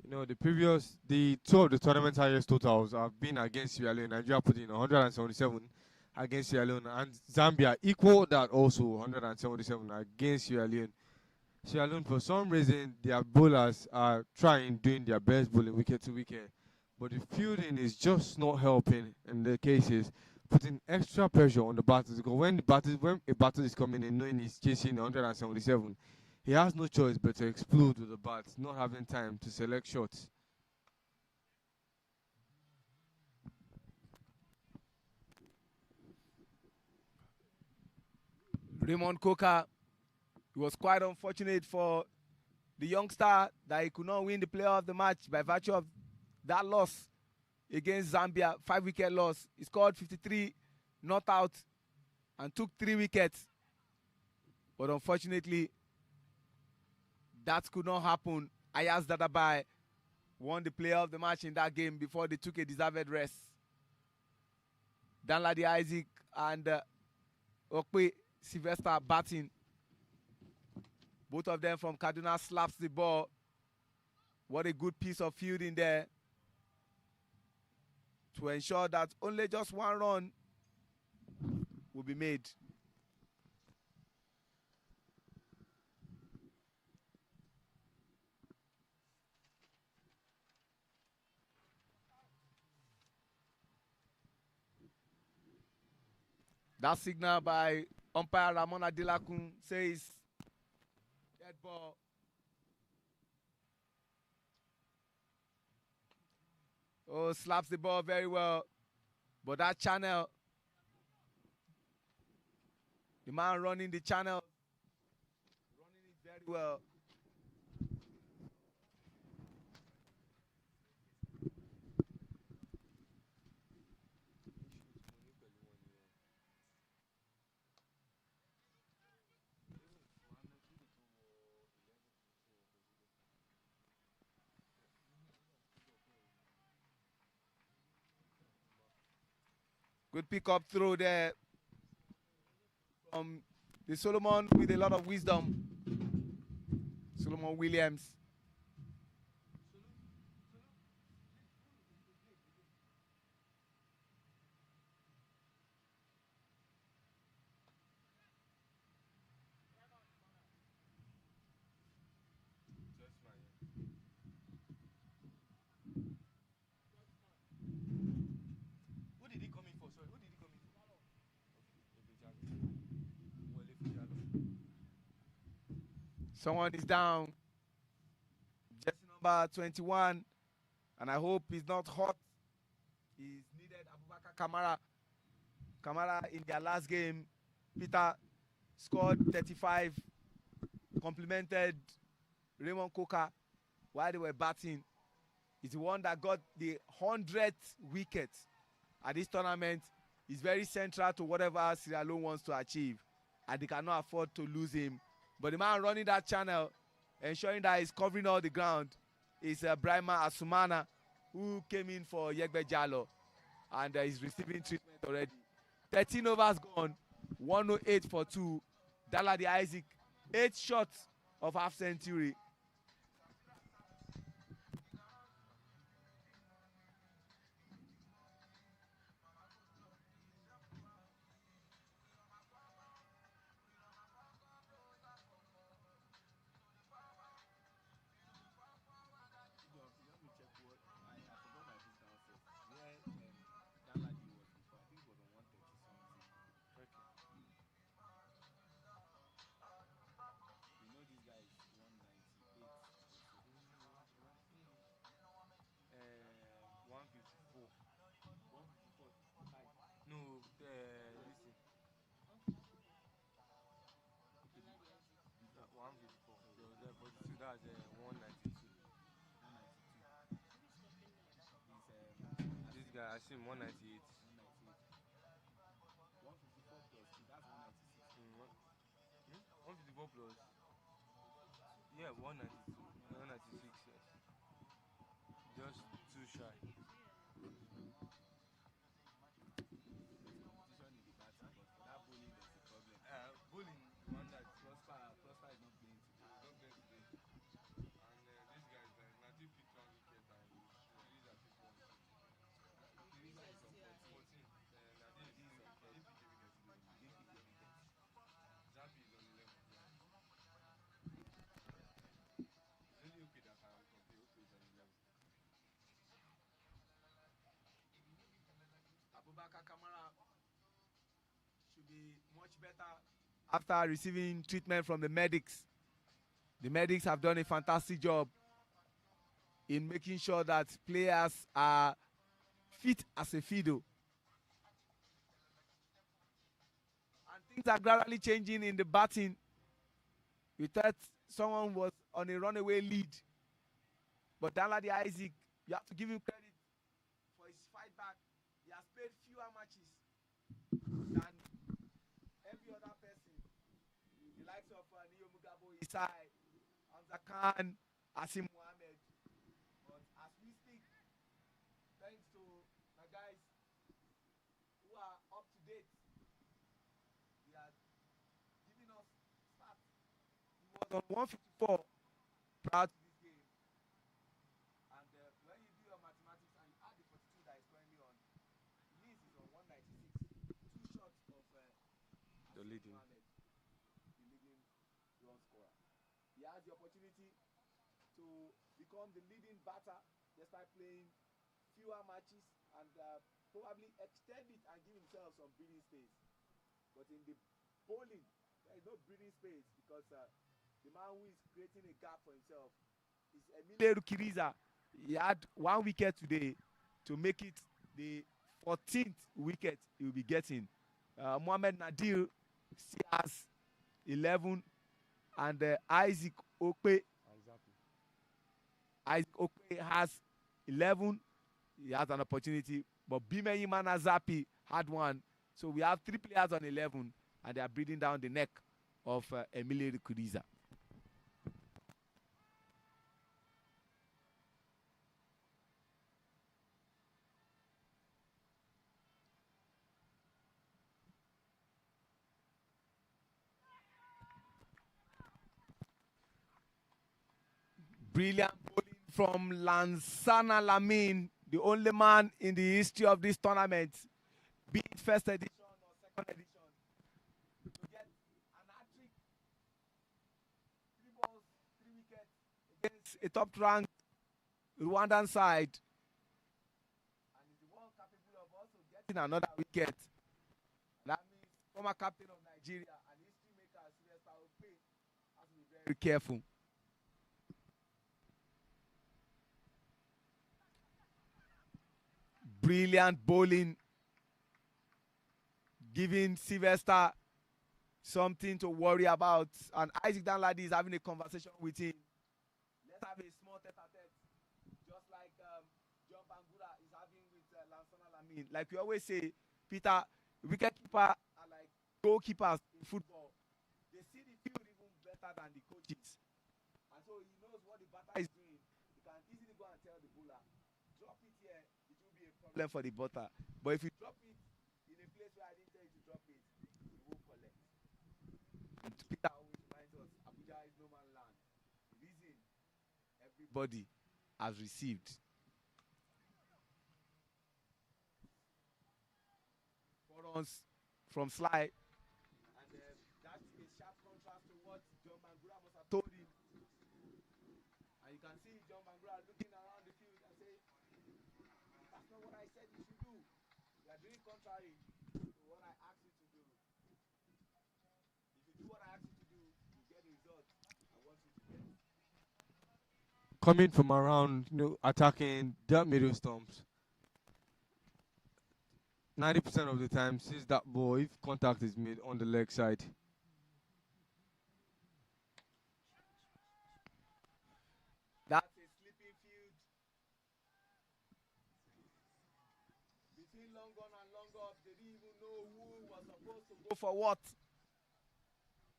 You know, the 2 of the tournament's highest totals have been against Sierra Leone. Nigeria put in 177 against Sierra Leone, and Zambia equaled that also, 177 against Sierra Leone. Sierra Leone, for some reason, their bowlers are doing their best bowling wicket to wicket, but the fielding is just not helping in the cases, putting extra pressure on the batters. Because when a batter is coming in knowing he's chasing 177, he has no choice but to explode with the bat, not having time to select shots. Raymond Coker, it was quite unfortunate for the youngster that he could not win the player of the match by virtue of that loss against Zambia, 5-wicket loss. He scored 53, not out, and took 3 wickets. But unfortunately, that could not happen. Ayaz Dadabai won the player of the match in that game before they took a deserved rest. Danladi Isaac and Okpe Sylvester batting. Both of them from Kaduna slaps the ball. What a good piece of fielding there to ensure that only just 1 run will be made. That signal by umpire Ramon Adilakun says dead ball. Oh, slaps the ball very well. But that channel, the man running the channel, running it very well. Good pick up through there from the Solomon with a lot of wisdom. Solomon Williams. Someone is down. Jersey number 21. And I hope he's not hot. He's needed Abubakar Kamara. Kamara in their last game, Peter scored 35, complimented Raymond Coca while they were batting. He's the one that got the 100th wicket at this tournament. He's very central to whatever Sierra Leone wants to achieve, and they cannot afford to lose him. But the man running that channel, ensuring that he's covering all the ground, is Brahma Asumana, who came in for Yegbe Jalo, and is receiving treatment already. 13 overs gone, 108 for 2. Daladi Isaac, 8 shots of half century. This guy, I see him 198. 154 plus. Yeah, 192. 196, yes. Just too shy. Bowling, Rwanda, Prosper is not playing today. Not playing today. And this guy is like, Native picked one wicket and these are picked one. These are some 14. Native picked a wicket today. Zapi is on 11. It's only okay that can compare. Okay is on 11. Abubakar Kamara should be much better after receiving treatment from the medics. The medics have done a fantastic job in making sure that players are fit as a fiddle. And things are gradually changing in the batting. We thought someone was on a runaway lead. But Daladi Isaac, you have to give him credit for his fight back. He has played fewer matches than every other person. The likes of Neo Mugabo Isai, Hamza Khan, Asim Mohammed. But as we speak, thanks to my guys who are up to date, they are giving us stats. He was on 154 prior to this game. And when you do your mathematics and you add the 42 that is currently on, Liz is on 196. 2 shots of The leading. Mohammed, the leading run scorer. He has the opportunity to become the leading batter despite playing fewer matches and probably extend it and give himself some breathing space. But in the bowling, there is no breathing space because the man who is creating a gap for himself is Emile Rukiriza. He had 1 wicket today to make it the 14th wicket he will be getting. Mohamed Nadir still has 11, and Isaac Okpe has 11. He has an opportunity, but Bimeyi Manazapi had 1. So we have 3 players on 11, and they are breathing down the neck of Emile Rukiriza. Brilliant bowling from Lansana Lamin, the only man in the history of this tournament, be it first edition or second edition, to get an hat-trick, 3 balls, 3 wickets against a top-ranked Rwandan side. And he's the one capable of also getting another wicket. That means former captain of Nigeria and history maker Sylvester Okpe has to be very very careful. Brilliant bowling, giving Sylvester something to worry about. And Isaac Danladi is having a conversation with him. Let's have a small tete-a-tete, just like John Bangura is having with Lansana Lamin. Like we always say, Peter, wicketkeeper are like goalkeepers in football. They see the field even better than the coaches. And so he knows what the batter is doing. He can easily go and tell the bowler, drop it here, it will be a problem for the batter. But if you drop it in a place where I didn't tell you to drop it, you won't collect. And Peter always reminds us, Abuja is no man's land. The reason everybody has received. 4 runs from Sly. And that is a sharp contrast to what John Bangura must have told him. And you can see John Bangura looking around the field and say, that's not what I said you should do. You are doing contrary to what I asked you to do. If you do what I asked you to do, you get the result I want you to get. Coming from around, attacking that middle stumps. 90% of the time, since that ball, if contact is made on the leg side, That's a sleeping field. Between long on and long off, they didn't even know who was supposed to go for what.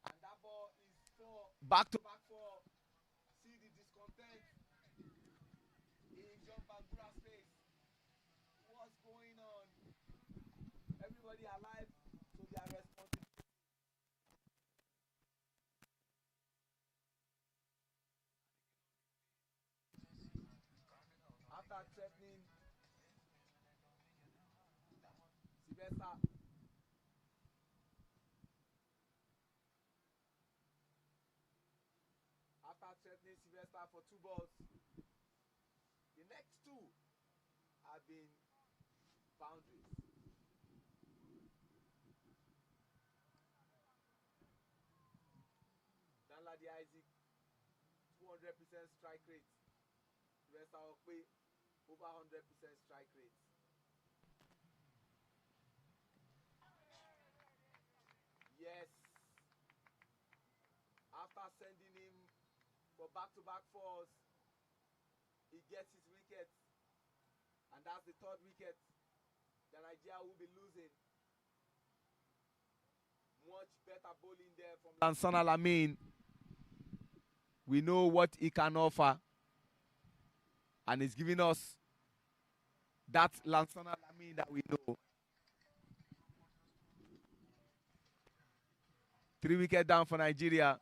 And that ball is for back-to-back for. See the discontent in John Bangura's face. What's going on? Everybody alive to their responsibility. After threatening Sylvester, for 2 balls, the next 2 have been boundaries. Danladi Isaac, 200% strike rate. Sylvester Okpe, over 100% strike rate. Yes. After sending him for back-to-back 4s, he gets his wicket. And that's the 3rd wicket that Nigeria will be losing. Much better bowling there from Lansana Lamin. We know what he can offer. And he's giving us that Lansana Lamin that we know. 3 wickets down for Nigeria.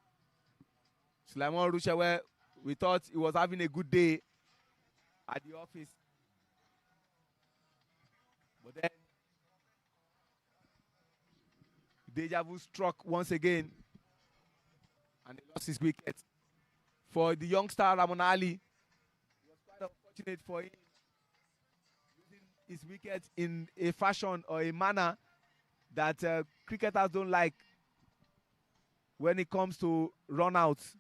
Sulaiman Rushewe, we thought he was having a good day at the office. But then deja vu struck once again. And he lost his wicket. For the youngster Ramon Ali, it was quite unfortunate for him losing his wicket in a fashion or a manner that cricketers don't like when it comes to run outs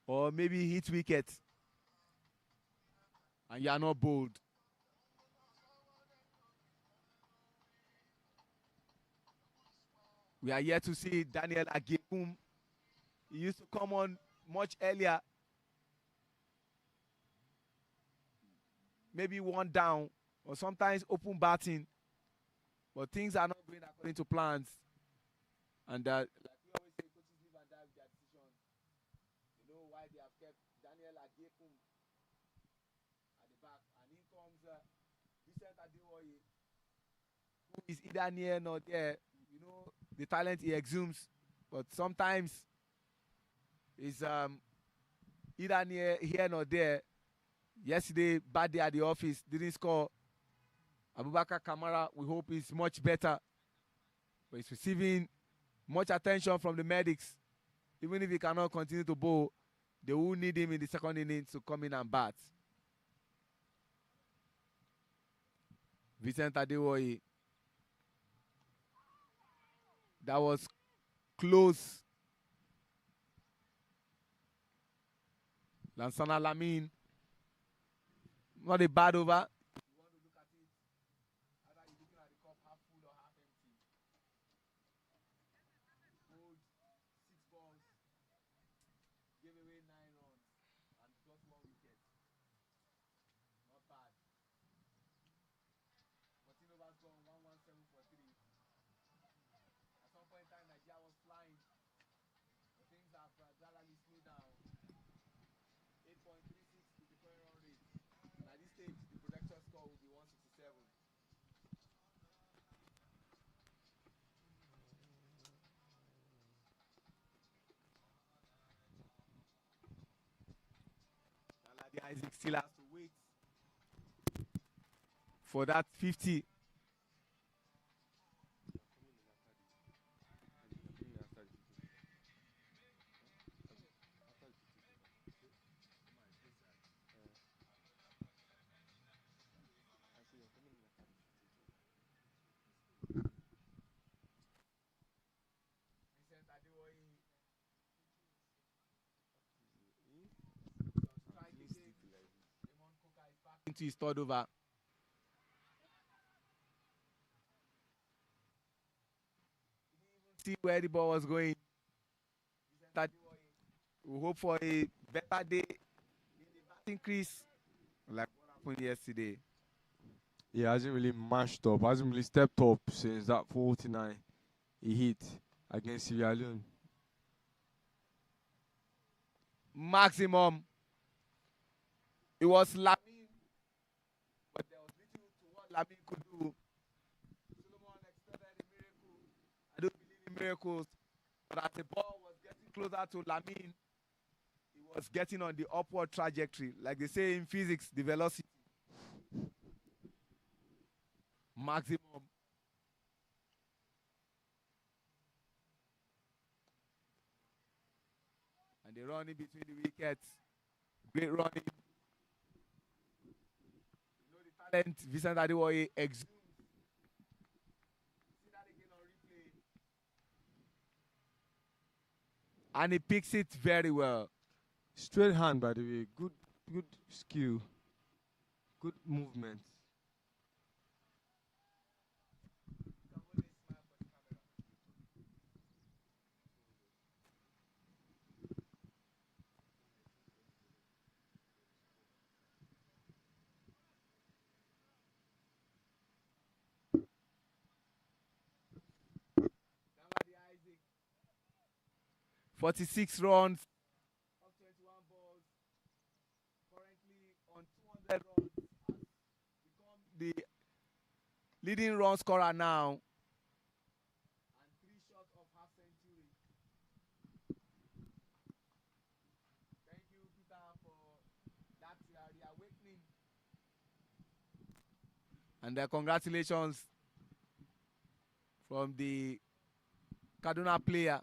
or maybe hit wickets. And you are not bold. We are here to see Daniel Agekum. He used to come on much earlier. Maybe 1 down or sometimes open batting. But things are not going according to plans. And like we always say, coaches live and die with their decisions. You know why they have kept Daniel Agekum at the back. And in comes Vincent Adewoye, who is either near nor there. You know, the talent he exudes. But sometimes is either near here nor there. Yesterday, bad day at the office, didn't score. Abubakar Kamara, we hope is much better. But he's receiving much attention from the medics. Even if he cannot continue to bowl, they will need him in the 2nd innings to come in and bat. Vincent Adewoye. That was close. Lansana Lamine. Not a bad over. You want to look at it, either you're looking at the cup half full or half empty. Hold 6 balls, gave away 9 runs, and got 1 wicket. Not bad. 14 overs gone, 117 for 3. At some point in time, Nigeria was flying, but things have gradually slowed down. 8.36 is the current run rate. And at this stage, the projection score will be 167. Aladi Isaac still has to wait for that 50. Into his third over. See where the ball was going. We hope for a better day in the batting crease, like what happened yesterday. He hasn't really mashed up, hasn't really stepped up since that 49 he hit against Sierra Leone. Maximum. It was Lamine, but there was little to what Lamine could do. Solomon expected a miracle. I don't believe in miracles, but as the ball was getting closer to Lamine, he was getting on the upward trajectory, like they say in physics, the velocity. Maximum. And they run in between the wickets. Great running. You know the talent Vincent Adewoye exudes. See that again on replay. And he picks it very well. Straight hand, by the way. Good skill. Good movement. Isaac. 46 runs on 21 balls. Currently on 200 runs. Become the leading run scorer now. And 3 shots of half century. Thank you, Peter, for that reawakening. And congratulations from the Kaduna player.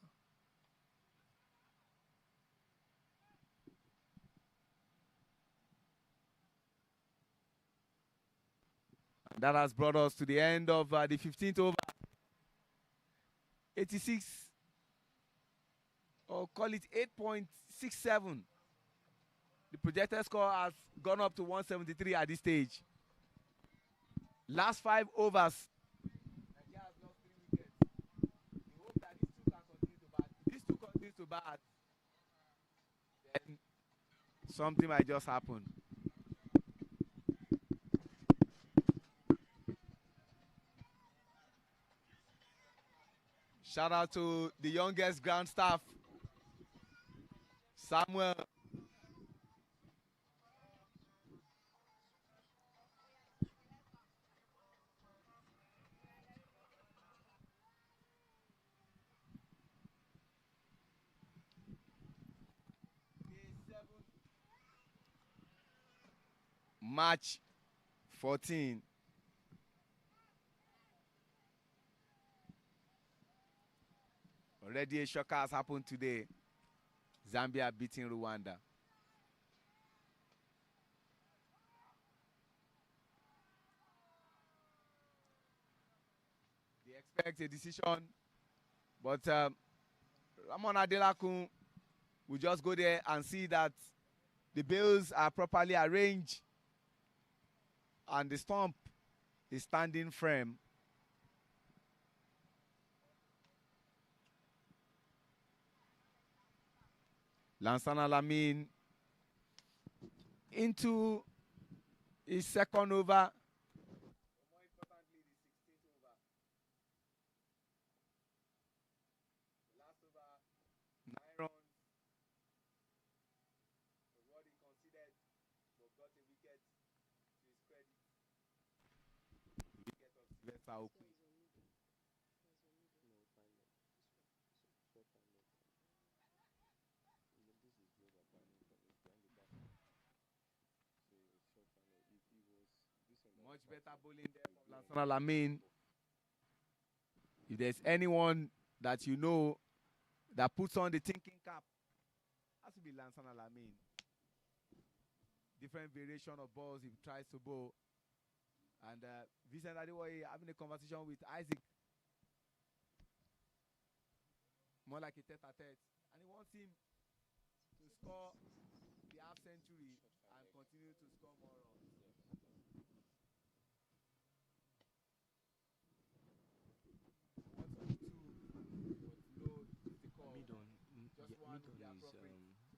And that has brought us to the end of the 15th over. 86, or call it 8.67. The projected score has gone up to 173 at this stage. Last 5 overs. Nigeria has lost 3 wickets. We hope that these 2 can continue to bat. If these 2 continue to bat, then something might just happen. Shout out to the youngest ground staff, Samuel. March 14. Already a shocker has happened today. Zambia beating Rwanda. They expect a decision, but Ramon Adelakun will just go there and see that the bales are properly arranged and the stump is standing firm. Lansana Lamin into his second over. More importantly, the 16th over. The last over, 9 runs was what he considered, but got a wicket to his credit. Wicket of Sylvester Okwi. Much better bowling there from Lansana Lamin. If there's anyone that you know that puts on the thinking cap, has to be Lansana Lamin. Different variation of balls he tries to bowl. And Vincent Adewoye having a conversation with Isaac. More like a tete-a-tete. And he wants him to score the half century and continue to score more runs.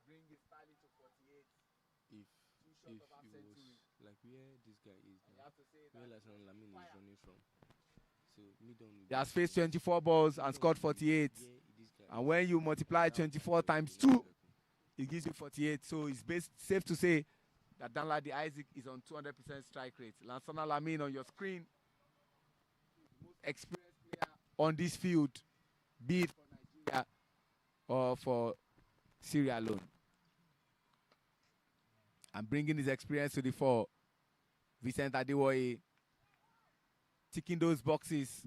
Bring his tally to 48. If it was like where this guy is now, where Lansana Lamin is running from. So he has faced 24 balls and scored 48. And when you multiply 24 times 2, it gives you 48. So it's safe to say that Danladi Isaac is on 200% strike rate. Lansana Lamin on your screen, the most experienced player on this field, be it for Nigeria or for Sierra Leone. And bringing his experience to the fore, Vincent Adewoye ticking those boxes.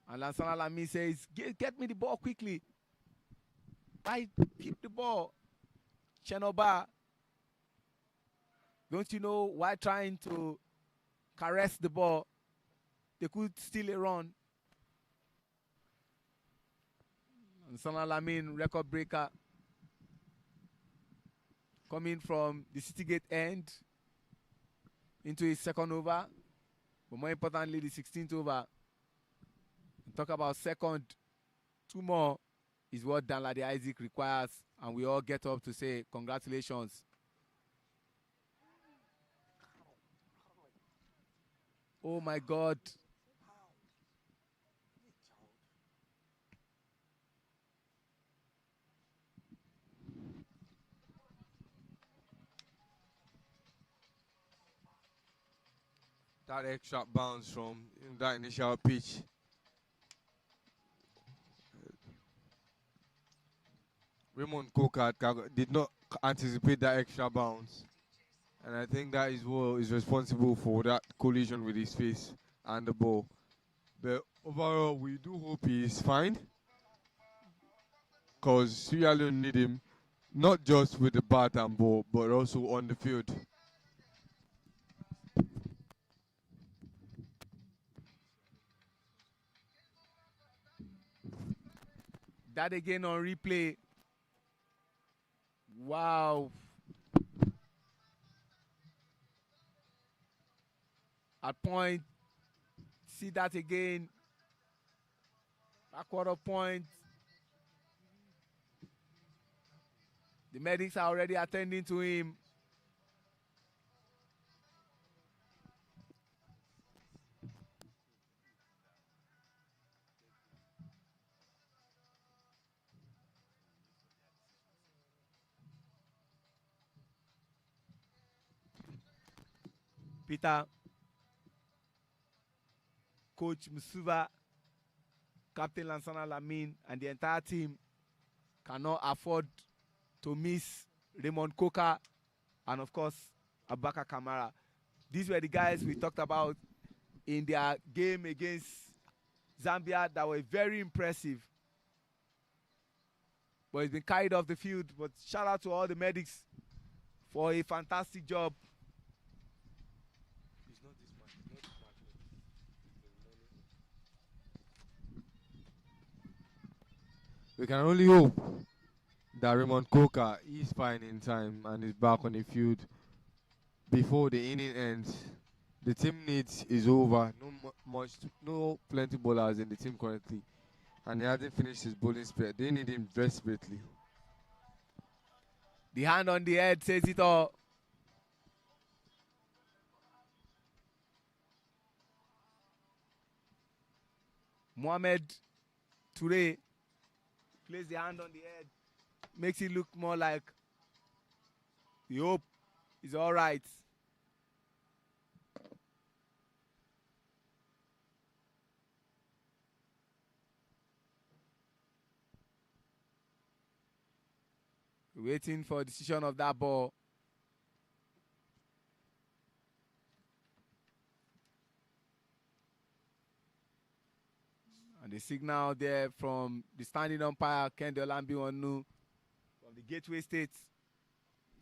And Lansana Lamin says, get me the ball quickly. I keep the ball. Chenoba, don't you know why trying to caress the ball? They could steal a run. Lansana Lamin, record breaker, coming from the City Gate end into his second over. But more importantly, the 16th over. Talk about second, 2 more is what Danladi Isaac requires. And we all get up to say congratulations. Oh my God. that extra bounce from that initial pitch. Raymond Coker did not anticipate that extra bounce. And I think that is what is responsible for that collision with his face and the ball. But overall, we do hope he is fine. Because Sierra Leone need him, not just with the bat and ball, but also on the field. That again on replay. Wow. At point, see that again. Backward of point. The medics are already attending to him. Peter, Coach Musuva, Captain Lansana Lamin, and the entire team cannot afford to miss Raymond Coker and, of course, Abubakar Kamara. These were the guys we talked about in their game against Zambia that were very impressive. But it's been carried off the field. But shout out to all the medics for a fantastic job. We can only hope that Raymond Coker is fine in time and is back on the field before the inning ends. The team needs is over. No plenty bowlers in the team currently, and he hasn't finished his bowling spell. They need him desperately. The hand on the head says it all. Mohamed Toure plays the hand on the head, makes it look more like the hope is all right. Waiting for a decision of that ball. And the signal there from the standing umpire, Kende Olambiwonu, from the Gateway State.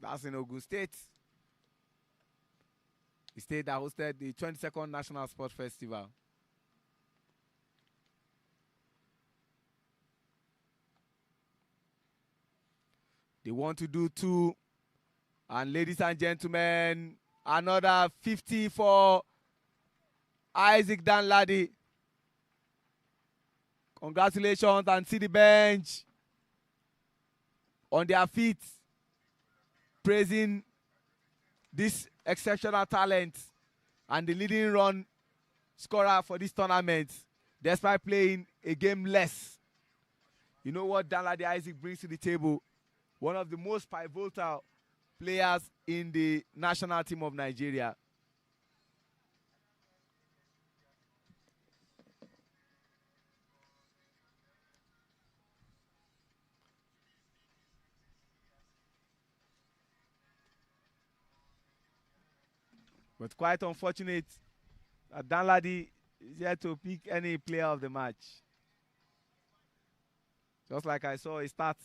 That's in Ogun State. The state that hosted the 22nd National Sports Festival. They want to do 2. And ladies and gentlemen, another 50 for Isaac Danladi. Congratulations, and see the bench on their feet, praising this exceptional talent and the leading run scorer for this tournament, despite playing a game less. You know what Danladi Isaac brings to the table? One of the most pivotal players in the national team of Nigeria. But quite unfortunate that Danladi is yet to pick any player of the match. Just like I saw a stat.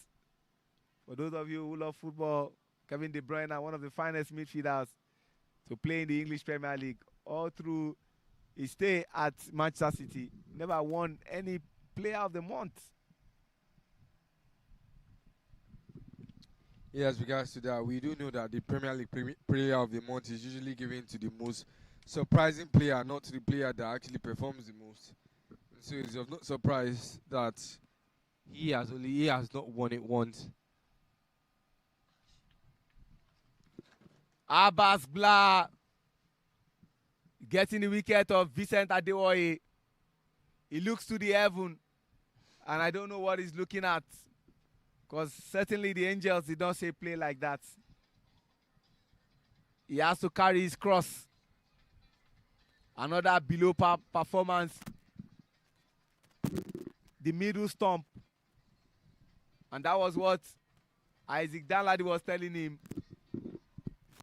For those of you who love football, Kevin De Bruyne, one of the finest midfielders to play in the English Premier League, all through his stay at Manchester City, never won any player of the month. Yes, regards to that, we do know that the Premier League player of the month is usually given to the most surprising player, not to the player that actually performs the most. So it's of no surprise that he has not won it once. Abbas Blah getting the wicket of Vincent Adewoye. He looks to the heaven, and I don't know what he's looking at, because certainly the Angels did not say play like that. He has to carry his cross. Another below par performance. The middle stump. And that was what Isaac Danladi was telling him.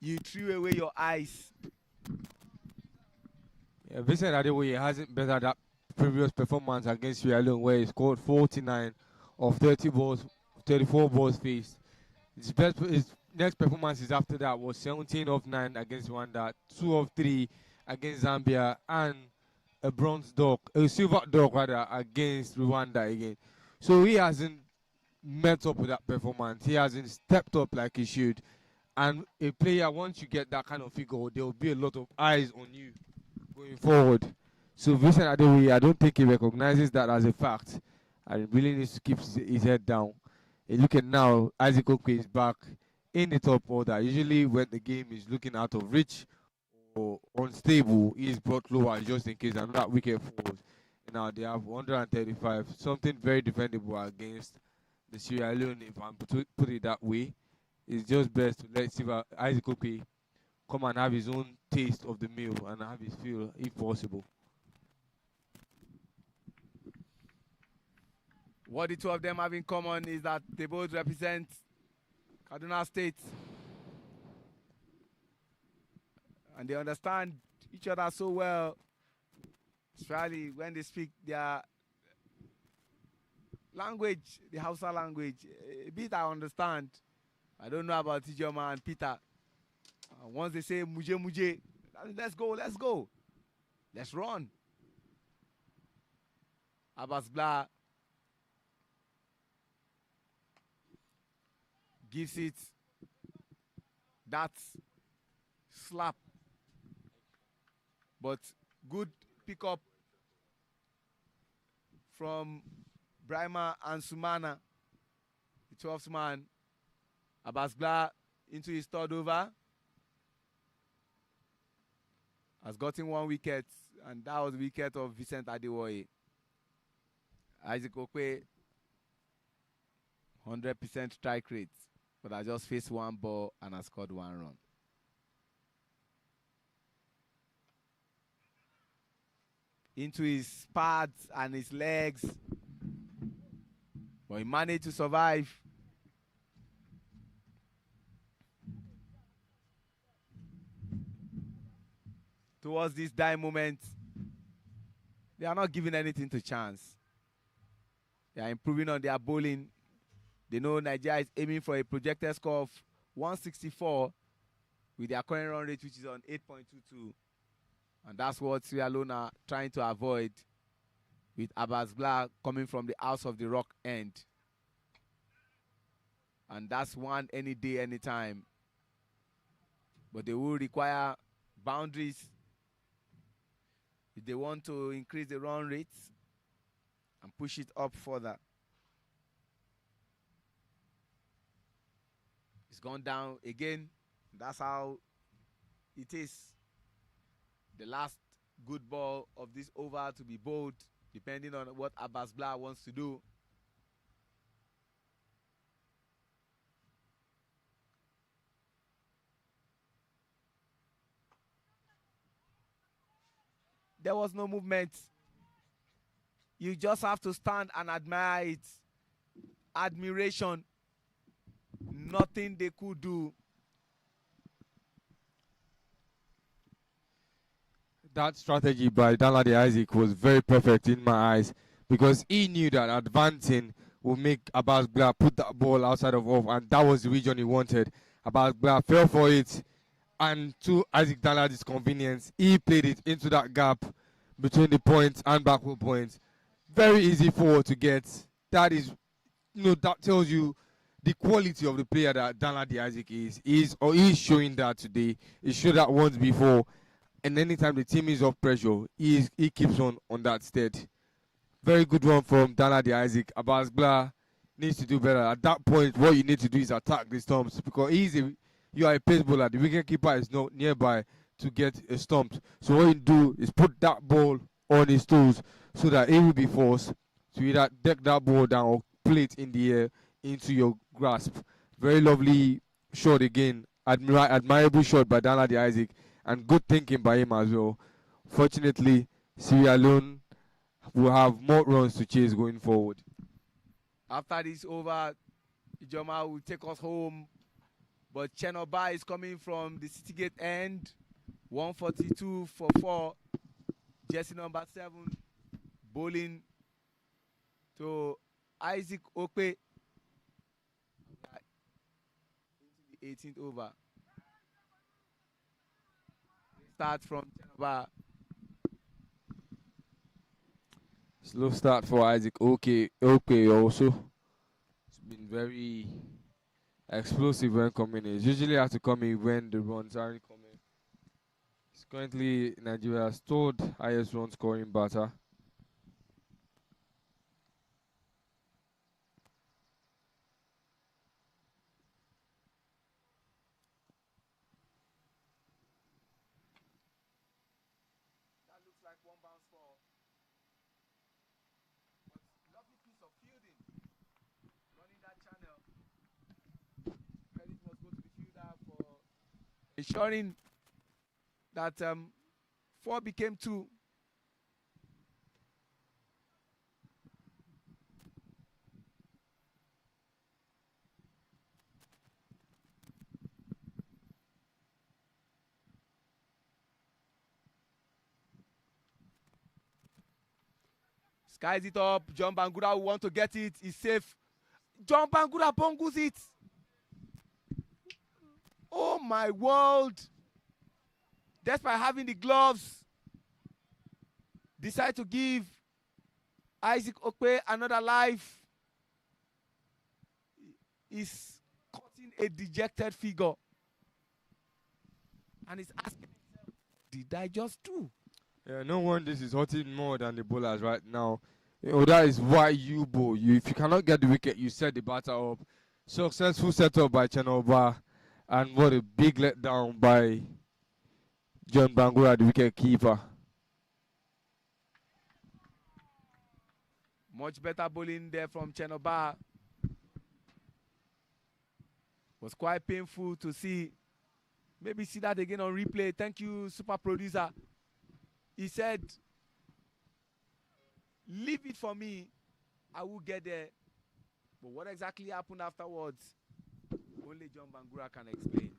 You threw away your eyes. Yeah, Vincent Adewoye hasn't bettered that previous performance against Sierra Leone, where he scored 49 of 34 balls faced. His next performances after that was 17 of 9 against Rwanda, 2 of 3 against Zambia, and a silver dog rather, against Rwanda again. So he hasn't met up with that performance. He hasn't stepped up like he should. And a player, once you get that kind of figure, there will be a lot of eyes on you going forward. So Vincent Adewoye, I don't think he recognizes that as a fact, and really needs to keep his head down. And look at now, Isaac Okwe is back in the top order. Usually when the game is looking out of reach or unstable, he is brought lower just in case another wicket falls. Now they have 135, something very defendable against the Sierra Leone, if I'm put it that way. It's just best to let Isaac Okwe come and have his own taste of the meal and have his feel, if possible. What the two of them have in common is that they both represent Kaduna State. And they understand each other so well, especially when they speak their language, the Hausa language. A bit I understand. I don't know about Tijoma and Peter. Once they say muje muje, let's go, let's go. Let's run. Abbas Blah gives it that slap. But good pickup from Brahma and Sumana, the 12th man. Abasgla into his third over. Has gotten 1 wicket, and that was the wicket of Vincent Adewoye. Isaac Okwe, 100% strike rate, but I just faced 1 ball and I scored 1 run. Into his pads and his legs, but he managed to survive. Towards this die moment, they are not giving anything to chance. They are improving on their bowling. They know Nigeria is aiming for a projected score of 164 with their current run rate, which is on 8.22. And that's what Sierra Leone are trying to avoid, with Abasgla coming from the house of the rock end. And that's one any day, anytime. But they will require boundaries if they want to increase the run rates and push it up further. It's gone down again. That's how it is. The last good ball of this over to be bowled, depending on what Abasgla wants to do. There was no movement. You just have to stand and admire it. Admiration. Nothing they could do. That strategy by Danladi Isaac was very perfect in my eyes, because he knew that advancing would make Abasgla put that ball outside of off, and that was the region he wanted. Abasgla fell for it, and to Isaac Danladi's convenience, he played it into that gap between the points and backward points. Very easy forward to get. That is, that tells you the quality of the player that Danladi Isaac is. He's showing that today. He showed that once before. And anytime the team is off pressure, he keeps on that stead. Very good one from Danladi Isaac. Abasgla needs to do better. At that point, what you need to do is attack the stumps, because you are a pace bowler. The wicketkeeper is not nearby to get a stump. So what you do is put that ball on his toes so that he will be forced to either deck that ball down or play it in the air into your grasp. Very lovely shot again. Admirable shot by Danladi Isaac. And good thinking by him as well. Fortunately, Sierra Leone will have more runs to chase going forward. After this over, Ijoma will take us home. But Chenoba is coming from the City Gate end. 142 for 4. Jersey number 7. Bowling to Isaac Okwe. Into the 18th over. Start from Chenoba. Slow start for Isaac Okay also. It's been very explosive when coming in. It's usually has to come in when the runs aren't coming. It's currently Nigeria's third highest run scoring batter. Ensuring that 4 became 2. Skies it up. John Bangura will want to get it. He's safe. John Bangura bongles it. Oh my world. Despite having the gloves, decide to give Isaac Okwe another life. He's cutting looking a dejected figure. And he's asking himself, did I just do? Yeah, no one this is hurting more than the bowlers right now. You know, that is why you bowl. If you cannot get the wicket, you set the batter up. Successful setup by Chenoba, and what a big letdown by John Bangura, the wicket keeper. Much better bowling there from Chenoba. Was quite painful to see. Maybe see that again on replay. Thank you, super producer. He said, leave it for me. I will get there. But what exactly happened afterwards, only John Bangura can explain.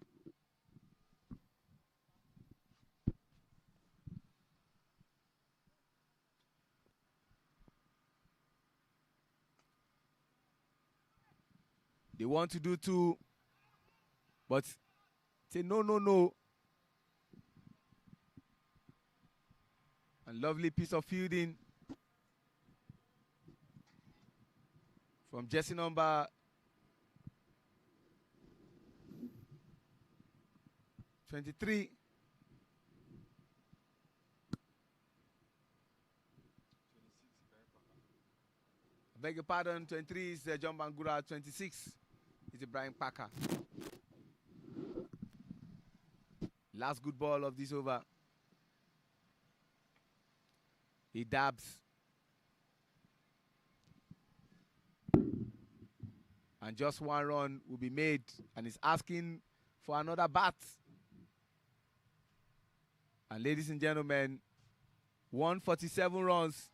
They want to do two, but say no, no, no. And lovely piece of fielding from jersey number 23. I beg your pardon, 23 is John Bangura, 26 is Ibrahim Packer. Last good ball of this over. He dabs. And just one run will be made, and he's asking for another bat. And ladies and gentlemen, 147 runs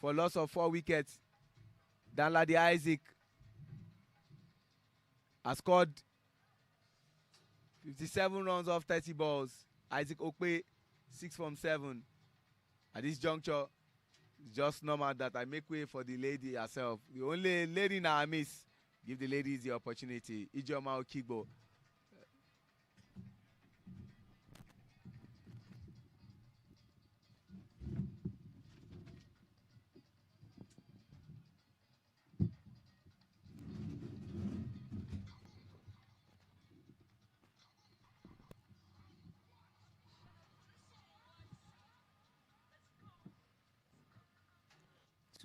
for loss of 4 wickets. Danladi Isaac has scored 57 runs off 30 balls. Isaac Okpe, 6 from 7. At this juncture, it's just normal that I make way for the lady herself. The only lady in our midst. Give the ladies the opportunity. Ijeoma Okigbo.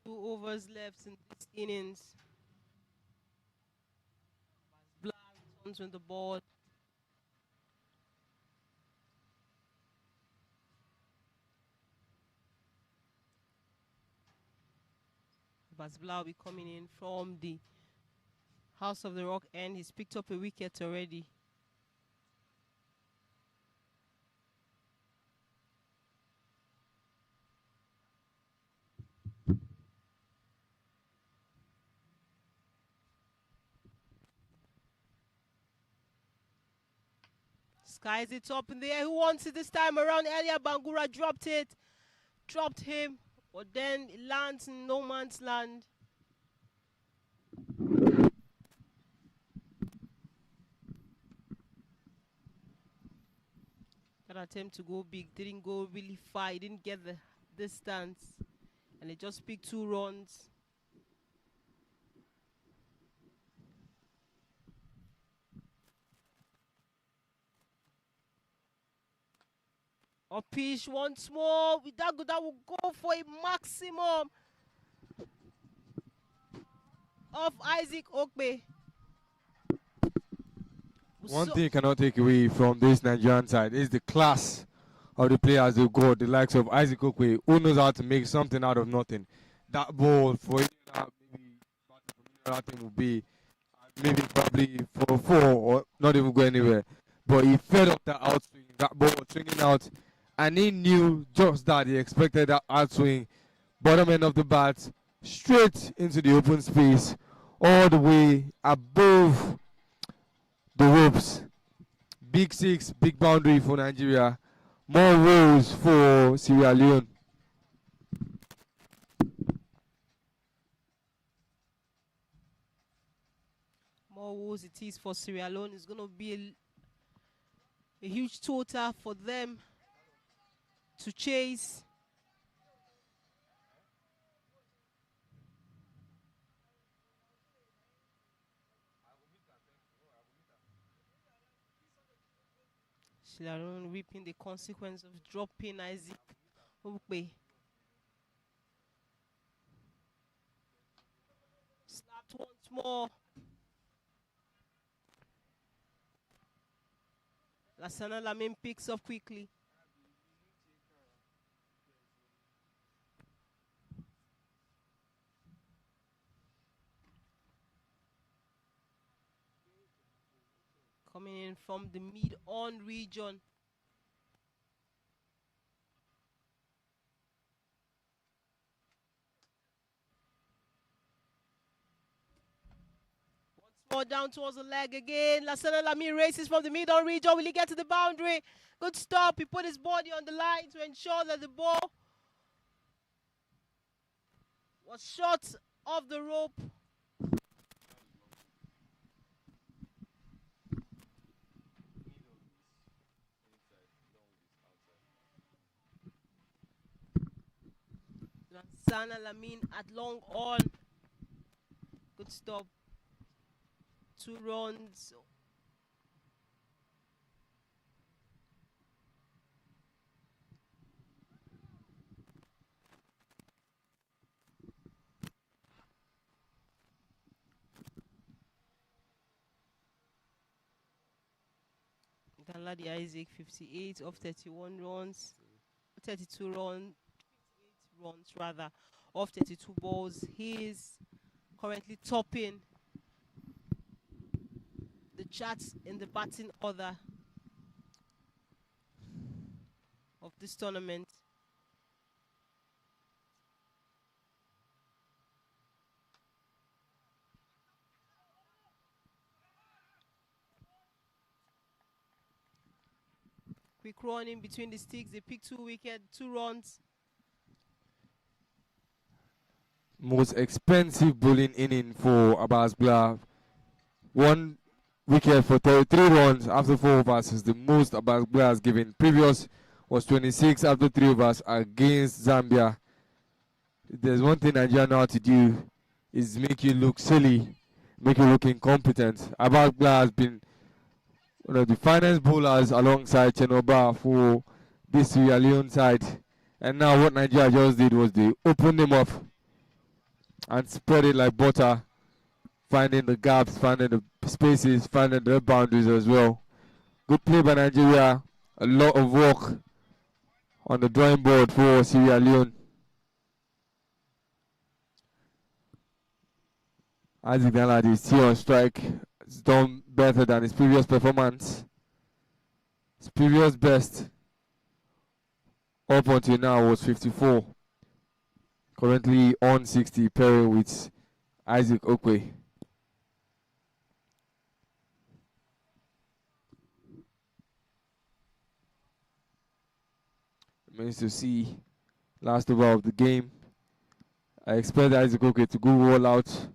Two overs left in this innings. Black returns with the ball. Basbla will be coming in from the House of the Rock end. He's picked up a wicket already. Skies it up in the air. Who wants it this time around? Earlier, Bangura dropped it. Dropped him. But then it lands in no man's land. That attempt to go big didn't go really far. He didn't get the distance. And he just picked 2 runs. Up pitch once more. With that will go for a maximum of Isaac Okpe. One thing you cannot take away from this Nigerian side is the class of the players they've got, the likes of Isaac Okwe, who knows how to make something out of nothing. That ball for maybe that thing would be maybe probably for 4 or not even go anywhere. But he fed up that outswing. That ball was swinging out, and he knew just that. He expected that outswing, bottom end of the bat, straight into the open space, all the way above the ropes. Big 6, big boundary for Nigeria. More rows for Sierra Leone. More woes it is for Sierra Leone. It's going to be a huge total for them to chase. Sierra Leone reaping the consequence of dropping Isaac Ukpe. Slapped once more. Lassana Lamine picks up quickly. Coming in from the mid-on region. More down towards the leg again. Lassana Lamy races from the mid-on region. Will he get to the boundary? Good stop. He put his body on the line to ensure that the ball was short off the rope. Lassana Lamine at long on. Good stop. 2 runs. Danladi Isaac 58 of 31 runs, 32 runs, 58 runs rather, of 32 balls. He is currently topping the charts in the batting order of this tournament. Quick run in between the sticks. They pick 2 wickets, 2 runs. Most expensive bowling inning for Abbas Blah. 1 wicket for 33 runs after 4 overs is the most Abbas Blah has given. Previous was 26 after 3 overs against Zambia. If there's one thing Nigeria know how to do is make you look silly, make you look incompetent. Abbas Blah has been one of the finest bowlers alongside Chenoba for this Sierra Leone side. And now what Nigeria just did was they opened them up and spread it like butter, finding the gaps, finding the spaces, finding the boundaries as well. Good play by Nigeria. A lot of work on the drawing board for Sierra Leone. Isaac Danladi is still on strike. He's done better than his previous performance. His previous best up until now was 54. Currently on 60, pairing with Isaac Okwe. Remains to see last over of the game. I expect Isaac Okwe to go all out.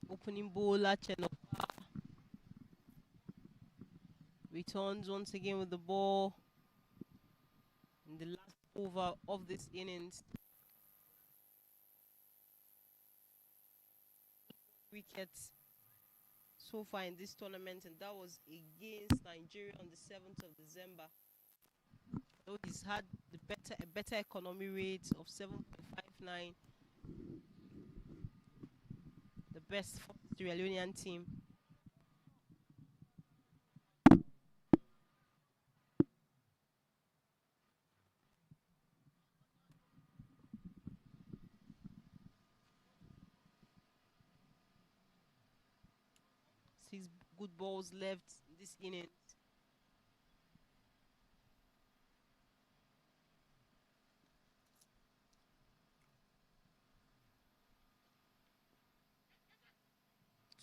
Opening bowler Chenoba returns once again with the ball in the last over of this innings. Wickets so far in this tournament, and that was against Nigeria on the 7th of December. Though he's had a better economy rate of 7.59. The best for the Sierra Leonean team. Six good balls left in this innings.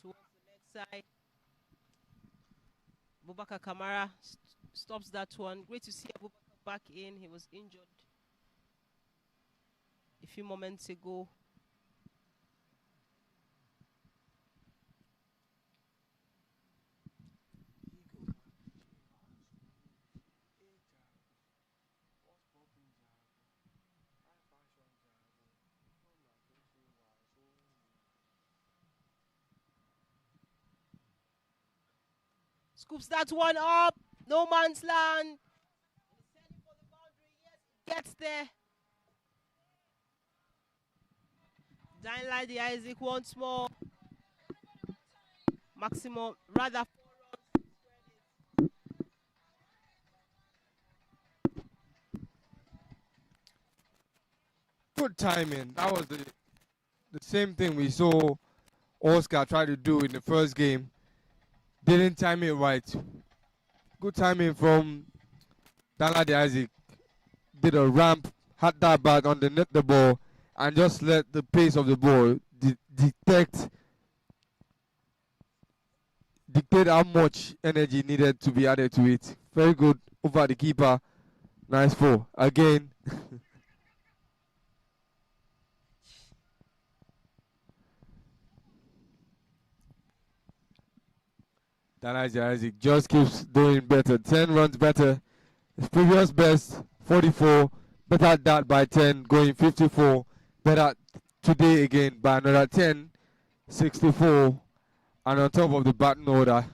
Towards the leg side. Boubacar Kamara stops that one. Great to see Abubakar back in. He was injured a few moments ago. Scoops that one up. No man's land. Gets there. Downline the Isaac once more. Maximum, rather. Good timing. That was the same thing we saw Oscar try to do in the first game. Didn't time it right. Good timing from Danladi Isaac. Did a ramp, had that bat underneath the ball, and just let the pace of the ball dictate how much energy needed to be added to it. Very good over the keeper. Nice 4. Again. Danladi Isaac just keeps doing better. 10 runs better. His previous best, 44. Better that by 10, going 54. Better today again by another 10, 64. And on top of the batting order.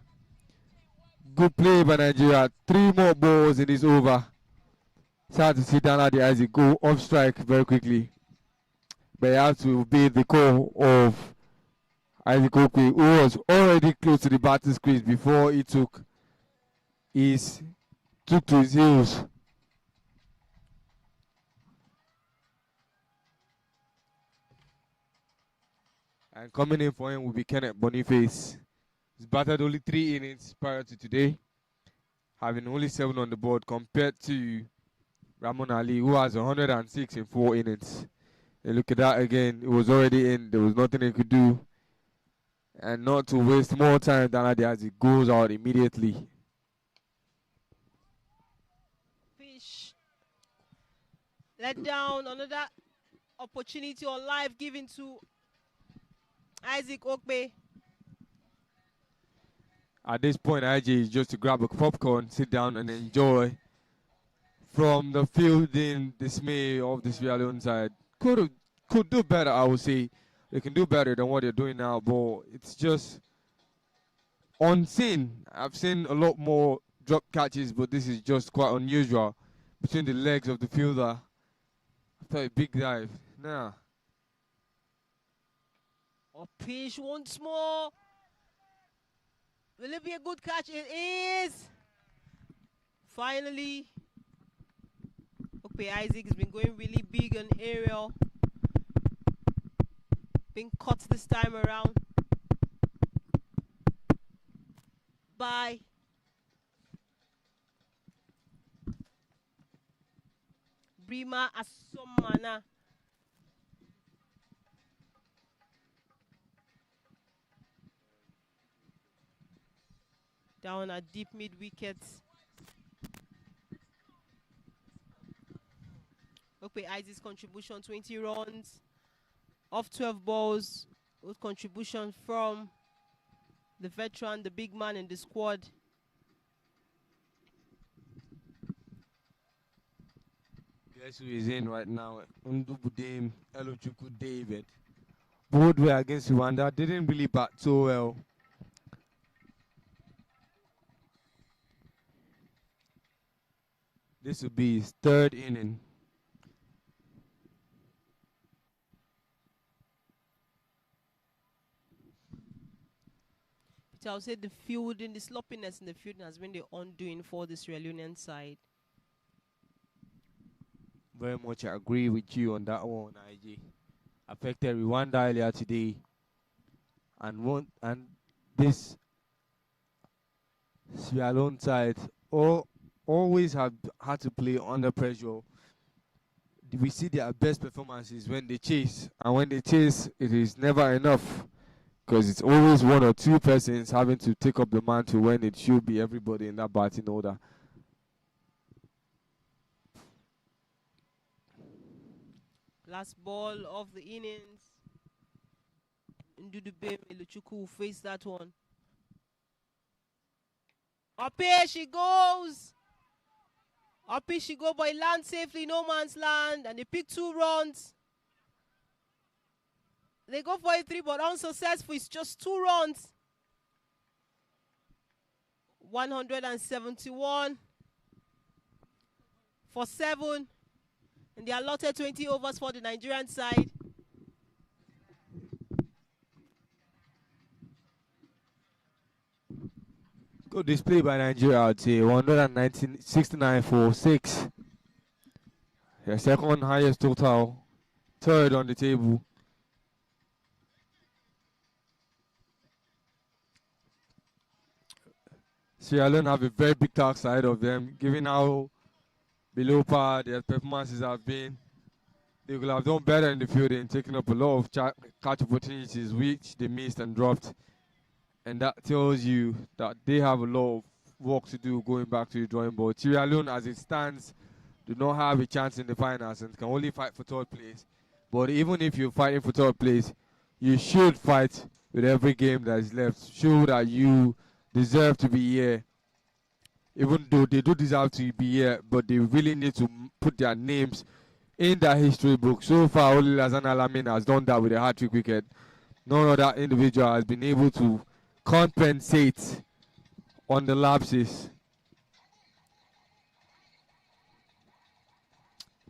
Good play by Nigeria. 3 more balls in this over. Sad to see Danladi Isaac go off strike very quickly. But you have to obey the call of Isaac Okwe, who was already close to the batting crease before he took to his heels. And coming in for him will be Kenneth Boniface. He's batted only 3 innings prior to today, having only 7 on the board compared to Ramon Ali, who has 106 in 4 innings. And look at that again. It was already in. There was nothing he could do. And not to waste more time than that as it goes out immediately. Fish. Let down. Another opportunity on live given to Isaac Okbe. At this point, IJ is just to grab a popcorn, sit down and enjoy from the fielding dismay of the Sierra Leone side. Could do better, I would say. They can do better than what they're doing now, but it's just unseen. I've seen a lot more drop catches, but this is just quite unusual between the legs of the fielder. After a big dive. Nah. A pitch once more. Will it be a good catch? It is. Finally. Okay, Isaac has been going really big on aerial. Being caught this time around by Brima Asomana. Down at deep mid wicket. Okay, Isaac's contribution 20 runs off 12 balls with contribution from the veteran, the big man in the squad. Guess who is in right now? Ndubudem Elochukwu David. Both were against Rwanda. Didn't really bat so well. This will be his 3rd inning. I would say the fielding, the sloppiness in the fielding has been the undoing for the Sierra Leonean side. Very much agree with you on that one, IG. Affected Rwanda earlier today. And this Sierra Leone side always have had to play under pressure. We see their best performances when they chase. And when they chase, it is never enough. Because it's always 1 or 2 persons having to take up the mantle when it should be everybody in that batting order. Last ball of the innings. Ndudube Eluchuku will face that one. Up here she goes. Up here she goes, but it lands safely, no man's land. And they pick 2 runs. They go for a 3, but unsuccessful. It's just 2 runs. 171 for 7 in the allotted 20 overs for the Nigerian side. Good display by Nigeria, I'd say. 169 for 6. Their second highest total, third on the table. Sierra Leone have a very big dark side of them, given how below par their performances have been. They could have done better in the field and taken up a lot of catch opportunities which they missed and dropped. And that tells you that they have a lot of work to do going back to the drawing board. Sierra Leone, as it stands, do not have a chance in the finals and can only fight for third place. But even if you're fighting for third place, you should fight with every game that is left. Show that you deserve to be here. Even though they do deserve to be here, but they really need to put their names in that history book. So far, only Lazana Lamin has done that with a hat-trick wicket. None other individual has been able to compensate on the lapses.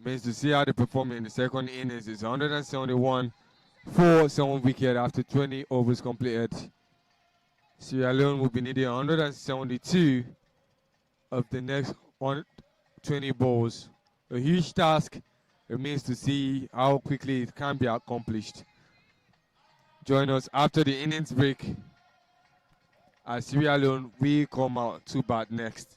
Means to see how they perform in the second innings. It's 171 for 7 wicket after 20 overs completed. Sierra Leone will be needing 172 of the next 120 balls. A huge task. Remains to see how quickly it can be accomplished. Join us after the innings break as Sierra Leone will come out to bat next.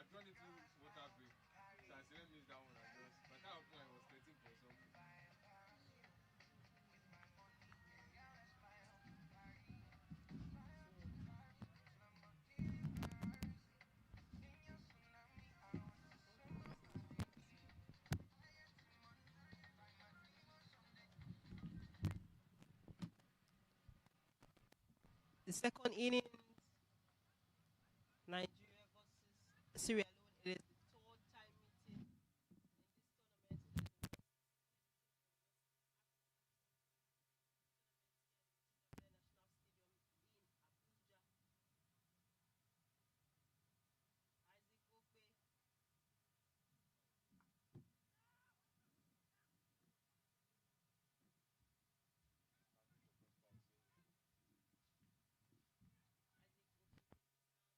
had run into water break. So I said, let me use that one and just. By the time I opened, it was 13 point something. The second inning, Nigeria versus Sierra Leone. It is the third time meeting in this tournament. It is the National Stadium in Abuja.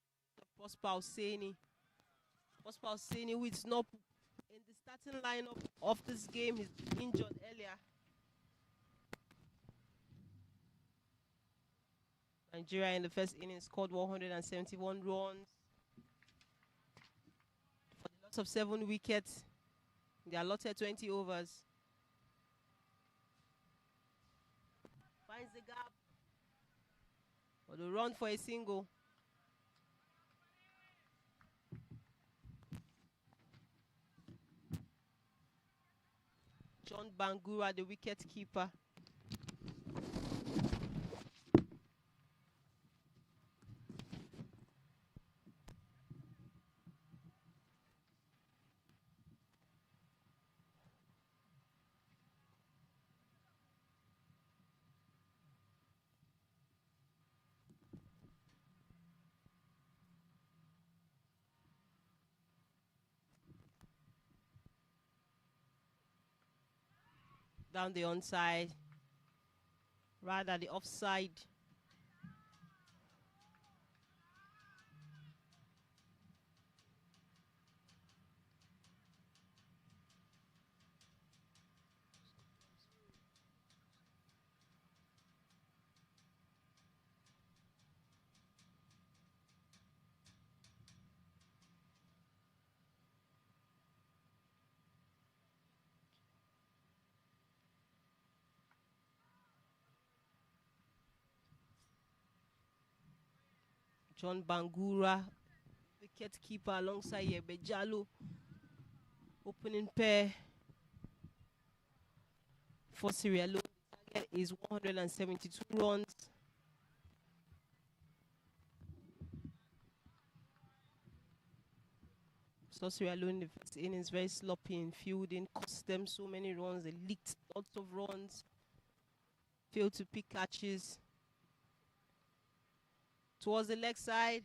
Isaac Okpe, Prosper Hosseini. Prosper Hosseini, who is not in the starting lineup of this game, he's injured earlier. Nigeria in the first inning scored 171 runs for the loss of 7 wickets. They allotted 20 overs. Finds the gap for the run for a single. John Bangura, the wicket keeper. Down the onside, rather the offside. John Bangura, wicket keeper, alongside Yebejalo. Opening pair for Sierra Leone. The target is 172 runs. So Sierra Leone in the first innings very sloppy in fielding, cost them so many runs. They leaked lots of runs, failed to pick catches. Towards the leg side,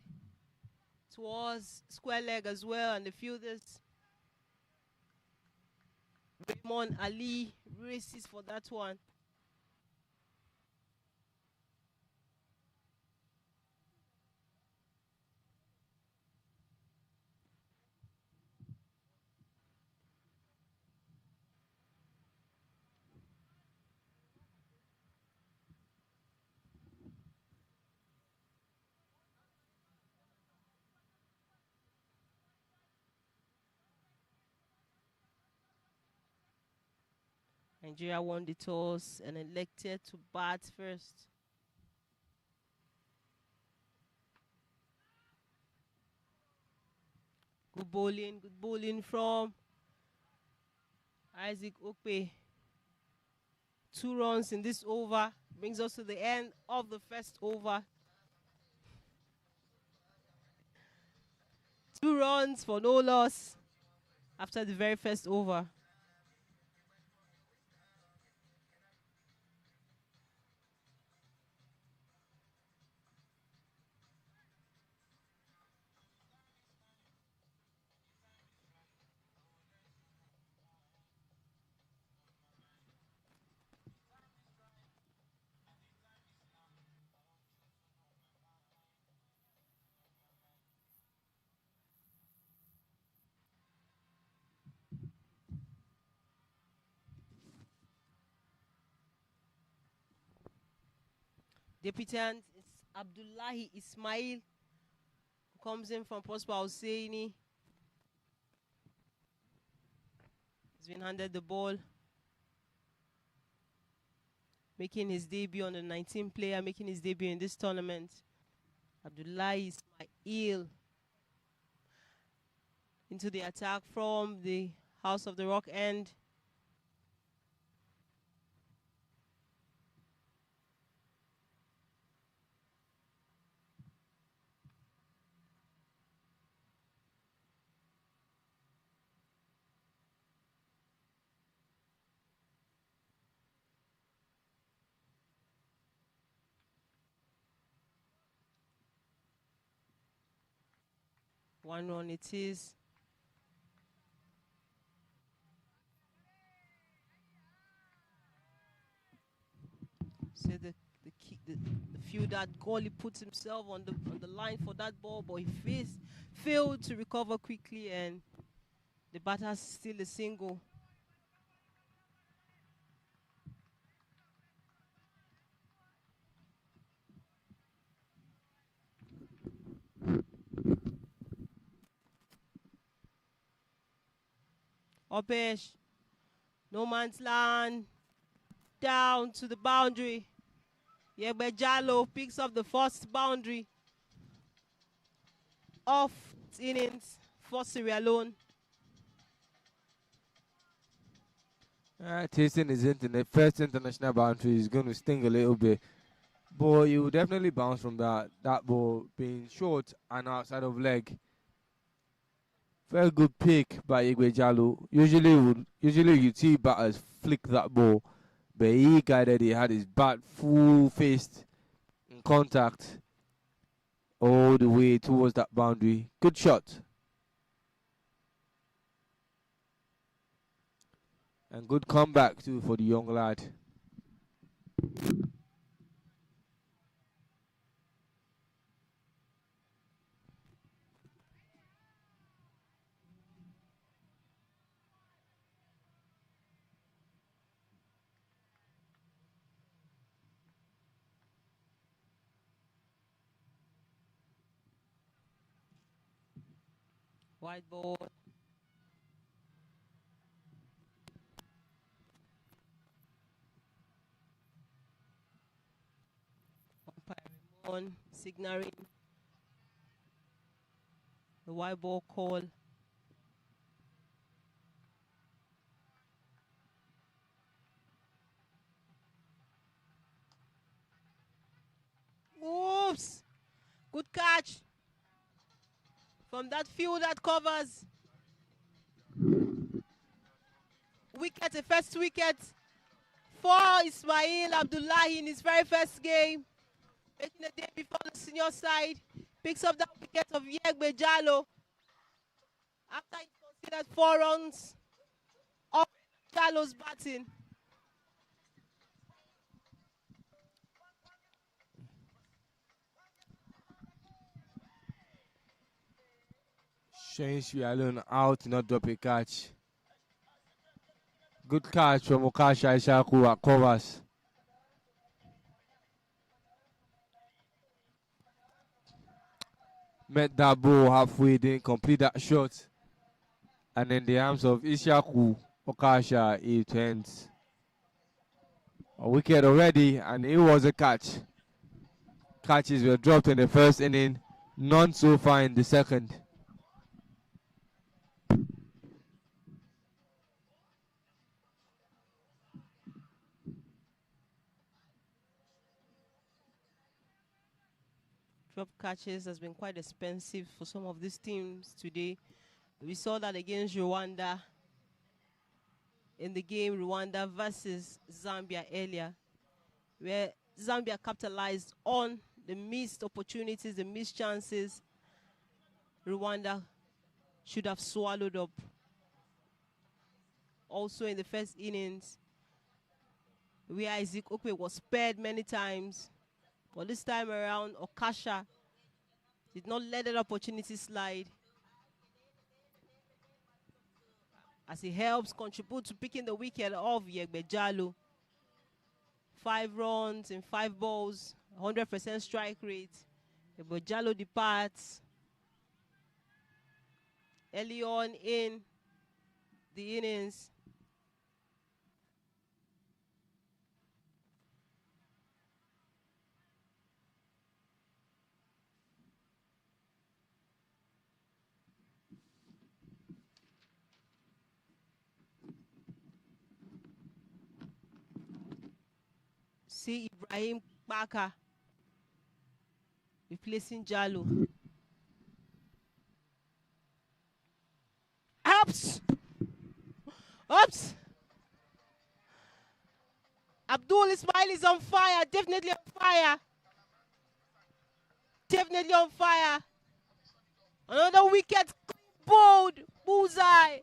towards square leg as well, and the fielders. Raymond Ali races for that one. Nigeria won the toss and elected to bat first. Good bowling from Isaac Okpe. 2 runs in this over brings us to the end of the first over. 2 runs for no loss after the very first over. Debutant is Abdullahi Ismail, who comes in from Prosper Hosseini. He's been handed the ball. Making his debut on the 19 player, making his debut in this tournament. Abdullahi Ismail into the attack from the House of the Rock end. One run it is. So the few that goalie puts himself on the line for that ball, but he failed to recover quickly, and the batter's still a single. Opesh, no man's land, down to the boundary. Yegbe Jallo picks up the first boundary off innings for Sierra Leone. Tasting his first international boundary is going to sting a little bit. But he will definitely bounce from that ball being short and outside of leg. Very good pick by Igwe Jallo. Usually you see batters flick that ball, but he guided. He had his bat full faced in contact all the way towards that boundary. Good shot. And good comeback too for the young lad. White ball. On signaling the white ball call. Oops! Good catch from that field that covers. Wicket, the first wicket for Ismail Abdullahi in his very first game. Making a debut for the senior side. Picks up that wicket of Yegbe Jallo after he considered 4 runs of Jallo's batting. Shane Sierra out, not drop a catch. Good catch from Okasha Ishaku at covers. Met that ball halfway, didn't complete that shot. And in the arms of Ishaku Okasha, it ends. A wicket already, and it was a catch. Catches were dropped in the first inning, none so far in the second. Drop catches has been quite expensive for some of these teams today. We saw that against Rwanda in the game Rwanda versus Zambia earlier, where Zambia capitalized on the missed opportunities, the missed chances Rwanda should have swallowed up. Also in the first innings, where Isaac Okwe was spared many times. But this time around, Okasha did not let that opportunity slide, as he helps contribute to picking the wicket of Yegbe Jallo. 5 runs in 5 balls, 100% strike rate. Yegbe Jallo departs early on in the innings. See Ibrahim Baka replacing Jalo. Ups! Ups! Abdul Ismail is on fire. Definitely on fire. Definitely on fire. Another wicket. Bold. Bullseye.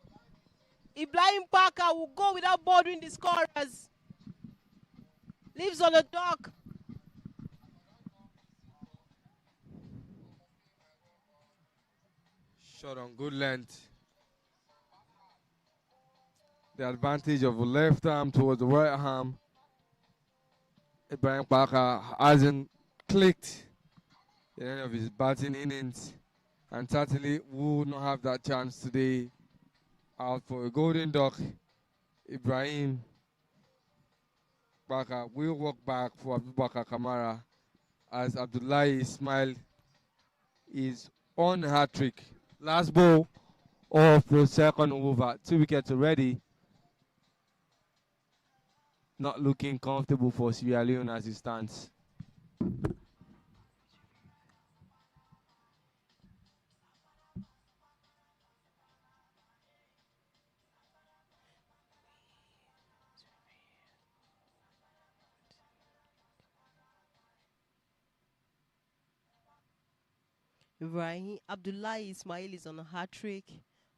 Ibrahim Baka will go without bothering the scorers. Leaves on the dock. Shot on good length. The advantage of the left arm towards the right arm. Ibrahim Baka hasn't clicked in any of his batting innings, and certainly will not have that chance today. Out for a golden duck. Ibrahim Baka will walk back for Abubakar Kamara as Abdullahi Ismail is on hat trick. Last ball of the second over. 2 wickets already. Not looking comfortable for Sierra Leone as it stands. Ibrahim Abdullahi Ismail is on a hat trick.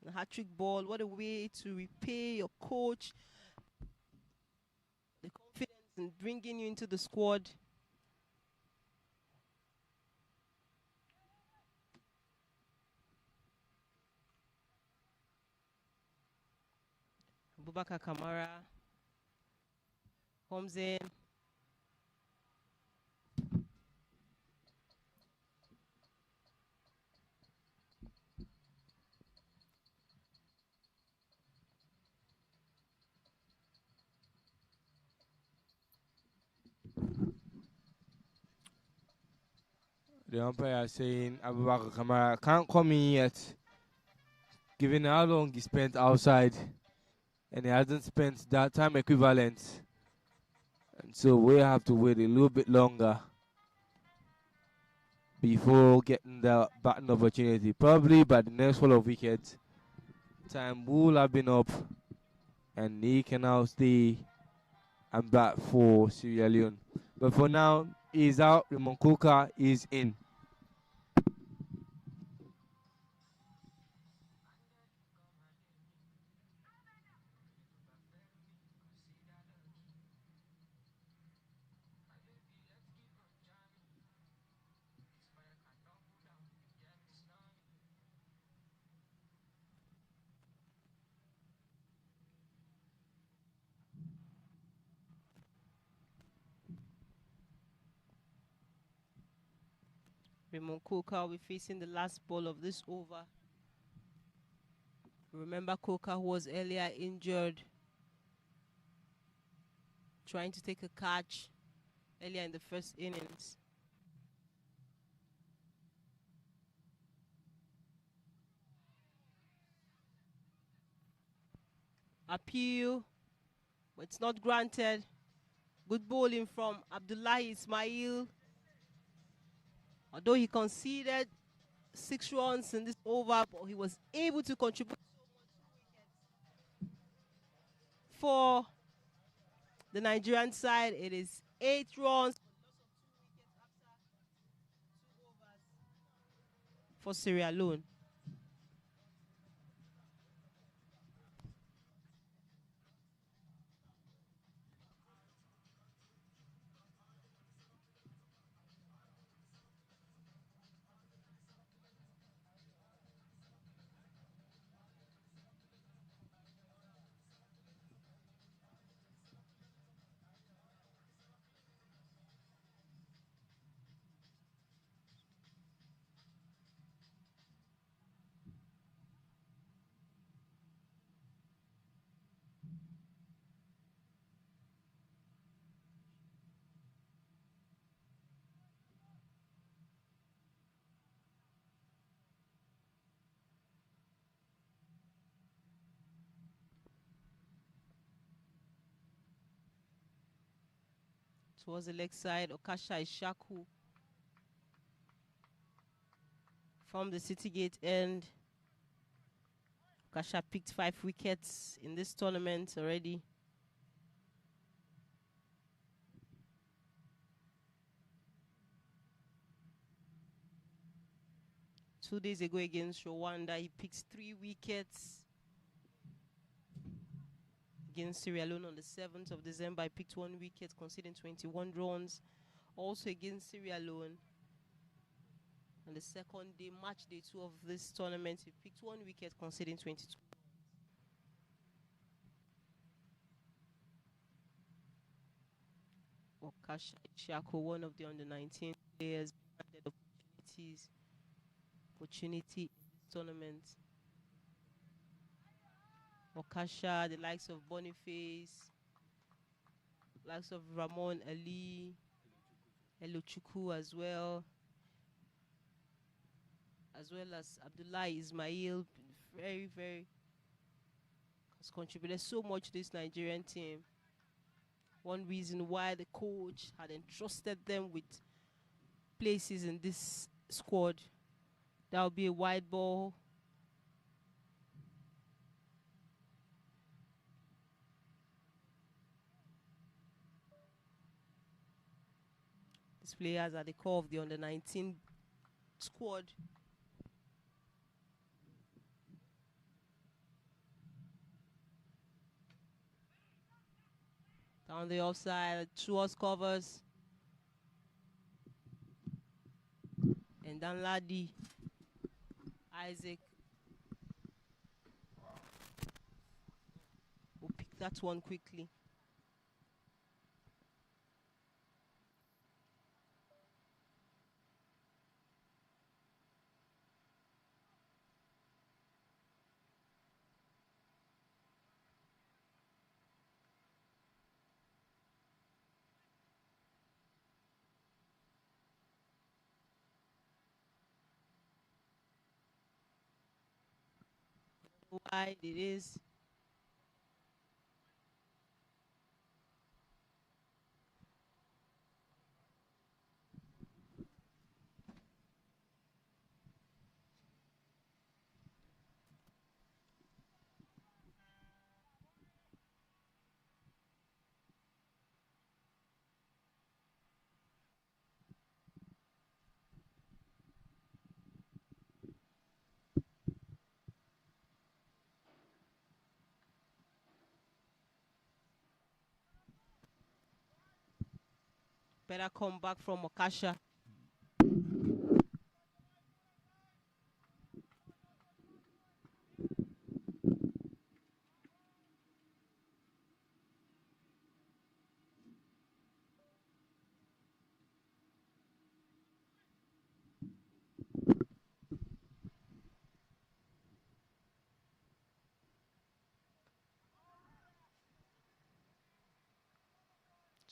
A hat trick ball. What a way to repay your coach the confidence in bringing you into the squad. Abubakar Kamara comes in. The umpire is saying Abubakar Kamara can't come in yet, given how long he spent outside, and he hasn't spent that time equivalent. And so we have to wait a little bit longer before getting the batting opportunity. Probably by the next couple of wickets, time will have been up, and he can now stay and bat for Sierra Leone. But for now, he's out. Raymond Kuka is in. Raymond Coker will be facing the last ball of this over. Remember, Coker was earlier injured, trying to take a catch earlier in the first innings. Appeal, but it's not granted. Good bowling from Abdullahi Ismail. Although he conceded 6 runs in this over, but he was able to contribute for the Nigerian side. It is 8 runs for Sierra Leone. Towards the leg side, Okasha Ishaku from the City Gate end. Okasha picked 5 wickets in this tournament already. Two days ago against Rwanda, he picked 3 wickets. Against Sierra Leone on the 7th of December, he picked 1 wicket, conceding 21 runs. Also against Sierra Leone, on the second day, match day 2 of this tournament, he picked 1 wicket, conceding 22. Okasha Chako, one of the under-19 players, handed opportunity in this tournament. Okasha, the likes of Boniface, likes of Ramon Ali, Elochukwu as well as Abdullah Ismail, very has contributed so much to this Nigerian team. One reason why the coach had entrusted them with places in this squad. That would be a wide ball. These players are the core of the under-19 squad. Down the offside, towards covers. And then Ladi, Isaac will pick that one quickly. Wide it is. Better come back from Okasha.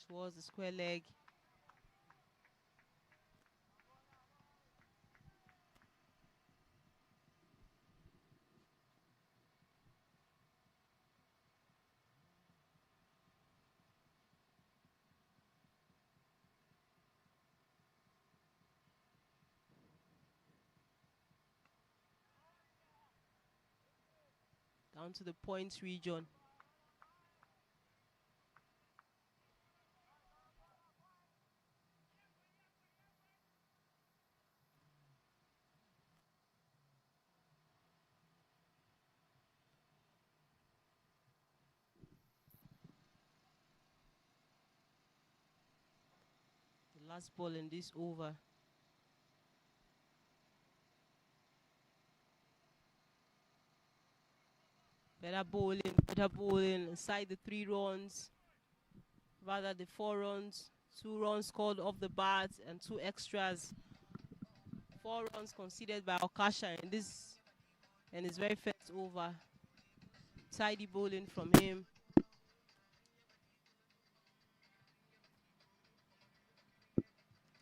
Towards the square leg. Down to the points region. The last ball in this over. Better bowling, inside the 3 runs. Rather the 4 runs. 2 runs scored off the bat and 2 extras. 4 runs conceded by Okasha in this and his very first over. Tidy bowling from him.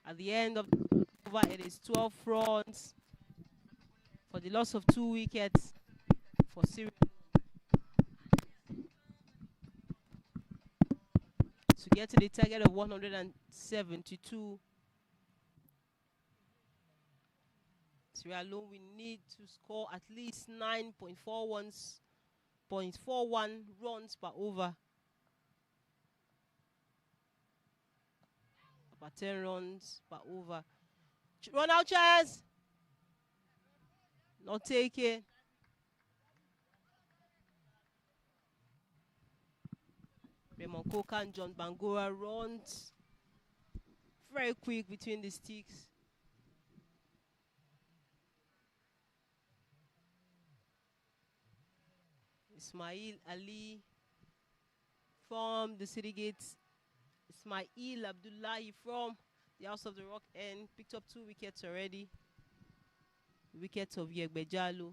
At the end of the over, it is 12 runs for the loss of 2 wickets for Syria. To get to the target of 172. Sierra Leone, we need to score at least 9.41 runs per over. About 10 runs per over. Run out chance. Not taken. Raymond Coker and John Bangura runs very quick between the sticks. Ismail Ali from the City Gates. Ismail Abdullahi from the House of the Rock End picked up 2 wickets already. Wickets of Yegbejalo.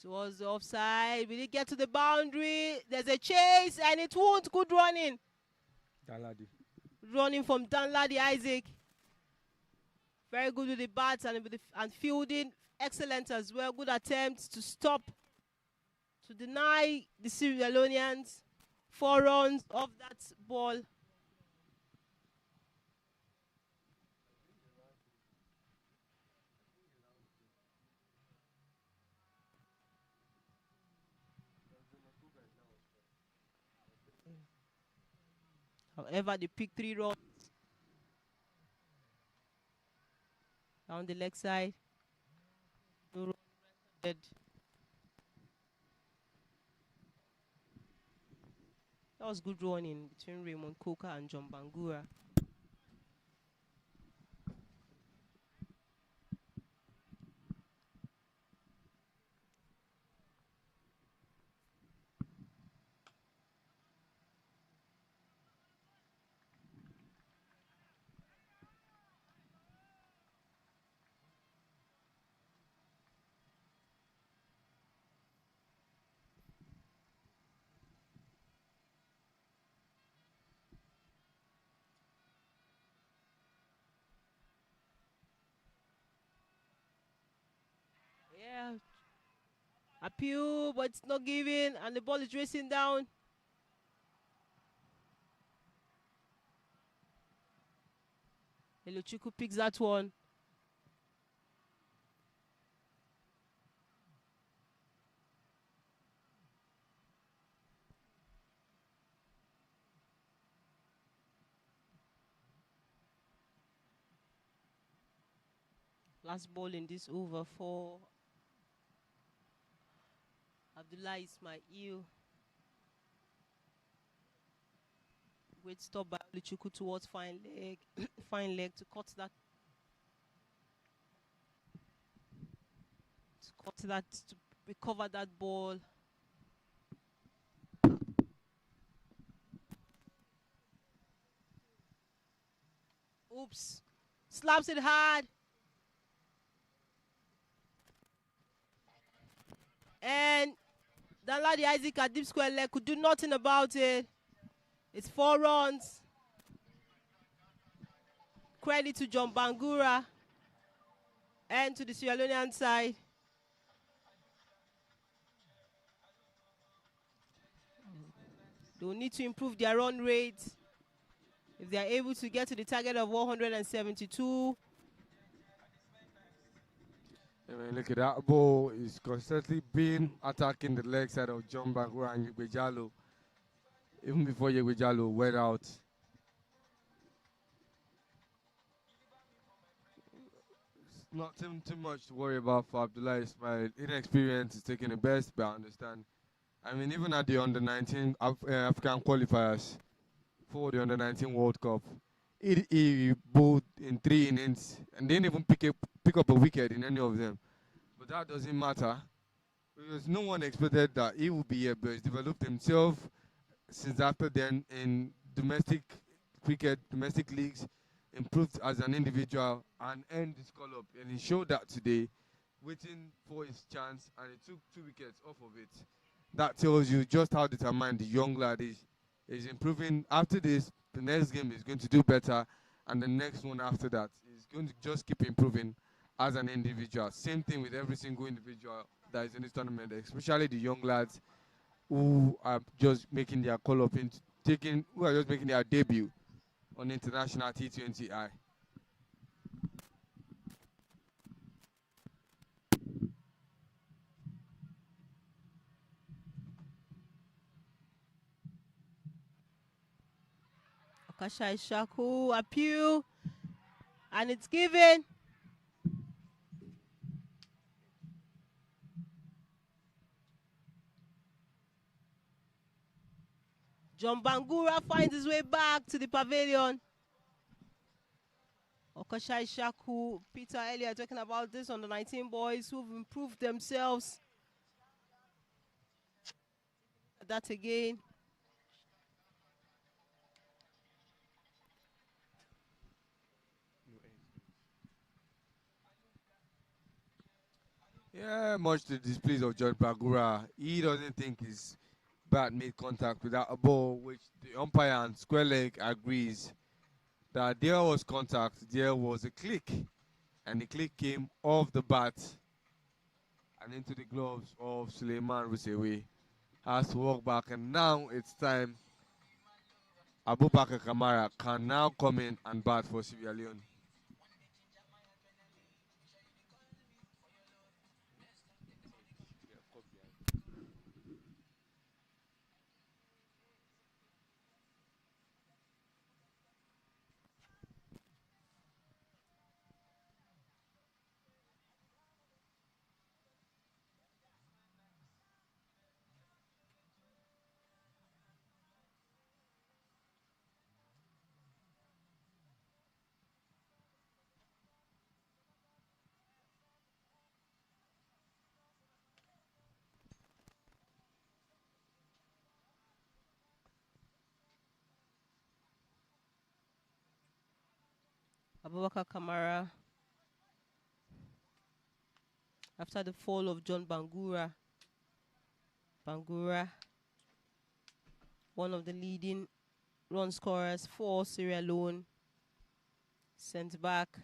Towards the offside. We did get to the boundary. There's a chase and it won't. Good running. Danladi. Running from Danladi Isaac. Very good with the bats and fielding. Excellent as well. Good attempts to stop, to deny the Sierra Leoneans 4 runs of that ball. However, they picked 3 runs down the leg side. No run. That was good running between Raymond Coker and John Bangura. Yeah. Appeal, but it's not giving, and the ball is racing down. Elochukwu picks that one. Last ball in this over for Abdullah Ismail. Great stop by Luchuku towards fine leg. Fine leg to cut that. To recover that ball. Oops. Slaps it hard. And Danladi Isaac at deep square leg could do nothing about it. It's 4 runs. Credit to John Bangura and to the Sierra Leonean side. They'll need to improve their run rate if they are able to get to the target of 172. I mean, look at that ball. He's constantly been attacking the leg side of John Bangura and Yegbejalo, even before Yegbejalo went out. It's not too much to worry about for Abdullah Ismail. Inexperience is taking the best, but I understand. I mean, even at the under-19 African qualifiers for the under-19 World Cup, he bowled in 3 innings and didn't even pick up a wicket in any of them. But that doesn't matter because no one expected that he would be here, but he's developed himself since after then in domestic cricket, domestic leagues, improved as an individual and earned his call-up. And he showed that today, waiting for his chance, and he took 2 wickets off of it. That tells you just how determined the young lad is. He's improving. After this, the next game is going to do better, and the next one after that is going to just keep improving as an individual. Same thing with every single individual that is in this tournament, especially the young lads who are just making their call up into who are just making their debut on international T20I. Okashai Shaku appeal, and it's given. John Bangura finds his way back to the pavilion. Okashai Shaku, Peter earlier talking about this on the 19 boys who've improved themselves. That again. Yeah, much to the displease of John Bangura. He doesn't think his bat made contact with that ball, which the umpire and square leg agrees that there was contact, there was a click, and the click came off the bat and into the gloves of Suleiman Rusewe. Has to walk back, and now it's time Abubakar Kamara can now come in and bat for Sierra Leone. Abubakar Kamara, after the fall of John Bangura. Bangura, one of the leading run scorers for Sierra Leone, sent back.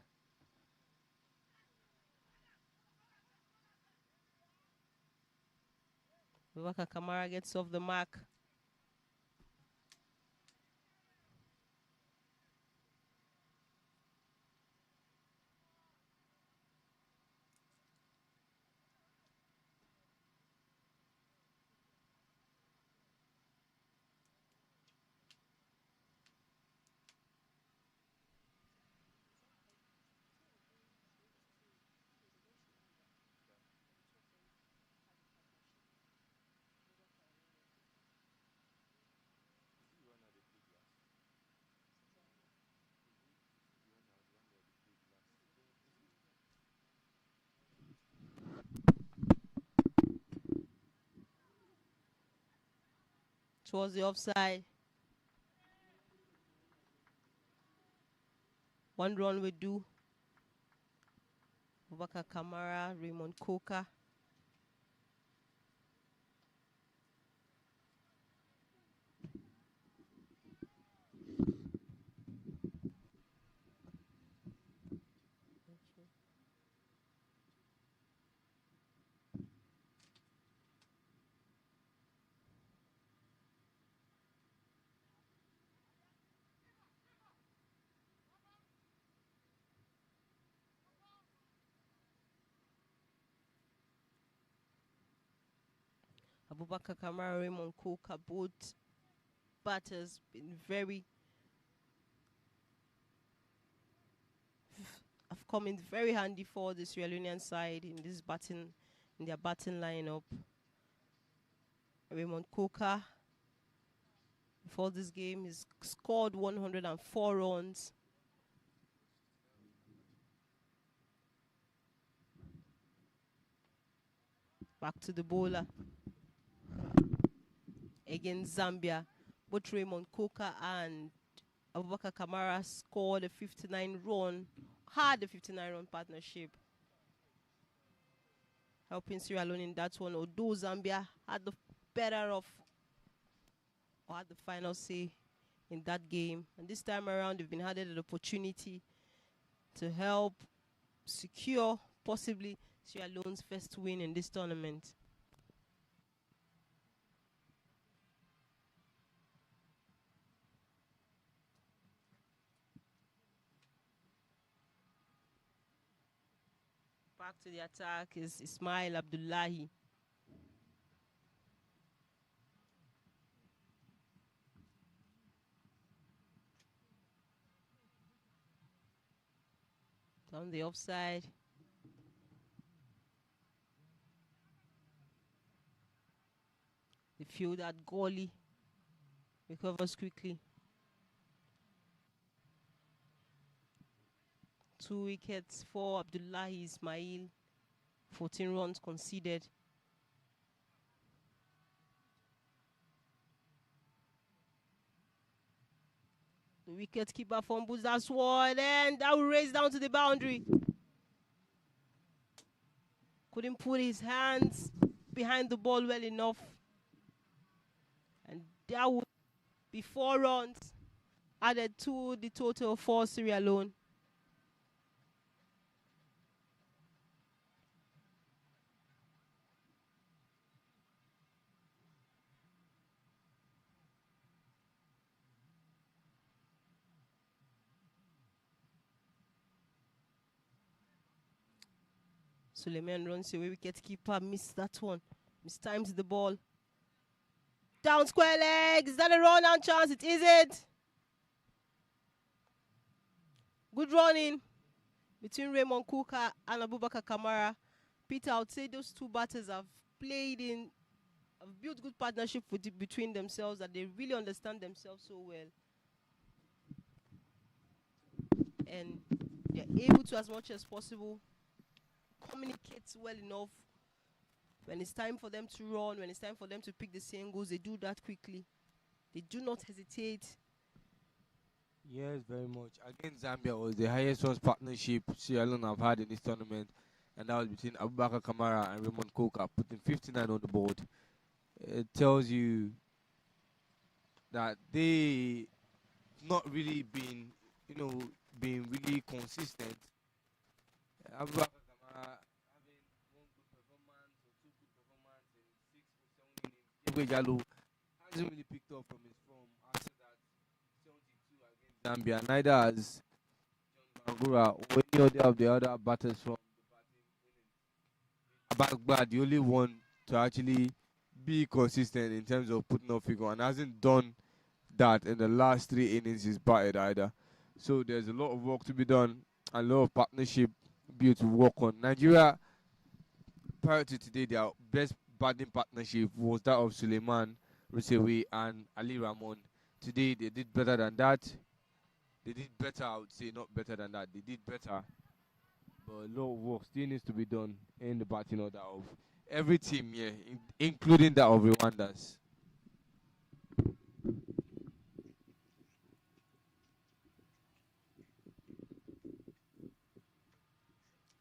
Abubakar Kamara gets off the mark. Towards the offside. One run we do. Abubakar Kamara, Raymond Coker. Abubakar Kamara, Raymond Coker, both batters been have come in very handy for the Sierra Leonean side in their batting lineup. Raymond Coker, before this game, he's scored 104 runs. Back to the bowler. Against Zambia, both Raymond Coker and Abubakar Kamara scored a 59-run, had a 59-run partnership, helping Sierra Leone in that one, although Zambia had the better of, or had the final say in that game. And this time around, they've been handed an opportunity to help secure possibly Sierra Leone's first win in this tournament. Back to the attack is Ismail Abdullahi. Down the offside. The field at goalie recovers quickly. 2 wickets for Abdullahi Ismail. 14 runs conceded. The wicket keeper fumbles that one, and that will race down to the boundary. Couldn't put his hands behind the ball well enough. And that would be 4 runs added to the total for Sierra Leone. Suleiman runs away, wicketkeeper missed that one. Mistimes the ball. Down square leg. Is that a run out chance? It isn't. Good running between Raymond Kuka and Abubakar Kamara. Peter, I would say those two batters have built good partnership between themselves, that they really understand themselves so well. And they're able to, as much as possible, communicate well enough. When it's time for them to run, when it's time for them to pick the singles, they do that quickly. They do not hesitate. Yes, very much. Against Zambia was the highest runs partnership Sierra Leone have had in this tournament, and that was between Abubakar Kamara and Raymond Koka, putting 59 on the board. It tells you that they not really been really consistent. Abubakar Kamara having one good performance or two good performance in 6 or 7 innings. Igwe Jalo hasn't really picked up from his form after that 72 against Zambia. Neither has John Bangura or any other of the other batters from the batting innings. Abagba, the only one to actually be consistent in terms of putting up figure, and hasn't done that in the last 3 innings he's batted either. So there's a lot of work to be done, and a lot of partnership built to work on. Nigeria, prior to today, their best batting partnership was that of Suleiman Rusewi and Ali Ramon. Today they did better than that. They did better, I would say, not better than that. They did better. But a lot of work still needs to be done in the batting order of every team here, including that of Rwanda's.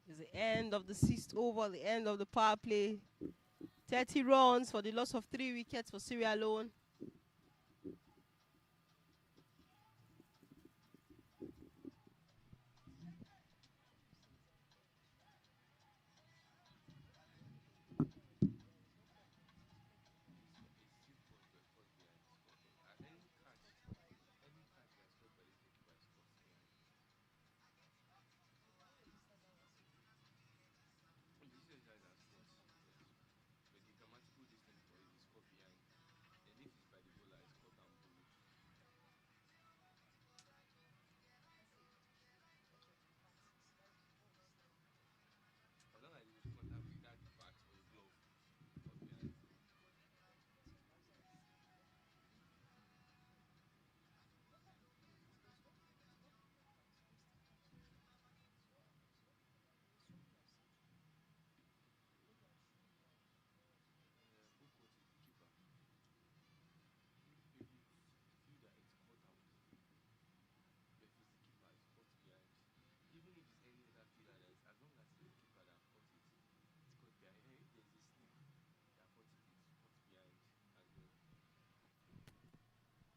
It's the end of the 6th over, the end of the power play. 30 runs for the loss of 3 wickets for Sierra Leone.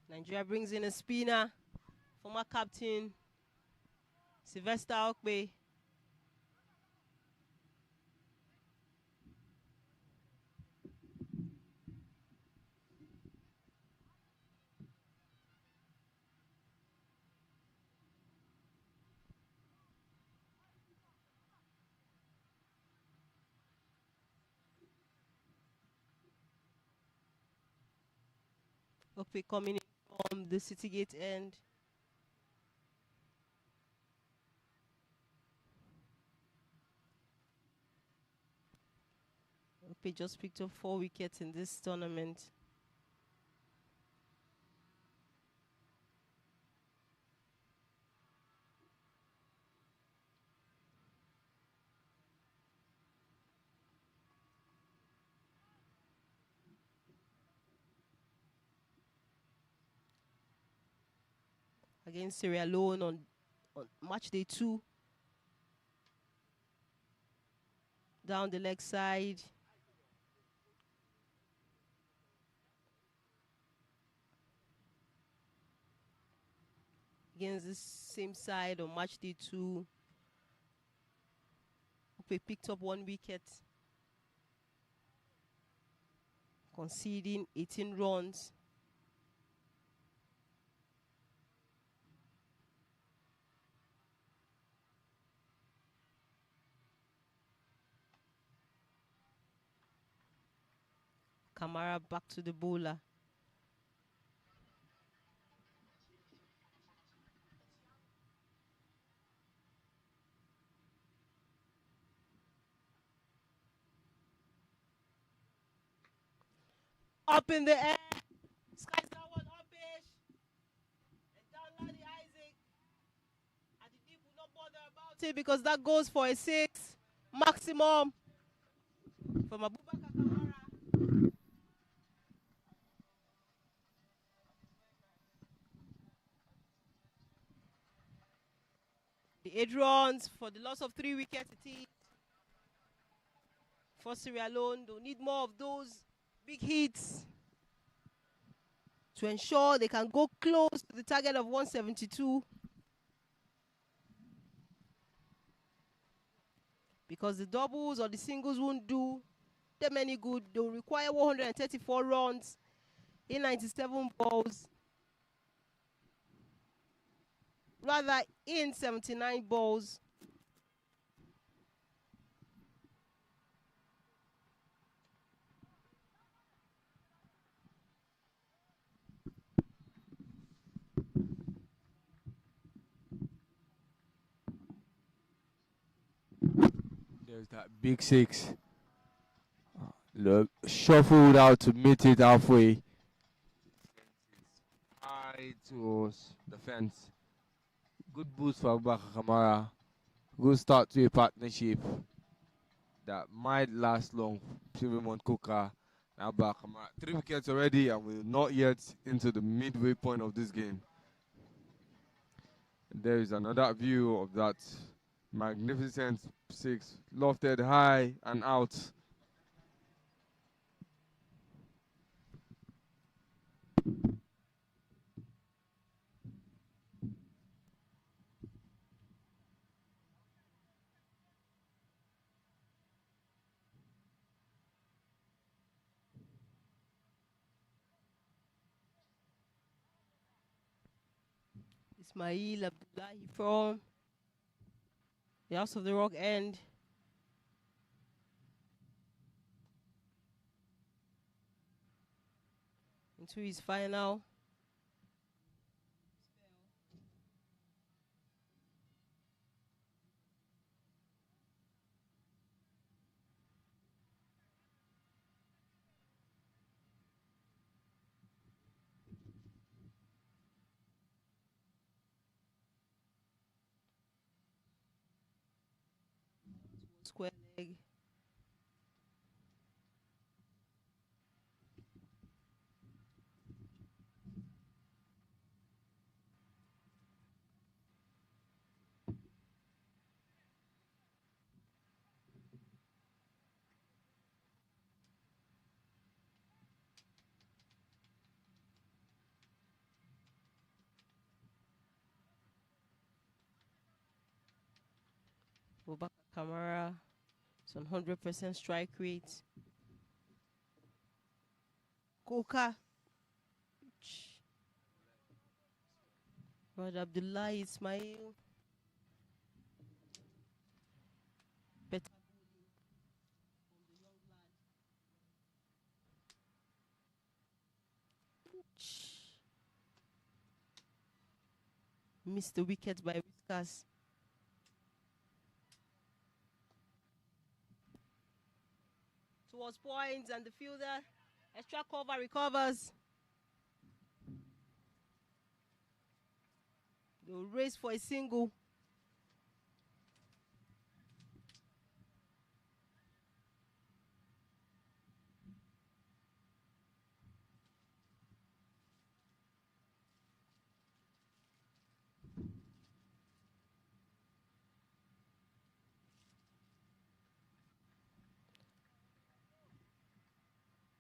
Nigeria brings in a spinner, former captain Sylvester Okpe. Okpe coming in from the City Gate end. Okpe just picked up 4 wickets in this tournament. Against Sierra Leone on match day 2. Down the leg side. Against the same side on match day 2. Okpe picked up 1 wicket, conceding 18 runs. Kamara back to the bowler. Up in the air. Skies that one upish. And down Ladi Isaac. And the deep will not bother about it because that goes for a 6 maximum from Abubakar Kamara. The 8 runs for the loss of 3 wickets it is. For Sierra Leone, they'll need more of those big hits to ensure they can go close to the target of 172. Because the doubles or the singles won't do them any good. They'll require 134 runs in 97 balls. Rather, in 79 balls. There's that big 6. Look, shuffled out to meet it halfway. High towards the fence. Good boost for Abubakar Kamara. Good start to a partnership that might last long. Raymond Coker and Abubakar Kamara. 3 wickets already, and we're not yet into the midway point of this game. There is another view of that magnificent 6, lofted high and out. Ismail Abdullahi from the House of the Rock end. Into his final. Square leg. Abubakar Kamara. It's on 100% strike rate. Koka. But Abdullah Ismail. Better. Missed the wicket by Whiskers. Towards points, and the fielder, extra cover, recovers. They'll race for a single.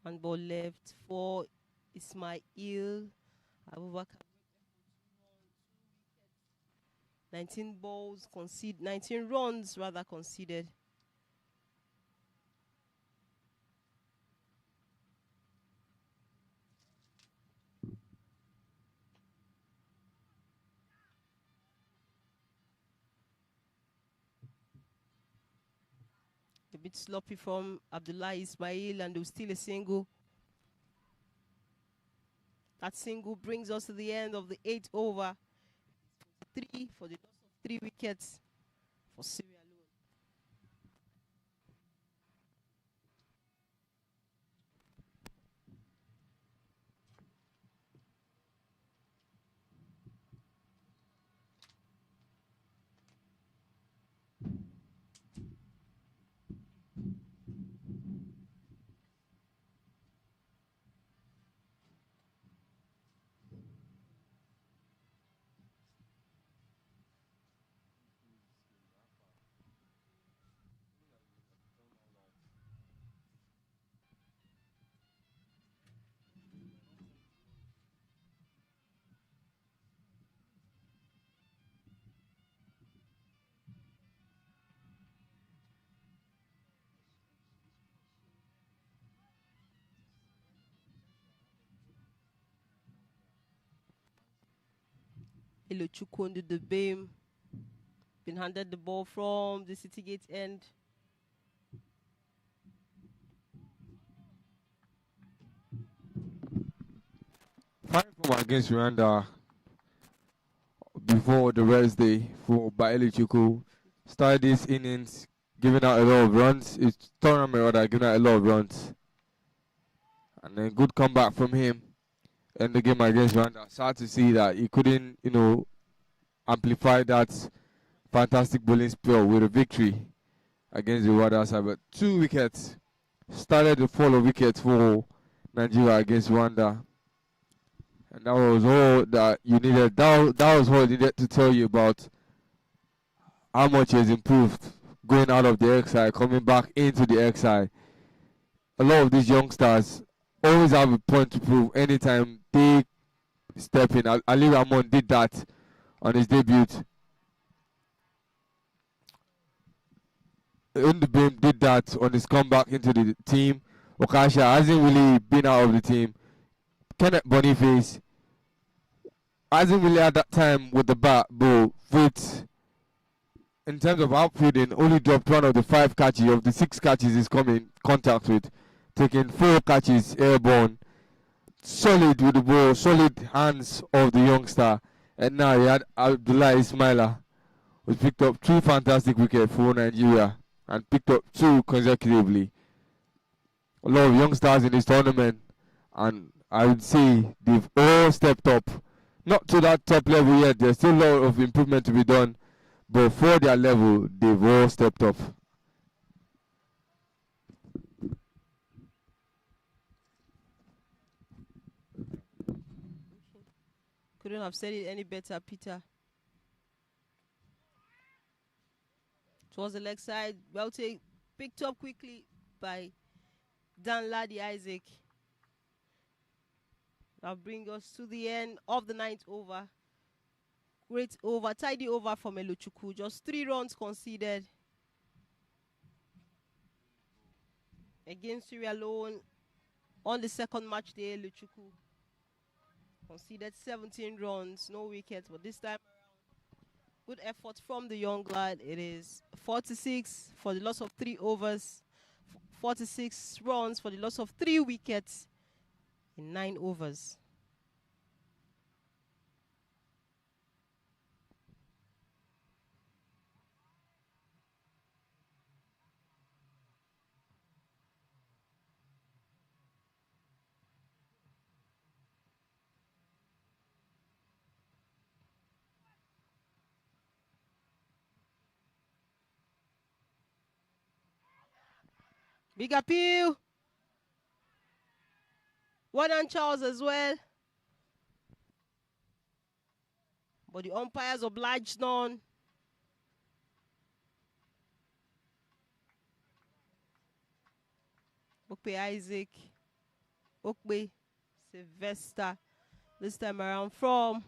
One ball left for Ismail. Abubakar. 19 balls conceded, 19 runs rather conceded. A bit sloppy from Abdullah Ismail, and they'll steal a single. That single brings us to the end of the 8th over. 3 for the loss of 3 wickets for Syria. Ilochukwundu the beam. Been handed the ball from the City Gate end. Fine form against Rwanda before the rest day for Baeli Chuku. Started this innings giving out a lot of runs. It's tournament rather giving out a lot of runs. And then good comeback from him in the game against Rwanda. Sad to see that he couldn't, amplify that fantastic bowling spell with a victory against the Rwanda side. But 2 wickets started the fall of wickets for Nigeria against Rwanda. And that was all that you needed. That was all I needed to tell you about how much he has improved going out of the XI, coming back into the XI. A lot of these youngsters always have a point to prove anytime they step in. Ali Ramon did that on his debut. Undubim did that on his comeback into the team. Okasha hasn't really been out of the team. Kenneth Boniface hasn't really had that time with the bat, but with, in terms of outfielding, only dropped 1 of the 5 catches of the 6 catches he's come in contact with, taking 4 catches airborne. Solid with the ball, solid hands of the youngster. And now he had Abdullah Ismaila, who picked up 2 fantastic wickets for Nigeria and picked up 2 consecutively. A lot of youngsters in this tournament, and I would say they've all stepped up. Not to that top level yet, there's still a lot of improvement to be done, but for their level, they've all stepped up. Couldn't have said it any better, Peter. Towards the leg side, well picked up quickly by Dan Ladi Isaac. That'll bring us to the end of the 9th over. Great over, tidy over from Elochukwu. Just 3 runs conceded. against Sierra Leone on the second match day. Luchuku conceded 17 runs, no wickets, but this time good effort from the young lad. It is 46 for the loss of 3 overs, 46 runs for the loss of 3 wickets in 9 overs. Big appeal. One on Charles as well. But the umpires obliged none. Okpe Isaac. Okpe Sylvester. This time around from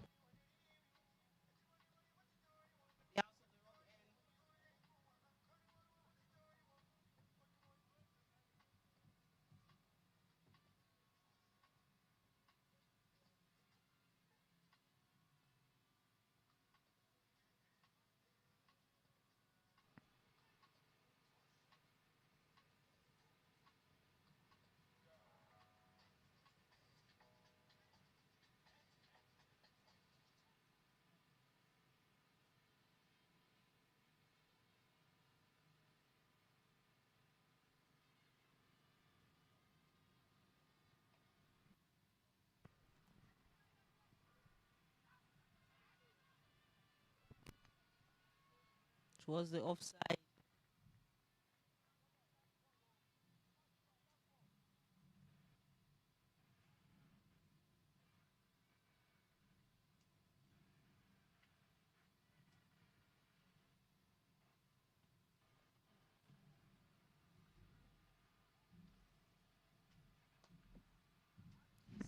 towards the offside.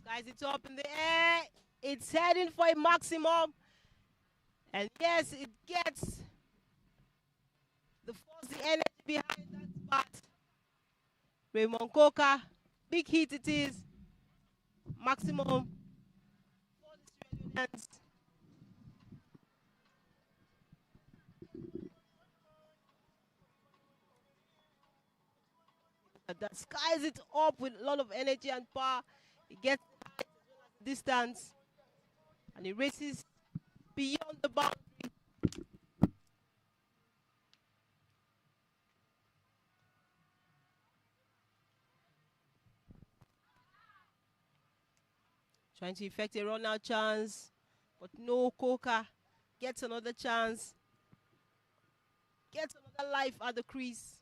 Skies it up in the air. It's heading for a maximum. And yes, it gets the force, the energy behind that bat. Raymond Coca, big hit it is. Maximum for the Sierra Leoneans. That skies it up with a lot of energy and power. It gets distance and it races beyond the boundary. Trying to effect a run-out chance, but no. Coca gets another chance, gets another life at the crease.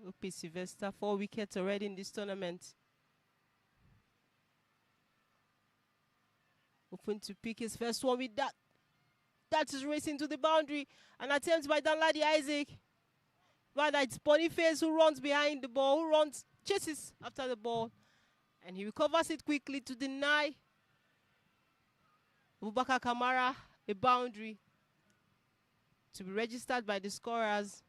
Opi Sylvester, 4 wickets already in this tournament. Hoping to pick his first one with that. That is racing to the boundary. An attempt by Danladi Isaac. Rather, it's Boniface who runs behind the ball, who runs, chases after the ball. And he recovers it quickly to deny Abubakar Kamara a boundary to be registered by the scorers.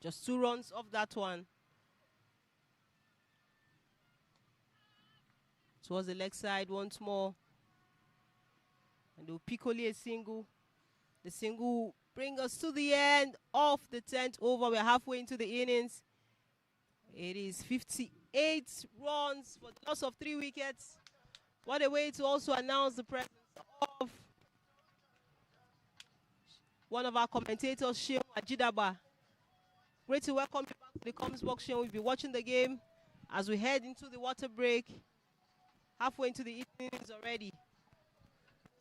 Just 2 runs off that one. Towards the leg side once more. And they'll pick only a single. The single will bring us to the end of the 10th over. We're halfway into the innings. It is 58 runs for the loss of 3 wickets. What a way to also announce the presence of one of our commentators, Sheon Ajidaba. Great to welcome you back to the Coms Box Show. We'll be watching the game as we head into the water break. Halfway into the innings already.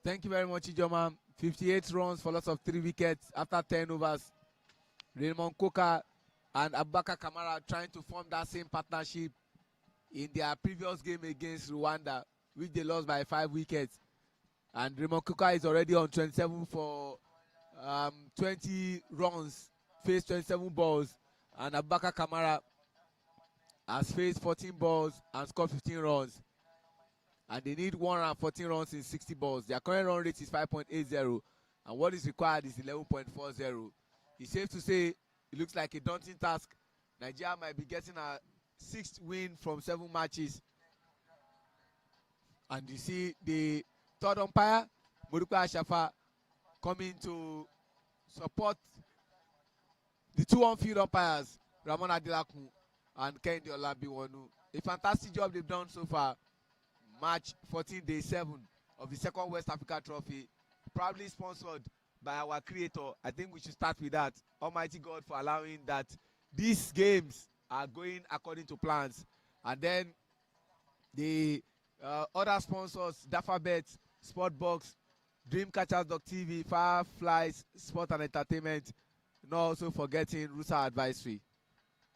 Thank you very much, Ijoma. 58 runs for loss of 3 wickets after 10 overs. Raymond Coca and Abubakar Kamara trying to form that same partnership in their previous game against Rwanda, which they lost by 5 wickets. And Raymond Kuka is already on 27 for 20 runs, faced 27 balls, and Abubakar Kamara has faced 14 balls and scored 15 runs. And they need 114 runs in 60 balls. Their current run rate is 5.80, and what is required is 11.40. It's safe to say it looks like a daunting task. Nigeria might be getting a 6th win from 7 matches. And you see the third umpire, Moruka Ashafa, coming to support the 2 on-field umpires, Ramon Adilakun and Kehinde Olabiwonu. A fantastic job they've done so far. Match 14, day 7 of the second West Africa Trophy, proudly sponsored by our creator. I think we should start with that. Almighty God for allowing that these games are going according to plans. And then the other sponsors, Dafabet, Sportbox, Dreamcatchers.tv, Fireflies, Sport and Entertainment, not also forgetting Rusa Advisory.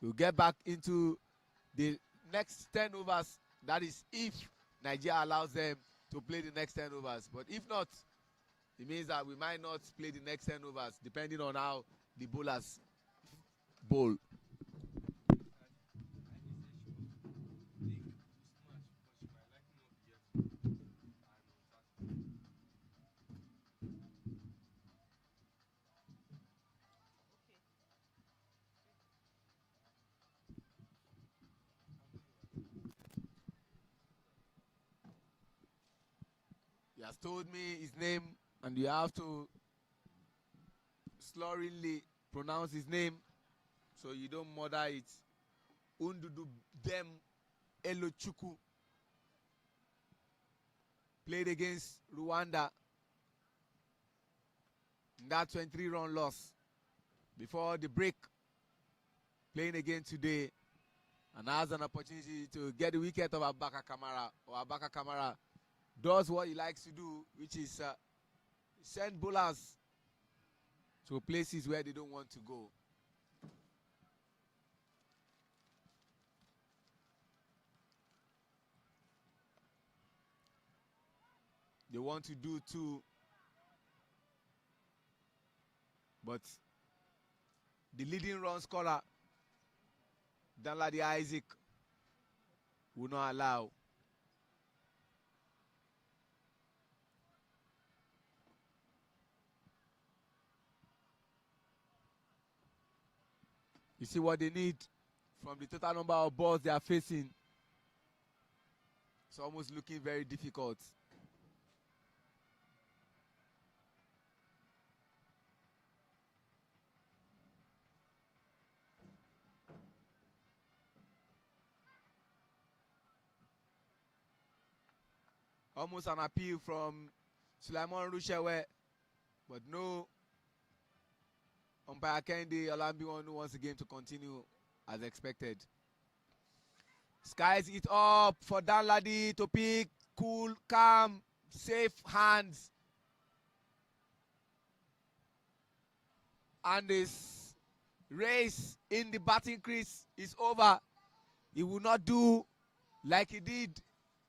We'll get back into the next 10 overs. That is if Nigeria allows them to play the next 10 overs. But if not, it means that we might not play the next 10 overs, depending on how the bowlers bowl. He has told me his name, and you have to slurringly pronounce his name so you don't murder it. Undudu Dem Elochukwu played against Rwanda in that 23-run loss before the break, playing again today, and has an opportunity to get the wicket of Abubakar Kamara. Or Abubakar Kamara does what he likes to do, which is send bowlers to places where they don't want to go. They want to do too, but the leading run scorer, Danladi Isaac, will not allow. You see what they need from the total number of balls they are facing. It's almost looking very difficult. Almost an appeal from Sulaiman Rushewe, but no. Umpire Kehinde Olabiwonu wants the game to continue as expected. Skies it up for Danladi to pick. Cool, calm, safe hands. And this race in the batting crease is over. He will not do like he did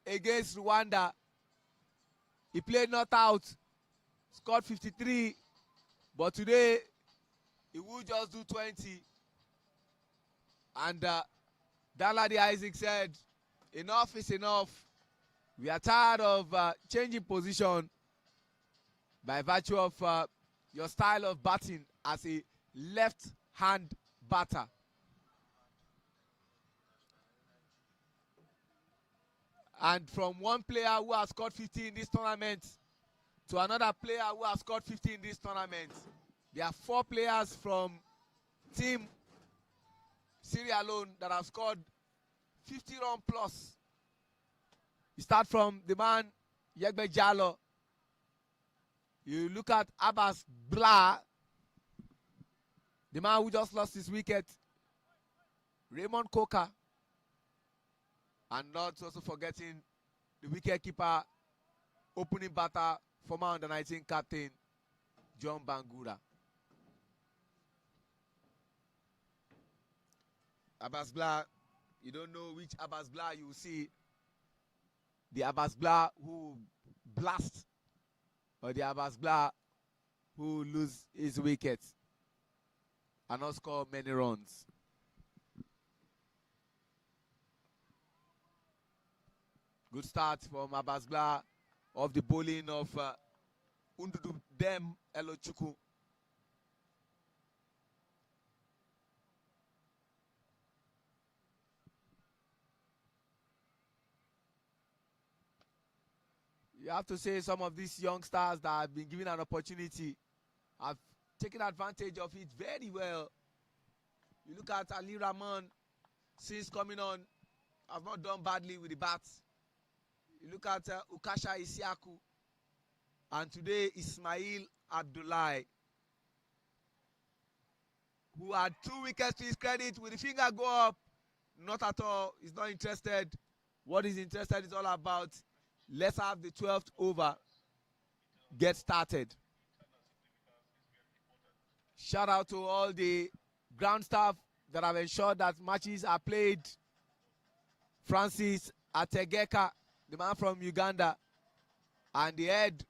against Rwanda. He played not out, scored 53, but today he will just do 20. And Danladi Isaac said, enough is enough. We are tired of changing position by virtue of your style of batting as a left-hand batter. And from one player who has scored 50 in this tournament to another player who has scored 50 in this tournament, there are 4 players from Team Sierra Leone that have scored 50 run plus. You start from the man Yegbe Jallo. You look at Abbas Blah, the man who just lost his wicket, Raymond Coker, and not also forgetting the wicket-keeper, opening batter, former under-19 captain, John Bangura. Abbas-Blah, you don't know which Abbas-Blah you will see. The Abbas-Blah who blast or the Abbas-Blah who lose his wicket and not score many runs. Good start from Abbas-Blah of the bowling of Undudu Dem Elochukwu. You have to say some of these youngsters that have been given an opportunity have taken advantage of it very well. You look at Ali Rahman, since coming on, have not done badly with the bats. You look at Ukasha Isiaku, and today Ismail Abdullahi, who had 2 wickets to his credit with the finger go up. Not at all. He's not interested. What he's interested is all about, let's have the 12th over get started. Shout out to all the ground staff that have ensured that matches are played. Francis Ategeka, the man from Uganda, and the head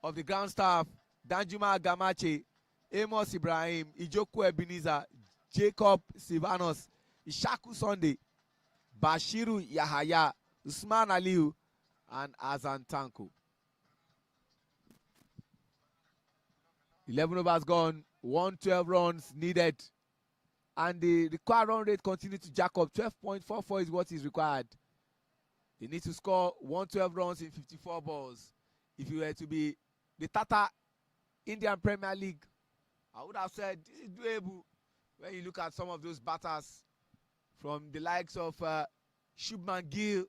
of the ground staff, Danjuma Gamache, Amos Ibrahim, Ijoku Ebenezer, Jacob Silvanus, Ishaku Sunday, Bashiru Yahaya, Usman Aliu, and Azan Tanko. 11 overs gone, 112 runs needed, and the required run rate continues to jack up. 12.44 is what is required. They need to score 112 runs in 54 balls. If you were to be the Tata Indian Premier League, I would have said this is doable. When you look at some of those batters from the likes of Shubman Gill,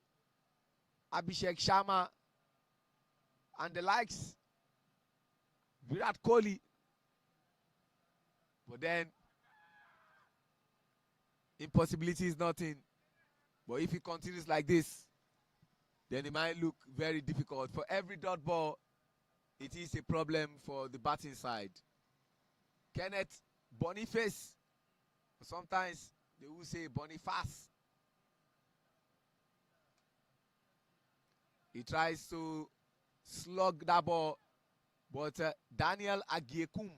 Abhishek Sharma, and the likes, Virat Kohli. But then, impossibility is nothing. But if it continues like this, then it might look very difficult. For every dot ball, it is a problem for the batting side. Kenneth Boniface, sometimes they will say Boniface. He tries to slug that ball, but Daniel Agiekum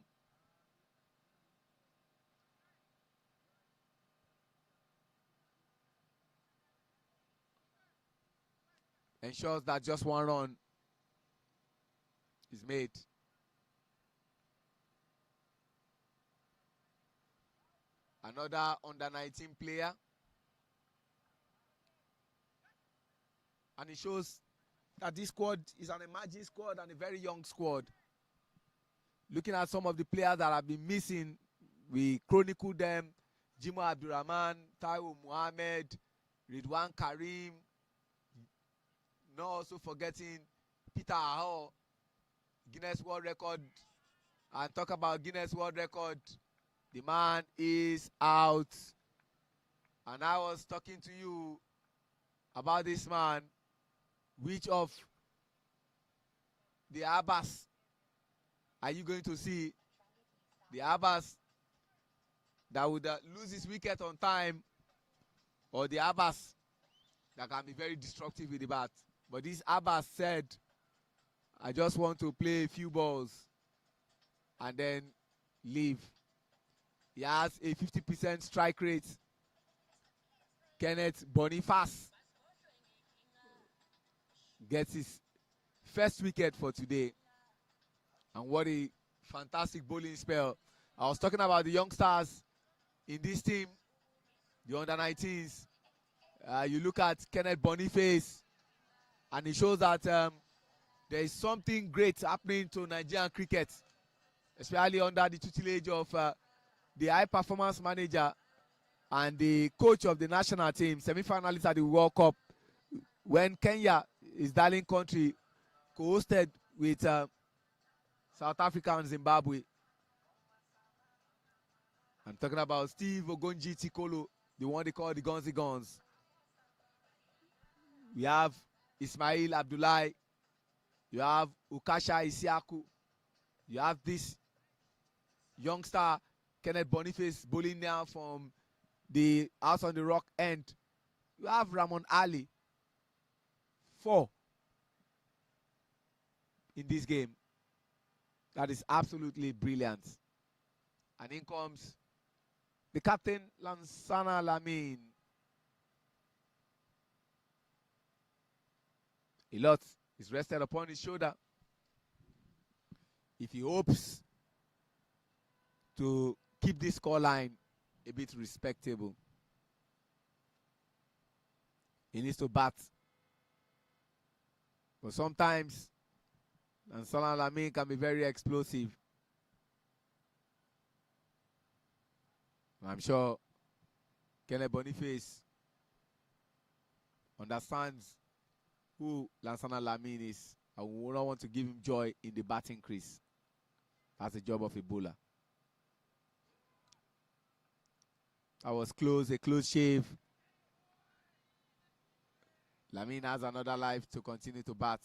ensures that just one run is made. Another under-19 player. And it shows that this squad is an emerging squad and a very young squad. Looking at some of the players that have been missing, we chronicle them. Jimo Abdurrahman, Taiwo Muhammad, Ridwan Karim, not also forgetting Peter Aho, Guinness World Record. And talk about Guinness World Record. The man is out. And I was talking to you about this man. Which of the Abbas are you going to see? The Abbas that would lose his wicket on time, or the Abbas that can be very destructive with the bat? But this Abbas said, I just want to play a few balls and then leave. He has a 50% strike rate. Kenneth Boniface gets his first wicket for today. And what a fantastic bowling spell. I was talking about the youngsters in this team, the under-19s. You look at Kenneth Boniface, and it shows that there is something great happening to Nigerian cricket, especially under the tutelage of the high-performance manager and the coach of the national team, semi-finalists at the World Cup, when Kenya, his darling country, co-hosted with South Africa and Zimbabwe. I'm talking about Steve Ogonji Tikolo, the one they call the Gonzi Guns. We have Ismail Abdullahi. You have Ukasha Isiaku. You have this youngster, Kenneth Boniface, bowling now from the House on the Rock end, you have Ramon Ali, 4 in this game. That is absolutely brilliant. And in comes the captain, Lansana Lamine. A lot is rested upon his shoulder. If he hopes to keep this scoreline a bit respectable, he needs to bat. But sometimes Lansana Lamine can be very explosive. I'm sure Kenneth Boniface understands who Lansana Lamine is and we don't want to give him joy in the batting crease. That's the job of a bowler. That was close, a close shave. Lamine has another life to continue to bat.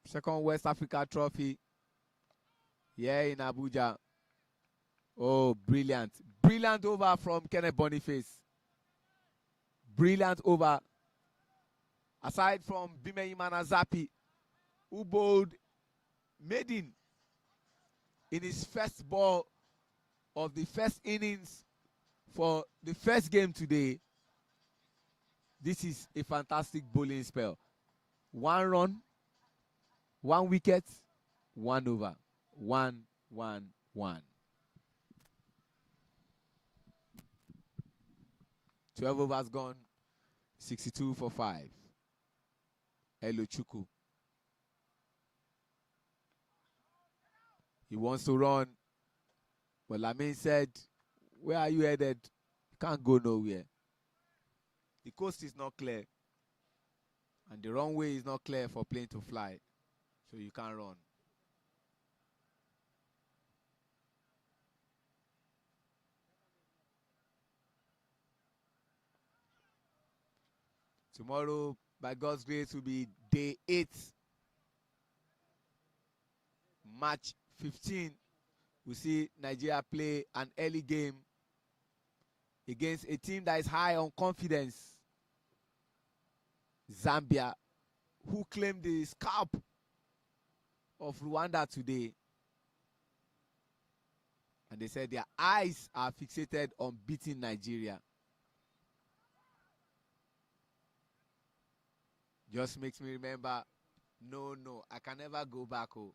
Second West Africa trophy here in Abuja. Oh, brilliant. Brilliant over from Kenneth Boniface. Brilliant over. Aside from Bimeimana Zapi, who bowled maiden in his first ball of the first innings for the first game today. This is a fantastic bowling spell. 1 run, 1 wicket, 1 over. 1, 1, 1. 12 overs gone, 62 for 5. Elochukwu. He wants to run, but Lamine said, where are you headed? You can't go nowhere. The coast is not clear, and the runway is not clear for plane to fly, so you can't run. Tomorrow, by God's grace, will be day 8. Match 15. We see Nigeria play an early game against a team that is high on confidence. Zambia, who claimed the scalp of Rwanda today. And they said their eyes are fixated on beating Nigeria. Just makes me remember, no, I can never go back. Oh.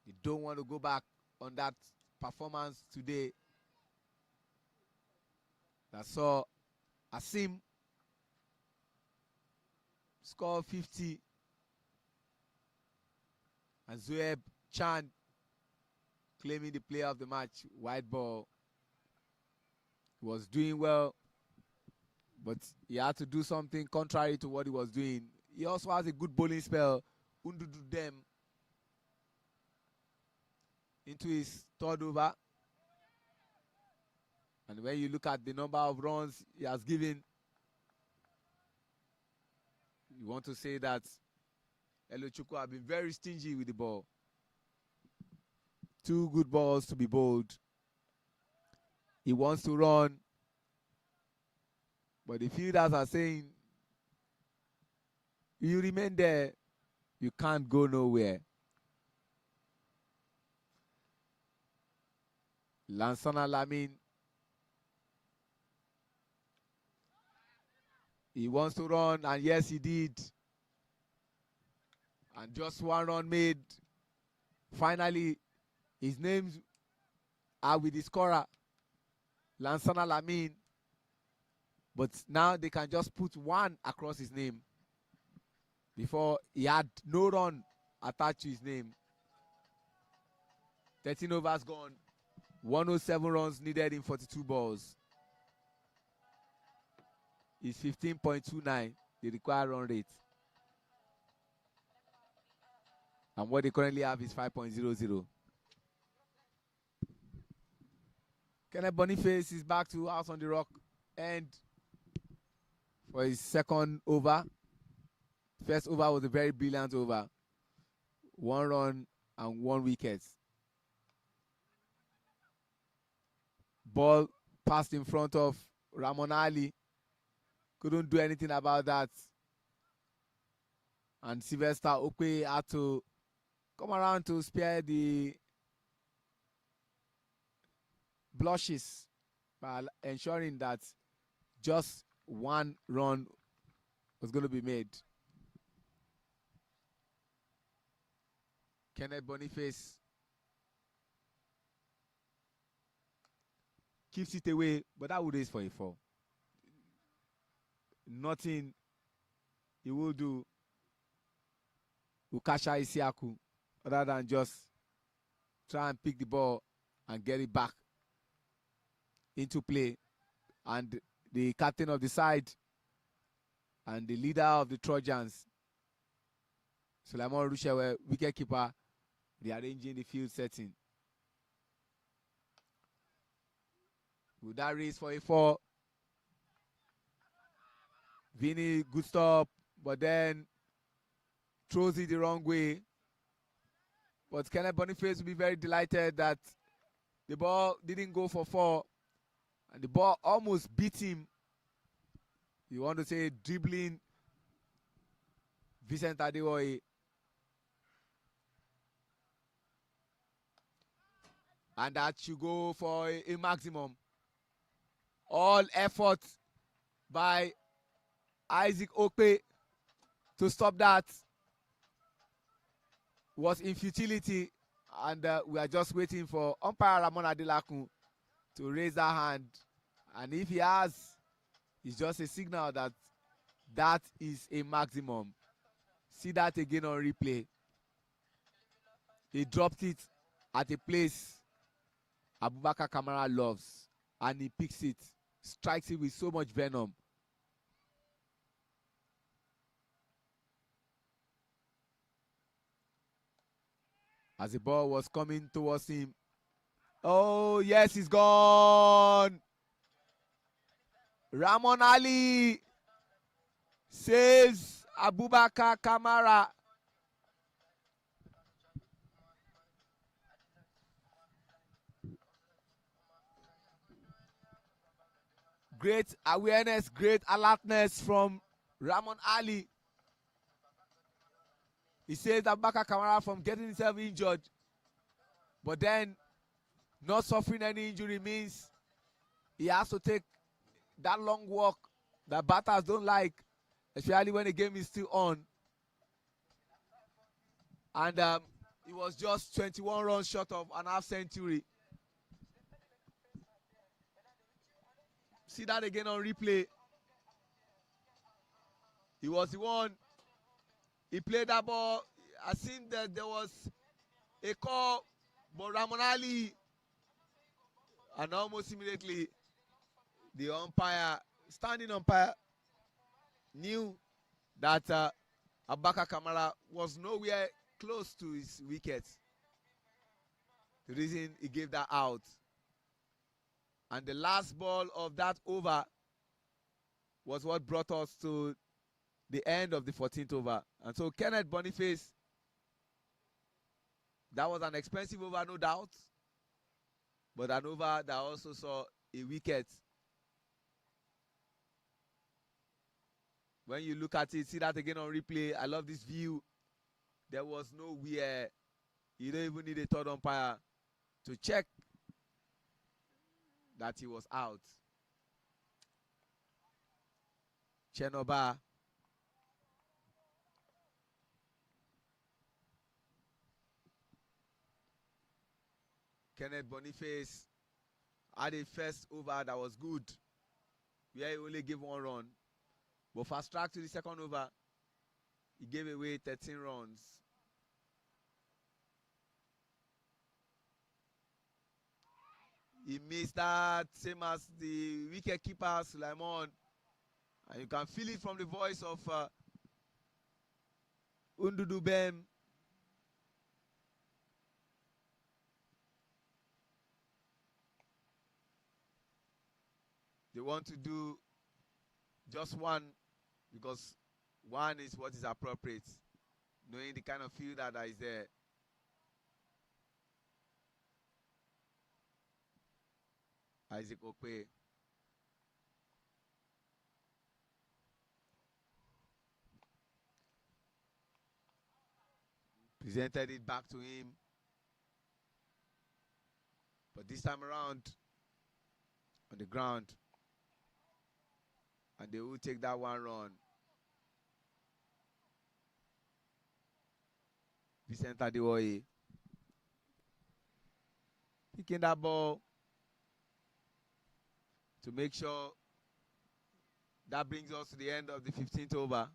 You don't want to go back on that performance today that saw Asim score 50 and Zoeb Chan claiming the player of the match. White ball. He was doing well, but he had to do something contrary to what he was doing. He also has a good bowling spell. Undudu Dem into his 3rd over. And when you look at the number of runs he has given, you want to say that Elochukwu have been very stingy with the ball. 2 good balls to be bowled. He wants to run, but the fielders are saying, you remain there, you can't go nowhere. Lansana Lamine, he wants to run, and yes, he did. And just 1 run made. Finally, his names are with the scorer, Lansana Lamine. But now they can just put 1 across his name. Before, he had no run attached to his name. 13 overs gone. 107 runs needed in 42 balls. It's 15.29, the required run rate. And what they currently have is 5.00. Kenneth Boniface is back to House on the Rock and for his 2nd over. First over was a very brilliant over. 1 run and 1 wicket. Ball passed in front of Ramon Ali. Couldn't do anything about that. And Sylvester Okwe had to come around to spare the blushes by ensuring that just 1 run was going to be made. Kenneth Boniface keeps it away, but that would raise for a 4. Nothing he will do, Ukasha Isiaku, other than just try and pick the ball and get it back into play. And the captain of the side and the leader of the Trojans, Suleiman Rushewe, wicketkeeper, rearranging the field setting. Would that raise for a 4? Vinny, good stop, but then throws it the wrong way. But Kenneth Boniface will be very delighted that the ball didn't go for 4. And the ball almost beat him. You want to say dribbling Vincent Adewoye. And that should go for a maximum. All effort by Isaac Okpe to stop that was in futility. And we are just waiting for umpire Ramon Adelakun to raise that hand. And if he has, it's just a signal that that is a maximum. See that again on replay. He dropped it at a place Abubakar Kamara loves, and he picks it, strikes it with so much venom. As the ball was coming towards him. Oh, yes, he's gone. Ramon Ali saves Abubakar Kamara. Great awareness, great alertness from Ramon Ali. He saves Abubakar Kamara from getting himself injured. But then, not suffering any injury means he has to take that long walk that batters don't like, especially when the game is still on. And he was just 21 runs short of an half century. See that again on replay. He was the one. He played that ball. I think that there was a call, but Ramon Ali, and almost immediately the umpire, standing umpire, knew that Abubakar Kamara was nowhere close to his wicket. The reason he gave that out. And the last ball of that over was what brought us to the end of the 14th over. And so Kenneth Boniface, that was an expensive over, no doubt. But an over that also saw a wicket. When you look at it, see that again on replay. I love this view. There was nowhere. You don't even need a third umpire to check that he was out. Chenoba. Kenneth Boniface had a first over that was good, where he only gave 1 run. But fast track to the second over, he gave away 13 runs. He missed that, same as the wicket keeper, Suleiman. And you can feel it from the voice of Undudu Bem. They want to do just 1 because 1 is what is appropriate, knowing the kind of fielder that is there. Isaac Okpe. Presented it back to him. But this time around, on the ground. And they will take that one run. Vicente Adewoye picking that ball to make sure that brings us to the end of the 15th over.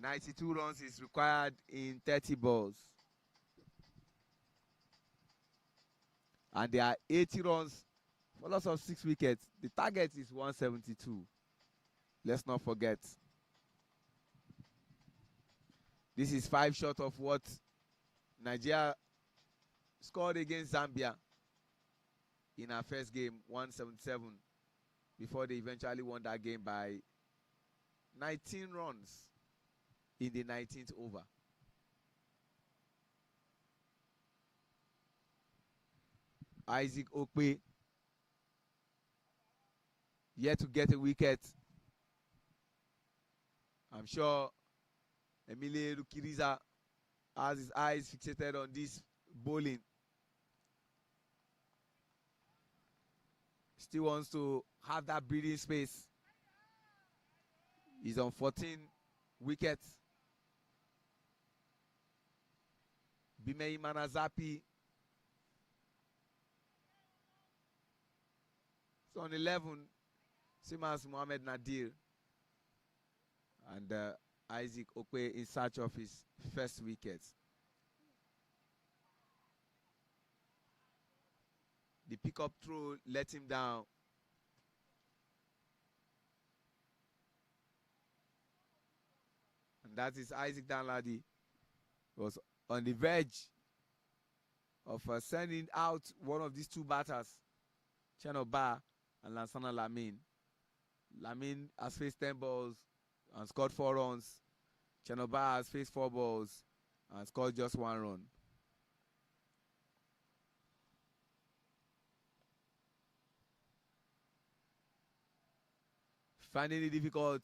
92 runs is required in 30 balls. And there are 80 runs for loss of 6 wickets. The target is 172. Let's not forget. This is 5 short of what Nigeria scored against Zambia in our first game, 177, before they eventually won that game by 19 runs in the 19th over. Isaac Okpe yet to get a wicket. I'm sure Emile Rukiriza has his eyes fixated on this bowling. Still wants to have that breathing space. He's on 14 wickets. Bimei Manazapi is on 11. Same as Mohamed Nadir. And Isaac Okpe in search of his first wickets. The pickup throw let him down. And that is Isaac Danladi. Was on the verge of sending out one of these two batters, Chenoba and Lansana Lamin. Lamin has faced 10 balls and scored 4 runs. Chenoba has faced 4 balls and scored just 1 run. Finding it difficult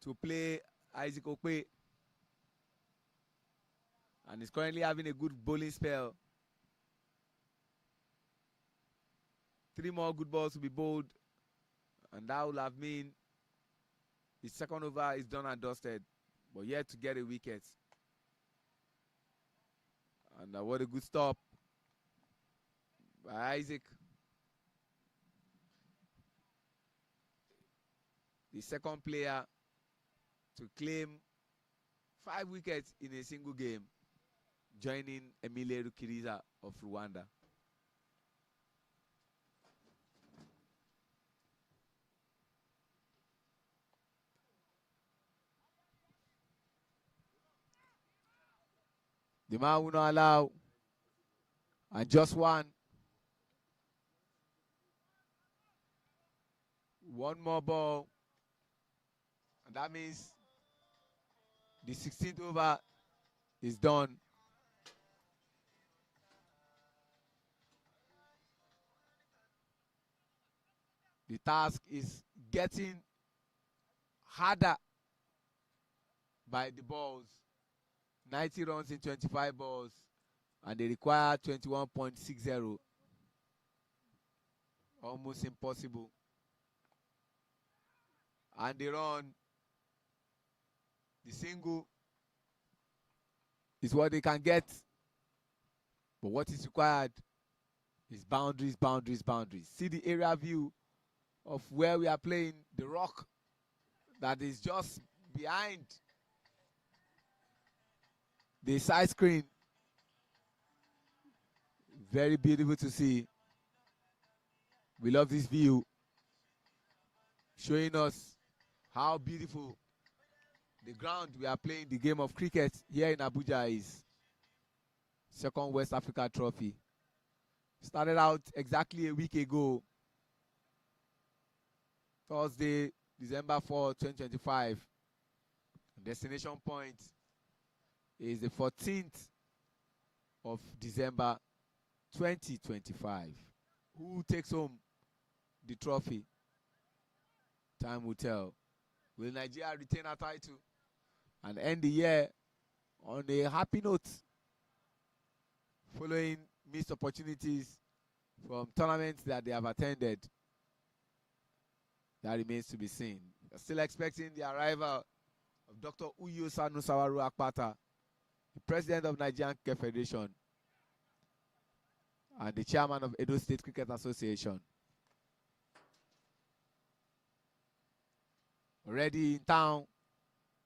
to play Isaac Okpe, and is currently having a good bowling spell. 3 more good balls to be bowled, and that will have mean his second over is done and dusted, but yet to get a wicket. And what a good stop by Isaac. The second player to claim 5 wickets in a single game, joining Emile Rukiriza of Rwanda. The man will not allow, and just one. One more ball, and that means the 16th over is done. The task is getting harder by the balls. 90 runs in 25 balls, and they require 21.60. Almost impossible. And they run. The single is what they can get. But what is required is boundaries, boundaries, boundaries. See the area view of where we are playing, the rock that is just behind the side screen. Very beautiful to see. We love this view, showing us how beautiful the ground we are playing the game of cricket here in Abuja is. Second West Africa Trophy. Started out exactly a week ago, Thursday, December 4, 2025. Destination point is the 14th of December 2025. Who takes home the trophy? Time will tell. Will Nigeria retain our title and end the year on a happy note, following missed opportunities from tournaments that they have attended? That remains to be seen. We're still expecting the arrival of Dr. Uyo Sanu Sawaru Akpata, the president of Nigerian Cricket Federation and the chairman of Edo State Cricket Association. Already in town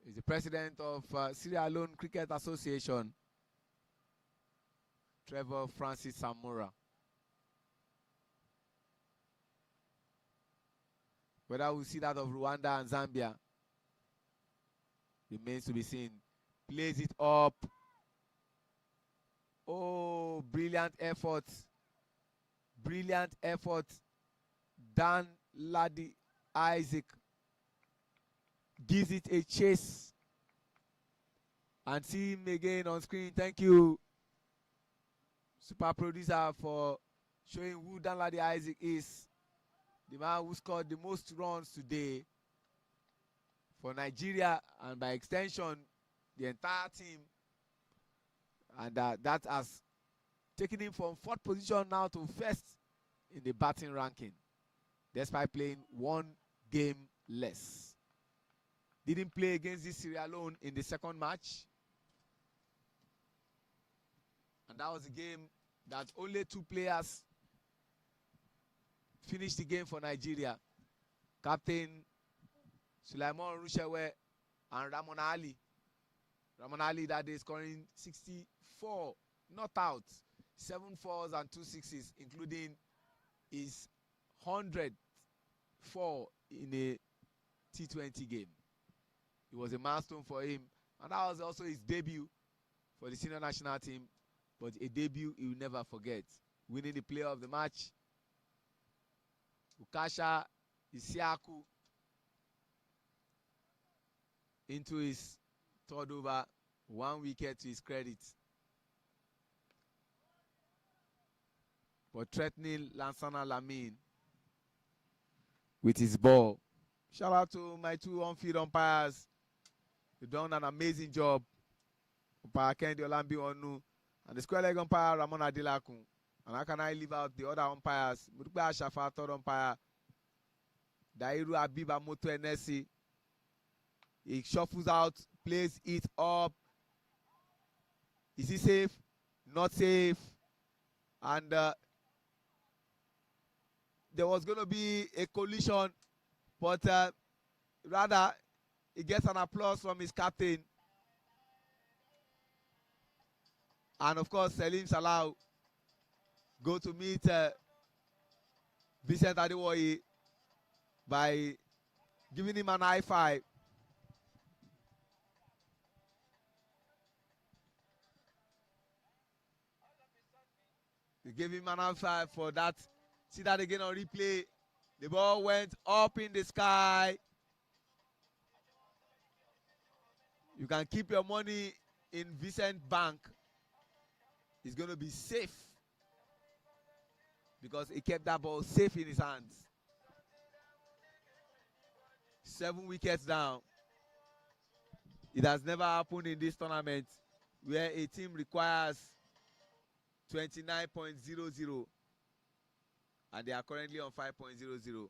is the president of Sierra Leone Cricket Association, Trevor Francis Samora. Whether we'll see that of Rwanda and Zambia remains to be seen. Plays it up. Oh, brilliant effort. Brilliant effort. Dan Ladi Isaac gives it a chase. And see him again on screen. Thank you, super producer, for showing who Dan Ladi Isaac is. The man who scored the most runs today for Nigeria and by extension the entire team. And that has taken him from 4th position now to 1st in the batting ranking, despite playing 1 game less. Didn't play against this Sierra Leone in the 2nd match. And that was a game that only 2 players finished the game for Nigeria. Captain Sulaiman Rushewe and Ramon Ali. Ramon Ali that day scoring 64 not out, 7 fours and 2 sixes, including his 100th four in a T20 game. It was a milestone for him, and that was also his debut for the senior national team, but a debut he will never forget. Winning the player of the match. Ukasha Isiaku into his 3rd over, 1 wicket to his credit. But threatening Lansana Lamine with his ball. Shout out to my 2 on-field umpires. They've done an amazing job. Umpire Kendi Olambi Onu and the square leg umpire Ramon Adilakun. And how can I leave out the other umpires? Mudukbe Ashafa, 3rd umpire. Dairu Abiba Moto Enesi. He shuffles out, plays it up. Is he safe? Not safe. And there was going to be a collision, but rather he gets an applause from his captain. And of course, Selim Salau go to meet Vincent Adewoye by giving him an high five. They gave him an high five for that. See that again on replay. The ball went up in the sky. You can keep your money in Vincent Bank. It's going to be safe because he kept that ball safe in his hands. 7 wickets down. It has never happened in this tournament where a team requires 29.00 and they are currently on 5.00.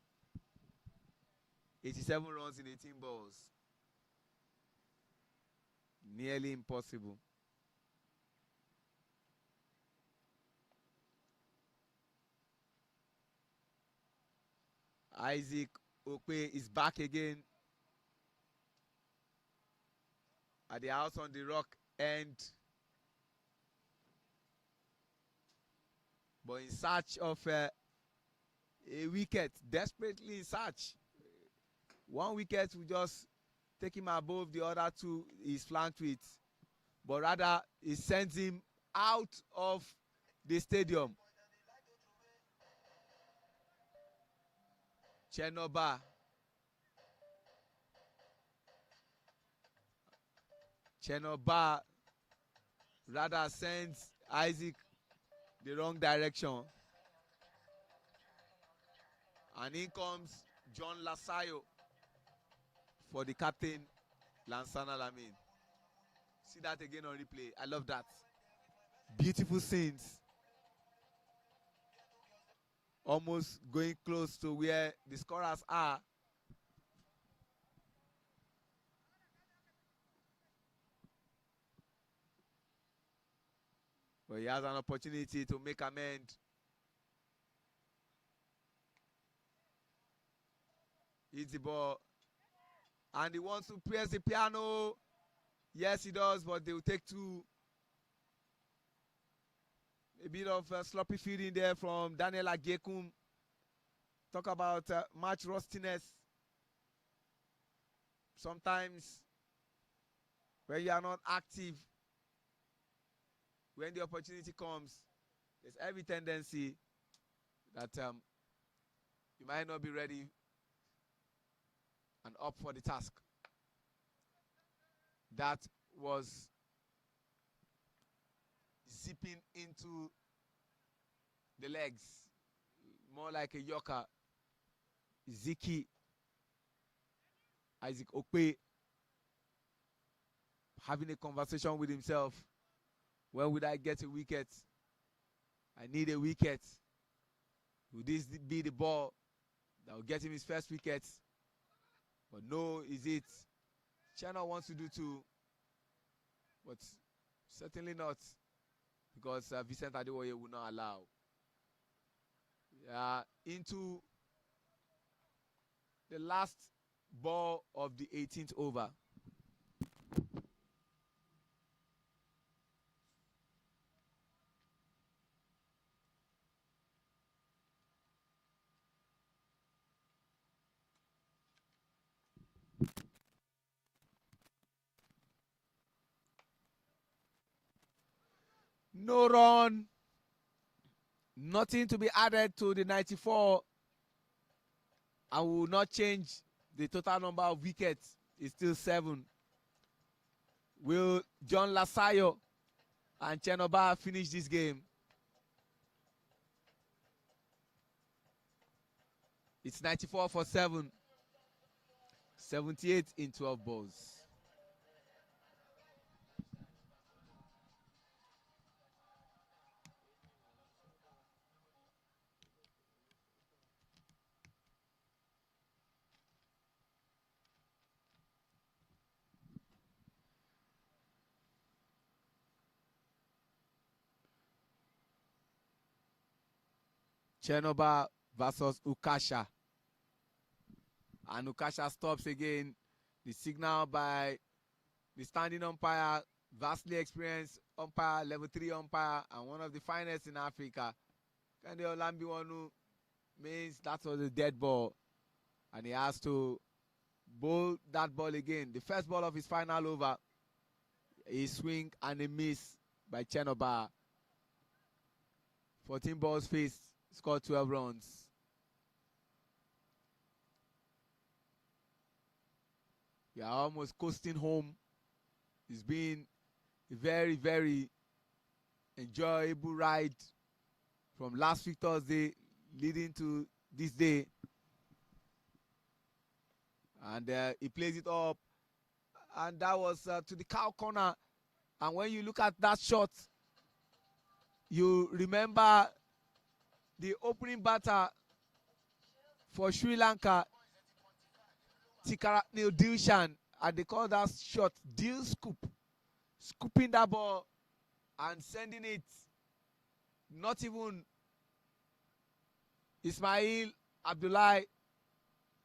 87 runs in 18 balls. Nearly impossible. Isaac Okwe is back again at the house on the rock end, but in search of a wicket, desperately in search. 1 wicket will just take him above the other 2 he's flanked with, but rather it sends him out of the stadium. Chenoba. Chenoba rather sends Isaac the wrong direction. And in comes John Lasayo for the captain, Lansana Lamin. See that again on replay. I love that. Beautiful scenes. Almost going close to where the scorers are. But he has an opportunity to make amend. Hits the ball. And he wants to press the piano. Yes, he does, but they will take two. A bit of sloppy feeding there from Daniel Agekum. Talk about match rustiness. Sometimes when you are not active, when the opportunity comes, there's every tendency that you might not be ready and up for the task. That was zipping into the legs, more like a yoker. Ziki, Isaac Okpe, having a conversation with himself. When would I get a wicket? I need a wicket. Would this be the ball that will get him his first wicket? But no, is it? China wants to do two, but certainly not, because Vincent Adewoye will not allow. Into the last ball of the 18th over. No run. Nothing to be added to the 94. I will not change the total number of wickets. It's still 7. Will John Lasayo and Chenoba finish this game? It's 94 for 7. 78 in 12 balls. Chenoba versus Ukasha. And Ukasha stops again. The signal by the standing umpire, vastly experienced umpire, level 3 umpire, and one of the finest in Africa. Kende Olambiwanu means that was a dead ball. And he has to bowl that ball again. The first ball of his final over. A swing and a miss by Chenoba. 14 balls faced. Scored 12 runs. We are almost coasting home. It's been a very, very enjoyable ride from last week Thursday leading to this day. And he plays it up. And that was to the cow corner. And when you look at that shot, you remember the opening batter for Sri Lanka, Tikaratnil Dilshan, and they call that shot Dil Scoop. Scooping that ball and sending it. Not even Ismail Abdullahi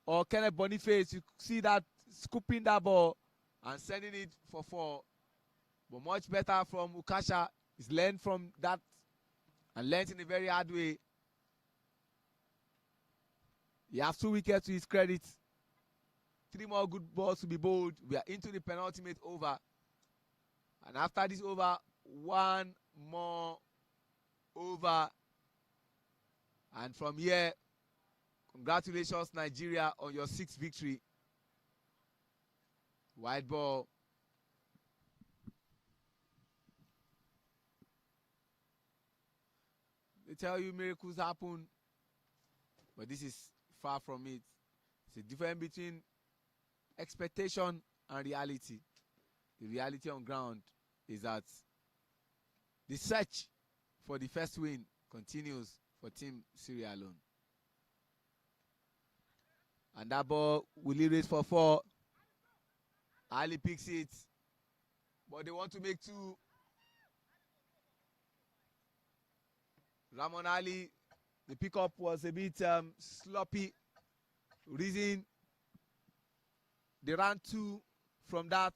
or Kenneth Boniface. You see that scooping that ball and sending it for 4. But much better from Ukasha. He's learned from that and learned in a very hard way. He has 2 wickets to his credit. 3 more good balls to be bowled. We are into the penultimate over. And after this over, 1 more over. And from here, congratulations Nigeria on your 6th victory. Wide ball. tell you miracles happen, but this is far from it. It's a difference between expectation and reality. The reality on ground is that the search for the first win continues for Team Sierra Leone. And that ball will leave it for 4. Ali picks it, but they want to make 2. Ramon Ali, the pickup was a bit sloppy. Reason they ran 2 from that.